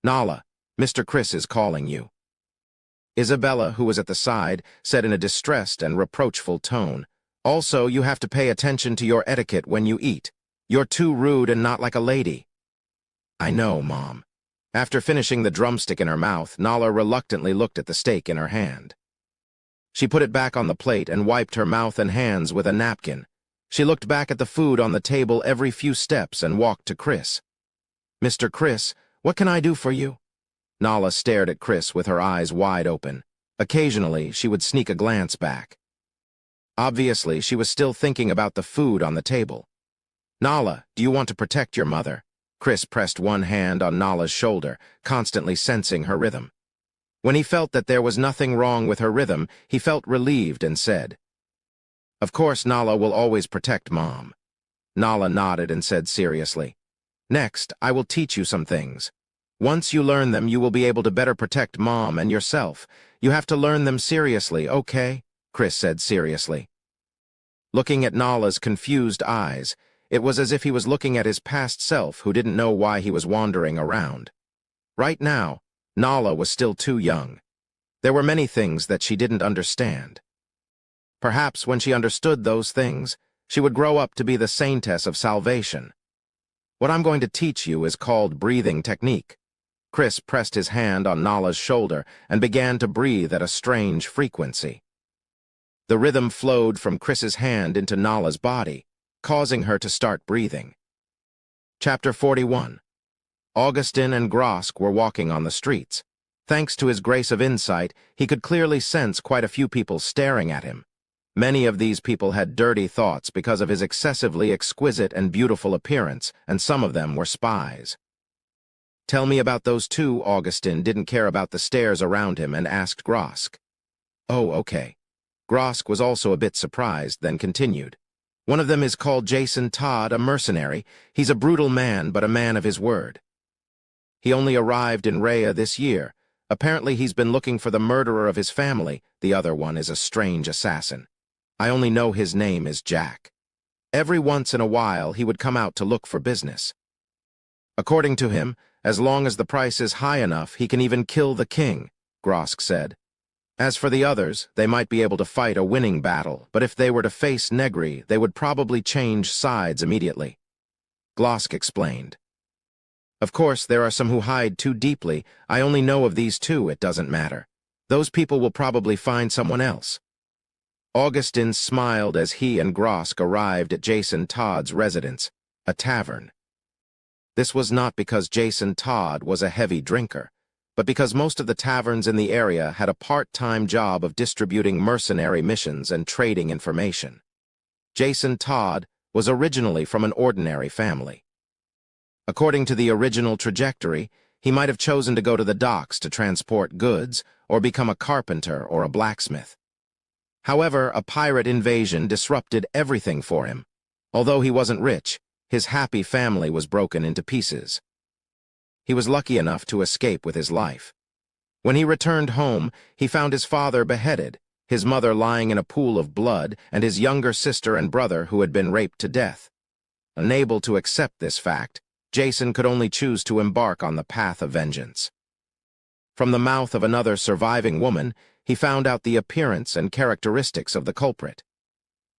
A: Nala, Mr. Chris is calling you. Isabella, who was at the side, said in a distressed and reproachful tone, Also, you have to pay attention to your etiquette when you eat. You're too rude and not like a lady. I know, Mom. After finishing the drumstick in her mouth, Nala reluctantly looked at the steak in her hand. She put it back on the plate and wiped her mouth and hands with a napkin. She looked back at the food on the table every few steps and walked to Chris. "Mr. Chris, what can I do for you?" Nala stared at Chris with her eyes wide open. Occasionally, she would sneak a glance back. Obviously, she was still thinking about the food on the table. "Nala, do you want to protect your mother?" Chris pressed one hand on Nala's shoulder, constantly sensing her rhythm. When he felt that there was nothing wrong with her rhythm, he felt relieved and said, "Of course Nala will always protect Mom." Nala nodded and said seriously, "Next, I will teach you some things. Once you learn them, you will be able to better protect Mom and yourself. You have to learn them seriously, okay?" Chris said seriously. Looking at Nala's confused eyes, it was as if he was looking at his past self who didn't know why he was wandering around. Right now, Nala was still too young. There were many things that she didn't understand. Perhaps when she understood those things, she would grow up to be the saintess of salvation. What I'm going to teach you is called breathing technique. Chris pressed his hand on Nala's shoulder and began to breathe at a strange frequency. The rhythm flowed from Chris's hand into Nala's body, causing her to start breathing. Chapter 41. Augustin and Grosk were walking on the streets. Thanks to his grace of insight, he could clearly sense quite a few people staring at him. Many of these people had dirty thoughts because of his excessively exquisite and beautiful appearance, and some of them were spies. "Tell me about those two." Augustin didn't care about the stares around him and asked Grosk. "Oh, okay." Grosk was also a bit surprised, then continued. "One of them is called Jason Todd, a mercenary. He's a brutal man, but a man of his word. He only arrived in Rhea this year. Apparently he's been looking for the murderer of his family. The other one is a strange assassin. I only know his name is Jack. Every once in a while he would come out to look for business. According to him, as long as the price is high enough, he can even kill the king," Grosk said. "As for the others, they might be able to fight a winning battle, but if they were to face Negary, they would probably change sides immediately." Grosk explained. "Of course, there are some who hide too deeply. I only know of these two. It doesn't matter. Those people will probably find someone else." Augustin smiled as he and Grosk arrived at Jason Todd's residence, a tavern. This was not because Jason Todd was a heavy drinker, but because most of the taverns in the area had a part-time job of distributing mercenary missions and trading information. Jason Todd was originally from an ordinary family. According to the original trajectory, he might have chosen to go to the docks to transport goods or become a carpenter or a blacksmith. However, a pirate invasion disrupted everything for him. Although he wasn't rich, his happy family was broken into pieces. He was lucky enough to escape with his life. When he returned home, he found his father beheaded, his mother lying in a pool of blood, and his younger sister and brother who had been raped to death. Unable to accept this fact, Jason could only choose to embark on the path of vengeance. From the mouth of another surviving woman, he found out the appearance and characteristics of the culprit.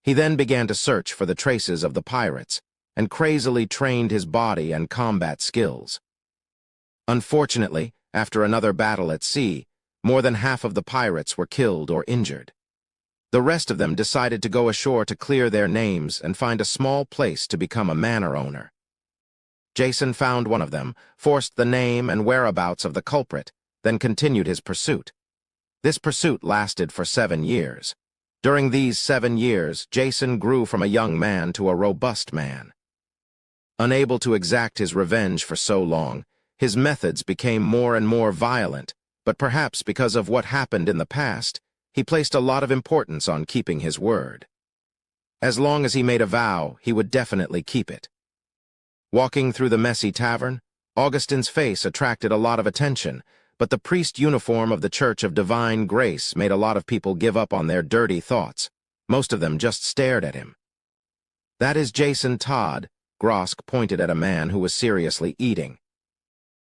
A: He then began to search for the traces of the pirates, and crazily trained his body and combat skills. Unfortunately, after another battle at sea, more than half of the pirates were killed or injured. The rest of them decided to go ashore to clear their names and find a small place to become a manor owner. Jason found one of them, forced the name and whereabouts of the culprit, then continued his pursuit. This pursuit lasted for 7 years. During these 7 years, Jason grew from a young man to a robust man. Unable to exact his revenge for so long, his methods became more and more violent, but perhaps because of what happened in the past, he placed a lot of importance on keeping his word. As long as he made a vow, he would definitely keep it. Walking through the messy tavern, Augustin's face attracted a lot of attention, but the priest uniform of the Church of Divine Grace made a lot of people give up on their dirty thoughts. Most of them just stared at him. "That is Jason Todd," Grosk pointed at a man who was seriously eating.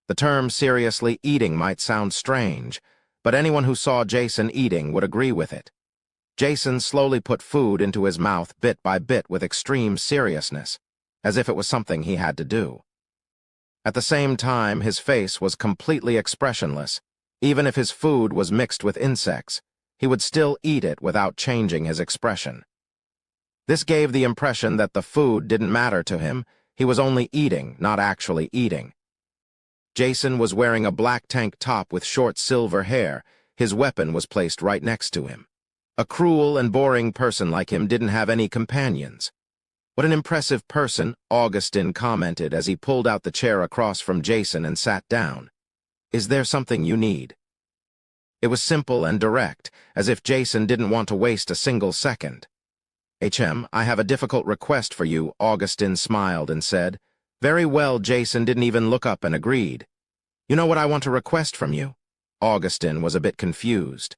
A: The term seriously eating might sound strange, but anyone who saw Jason eating would agree with it. Jason slowly put food into his mouth bit by bit with extreme seriousness, as if it was something he had to do. At the same time, his face was completely expressionless. Even if his food was mixed with insects, he would still eat it without changing his expression. This gave the impression that the food didn't matter to him. He was only eating, not actually eating. Jason was wearing a black tank top with short silver hair. His weapon was placed right next to him. A cruel and boring person like him didn't have any companions. What an impressive person, Augustin commented as he pulled out the chair across from Jason and sat down. Is there something you need? It was simple and direct, as if Jason didn't want to waste a single second. I have a difficult request for you, Augustin smiled and said. Very well, Jason didn't even look up and agreed. You know what I want to request from you? Augustin was a bit confused.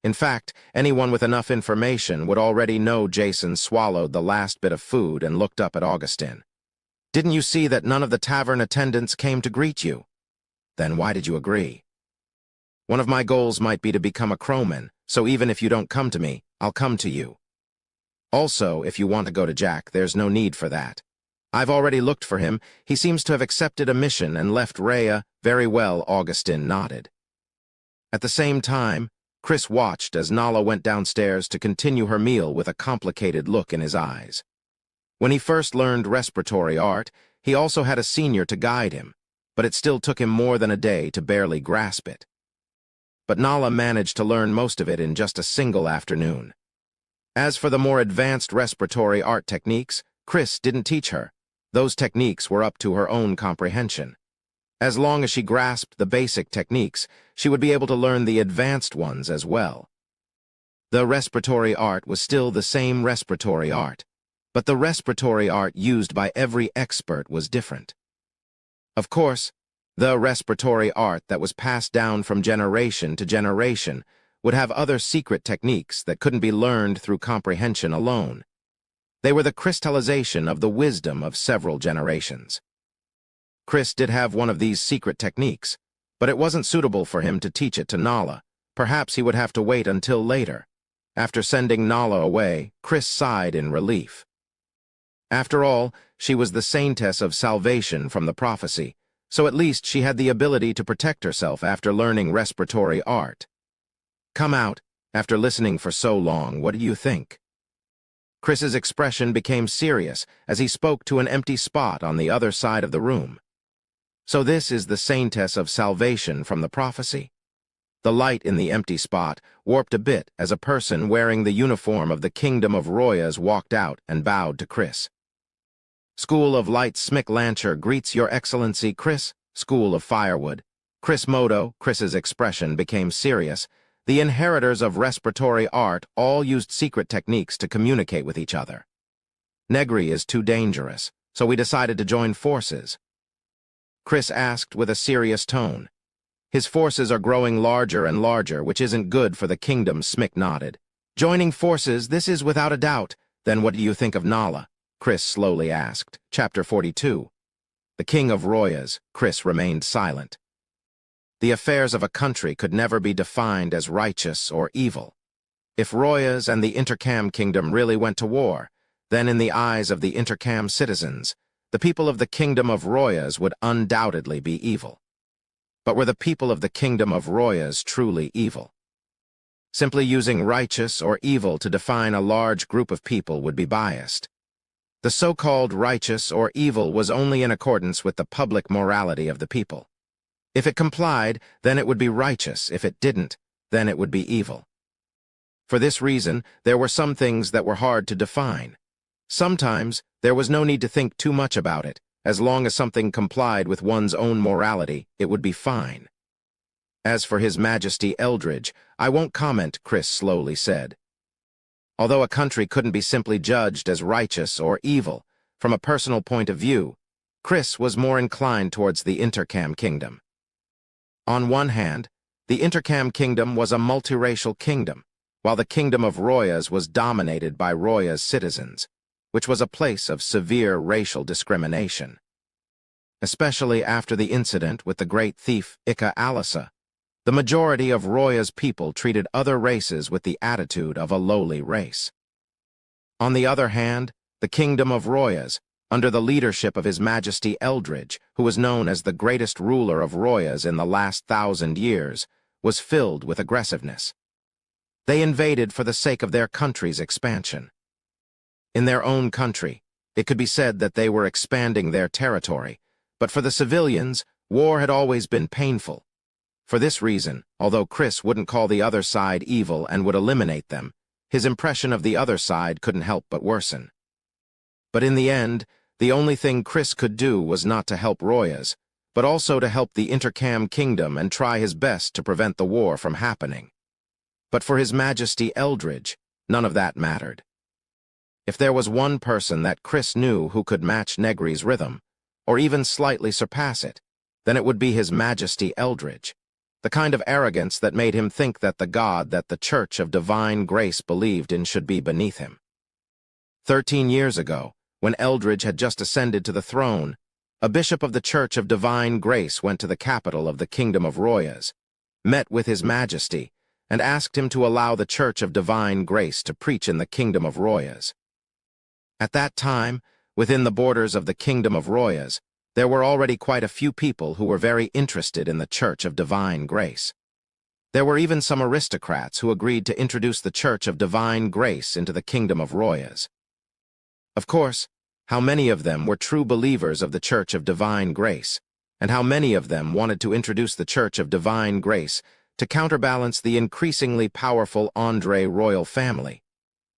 A: In fact, anyone with enough information would already know Jason swallowed the last bit of food and looked up at Augustin. Didn't you see that none of the tavern attendants came to greet you? Then why did you agree? One of my goals might be to become a crowman, so even if you don't come to me, I'll come to you. Also, if you want to go to Jack, there's no need for that. I've already looked for him. He seems to have accepted a mission and left Rhea. Very well, Augustin nodded. At the same time, Chris watched as Nala went downstairs to continue her meal with a complicated look in his eyes. When he first learned respiratory art, he also had a senior to guide him, but it still took him more than a day to barely grasp it. But Nala managed to learn most of it in just a single afternoon. As for the more advanced respiratory art techniques, Chris didn't teach her. Those techniques were up to her own comprehension. As long as she grasped the basic techniques, she would be able to learn the advanced ones as well. The respiratory art was still the same respiratory art, but the respiratory art used by every expert was different. Of course, the respiratory art that was passed down from generation to generation would have other secret techniques that couldn't be learned through comprehension alone. They were the crystallization of the wisdom of several generations. Chris did have one of these secret techniques, but it wasn't suitable for him to teach it to Nala. Perhaps he would have to wait until later. After sending Nala away, Chris sighed in relief. After all, she was the saintess of salvation from the prophecy, so at least she had the ability to protect herself after learning respiratory art. Come out, after listening for so long, what do you think? Chris's expression became serious as he spoke to an empty spot on the other side of the room. So this is the saintess of salvation from the prophecy. The light in the empty spot warped a bit as a person wearing the uniform of the Kingdom of Royas walked out and bowed to Chris. School of Light Smick Lancher greets Your Excellency Chris, School of Firewood. Chris Modo, Chris's expression became serious. The inheritors of respiratory art all used secret techniques to communicate with each other. Negary is too dangerous, so we decided to join forces. Chris asked with a serious tone. His forces are growing larger and larger, which isn't good for the kingdom, Smick nodded. Joining forces, this is without a doubt. Then what do you think of Nala? Chris slowly asked. Chapter 42. The King of Royas, Chris remained silent. The affairs of a country could never be defined as righteous or evil. If Royas and the Intercam Kingdom really went to war, then in the eyes of the Intercam citizens, the people of the Kingdom of Royas would undoubtedly be evil. But were the people of the Kingdom of Royas truly evil? Simply using righteous or evil to define a large group of people would be biased. The so-called righteous or evil was only in accordance with the public morality of the people. If it complied, then it would be righteous. If it didn't, then it would be evil. For this reason, there were some things that were hard to define. Sometimes, there was no need to think too much about it. As long as something complied with one's own morality, it would be fine. As for His Majesty Eldridge, I won't comment, Chris slowly said. Although a country couldn't be simply judged as righteous or evil, from a personal point of view, Chris was more inclined towards the Intercam Kingdom. On one hand, the Intercam Kingdom was a multiracial kingdom, while the Kingdom of Royas was dominated by Royas citizens, which was a place of severe racial discrimination. Especially after the incident with the great thief Ika Alisa, the majority of Roya's people treated other races with the attitude of a lowly race. On the other hand, the Kingdom of Royas, under the leadership of His Majesty Eldridge, who was known as the greatest ruler of Royas in the last 1,000 years, was filled with aggressiveness. They invaded for the sake of their country's expansion. In their own country, it could be said that they were expanding their territory, but for the civilians, war had always been painful. For this reason, although Chris wouldn't call the other side evil and would eliminate them, his impression of the other side couldn't help but worsen. But in the end, the only thing Chris could do was not to help Royas, but also to help the Intercam Kingdom and try his best to prevent the war from happening. But for His Majesty Eldridge, none of that mattered. If there was one person that Chris knew who could match Negary's rhythm, or even slightly surpass it, then it would be His Majesty Eldridge, the kind of arrogance that made him think that the God that the Church of Divine Grace believed in should be beneath him. 13 years ago, when Eldridge had just ascended to the throne, a bishop of the Church of Divine Grace went to the capital of the Kingdom of Royas, met with His Majesty, and asked him to allow the Church of Divine Grace to preach in the Kingdom of Royas. At that time, within the borders of the Kingdom of Royas, there were already quite a few people who were very interested in the Church of Divine Grace. There were even some aristocrats who agreed to introduce the Church of Divine Grace into the Kingdom of Royas. Of course, how many of them were true believers of the Church of Divine Grace, and how many of them wanted to introduce the Church of Divine Grace to counterbalance the increasingly powerful Andre royal family.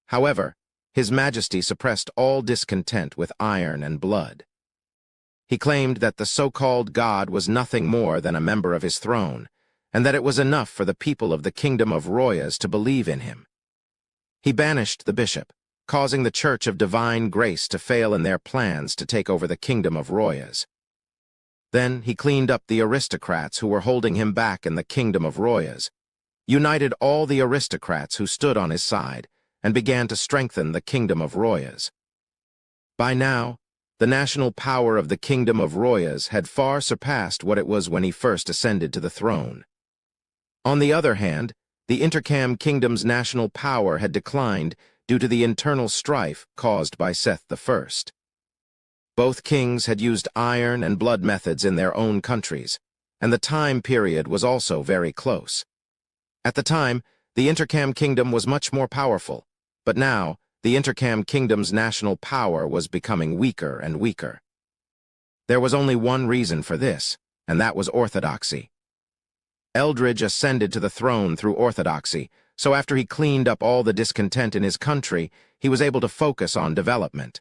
A: However, His Majesty suppressed all discontent with iron and blood. He claimed that the so-called God was nothing more than a member of his throne, and that it was enough for the people of the Kingdom of Royas to believe in him. He banished the bishop, causing the Church of Divine Grace to fail in their plans to take over the Kingdom of Royas. Then he cleaned up the aristocrats who were holding him back in the Kingdom of Royas, united all the aristocrats who stood on his side, and began to strengthen the Kingdom of Royas. By now, the national power of the Kingdom of Royas had far surpassed what it was when he first ascended to the throne. On the other hand, the Intercam Kingdom's national power had declined due to the internal strife caused by Seth I. Both kings had used iron and blood methods in their own countries, and the time period was also very close. At the time, the Intercam Kingdom was much more powerful, but now, the Intercam Kingdom's national power was becoming weaker and weaker. There was only one reason for this, and that was orthodoxy. Eldridge ascended to the throne through orthodoxy, so after he cleaned up all the discontent in his country, he was able to focus on development.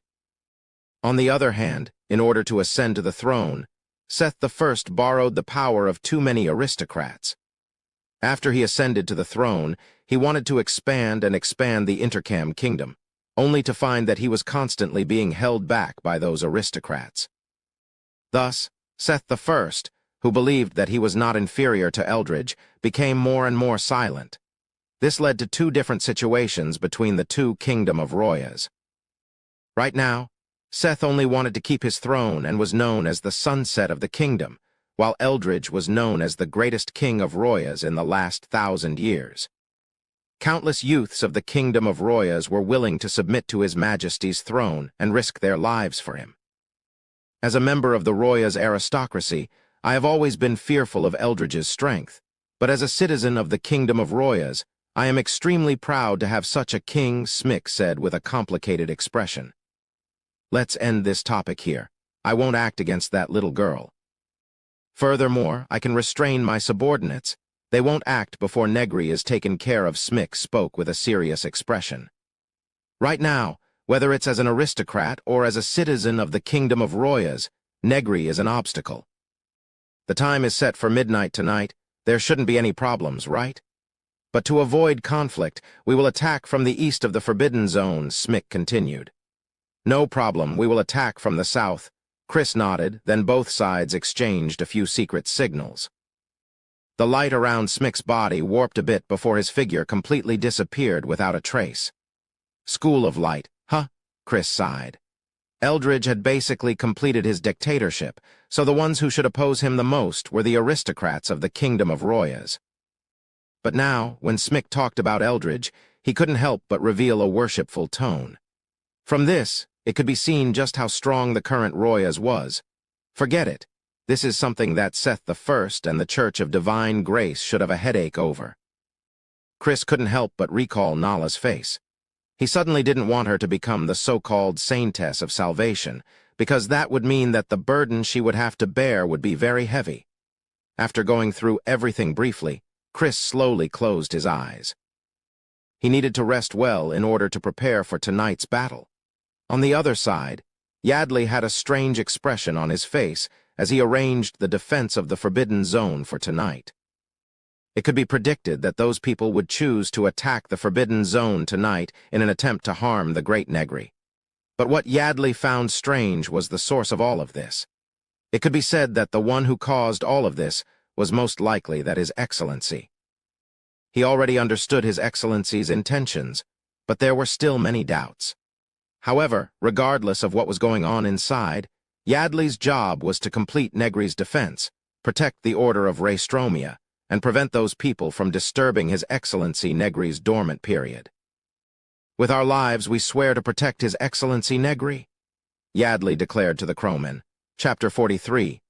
A: On the other hand, in order to ascend to the throne, Seth I borrowed the power of too many aristocrats. After he ascended to the throne, he wanted to expand the Intercam Kingdom, only to find that he was constantly being held back by those aristocrats. Thus, Seth I, who believed that he was not inferior to Eldridge, became more and more silent. This led to two different situations between the two Kingdom of Royas. Right now, Seth only wanted to keep his throne and was known as the sunset of the kingdom, while Eldridge was known as the greatest king of Royas in the last 1,000 years. Countless youths of the Kingdom of Royas were willing to submit to His Majesty's throne and risk their lives for him. As a member of the Royas aristocracy, I have always been fearful of Eldridge's strength, but as a citizen of the Kingdom of Royas, I am extremely proud to have such a king, Smick said with a complicated expression. Let's end this topic here. I won't act against that little girl. Furthermore, I can restrain my subordinates. They won't act before Negary is taken care of. Smick spoke with a serious expression. Right now, whether it's as an aristocrat or as a citizen of the Kingdom of Royas, Negary is an obstacle. The time is set for midnight tonight. There shouldn't be any problems, right? But to avoid conflict, we will attack from the east of the Forbidden Zone, Smick continued. No problem, we will attack from the south. Chris nodded, then both sides exchanged a few secret signals. The light around Smick's body warped a bit before his figure completely disappeared without a trace. School of Light, huh? Chris sighed. Eldridge had basically completed his dictatorship, so the ones who should oppose him the most were the aristocrats of the Kingdom of Royas. But now, when Smick talked about Eldridge, he couldn't help but reveal a worshipful tone. From this, it could be seen just how strong the current Royas was. Forget it. This is something that Seth I and the Church of Divine Grace should have a headache over. Chris couldn't help but recall Nala's face. He suddenly didn't want her to become the so-called saintess of salvation, because that would mean that the burden she would have to bear would be very heavy. After going through everything briefly, Chris slowly closed his eyes. He needed to rest well in order to prepare for tonight's battle. On the other side, Yadley had a strange expression on his face as he arranged the defense of the Forbidden Zone for tonight. It could be predicted that those people would choose to attack the Forbidden Zone tonight in an attempt to harm the great Negary. But what Yadley found strange was the source of all of this. It could be said that the one who caused all of this was most likely that His Excellency. He already understood His Excellency's intentions, but there were still many doubts. However, regardless of what was going on inside, Yadley's job was to complete Negary's defense, protect the order of Raystromia, and prevent those people from disturbing His Excellency Negary's dormant period. "With our lives we swear to protect His Excellency Negary," Yadley declared to the crowmen. Chapter 43.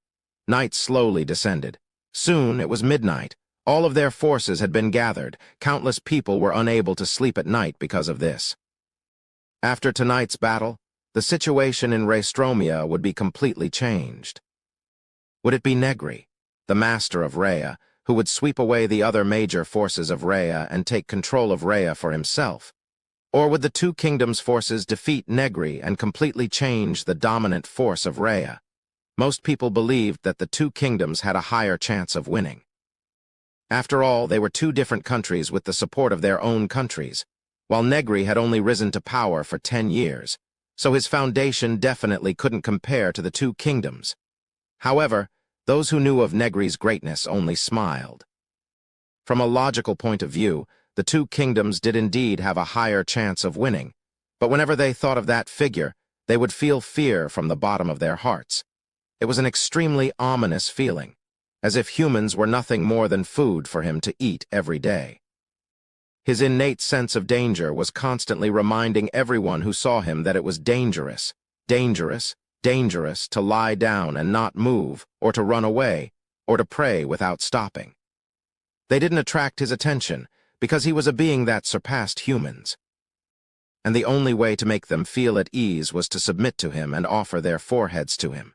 A: Night slowly descended. Soon it was midnight. All of their forces had been gathered. Countless people were unable to sleep at night because of this. After tonight's battle, the situation in Raystromia would be completely changed. Would it be Negary, the master of Rhea, who would sweep away the other major forces of Rhea and take control of Rhea for himself? Or would the two kingdoms' forces defeat Negary and completely change the dominant force of Rhea? Most people believed that the two kingdoms had a higher chance of winning. After all, they were two different countries with the support of their own countries, while Negary had only risen to power for 10 years, so his foundation definitely couldn't compare to the two kingdoms. However, those who knew of Negary's greatness only smiled. From a logical point of view, the two kingdoms did indeed have a higher chance of winning, but whenever they thought of that figure, they would feel fear from the bottom of their hearts. It was an extremely ominous feeling, as if humans were nothing more than food for him to eat every day. His innate sense of danger was constantly reminding everyone who saw him that it was dangerous, dangerous, dangerous to lie down and not move, or to run away, or to pray without stopping. They didn't attract his attention because he was a being that surpassed humans. And the only way to make them feel at ease was to submit to him and offer their foreheads to him.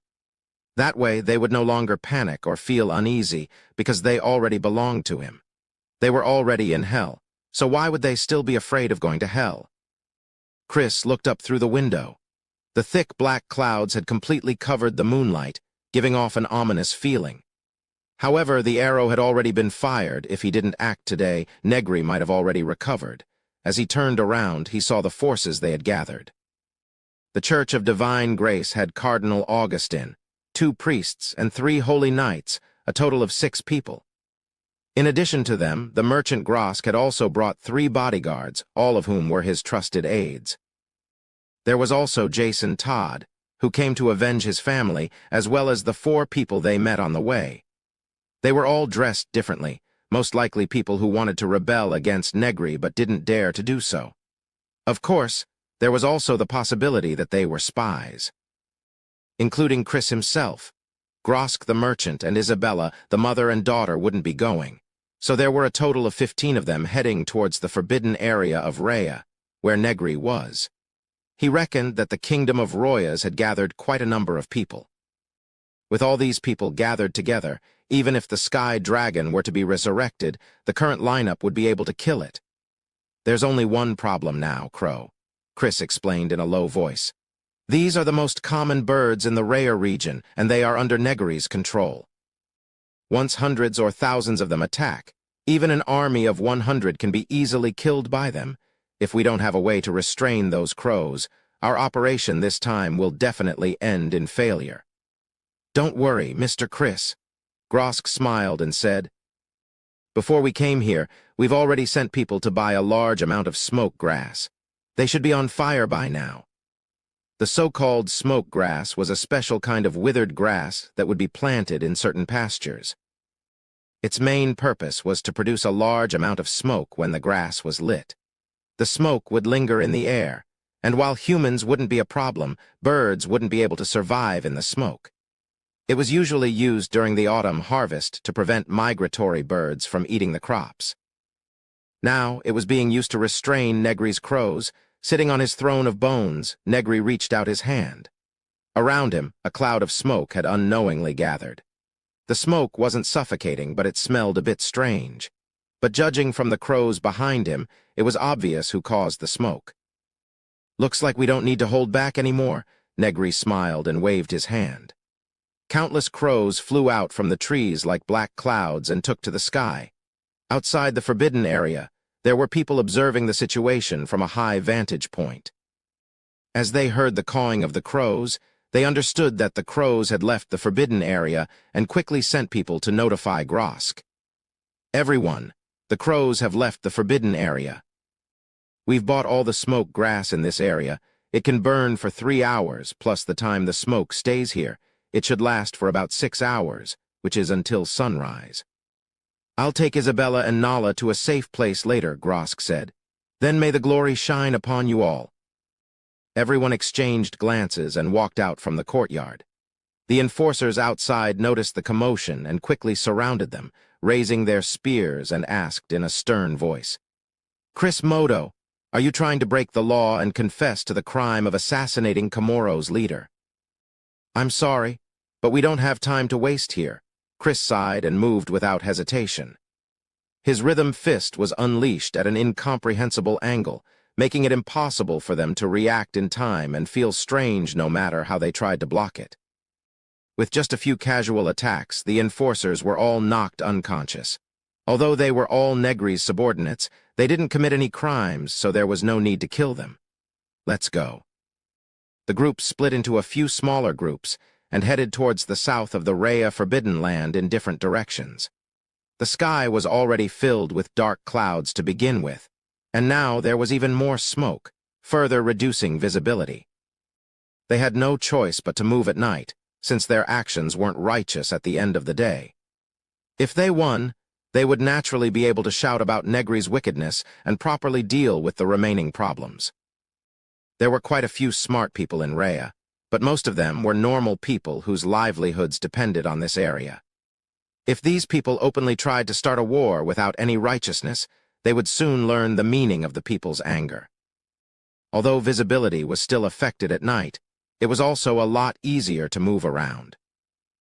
A: That way, they would no longer panic or feel uneasy because they already belonged to him. They were already in hell, so why would they still be afraid of going to hell? Chris looked up through the window. The thick black clouds had completely covered the moonlight, giving off an ominous feeling. However, the arrow had already been fired. If he didn't act today, Negary might have already recovered. As he turned around, he saw the forces they had gathered. The Church of Divine Grace had Cardinal Augustin, 2 priests, and 3 holy knights, a total of 6 people. In addition to them, the merchant Grosk had also brought 3 bodyguards, all of whom were his trusted aides. There was also Jason Todd, who came to avenge his family, as well as the 4 people they met on the way. They were all dressed differently, most likely people who wanted to rebel against Negary but didn't dare to do so. Of course, there was also the possibility that they were spies. Including Chris himself. Grosk the merchant and Isabella, the mother and daughter, wouldn't be going, so there were a total of 15 of them heading towards the forbidden area of Rhea, where Negary was. He reckoned that the kingdom of Royas had gathered quite a number of people. With all these people gathered together, even if the Sky Dragon were to be resurrected, the current lineup would be able to kill it. "There's only one problem now, Crow," Chris explained in a low voice. "These are the most common birds in the Rhea region, and they are under Negary's control. Once hundreds or thousands of them attack, even an army of 100 can be easily killed by them. If we don't have a way to restrain those crows, our operation this time will definitely end in failure." "Don't worry, Mr. Chris," Grosk smiled and said, "Before we came here, we've already sent people to buy a large amount of smoke grass. They should be on fire by now." The so-called smoke grass was a special kind of withered grass that would be planted in certain pastures. Its main purpose was to produce a large amount of smoke when the grass was lit. The smoke would linger in the air, and while humans wouldn't be a problem, birds wouldn't be able to survive in the smoke. It was usually used during the autumn harvest to prevent migratory birds from eating the crops. Now it was being used to restrain Negary's crows. Sitting on his throne of bones, Negary reached out his hand. Around him, a cloud of smoke had unknowingly gathered. The smoke wasn't suffocating, but it smelled a bit strange. But judging from the crows behind him, it was obvious who caused the smoke. "Looks like we don't need to hold back anymore," Negary smiled and waved his hand. Countless crows flew out from the trees like black clouds and took to the sky. Outside the forbidden area, there were people observing the situation from a high vantage point. As they heard the cawing of the crows, they understood that the crows had left the forbidden area and quickly sent people to notify Grosk. "Everyone, the crows have left the forbidden area. We've bought all the smoke grass in this area. It can burn for 3 hours, plus the time the smoke stays here. It should last for about 6 hours, which is until sunrise. I'll take Isabella and Nala to a safe place later," Grosk said. "Then may the glory shine upon you all." Everyone exchanged glances and walked out from the courtyard. The enforcers outside noticed the commotion and quickly surrounded them, raising their spears, and asked in a stern voice, "Chris Modo, are you trying to break the law and confess to the crime of assassinating Komoro's leader?" "I'm sorry, but we don't have time to waste here." Chris sighed and moved without hesitation. His rhythm fist was unleashed at an incomprehensible angle, making it impossible for them to react in time and feel strange no matter how they tried to block it. With just a few casual attacks, the enforcers were all knocked unconscious. Although they were all Negary's subordinates, they didn't commit any crimes, so there was no need to kill them. "Let's go." The group split into a few smaller groups and headed towards the south of the Rhea Forbidden Land in different directions. The sky was already filled with dark clouds to begin with, and now there was even more smoke, further reducing visibility. They had no choice but to move at night, since their actions weren't righteous at the end of the day. If they won, they would naturally be able to shout about Negary's wickedness and properly deal with the remaining problems. There were quite a few smart people in Rhea, but most of them were normal people whose livelihoods depended on this area. If these people openly tried to start a war without any righteousness, they would soon learn the meaning of the people's anger. Although visibility was still affected at night, it was also a lot easier to move around.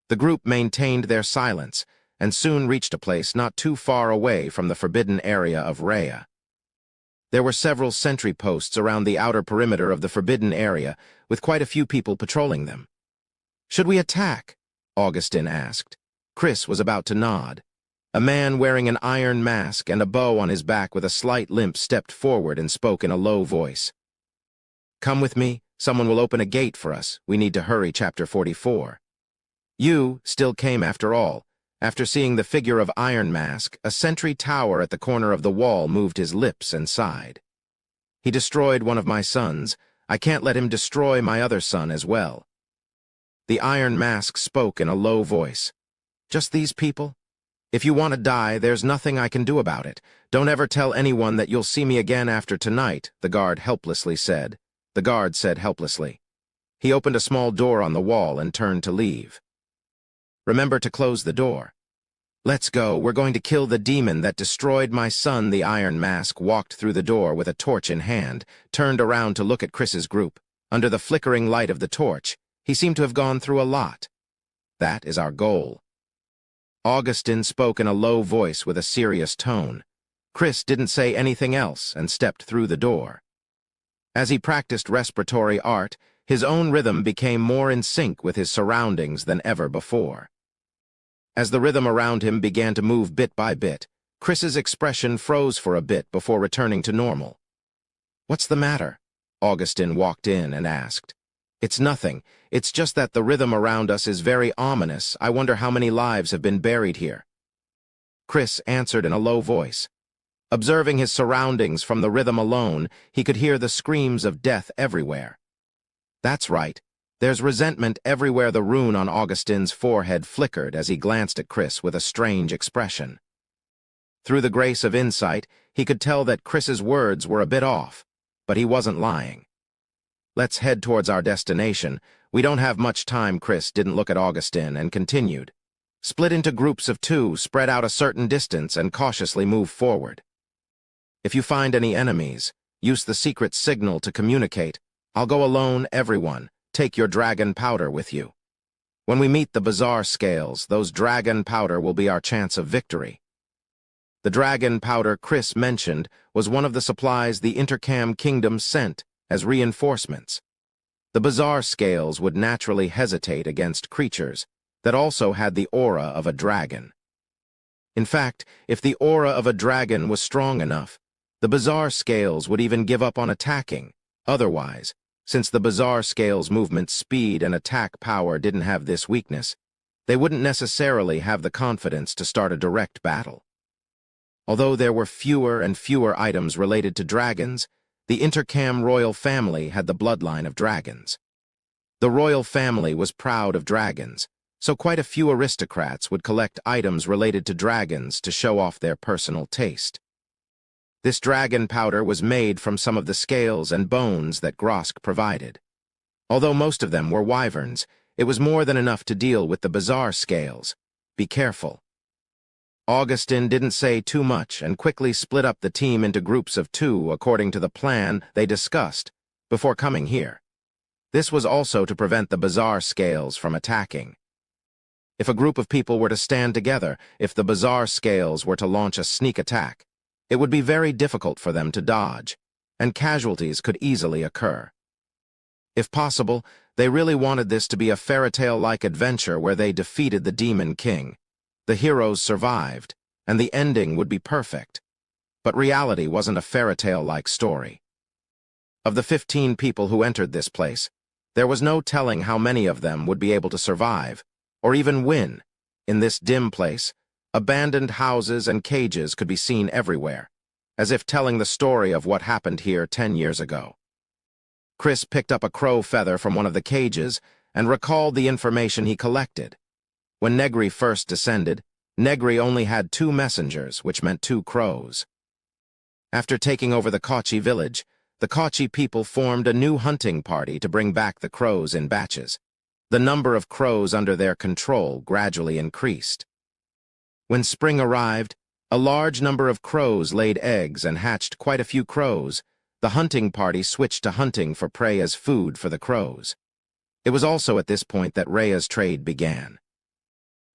A: The group maintained their silence and soon reached a place not too far away from the forbidden area of Rhea. There were several sentry posts around the outer perimeter of the forbidden area, with quite a few people patrolling them. "Should we attack?" Augustin asked. Chris was about to nod. A man wearing an iron mask and a bow on his back with a slight limp stepped forward and spoke in a low voice. "Come with me. Someone will open a gate for us. We need to hurry." Chapter 44. You still came after all. After seeing the figure of Iron Mask, a sentry tower at the corner of the wall moved his lips and sighed. "He destroyed one of my sons. I can't let him destroy my other son as well." The Iron Mask spoke in a low voice. "Just these people? If you want to die, there's nothing I can do about it. Don't ever tell anyone that you'll see me again after tonight," the guard helplessly said. The guard said helplessly. He opened a small door on the wall and turned to leave. "Remember to close the door." "Let's go. We're going to kill the demon that destroyed my son." The Iron Mask walked through the door with a torch in hand, turned around to look at Chris's group. Under the flickering light of the torch, he seemed to have gone through a lot. "That is our goal." Augustin spoke in a low voice with a serious tone. Chris didn't say anything else and stepped through the door. As he practiced respiratory art, his own rhythm became more in sync with his surroundings than ever before. As the rhythm around him began to move bit by bit, Chris's expression froze for a bit before returning to normal. "What's the matter?" Augustin walked in and asked. "It's nothing. It's just that the rhythm around us is very ominous. I wonder how many lives have been buried here." Chris answered in a low voice. Observing his surroundings from the rhythm alone, he could hear the screams of death everywhere. "That's right. There's resentment everywhere." The rune on Augustin's forehead flickered as he glanced at Chris with a strange expression. Through the grace of insight, he could tell that Chris's words were a bit off, but he wasn't lying. "Let's head towards our destination. We don't have much time." Chris didn't look at Augustin and continued. "Split into groups of 2, spread out a certain distance, and cautiously move forward." If you find any enemies, use the secret signal to communicate. I'll go alone, everyone. Take your dragon powder with you. When we meet the bizarre scales, those dragon powder will be our chance of victory. The dragon powder Chris mentioned was one of the supplies the Intercam Kingdom sent as reinforcements. The bizarre scales would naturally hesitate against creatures that also had the aura of a dragon. In fact, if the aura of a dragon was strong enough, the bizarre scales would even give up on attacking. Otherwise, since the bizarre scales' movement speed and attack power didn't have this weakness, they wouldn't necessarily have the confidence to start a direct battle. Although there were fewer and fewer items related to dragons, the Intercam royal family had the bloodline of dragons. The royal family was proud of dragons, so quite a few aristocrats would collect items related to dragons to show off their personal taste. This dragon powder was made from some of the scales and bones that Grosk provided. Although most of them were wyverns, it was more than enough to deal with the bizarre scales. Be careful. Augustin didn't say too much and quickly split up the team into groups of 2 according to the plan they discussed before coming here. This was also to prevent the bizarre scales from attacking. If a group of people were to stand together, if the bizarre scales were to launch a sneak attack, it would be very difficult for them to dodge, and casualties could easily occur. If possible, they really wanted this to be a fairy-tale-like adventure where they defeated the Demon King. The heroes survived, and the ending would be perfect. But reality wasn't a fairy-tale-like story. Of the 15 people who entered this place, there was no telling how many of them would be able to survive, or even win. In this dim place, abandoned houses and cages could be seen everywhere, as if telling the story of what happened here 10 years ago. Chris picked up a crow feather from one of the cages and recalled the information he collected. When Negary first descended, Negary only had 2 messengers, which meant 2 crows. After taking over the Kochi village, the Kochi people formed a new hunting party to bring back the crows in batches. The number of crows under their control gradually increased. When spring arrived, a large number of crows laid eggs and hatched quite a few crows. The hunting party switched to hunting for prey as food for the crows. It was also at this point that Rhea's trade began.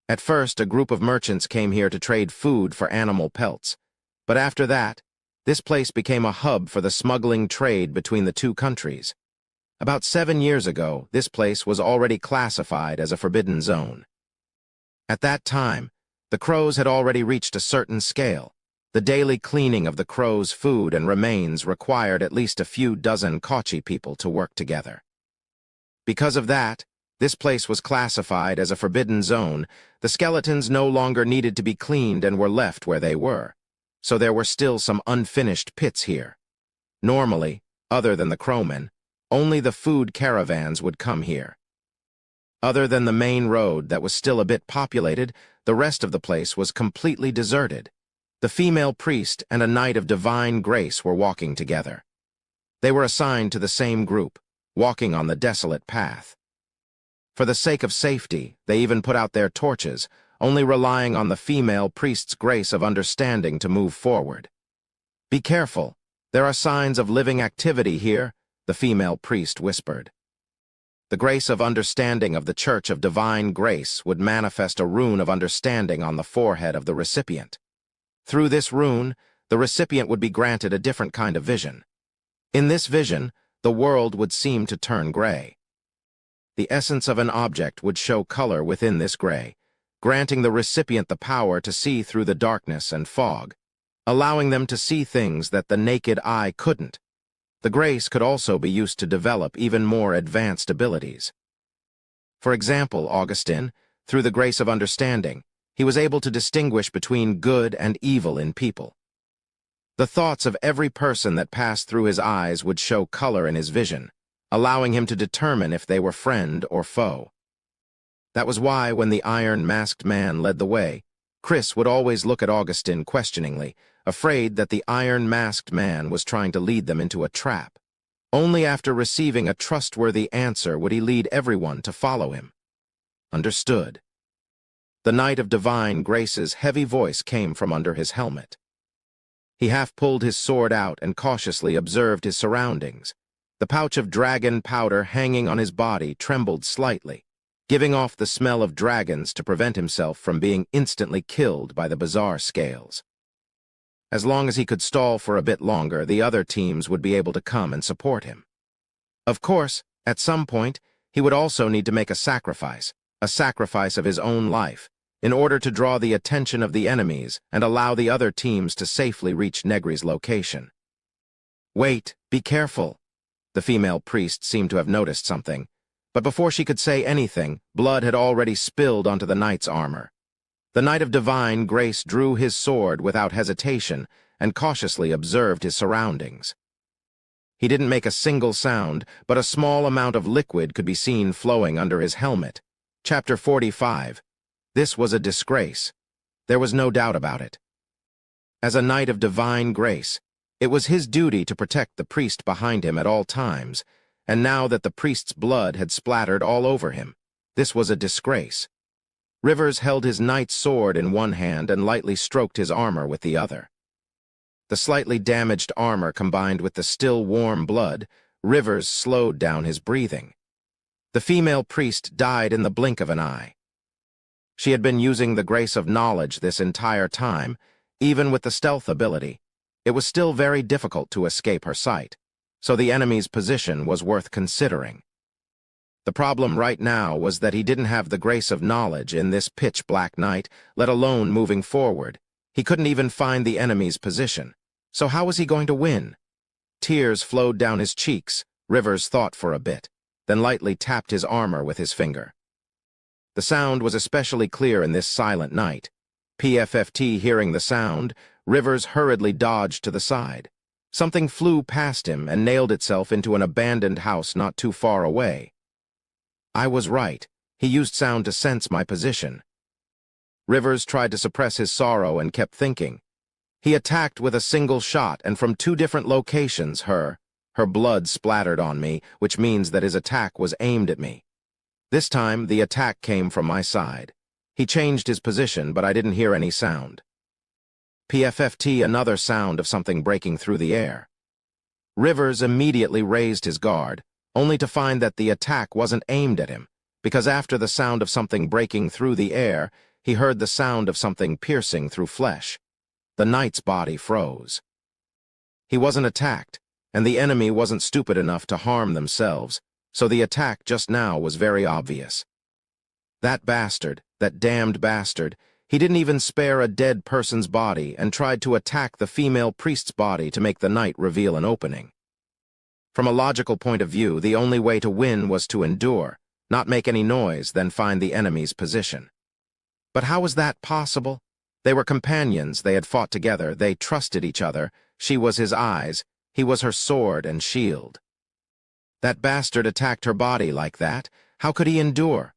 A: At first, a group of merchants came here to trade food for animal pelts, but after that, this place became a hub for the smuggling trade between the 2 countries. About 7 years ago, this place was already classified as a forbidden zone. At that time, the crows had already reached a certain scale. The daily cleaning of the crows' food and remains required at least a few dozen Kochi people to work together. Because of that, this place was classified as a forbidden zone. The skeletons no longer needed to be cleaned and were left where they were, so there were still some unfinished pits here. Normally, other than the crowmen, only the food caravans would come here. Other than the main road that was still a bit populated, the rest of the place was completely deserted. The female priest and a knight of divine grace were walking together. They were assigned to the same group, walking on the desolate path. For the sake of safety, they even put out their torches, only relying on the female priest's grace of understanding to move forward. Be careful, there are signs of living activity here, the female priest whispered. The grace of understanding of the Church of Divine Grace would manifest a rune of understanding on the forehead of the recipient. Through this rune, the recipient would be granted a different kind of vision. In this vision, the world would seem to turn gray. The essence of an object would show color within this gray, granting the recipient the power to see through the darkness and fog, allowing them to see things that the naked eye couldn't. The grace could also be used to develop even more advanced abilities. For example, Augustin, through the grace of understanding, he was able to distinguish between good and evil in people. The thoughts of every person that passed through his eyes would show color in his vision, allowing him to determine if they were friend or foe. That was why, when the iron-masked man led the way, Chris would always look at Augustin questioningly, afraid that the iron-masked man was trying to lead them into a trap. Only after receiving a trustworthy answer would he lead everyone to follow him. Understood. The Knight of Divine Grace's heavy voice came from under his helmet. He half pulled his sword out and cautiously observed his surroundings. The pouch of dragon powder hanging on his body trembled slightly, giving off the smell of dragons to prevent himself from being instantly killed by the bizarre scales. As long as he could stall for a bit longer, the other teams would be able to come and support him. Of course, at some point, he would also need to make a sacrifice of his own life, in order to draw the attention of the enemies and allow the other teams to safely reach Negary's location. "Wait, be careful." The female priest seemed to have noticed something, but before she could say anything, blood had already spilled onto the knight's armor. The knight of divine grace drew his sword without hesitation and cautiously observed his surroundings. He didn't make a single sound, but a small amount of liquid could be seen flowing under his helmet. Chapter 45. This was a disgrace. There was no doubt about it. As a knight of divine grace, it was his duty to protect the priest behind him at all times, and now that the priest's blood had splattered all over him, this was a disgrace. Rivers held his knight's sword in one hand and lightly stroked his armor with the other. The slightly damaged armor combined with the still warm blood, Rivers slowed down his breathing. The female priest died in the blink of an eye. She had been using the grace of knowledge this entire time. Even with the stealth ability, it was still very difficult to escape her sight, so the enemy's position was worth considering. The problem right now was that he didn't have the grace of knowledge in this pitch-black night, let alone moving forward. He couldn't even find the enemy's position. So how was he going to win? Tears flowed down his cheeks. Rivers thought for a bit, then lightly tapped his armor with his finger. The sound was especially clear in this silent night. PFFT hearing the sound, Rivers hurriedly dodged to the side. Something flew past him and nailed itself into an abandoned house not too far away. I was right. He used sound to sense my position. Rivers tried to suppress his sorrow and kept thinking. He attacked with a single shot, and from two different locations her blood splattered on me, which means that his attack was aimed at me. This time, the attack came from my side. He changed his position, but I didn't hear any sound. PFFT, another sound of something breaking through the air. Rivers immediately raised his guard, only to find that the attack wasn't aimed at him, because after the sound of something breaking through the air, he heard the sound of something piercing through flesh. The knight's body froze. He wasn't attacked, and the enemy wasn't stupid enough to harm themselves, so the attack just now was very obvious. That bastard, that damned bastard, he didn't even spare a dead person's body and tried to attack the female priest's body to make the knight reveal an opening. From a logical point of view, the only way to win was to endure, not make any noise, then find the enemy's position. But how was that possible? They were companions, they had fought together, they trusted each other. She was his eyes, he was her sword and shield. That bastard attacked her body like that. How could he endure?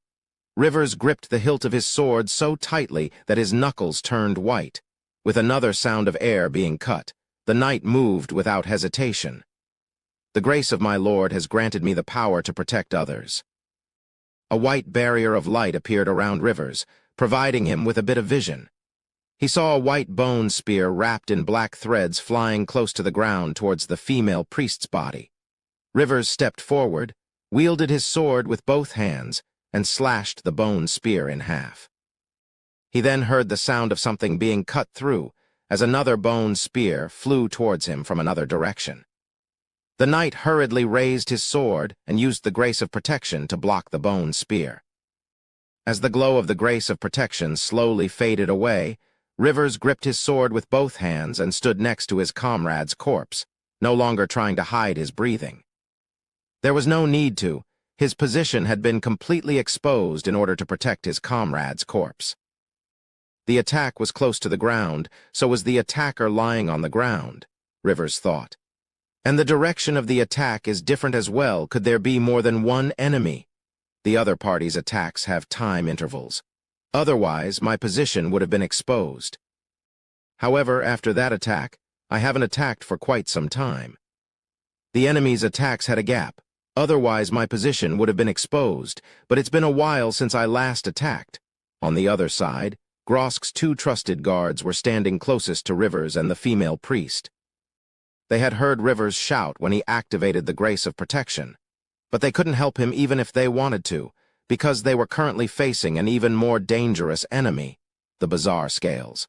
A: Rivers gripped the hilt of his sword so tightly that his knuckles turned white. With another sound of air being cut, the knight moved without hesitation. The grace of my lord has granted me the power to protect others. A white barrier of light appeared around Rivers, providing him with a bit of vision. He saw a white bone spear wrapped in black threads flying close to the ground towards the female priest's body. Rivers stepped forward, wielded his sword with both hands, and slashed the bone spear in half. He then heard the sound of something being cut through, as another bone spear flew towards him from another direction. The knight hurriedly raised his sword and used the grace of protection to block the bone spear. As the glow of the grace of protection slowly faded away, Rivers gripped his sword with both hands and stood next to his comrade's corpse, no longer trying to hide his breathing. There was no need to. His position had been completely exposed in order to protect his comrade's corpse. The attack was close to the ground, so was the attacker lying on the ground, Rivers thought. And the direction of the attack is different as well. Could there be more than one enemy? The other party's attacks have time intervals. Otherwise, my position would have been exposed. However, after that attack, I haven't attacked for quite some time. The enemy's attacks had a gap. Otherwise, my position would have been exposed, but it's been a while since I last attacked. On the other side, Grosk's two trusted guards were standing closest to Rivers and the female priest. They had heard Rivers shout when he activated the Grace of Protection, but they couldn't help him even if they wanted to, because they were currently facing an even more dangerous enemy, the Bizarre Scales.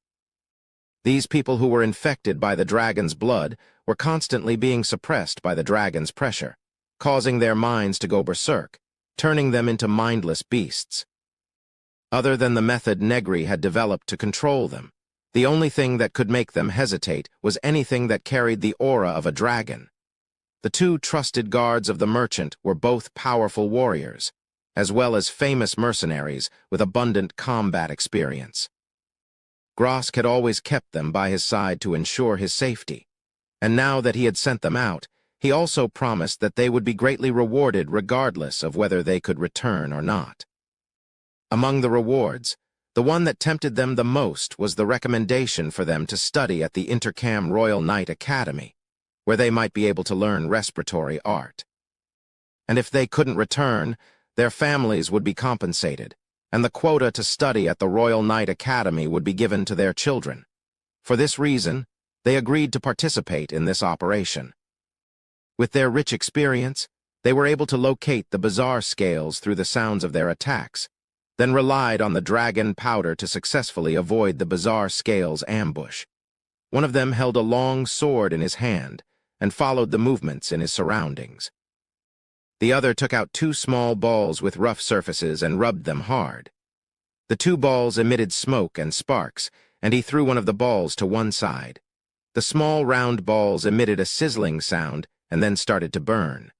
A: These people who were infected by the dragon's blood were constantly being suppressed by the dragon's pressure, causing their minds to go berserk, turning them into mindless beasts. Other than the method Negary had developed to control them, the only thing that could make them hesitate was anything that carried the aura of a dragon. The two trusted guards of the merchant were both powerful warriors, as well as famous mercenaries with abundant combat experience. Grosk had always kept them by his side to ensure his safety, and now that he had sent them out, he also promised that they would be greatly rewarded regardless of whether they could return or not. Among the rewards, the one that tempted them the most was the recommendation for them to study at the Intercam Royal Knight Academy, where they might be able to learn respiratory art. And if they couldn't return, their families would be compensated, and the quota to study at the Royal Knight Academy would be given to their children. For this reason, they agreed to participate in this operation. With their rich experience, they were able to locate the Bizarre Scales through the sounds of their attacks, then relied on the dragon powder to successfully avoid the Bizarre Scales' ambush. One of them held a long sword in his hand and followed the movements in his surroundings. The other took out two small balls with rough surfaces and rubbed them hard. The two balls emitted smoke and sparks, and he threw one of the balls to one side. The small round balls emitted a sizzling sound and then started to burn.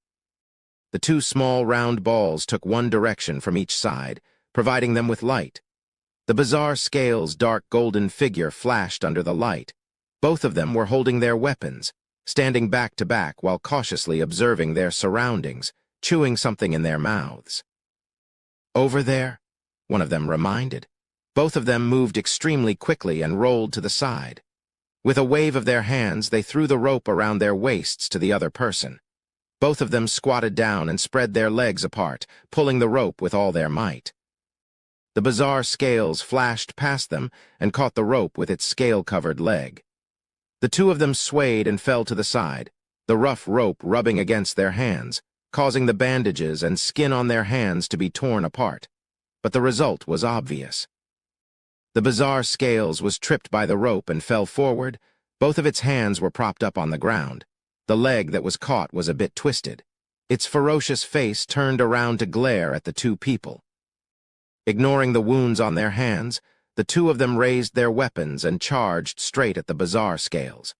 A: The two small round balls took one direction from each side, providing them with light. The Bizarre Scales' dark golden figure flashed under the light. Both of them were holding their weapons, standing back to back while cautiously observing their surroundings, chewing something in their mouths. "Over there," one of them reminded. Both of them moved extremely quickly and rolled to the side. With a wave of their hands, they threw the rope around their waists to the other person. Both of them squatted down and spread their legs apart, pulling the rope with all their might. The Bizarre Scales flashed past them and caught the rope with its scale-covered leg. The two of them swayed and fell to the side, the rough rope rubbing against their hands, causing the bandages and skin on their hands to be torn apart. But the result was obvious. The Bizarre Scales was tripped by the rope and fell forward. Both of its hands were propped up on the ground. The leg that was caught was a bit twisted. Its ferocious face turned around to glare at the two people. Ignoring the wounds on their hands, the two of them raised their weapons and charged straight at the Bizarre Scales.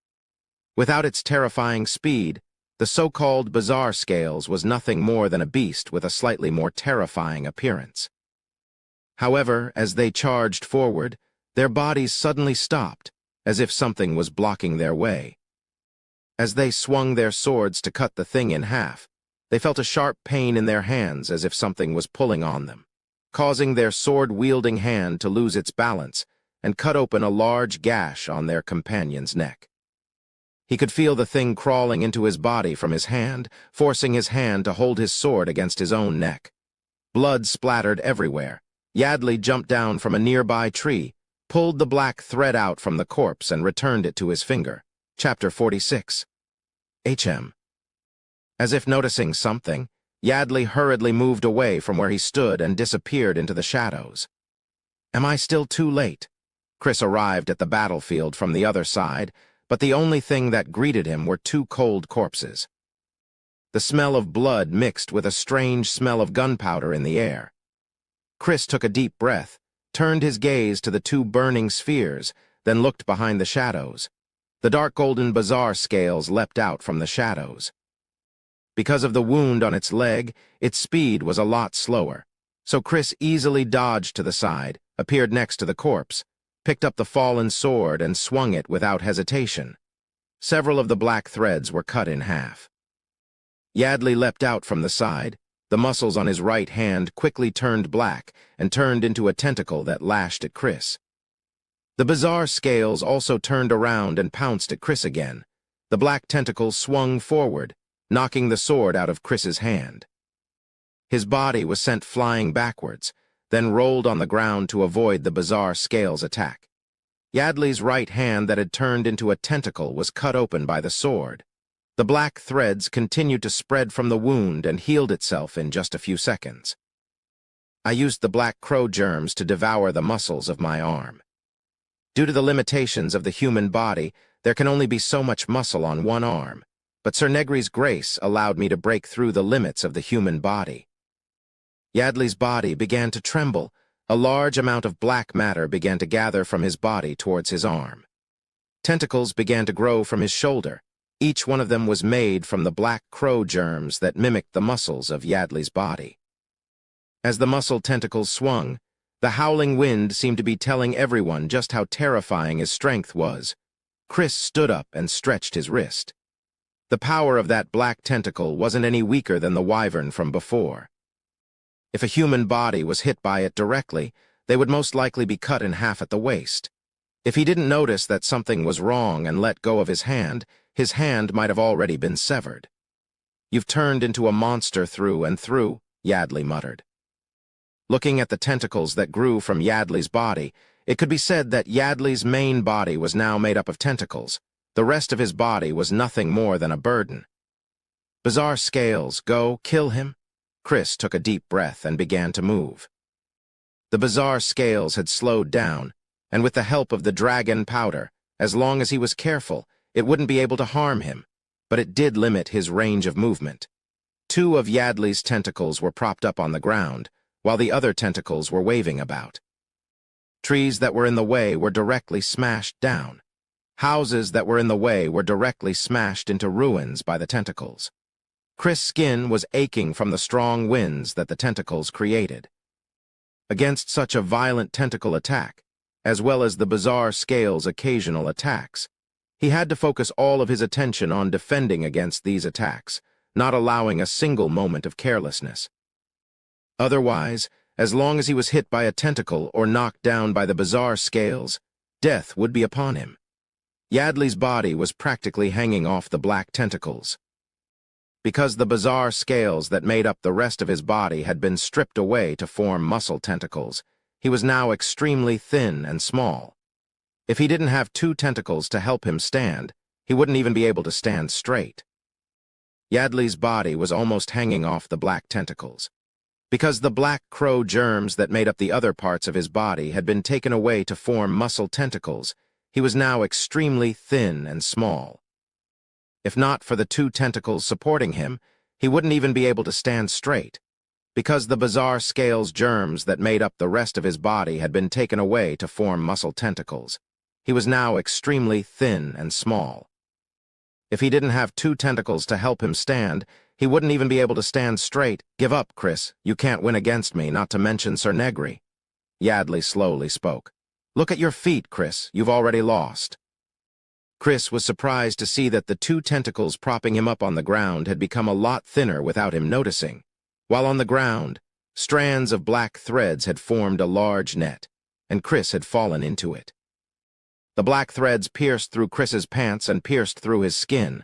A: Without its terrifying speed, the so-called Bizarre Scales was nothing more than a beast with a slightly more terrifying appearance. However, as they charged forward, their bodies suddenly stopped, as if something was blocking their way. As they swung their swords to cut the thing in half, they felt a sharp pain in their hands as if something was pulling on them, causing their sword-wielding hand to lose its balance and cut open a large gash on their companion's neck. He could feel the thing crawling into his body from his hand, forcing his hand to hold his sword against his own neck. Blood splattered everywhere. Yadley jumped down from a nearby tree, pulled the black thread out from the corpse and returned it to his finger. Chapter 46. HM. As if noticing something, Yadley hurriedly moved away from where he stood and disappeared into the shadows. "Am I still too late?" Chris arrived at the battlefield from the other side, but the only thing that greeted him were two cold corpses. The smell of blood mixed with a strange smell of gunpowder in the air. Chris took a deep breath, turned his gaze to the two burning spheres, then looked behind the shadows. The dark golden Bizarre Scales leapt out from the shadows. Because of the wound on its leg, its speed was a lot slower, so Chris easily dodged to the side, appeared next to the corpse, picked up the fallen sword and swung it without hesitation. Several of the black threads were cut in half. Yadley leapt out from the side. The muscles on his right hand quickly turned black and turned into a tentacle that lashed at Chris. The Bizarre Scales also turned around and pounced at Chris again. The black tentacle swung forward, knocking the sword out of Chris's hand. His body was sent flying backwards. then rolled on the ground to avoid the bizarre scales attack. Yardley's right hand that had turned into a tentacle was cut open by the sword. The black threads continued to spread from the wound and healed itself in just a few seconds. I used the black crow germs to devour the muscles of my arm. Due to the limitations of the human body, there can only be so much muscle on one arm, but Sir Negary's grace allowed me to break through the limits of the human body. Yardley's body began to tremble. A large amount of black matter began to gather from his body towards his arm. Tentacles began to grow from his shoulder. Each one of them was made from the black crow germs that mimicked the muscles of Yardley's body. As the muscle tentacles swung, the howling wind seemed to be telling everyone just how terrifying his strength was. Chris stood up and stretched his wrist. The power of that black tentacle wasn't any weaker than the wyvern from before. If a human body was hit by it directly, they would most likely be cut in half at the waist. If he didn't notice that something was wrong and let go of his hand might have already been severed. "You've turned into a monster through and through," Yardley muttered. Looking at the tentacles that grew from Yardley's body, it could be said that Yardley's main body was now made up of tentacles. The rest of his body was nothing more than a burden. "Bizarre scales, go, kill him." Chris took a deep breath and began to move. The bizarre scales had slowed down, and with the help of the dragon powder, as long as he was careful, it wouldn't be able to harm him, but it did limit his range of movement. Two of Yardley's tentacles were propped up on the ground, while the other tentacles were waving about. Trees that were in the way were directly smashed down. Houses that were in the way were directly smashed into ruins by the tentacles. Chris' skin was aching from the strong winds that the tentacles created. Against such a violent tentacle attack, as well as the bizarre scales' occasional attacks, he had to focus all of his attention on defending against these attacks, not allowing a single moment of carelessness. Otherwise, as long as he was hit by a tentacle or knocked down by the bizarre scales, death would be upon him. Yardley's body was practically hanging off the black tentacles. Because the bizarre scales that made up the rest of his body had been stripped away to form muscle tentacles, he was now extremely thin and small. If he didn't have two tentacles to help him stand, he wouldn't even be able to stand straight. Yardley's body was almost hanging off the black tentacles. Because the black crow germs that made up the other parts of his body had been taken away to form muscle tentacles, he was now extremely thin and small. If not for the two tentacles supporting him, he wouldn't even be able to stand straight. Because the bizarre scales germs that made up the rest of his body had been taken away to form muscle tentacles, he was now extremely thin and small. If he didn't have two tentacles to help him stand, he wouldn't even be able to stand straight. "Give up, Chris. You can't win against me, not to mention Sir Negary." Yardley slowly spoke. "Look at your feet, Chris. You've already lost." Chris was surprised to see that the two tentacles propping him up on the ground had become a lot thinner without him noticing. While on the ground, strands of black threads had formed a large net, and Chris had fallen into it. The black threads pierced through Chris's pants and pierced through his skin.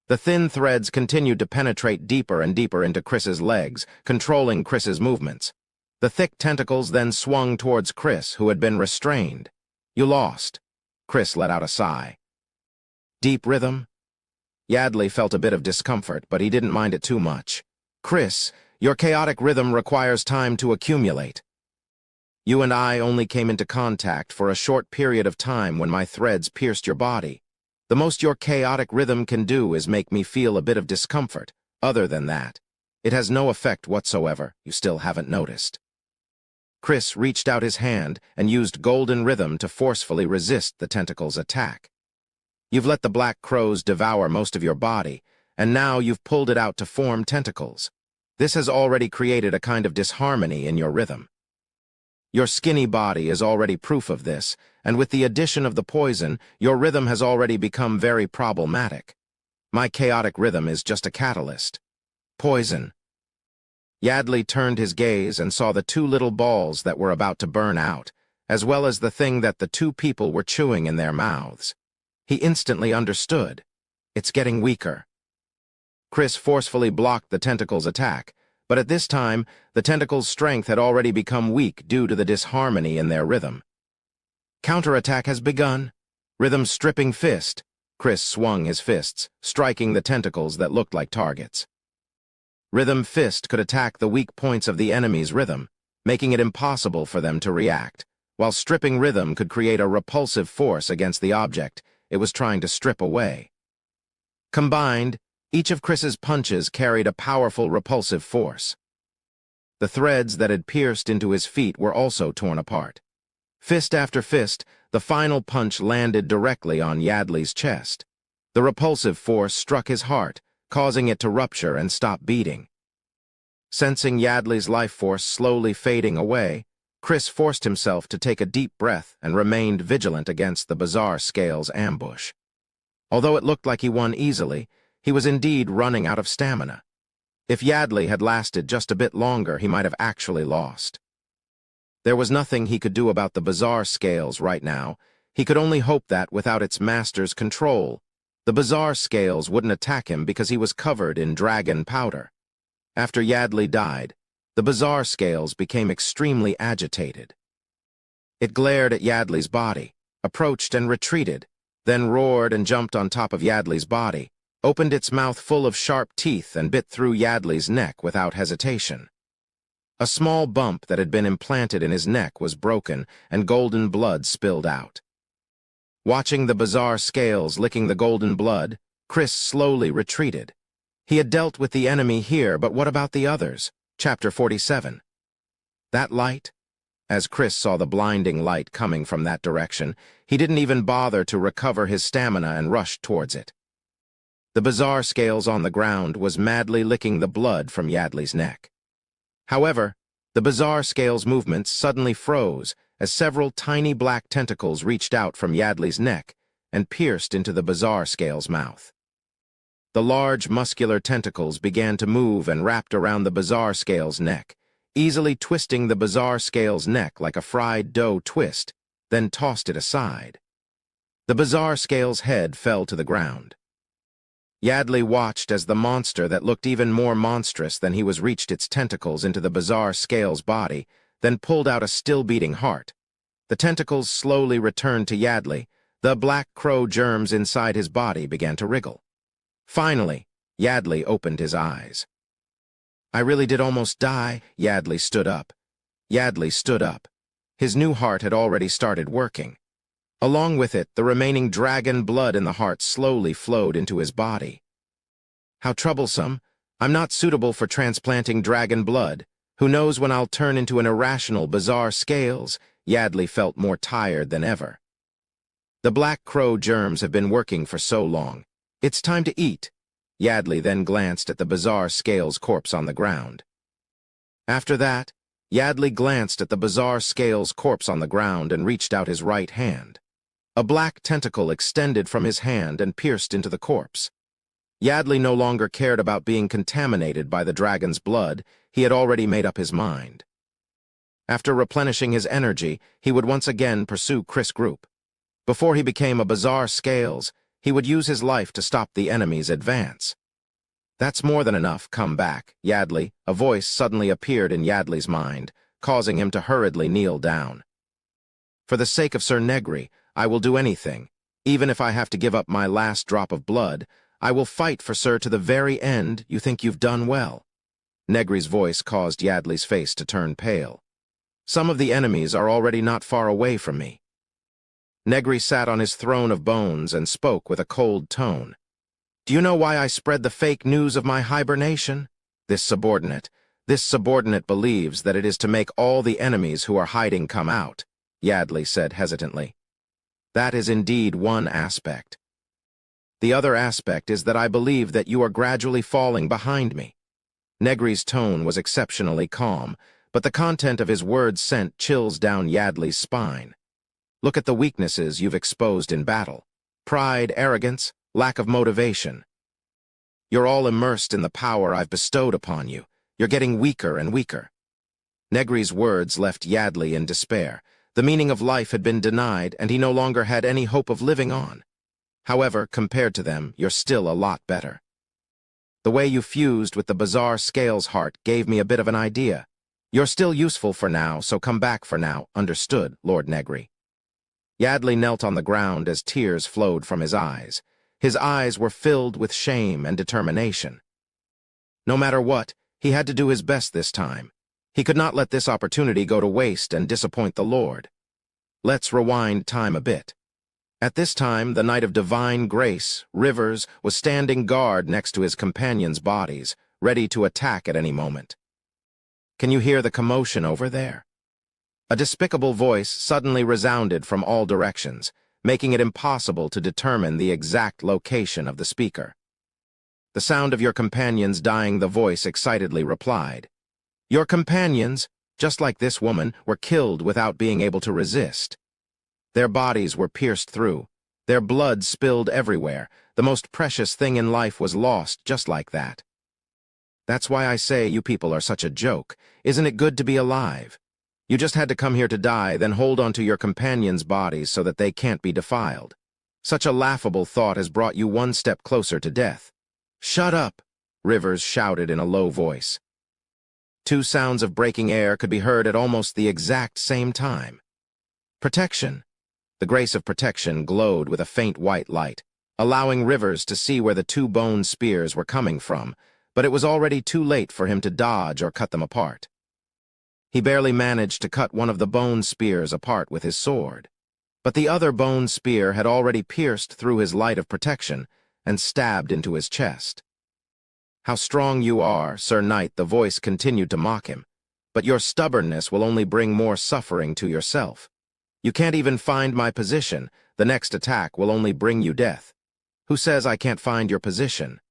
A: The thin threads continued to penetrate deeper and deeper into Chris's legs, controlling Chris's movements. The thick tentacles then swung towards Chris, who had been restrained. "You lost." Chris let out a sigh. "Deep rhythm?" Yardley felt a bit of discomfort, but he didn't mind it too much. "Chris, your chaotic rhythm requires time to accumulate. You and I only came into contact for a short period of time when my threads pierced your body. The most your chaotic rhythm can do is make me feel a bit of discomfort. Other than that, it has no effect whatsoever. You still haven't noticed." Chris reached out his hand and used golden rhythm to forcefully resist the tentacle's attack. "You've let the black crows devour most of your body, and now you've pulled it out to form tentacles. This has already created a kind of disharmony in your rhythm. Your skinny body is already proof of this, and with the addition of the poison, your rhythm has already become very problematic. My chaotic rhythm is just a catalyst. Poison." Yardley turned his gaze and saw the two little balls that were about to burn out, as well as the thing that the two people were chewing in their mouths. He instantly understood. It's getting weaker. Chris forcefully blocked the tentacle's attack, But at this time, the tentacles' strength had already become weak due to the disharmony in their rhythm. Counterattack has begun. Rhythm stripping fist. Chris swung his fists, striking the tentacles that looked like targets. Rhythm fist could attack the weak points of the enemy's rhythm, making it impossible for them to react, while stripping rhythm could create a repulsive force against the object it was trying to strip away. Combined, each of Chris's punches carried a powerful repulsive force. The threads that had pierced into his feet were also torn apart. Fist after fist, the final punch landed directly on Yadley's chest. The repulsive force struck his heart, causing it to rupture and stop beating. Sensing Yadley's life force slowly fading away, Chris forced himself to take a deep breath and remained vigilant against the bizarre Scales ambush. Although it looked like he won easily, he was indeed running out of stamina. If Yadley had lasted just a bit longer, he might have actually lost. There was nothing he could do about the bizarre Scales right now. He could only hope that, without its master's control, the bizarre Scales wouldn't attack him because he was covered in dragon powder. After Yadley died, the bizarre Scales became extremely agitated. It glared at Yadley's body, approached and retreated, then roared and jumped on top of Yadley's body, opened its mouth full of sharp teeth and bit through Yadley's neck without hesitation. A small bump that had been implanted in his neck was broken and golden blood spilled out. Watching the bizarre Scales licking the golden blood, Chris slowly retreated. He had dealt with the enemy here, but what about the others? Chapter 47. That light? As Chris saw the blinding light coming from that direction, he didn't even bother to recover his stamina and rushed towards it. The bizarre Scales on the ground was madly licking the blood from Yadley's neck. However, the bizarre Scales' movements suddenly froze as several tiny black tentacles reached out from Yadley's neck and pierced into the bizarre Scales' mouth. The large, muscular tentacles began to move and wrapped around the bizarre Scales' neck, easily twisting the bizarre Scales' neck like a fried dough twist, then tossed it aside. The bizarre Scales' head fell to the ground. Yadley watched as the monster that looked even more monstrous than he was reached its tentacles into the bizarre Scales' body, then pulled out a still-beating heart. The tentacles slowly returned to Yadley. The black crow germs inside his body began to wriggle. Finally, Yadley opened his eyes. I really did almost die. Yadley stood up. His new heart had already started working. Along with it, the remaining dragon blood in the heart slowly flowed into his body. How troublesome. I'm not suitable for transplanting dragon blood. Who knows when I'll turn into an irrational, bizarre Scales? Yadley felt more tired than ever. The black crow germs have been working for so long. It's time to eat. Yadley then glanced at the bizarre Scales corpse on the ground. After that, Yadley glanced at the bizarre Scales corpse on the ground and reached out his right hand. A black tentacle extended from his hand and pierced into the corpse. Yadley no longer cared about being contaminated by the dragon's blood. He had already made up his mind. After replenishing his energy, he would once again pursue Chris Group. Before he became a bizarre Scales, he would use his life to stop the enemy's advance. That's more than enough. Come back, Yadley. A voice suddenly appeared in Yadley's mind, causing him to hurriedly kneel down. For the sake of Sir Negary, I will do anything. Even if I have to give up my last drop of blood, I will fight for Sir to the very end. You think you've done well. Negary's voice caused Yadley's face to turn pale. Some of the enemies are already not far away from me. Negary sat on his throne of bones and spoke with a cold tone. Do you know why I spread the fake news of my hibernation? This subordinate believes that it is to make all the enemies who are hiding come out, Yadley said hesitantly. That is indeed one aspect. The other aspect is that I believe that you are gradually falling behind me. Negary's tone was exceptionally calm, but the content of his words sent chills down Yadley's spine. Look at the weaknesses you've exposed in battle. Pride, arrogance, lack of motivation. You're all immersed in the power I've bestowed upon you. You're getting weaker and weaker. Negary's words left Yadley in despair. The meaning of life had been denied, and he no longer had any hope of living on. However, compared to them, you're still a lot better. The way you fused with the bizarre Scales heart gave me a bit of an idea. You're still useful for now, so come back for now, understood, Lord Negary. Yadley knelt on the ground as tears flowed from his eyes. His eyes were filled with shame and determination. No matter what, he had to do his best this time. He could not let this opportunity go to waste and disappoint the Lord. Let's rewind time a bit. At this time, the Knight of Divine Grace, Rivers, was standing guard next to his companions' bodies, ready to attack at any moment. Can you hear the commotion over there? A despicable voice suddenly resounded from all directions, making it impossible to determine the exact location of the speaker. The sound of your companions dying, the voice excitedly replied. Your companions, just like this woman, were killed without being able to resist. Their bodies were pierced through. Their blood spilled everywhere. The most precious thing in life was lost just like that. That's why I say you people are such a joke. Isn't it good to be alive? You just had to come here to die, then hold on to your companions' bodies so that they can't be defiled. Such a laughable thought has brought you one step closer to death. Shut up, Rivers shouted in a low voice. Two sounds of breaking air could be heard at almost the exact same time. Protection. The grace of protection glowed with a faint white light, allowing Rivers to see where the two bone spears were coming from, but it was already too late for him to dodge or cut them apart. He barely managed to cut one of the bone spears apart with his sword, but the other bone spear had already pierced through his light of protection and stabbed into his chest. How strong you are, Sir Knight, the voice continued to mock him, but your stubbornness will only bring more suffering to yourself. You can't even find my position. The next attack will only bring you death. Who says I can't find your position?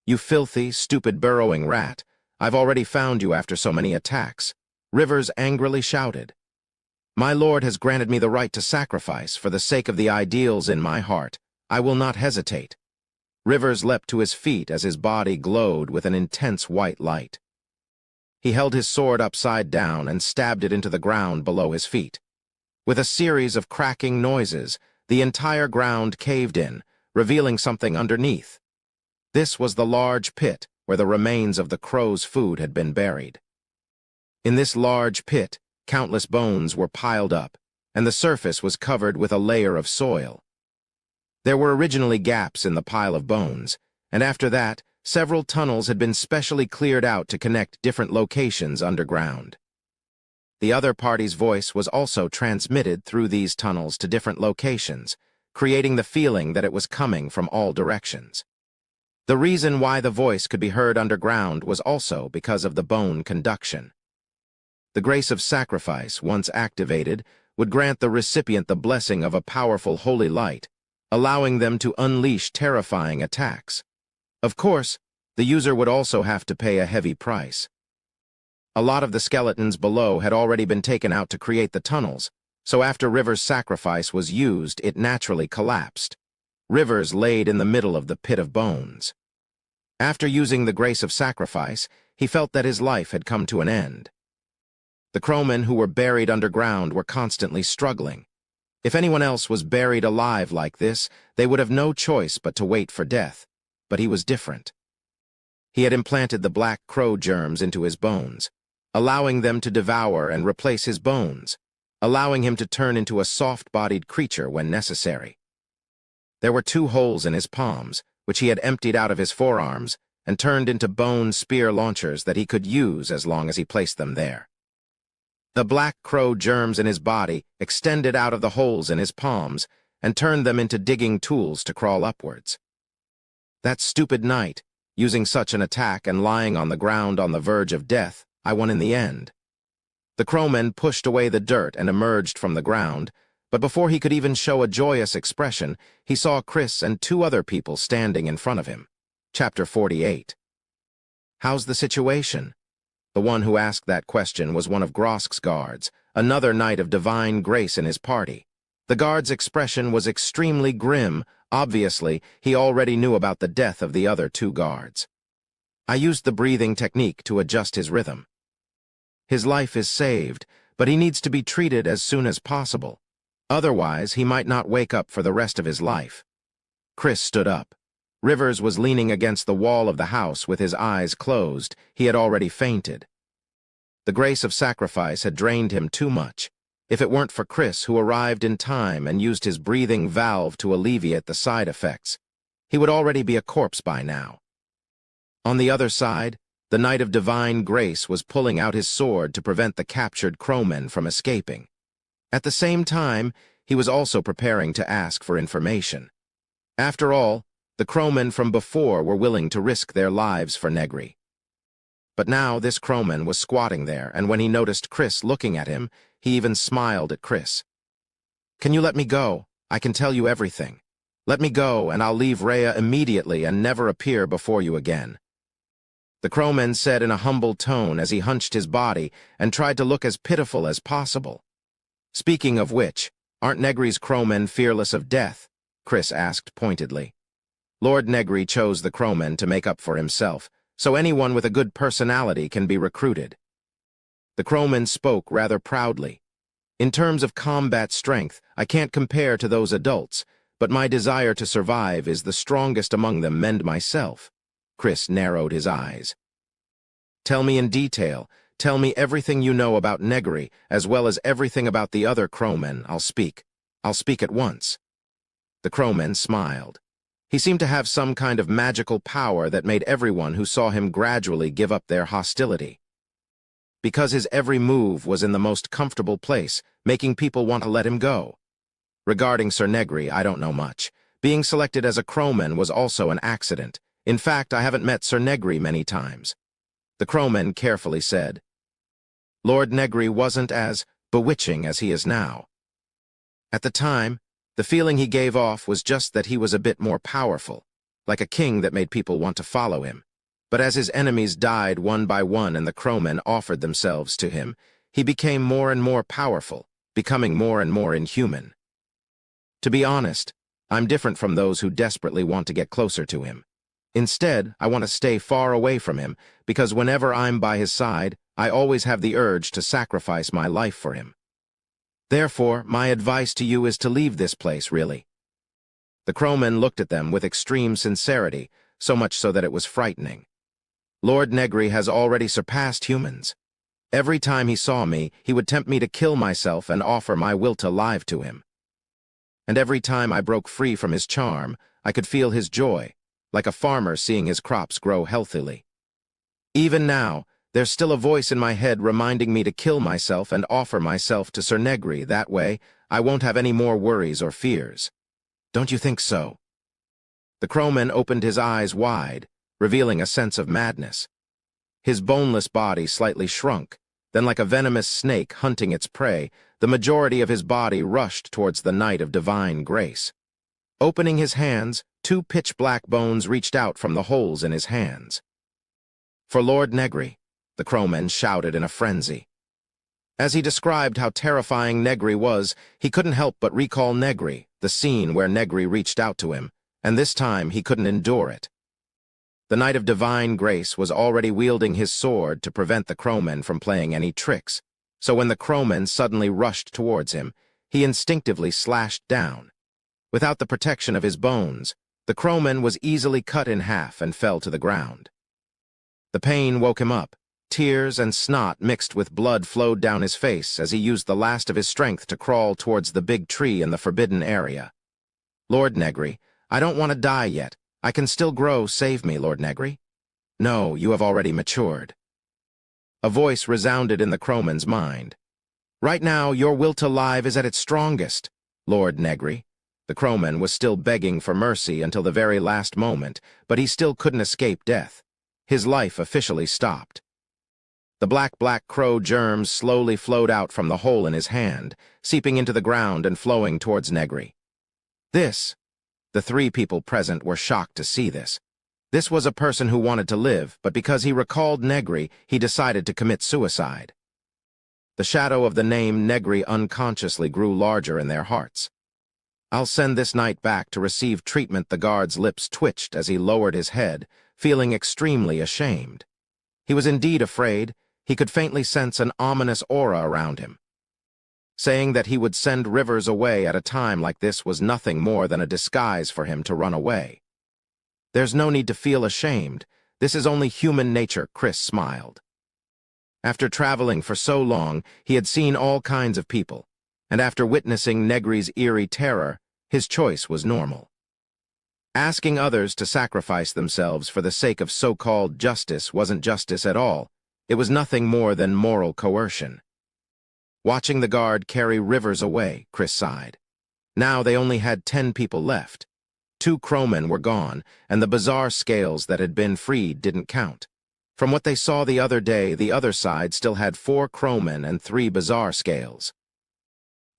A: You filthy, stupid burrowing rat. I've already found you after so many attacks. Rivers angrily shouted. My lord has granted me the right to sacrifice for the sake of the ideals in my heart. I will not hesitate. Rivers leapt to his feet as his body glowed with an intense white light. He held his sword upside down and stabbed it into the ground below his feet. With a series of cracking noises, the entire ground caved in, revealing something underneath. This was the large pit where the remains of the crow's food had been buried. In this large pit, countless bones were piled up, and the surface was covered with a layer of soil. There were originally gaps in the pile of bones, and after that, several tunnels had been specially cleared out to connect different locations underground. The other party's voice was also transmitted through these tunnels to different locations, creating the feeling that it was coming from all directions. The reason why the voice could be heard underground was also because of the bone conduction. The grace of sacrifice, once activated, would grant the recipient the blessing of a powerful holy light, allowing them to unleash terrifying attacks. Of course, the user would also have to pay a heavy price. A lot of the skeletons below had already been taken out to create the tunnels, so after Rivers' sacrifice was used, it naturally collapsed. Rivers laid in the middle of the pit of bones. After using the grace of sacrifice, he felt that his life had come to an end. The crowmen who were buried underground were constantly struggling. If anyone else was buried alive like this, they would have no choice but to wait for death. But he was different. He had implanted the black crow germs into his bones, allowing them to devour and replace his bones, allowing him to turn into a soft-bodied creature when necessary. There were 2 holes in his palms, which he had emptied out of his forearms and turned into bone spear launchers that he could use as long as he placed them there. The black crow germs in his body extended out of the holes in his palms and turned them into digging tools to crawl upwards. That stupid knight, using such an attack and lying on the ground on the verge of death, I won in the end. The crowman pushed away the dirt and emerged from the ground, but before he could even show a joyous expression, he saw Chris and 2 other people standing in front of him. Chapter 48. How's the situation? The one who asked that question was one of Grosk's guards, another knight of divine grace in his party. The guard's expression was extremely grim. Obviously, he already knew about the death of the other 2 guards. I used the breathing technique to adjust his rhythm. His life is saved, but he needs to be treated as soon as possible. Otherwise, he might not wake up for the rest of his life. Chris stood up. Rivers was leaning against the wall of the house with his eyes closed. He had already fainted. The grace of sacrifice had drained him too much. If it weren't for Chris, who arrived in time and used his breathing valve to alleviate the side effects, he would already be a corpse by now. On the other side, the Knight of Divine Grace was pulling out his sword to prevent the captured crowmen from escaping. At the same time, he was also preparing to ask for information. After all, the crowmen from before were willing to risk their lives for Negary. But now this crowman was squatting there, and when he noticed Chris looking at him, he even smiled at Chris. "Can you let me go? I can tell you everything. Let me go, and I'll leave Rhea immediately and never appear before you again." The crowman said in a humble tone as he hunched his body and tried to look as pitiful as possible. "Speaking of which, aren't Negary's crowmen fearless of death?" Chris asked pointedly. Lord Negary chose the crowmen to make up for himself, so anyone with a good personality can be recruited. The crowman spoke rather proudly. "In terms of combat strength, I can't compare to those adults, but my desire to survive is the strongest among them and myself." Chris narrowed his eyes. "Tell me in detail. Tell me everything you know about Negary, as well as everything about the other crowmen. I'll speak. I'll speak at once." The crowman smiled. He seemed to have some kind of magical power that made everyone who saw him gradually give up their hostility. Because his every move was in the most comfortable place, making people want to let him go. Regarding Sir Negary, I don't know much. Being selected as a crowman was also an accident. In fact, I haven't met Sir Negary many times. The crowman carefully said. Lord Negary wasn't as bewitching as he is now. At the time, the feeling he gave off was just that he was a bit more powerful, like a king that made people want to follow him. But as his enemies died one by one and the crowmen offered themselves to him, he became more and more powerful, becoming more and more inhuman. To be honest, I'm different from those who desperately want to get closer to him. Instead, I want to stay far away from him, because whenever I'm by his side, I always have the urge to sacrifice my life for him. Therefore, my advice to you is to leave this place, really. The crowman looked at them with extreme sincerity, so much so that it was frightening. Lord Negary has already surpassed humans. Every time he saw me, he would tempt me to kill myself and offer my will to live to him. And every time I broke free from his charm, I could feel his joy, like a farmer seeing his crops grow healthily. Even now, there's still a voice in my head reminding me to kill myself and offer myself to Sir Negary. That way, I won't have any more worries or fears. Don't you think so? The crowman opened his eyes wide, revealing a sense of madness. His boneless body slightly shrunk, then like a venomous snake hunting its prey, the majority of his body rushed towards the Knight of Divine Grace. Opening his hands, 2 pitch-black bones reached out from the holes in his hands. "For Lord Negary," the crowman shouted in a frenzy. As he described how terrifying Negary was, he couldn't help but recall Negary, the scene where Negary reached out to him, and this time he couldn't endure it. The Knight of Divine Grace was already wielding his sword to prevent the crowman from playing any tricks, so when the crowman suddenly rushed towards him, he instinctively slashed down. Without the protection of his bones, the crowman was easily cut in half and fell to the ground. The pain woke him up. Tears and snot mixed with blood flowed down his face as he used the last of his strength to crawl towards the big tree in the forbidden area. "Lord Negary, I don't want to die yet. I can still grow. Save me, Lord Negary." "No, you have already matured." A voice resounded in the crowman's mind. "Right now, your will to live is at its strongest, Lord Negary." The crowman was still begging for mercy until the very last moment, but he still couldn't escape death. His life officially stopped. The black crow germs slowly flowed out from the hole in his hand, seeping into the ground and flowing towards Negary. The 3 people present were shocked to see this. This was a person who wanted to live, but because he recalled Negary, he decided to commit suicide. The shadow of the name Negary unconsciously grew larger in their hearts. "I'll send this knight back to receive treatment." The guard's lips twitched as he lowered his head, feeling extremely ashamed. He was indeed afraid. He could faintly sense an ominous aura around him. Saying that he would send Rivers away at a time like this was nothing more than a disguise for him to run away. There's no need to feel ashamed. This is only human nature, Chris smiled. After traveling for so long, he had seen all kinds of people, and after witnessing Negary's eerie terror, his choice was normal. Asking others to sacrifice themselves for the sake of so-called justice wasn't justice at all. It was nothing more than moral coercion. Watching the guard carry Rivers away, Chris sighed. Now they only had 10 people left. 2 crowmen were gone, and the bizarre scales that had been freed didn't count. From what they saw the other day, the other side still had 4 crowmen and 3 bizarre scales.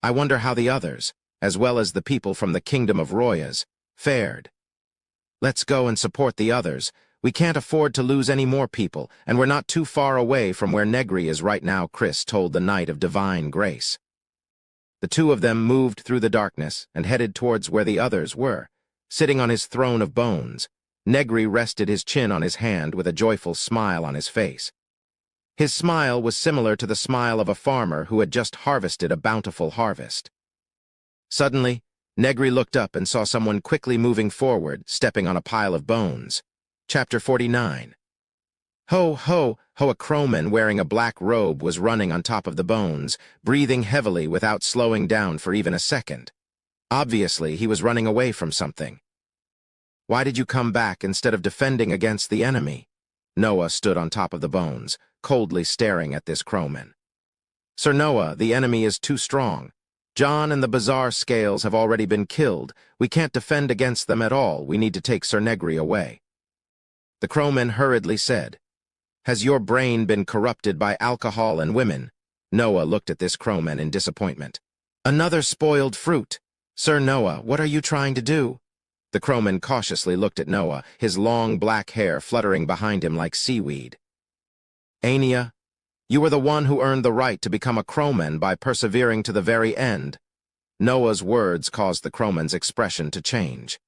A: I wonder how the others, as well as the people from the Kingdom of Royas, fared. Let's go and support the others. We can't afford to lose any more people, and we're not too far away from where Negary is right now, Chris told the Knight of Divine Grace. The 2 of them moved through the darkness and headed towards where the others were. Sitting on his throne of bones, Negary rested his chin on his hand with a joyful smile on his face. His smile was similar to the smile of a farmer who had just harvested a bountiful harvest. Suddenly, Negary looked up and saw someone quickly moving forward, stepping on a pile of bones. Chapter 49. Ho, ho, ho! A crowman wearing a black robe was running on top of the bones, breathing heavily without slowing down for even a second. Obviously, he was running away from something. Why did you come back instead of defending against the enemy? Noah stood on top of the bones, coldly staring at this crowman. Sir Noah, the enemy is too strong. John and the bizarre scales have already been killed. We can't defend against them at all. We need to take Sir Negary away. The crowman hurriedly said, Has your brain been corrupted by alcohol and women? Noah looked at this crowman in disappointment. Another spoiled fruit. Sir Noah, what are you trying to do? The crowman cautiously looked at Noah, his long black hair fluttering behind him like seaweed. Ainz, you were the one who earned the right to become a crowman by persevering to the very end. Noah's words caused the crowman's expression to change.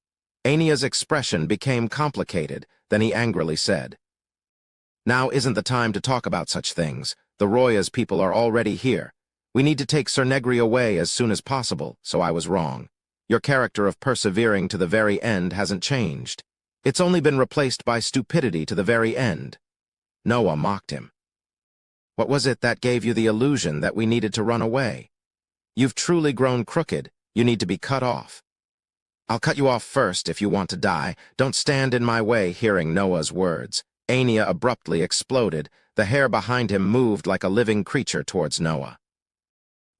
A: Ainz's expression became complicated, then he angrily said, Now isn't the time to talk about such things. The Royas people are already here. We need to take Sir Negary away as soon as possible, so I was wrong. Your character of persevering to the very end hasn't changed. It's only been replaced by stupidity to the very end. Noah mocked him. What was it that gave you the illusion that we needed to run away? You've truly grown crooked. You need to be cut off. I'll cut you off first if you want to die. Don't stand in my way. Hearing Noah's words, Ainz abruptly exploded. The hair behind him moved like a living creature towards Noah.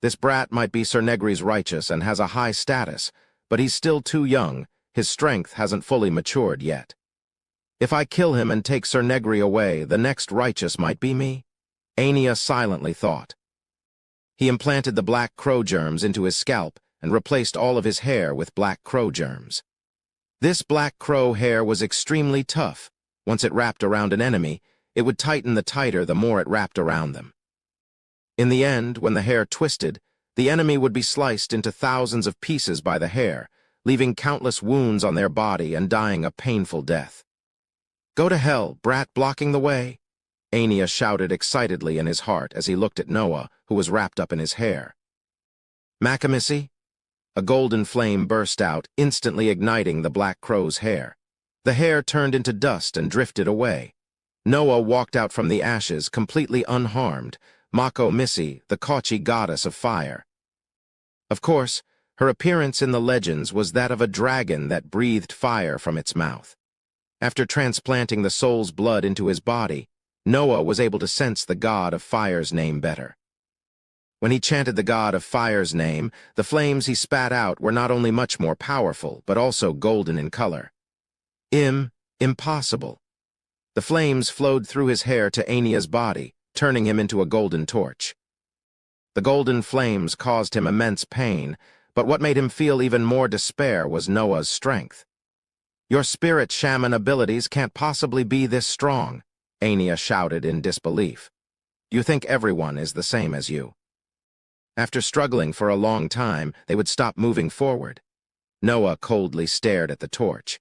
A: This brat might be Sir Negary's righteous and has a high status, but he's still too young. His strength hasn't fully matured yet. If I kill him and take Sir Negary away, the next righteous might be me? Ainz silently thought. He implanted the black crow germs into his scalp and replaced all of his hair with black crow germs. This black crow hair was extremely tough. Once it wrapped around an enemy, it would tighten the tighter the more it wrapped around them. In the end, when the hair twisted, the enemy would be sliced into thousands of pieces by the hair, leaving countless wounds on their body and dying a painful death. Go to hell, brat, blocking the way! Ainz shouted excitedly in his heart as he looked at Noah, who was wrapped up in his hair. Macamissy? A golden flame burst out, instantly igniting the black crow's hair. The hair turned into dust and drifted away. Noah walked out from the ashes completely unharmed, Mako Missy, the Kochi goddess of fire. Of course, her appearance in the legends was that of a dragon that breathed fire from its mouth. After transplanting the soul's blood into his body, Noah was able to sense the god of fire's name better. When he chanted the god of fire's name, the flames he spat out were not only much more powerful, but also golden in color. Impossible. The flames flowed through his hair to Ainz's body, turning him into a golden torch. The golden flames caused him immense pain, but what made him feel even more despair was Noah's strength. Your spirit shaman abilities can't possibly be this strong, Ainz shouted in disbelief. You think everyone is the same as you. After struggling for a long time, they would stop moving forward. Noah coldly stared at the torch.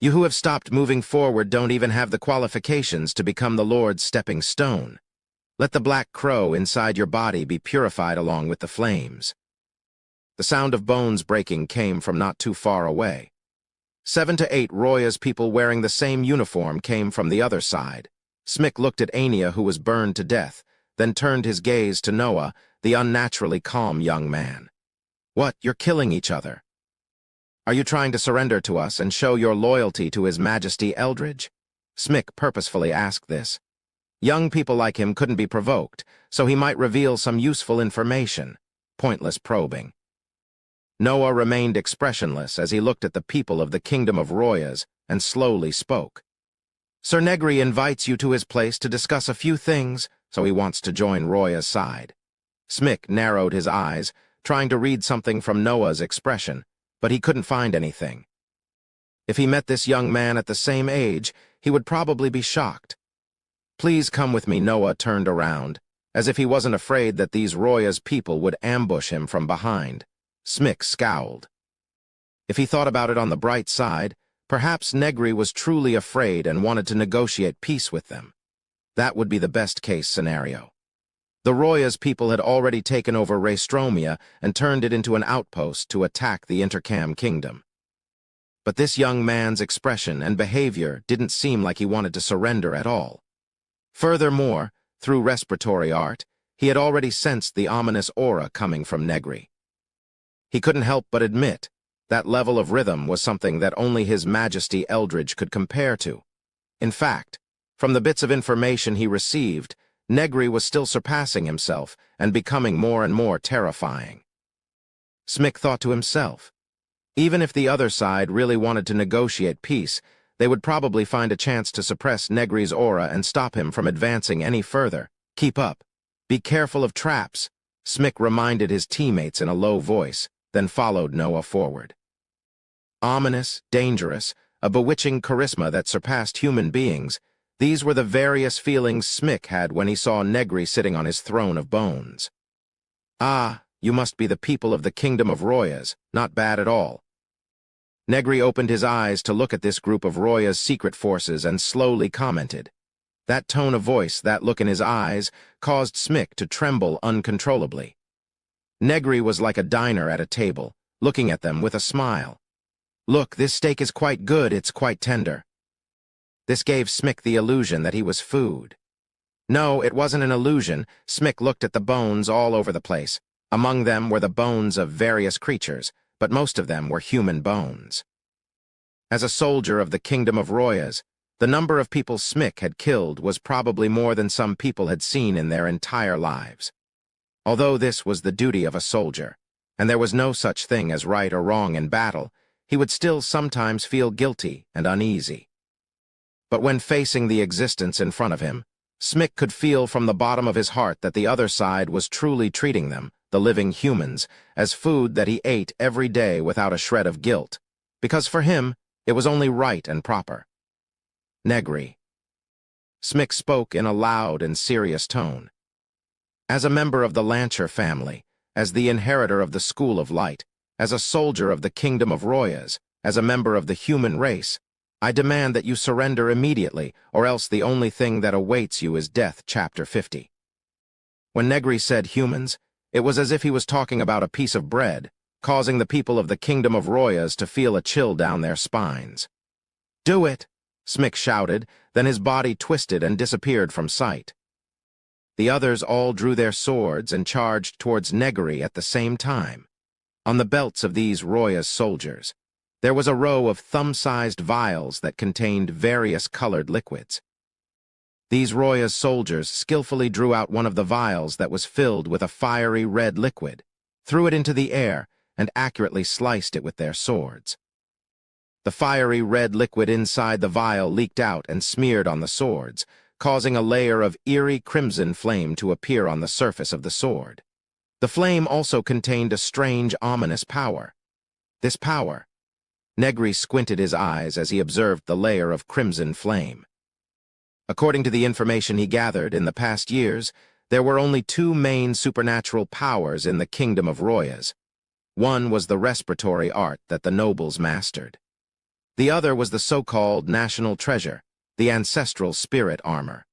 A: You who have stopped moving forward don't even have the qualifications to become the Lord's stepping stone. Let the black crow inside your body be purified along with the flames. The sound of bones breaking came from not too far away. 7 to 8 Roya's people wearing the same uniform came from the other side. Smick looked at Anya, who was burned to death, then turned his gaze to Noah, the unnaturally calm young man. "What, you're killing each other? Are you trying to surrender to us and show your loyalty to His Majesty Eldridge?" Smick purposefully asked this. Young people like him couldn't be provoked, so he might reveal some useful information. Pointless probing. Noah remained expressionless as he looked at the people of the Kingdom of Royas and slowly spoke. "Sir Negary invites you to his place to discuss a few things, so he wants to join Roya's side." Smick narrowed his eyes, trying to read something from Noah's expression, but he couldn't find anything. If he met this young man at the same age, he would probably be shocked. "Please come with me." Noah turned around, as if he wasn't afraid that these Roya's people would ambush him from behind. Smick scowled. If he thought about it on the bright side, perhaps Negary was truly afraid and wanted to negotiate peace with them. That would be the best-case scenario. The Roya's people had already taken over Raystromia and turned it into an outpost to attack the Intercam Kingdom. But this young man's expression and behavior didn't seem like he wanted to surrender at all. Furthermore, through respiratory art, he had already sensed the ominous aura coming from Negary. He couldn't help but admit that level of rhythm was something that only His Majesty Eldridge could compare to. In fact, from the bits of information he received, Negary was still surpassing himself and becoming more and more terrifying. Smick thought to himself, even if the other side really wanted to negotiate peace, they would probably find a chance to suppress Negary's aura and stop him from advancing any further. "Keep up. Be careful of traps," Smick reminded his teammates in a low voice, then followed Noah forward. Ominous, dangerous, a bewitching charisma that surpassed human beings, these were the various feelings Smick had when he saw Negary sitting on his throne of bones. "Ah, you must be the people of the Kingdom of Royas. Not bad at all." Negary opened his eyes to look at this group of Roya's secret forces and slowly commented. That tone of voice, that look in his eyes, caused Smick to tremble uncontrollably. Negary was like a diner at a table, looking at them with a smile. "Look, this steak is quite good, it's quite tender." This gave Smick the illusion that he was food. No, it wasn't an illusion. Smick looked at the bones all over the place. Among them were the bones of various creatures, but most of them were human bones. As a soldier of the Kingdom of Royas, the number of people Smick had killed was probably more than some people had seen in their entire lives. Although this was the duty of a soldier, and there was no such thing as right or wrong in battle, he would still sometimes feel guilty and uneasy. But when facing the existence in front of him, Smick could feel from the bottom of his heart that the other side was truly treating them, the living humans, as food that he ate every day without a shred of guilt, because for him, it was only right and proper. "Negary." Smick spoke in a loud and serious tone. "As a member of the Lancher family, as the inheritor of the School of Light, as a soldier of the Kingdom of Royas, as a member of the human race, I demand that you surrender immediately, or else the only thing that awaits you is death." Chapter 50. When Negary said humans, it was as if he was talking about a piece of bread, causing the people of the Kingdom of Royas to feel a chill down their spines. "Do it!" Smick shouted, then his body twisted and disappeared from sight. The others all drew their swords and charged towards Negary at the same time. On the belts of these Royas soldiers, there was a row of thumb-sized vials that contained various colored liquids. These Royas soldiers skillfully drew out one of the vials that was filled with a fiery red liquid, threw it into the air, and accurately sliced it with their swords. The fiery red liquid inside the vial leaked out and smeared on the swords, causing a layer of eerie crimson flame to appear on the surface of the sword. The flame also contained a strange, ominous power. This power. Negary squinted his eyes as he observed the layer of crimson flame. According to the information he gathered in the past years, there were only two main supernatural powers in the Kingdom of Royas. One was the respiratory art that the nobles mastered. The other was the so-called national treasure, the ancestral spirit armor.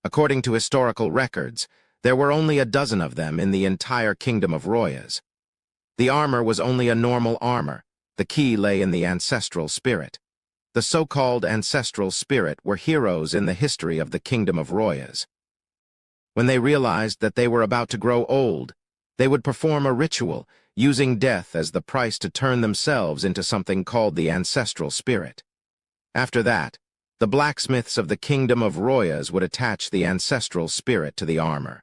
A: According to historical records, there were only a dozen of them in the entire Kingdom of Royas. The armor was only a normal armor. The key lay in the ancestral spirit. The so-called ancestral spirit were heroes in the history of the Kingdom of Royas. When they realized that they were about to grow old, they would perform a ritual, using death as the price to turn themselves into something called the ancestral spirit. After that, the blacksmiths of the Kingdom of Royas would attach the ancestral spirit to the armor.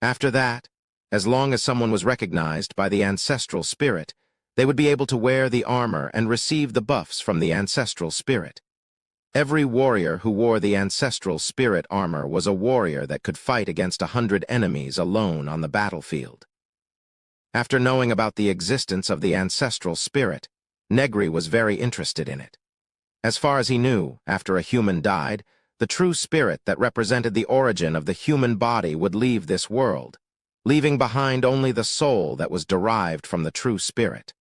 A: After that, as long as someone was recognized by the ancestral spirit, they would be able to wear the armor and receive the buffs from the ancestral spirit. Every warrior who wore the ancestral spirit armor was a warrior that could fight against 100 enemies alone on the battlefield. After knowing about the existence of the ancestral spirit, Negary was very interested in it. As far as he knew, after a human died, the true spirit that represented the origin of the human body would leave this world, leaving behind only the soul that was derived from the true spirit.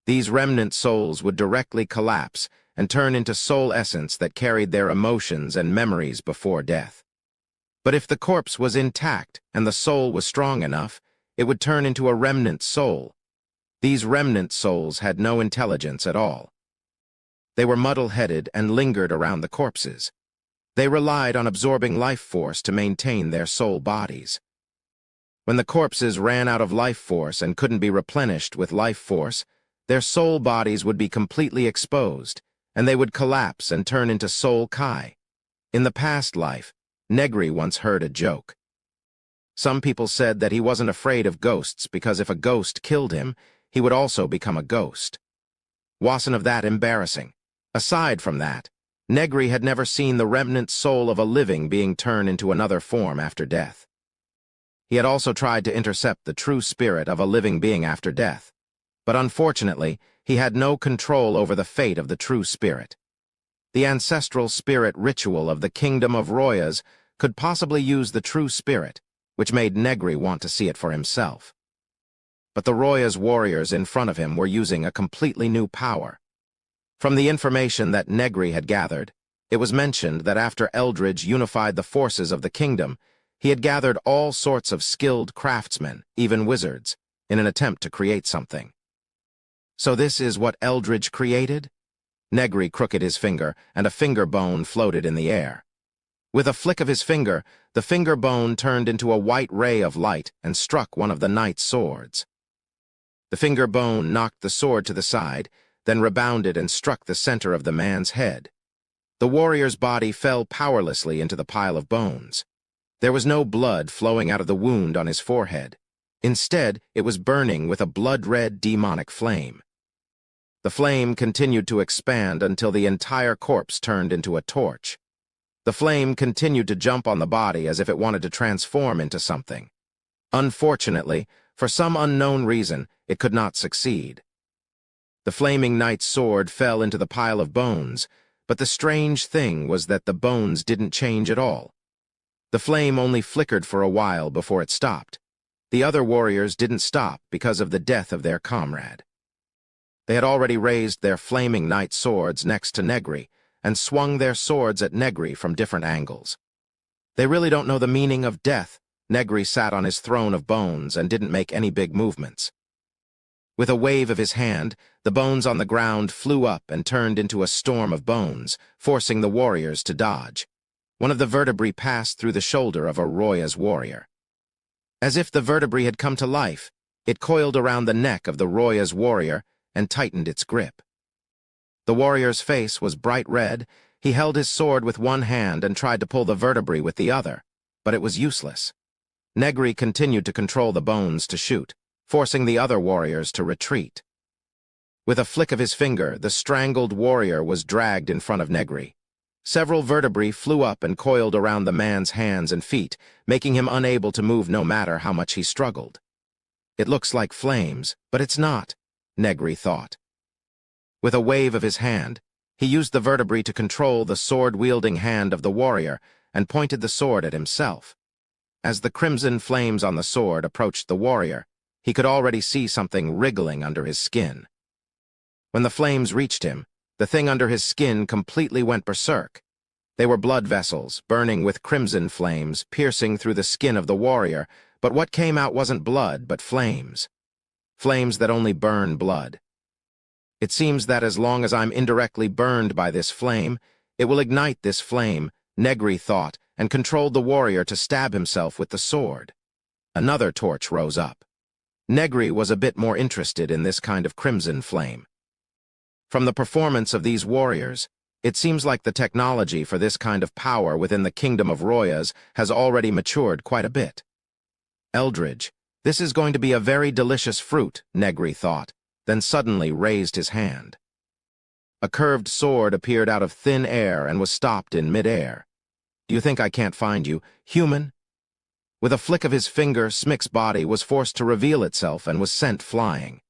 A: These remnant souls would directly collapse and turn into soul essence that carried their emotions and memories before death. But if the corpse was intact and the soul was strong enough, it would turn into a remnant soul. These remnant souls had no intelligence at all. They were muddle-headed and lingered around the corpses. They relied on absorbing life force to maintain their soul bodies. When the corpses ran out of life force and couldn't be replenished with life force, their soul bodies would be completely exposed, and they would collapse and turn into soul kai. In the past life, Negary once heard a joke. Some people said that he wasn't afraid of ghosts because if a ghost killed him, he would also become a ghost. Wasn't of that embarrassing? Aside from that, Negary had never seen the remnant soul of a living being turned into another form after death. He had also tried to intercept the true spirit of a living being after death, but unfortunately, he had no control over the fate of the true spirit. The ancestral spirit ritual of the Kingdom of Royas could possibly use the true spirit, which made Negary want to see it for himself. But the Royas warriors in front of him were using a completely new power. From the information that Negary had gathered, it was mentioned that after Eldridge unified the forces of the kingdom, he had gathered all sorts of skilled craftsmen, even wizards, in an attempt to create something. So this is what Eldridge created? Negary crooked his finger, and a finger bone floated in the air. With a flick of his finger, the finger bone turned into a white ray of light and struck one of the knight's swords. The finger bone knocked the sword to the side, then rebounded and struck the center of the man's head. The warrior's body fell powerlessly into the pile of bones. There was no blood flowing out of the wound on his forehead. Instead, it was burning with a blood-red demonic flame. The flame continued to expand until the entire corpse turned into a torch. The flame continued to jump on the body as if it wanted to transform into something. Unfortunately, for some unknown reason, it could not succeed. The flaming knight's sword fell into the pile of bones, but the strange thing was that the bones didn't change at all. The flame only flickered for a while before it stopped. The other warriors didn't stop because of the death of their comrade. They had already raised their flaming knight swords next to Negary and swung their swords at Negary from different angles. They really don't know the meaning of death. Negary sat on his throne of bones and didn't make any big movements. With a wave of his hand, the bones on the ground flew up and turned into a storm of bones, forcing the warriors to dodge. One of the vertebrae passed through the shoulder of a Royas warrior. As if the vertebrae had come to life, it coiled around the neck of the Royas warrior and tightened its grip. The warrior's face was bright red. He held his sword with one hand and tried to pull the vertebrae with the other, but it was useless. Negary continued to control the bones to shoot, forcing the other warriors to retreat. With a flick of his finger, the strangled warrior was dragged in front of Negary. Several vertebrae flew up and coiled around the man's hands and feet, making him unable to move no matter how much he struggled. It looks like flames, but it's not, Negary thought. With a wave of his hand, he used the vertebrae to control the sword-wielding hand of the warrior and pointed the sword at himself. As the crimson flames on the sword approached the warrior, he could already see something wriggling under his skin. When the flames reached him, the thing under his skin completely went berserk. They were blood vessels, burning with crimson flames, piercing through the skin of the warrior, but what came out wasn't blood, but flames. Flames that only burn blood. It seems that as long as I'm indirectly burned by this flame, it will ignite this flame, Negary thought, and controlled the warrior to stab himself with the sword. Another torch rose up. Negary was a bit more interested in this kind of crimson flame. From the performance of these warriors, it seems like the technology for this kind of power within the kingdom of Royas has already matured quite a bit. Eldridge, this is going to be a very delicious fruit, Negary thought, then suddenly raised his hand. A curved sword appeared out of thin air and was stopped in mid-air. "Do you think I can't find you, human?" With a flick of his finger, Smick's body was forced to reveal itself and was sent flying.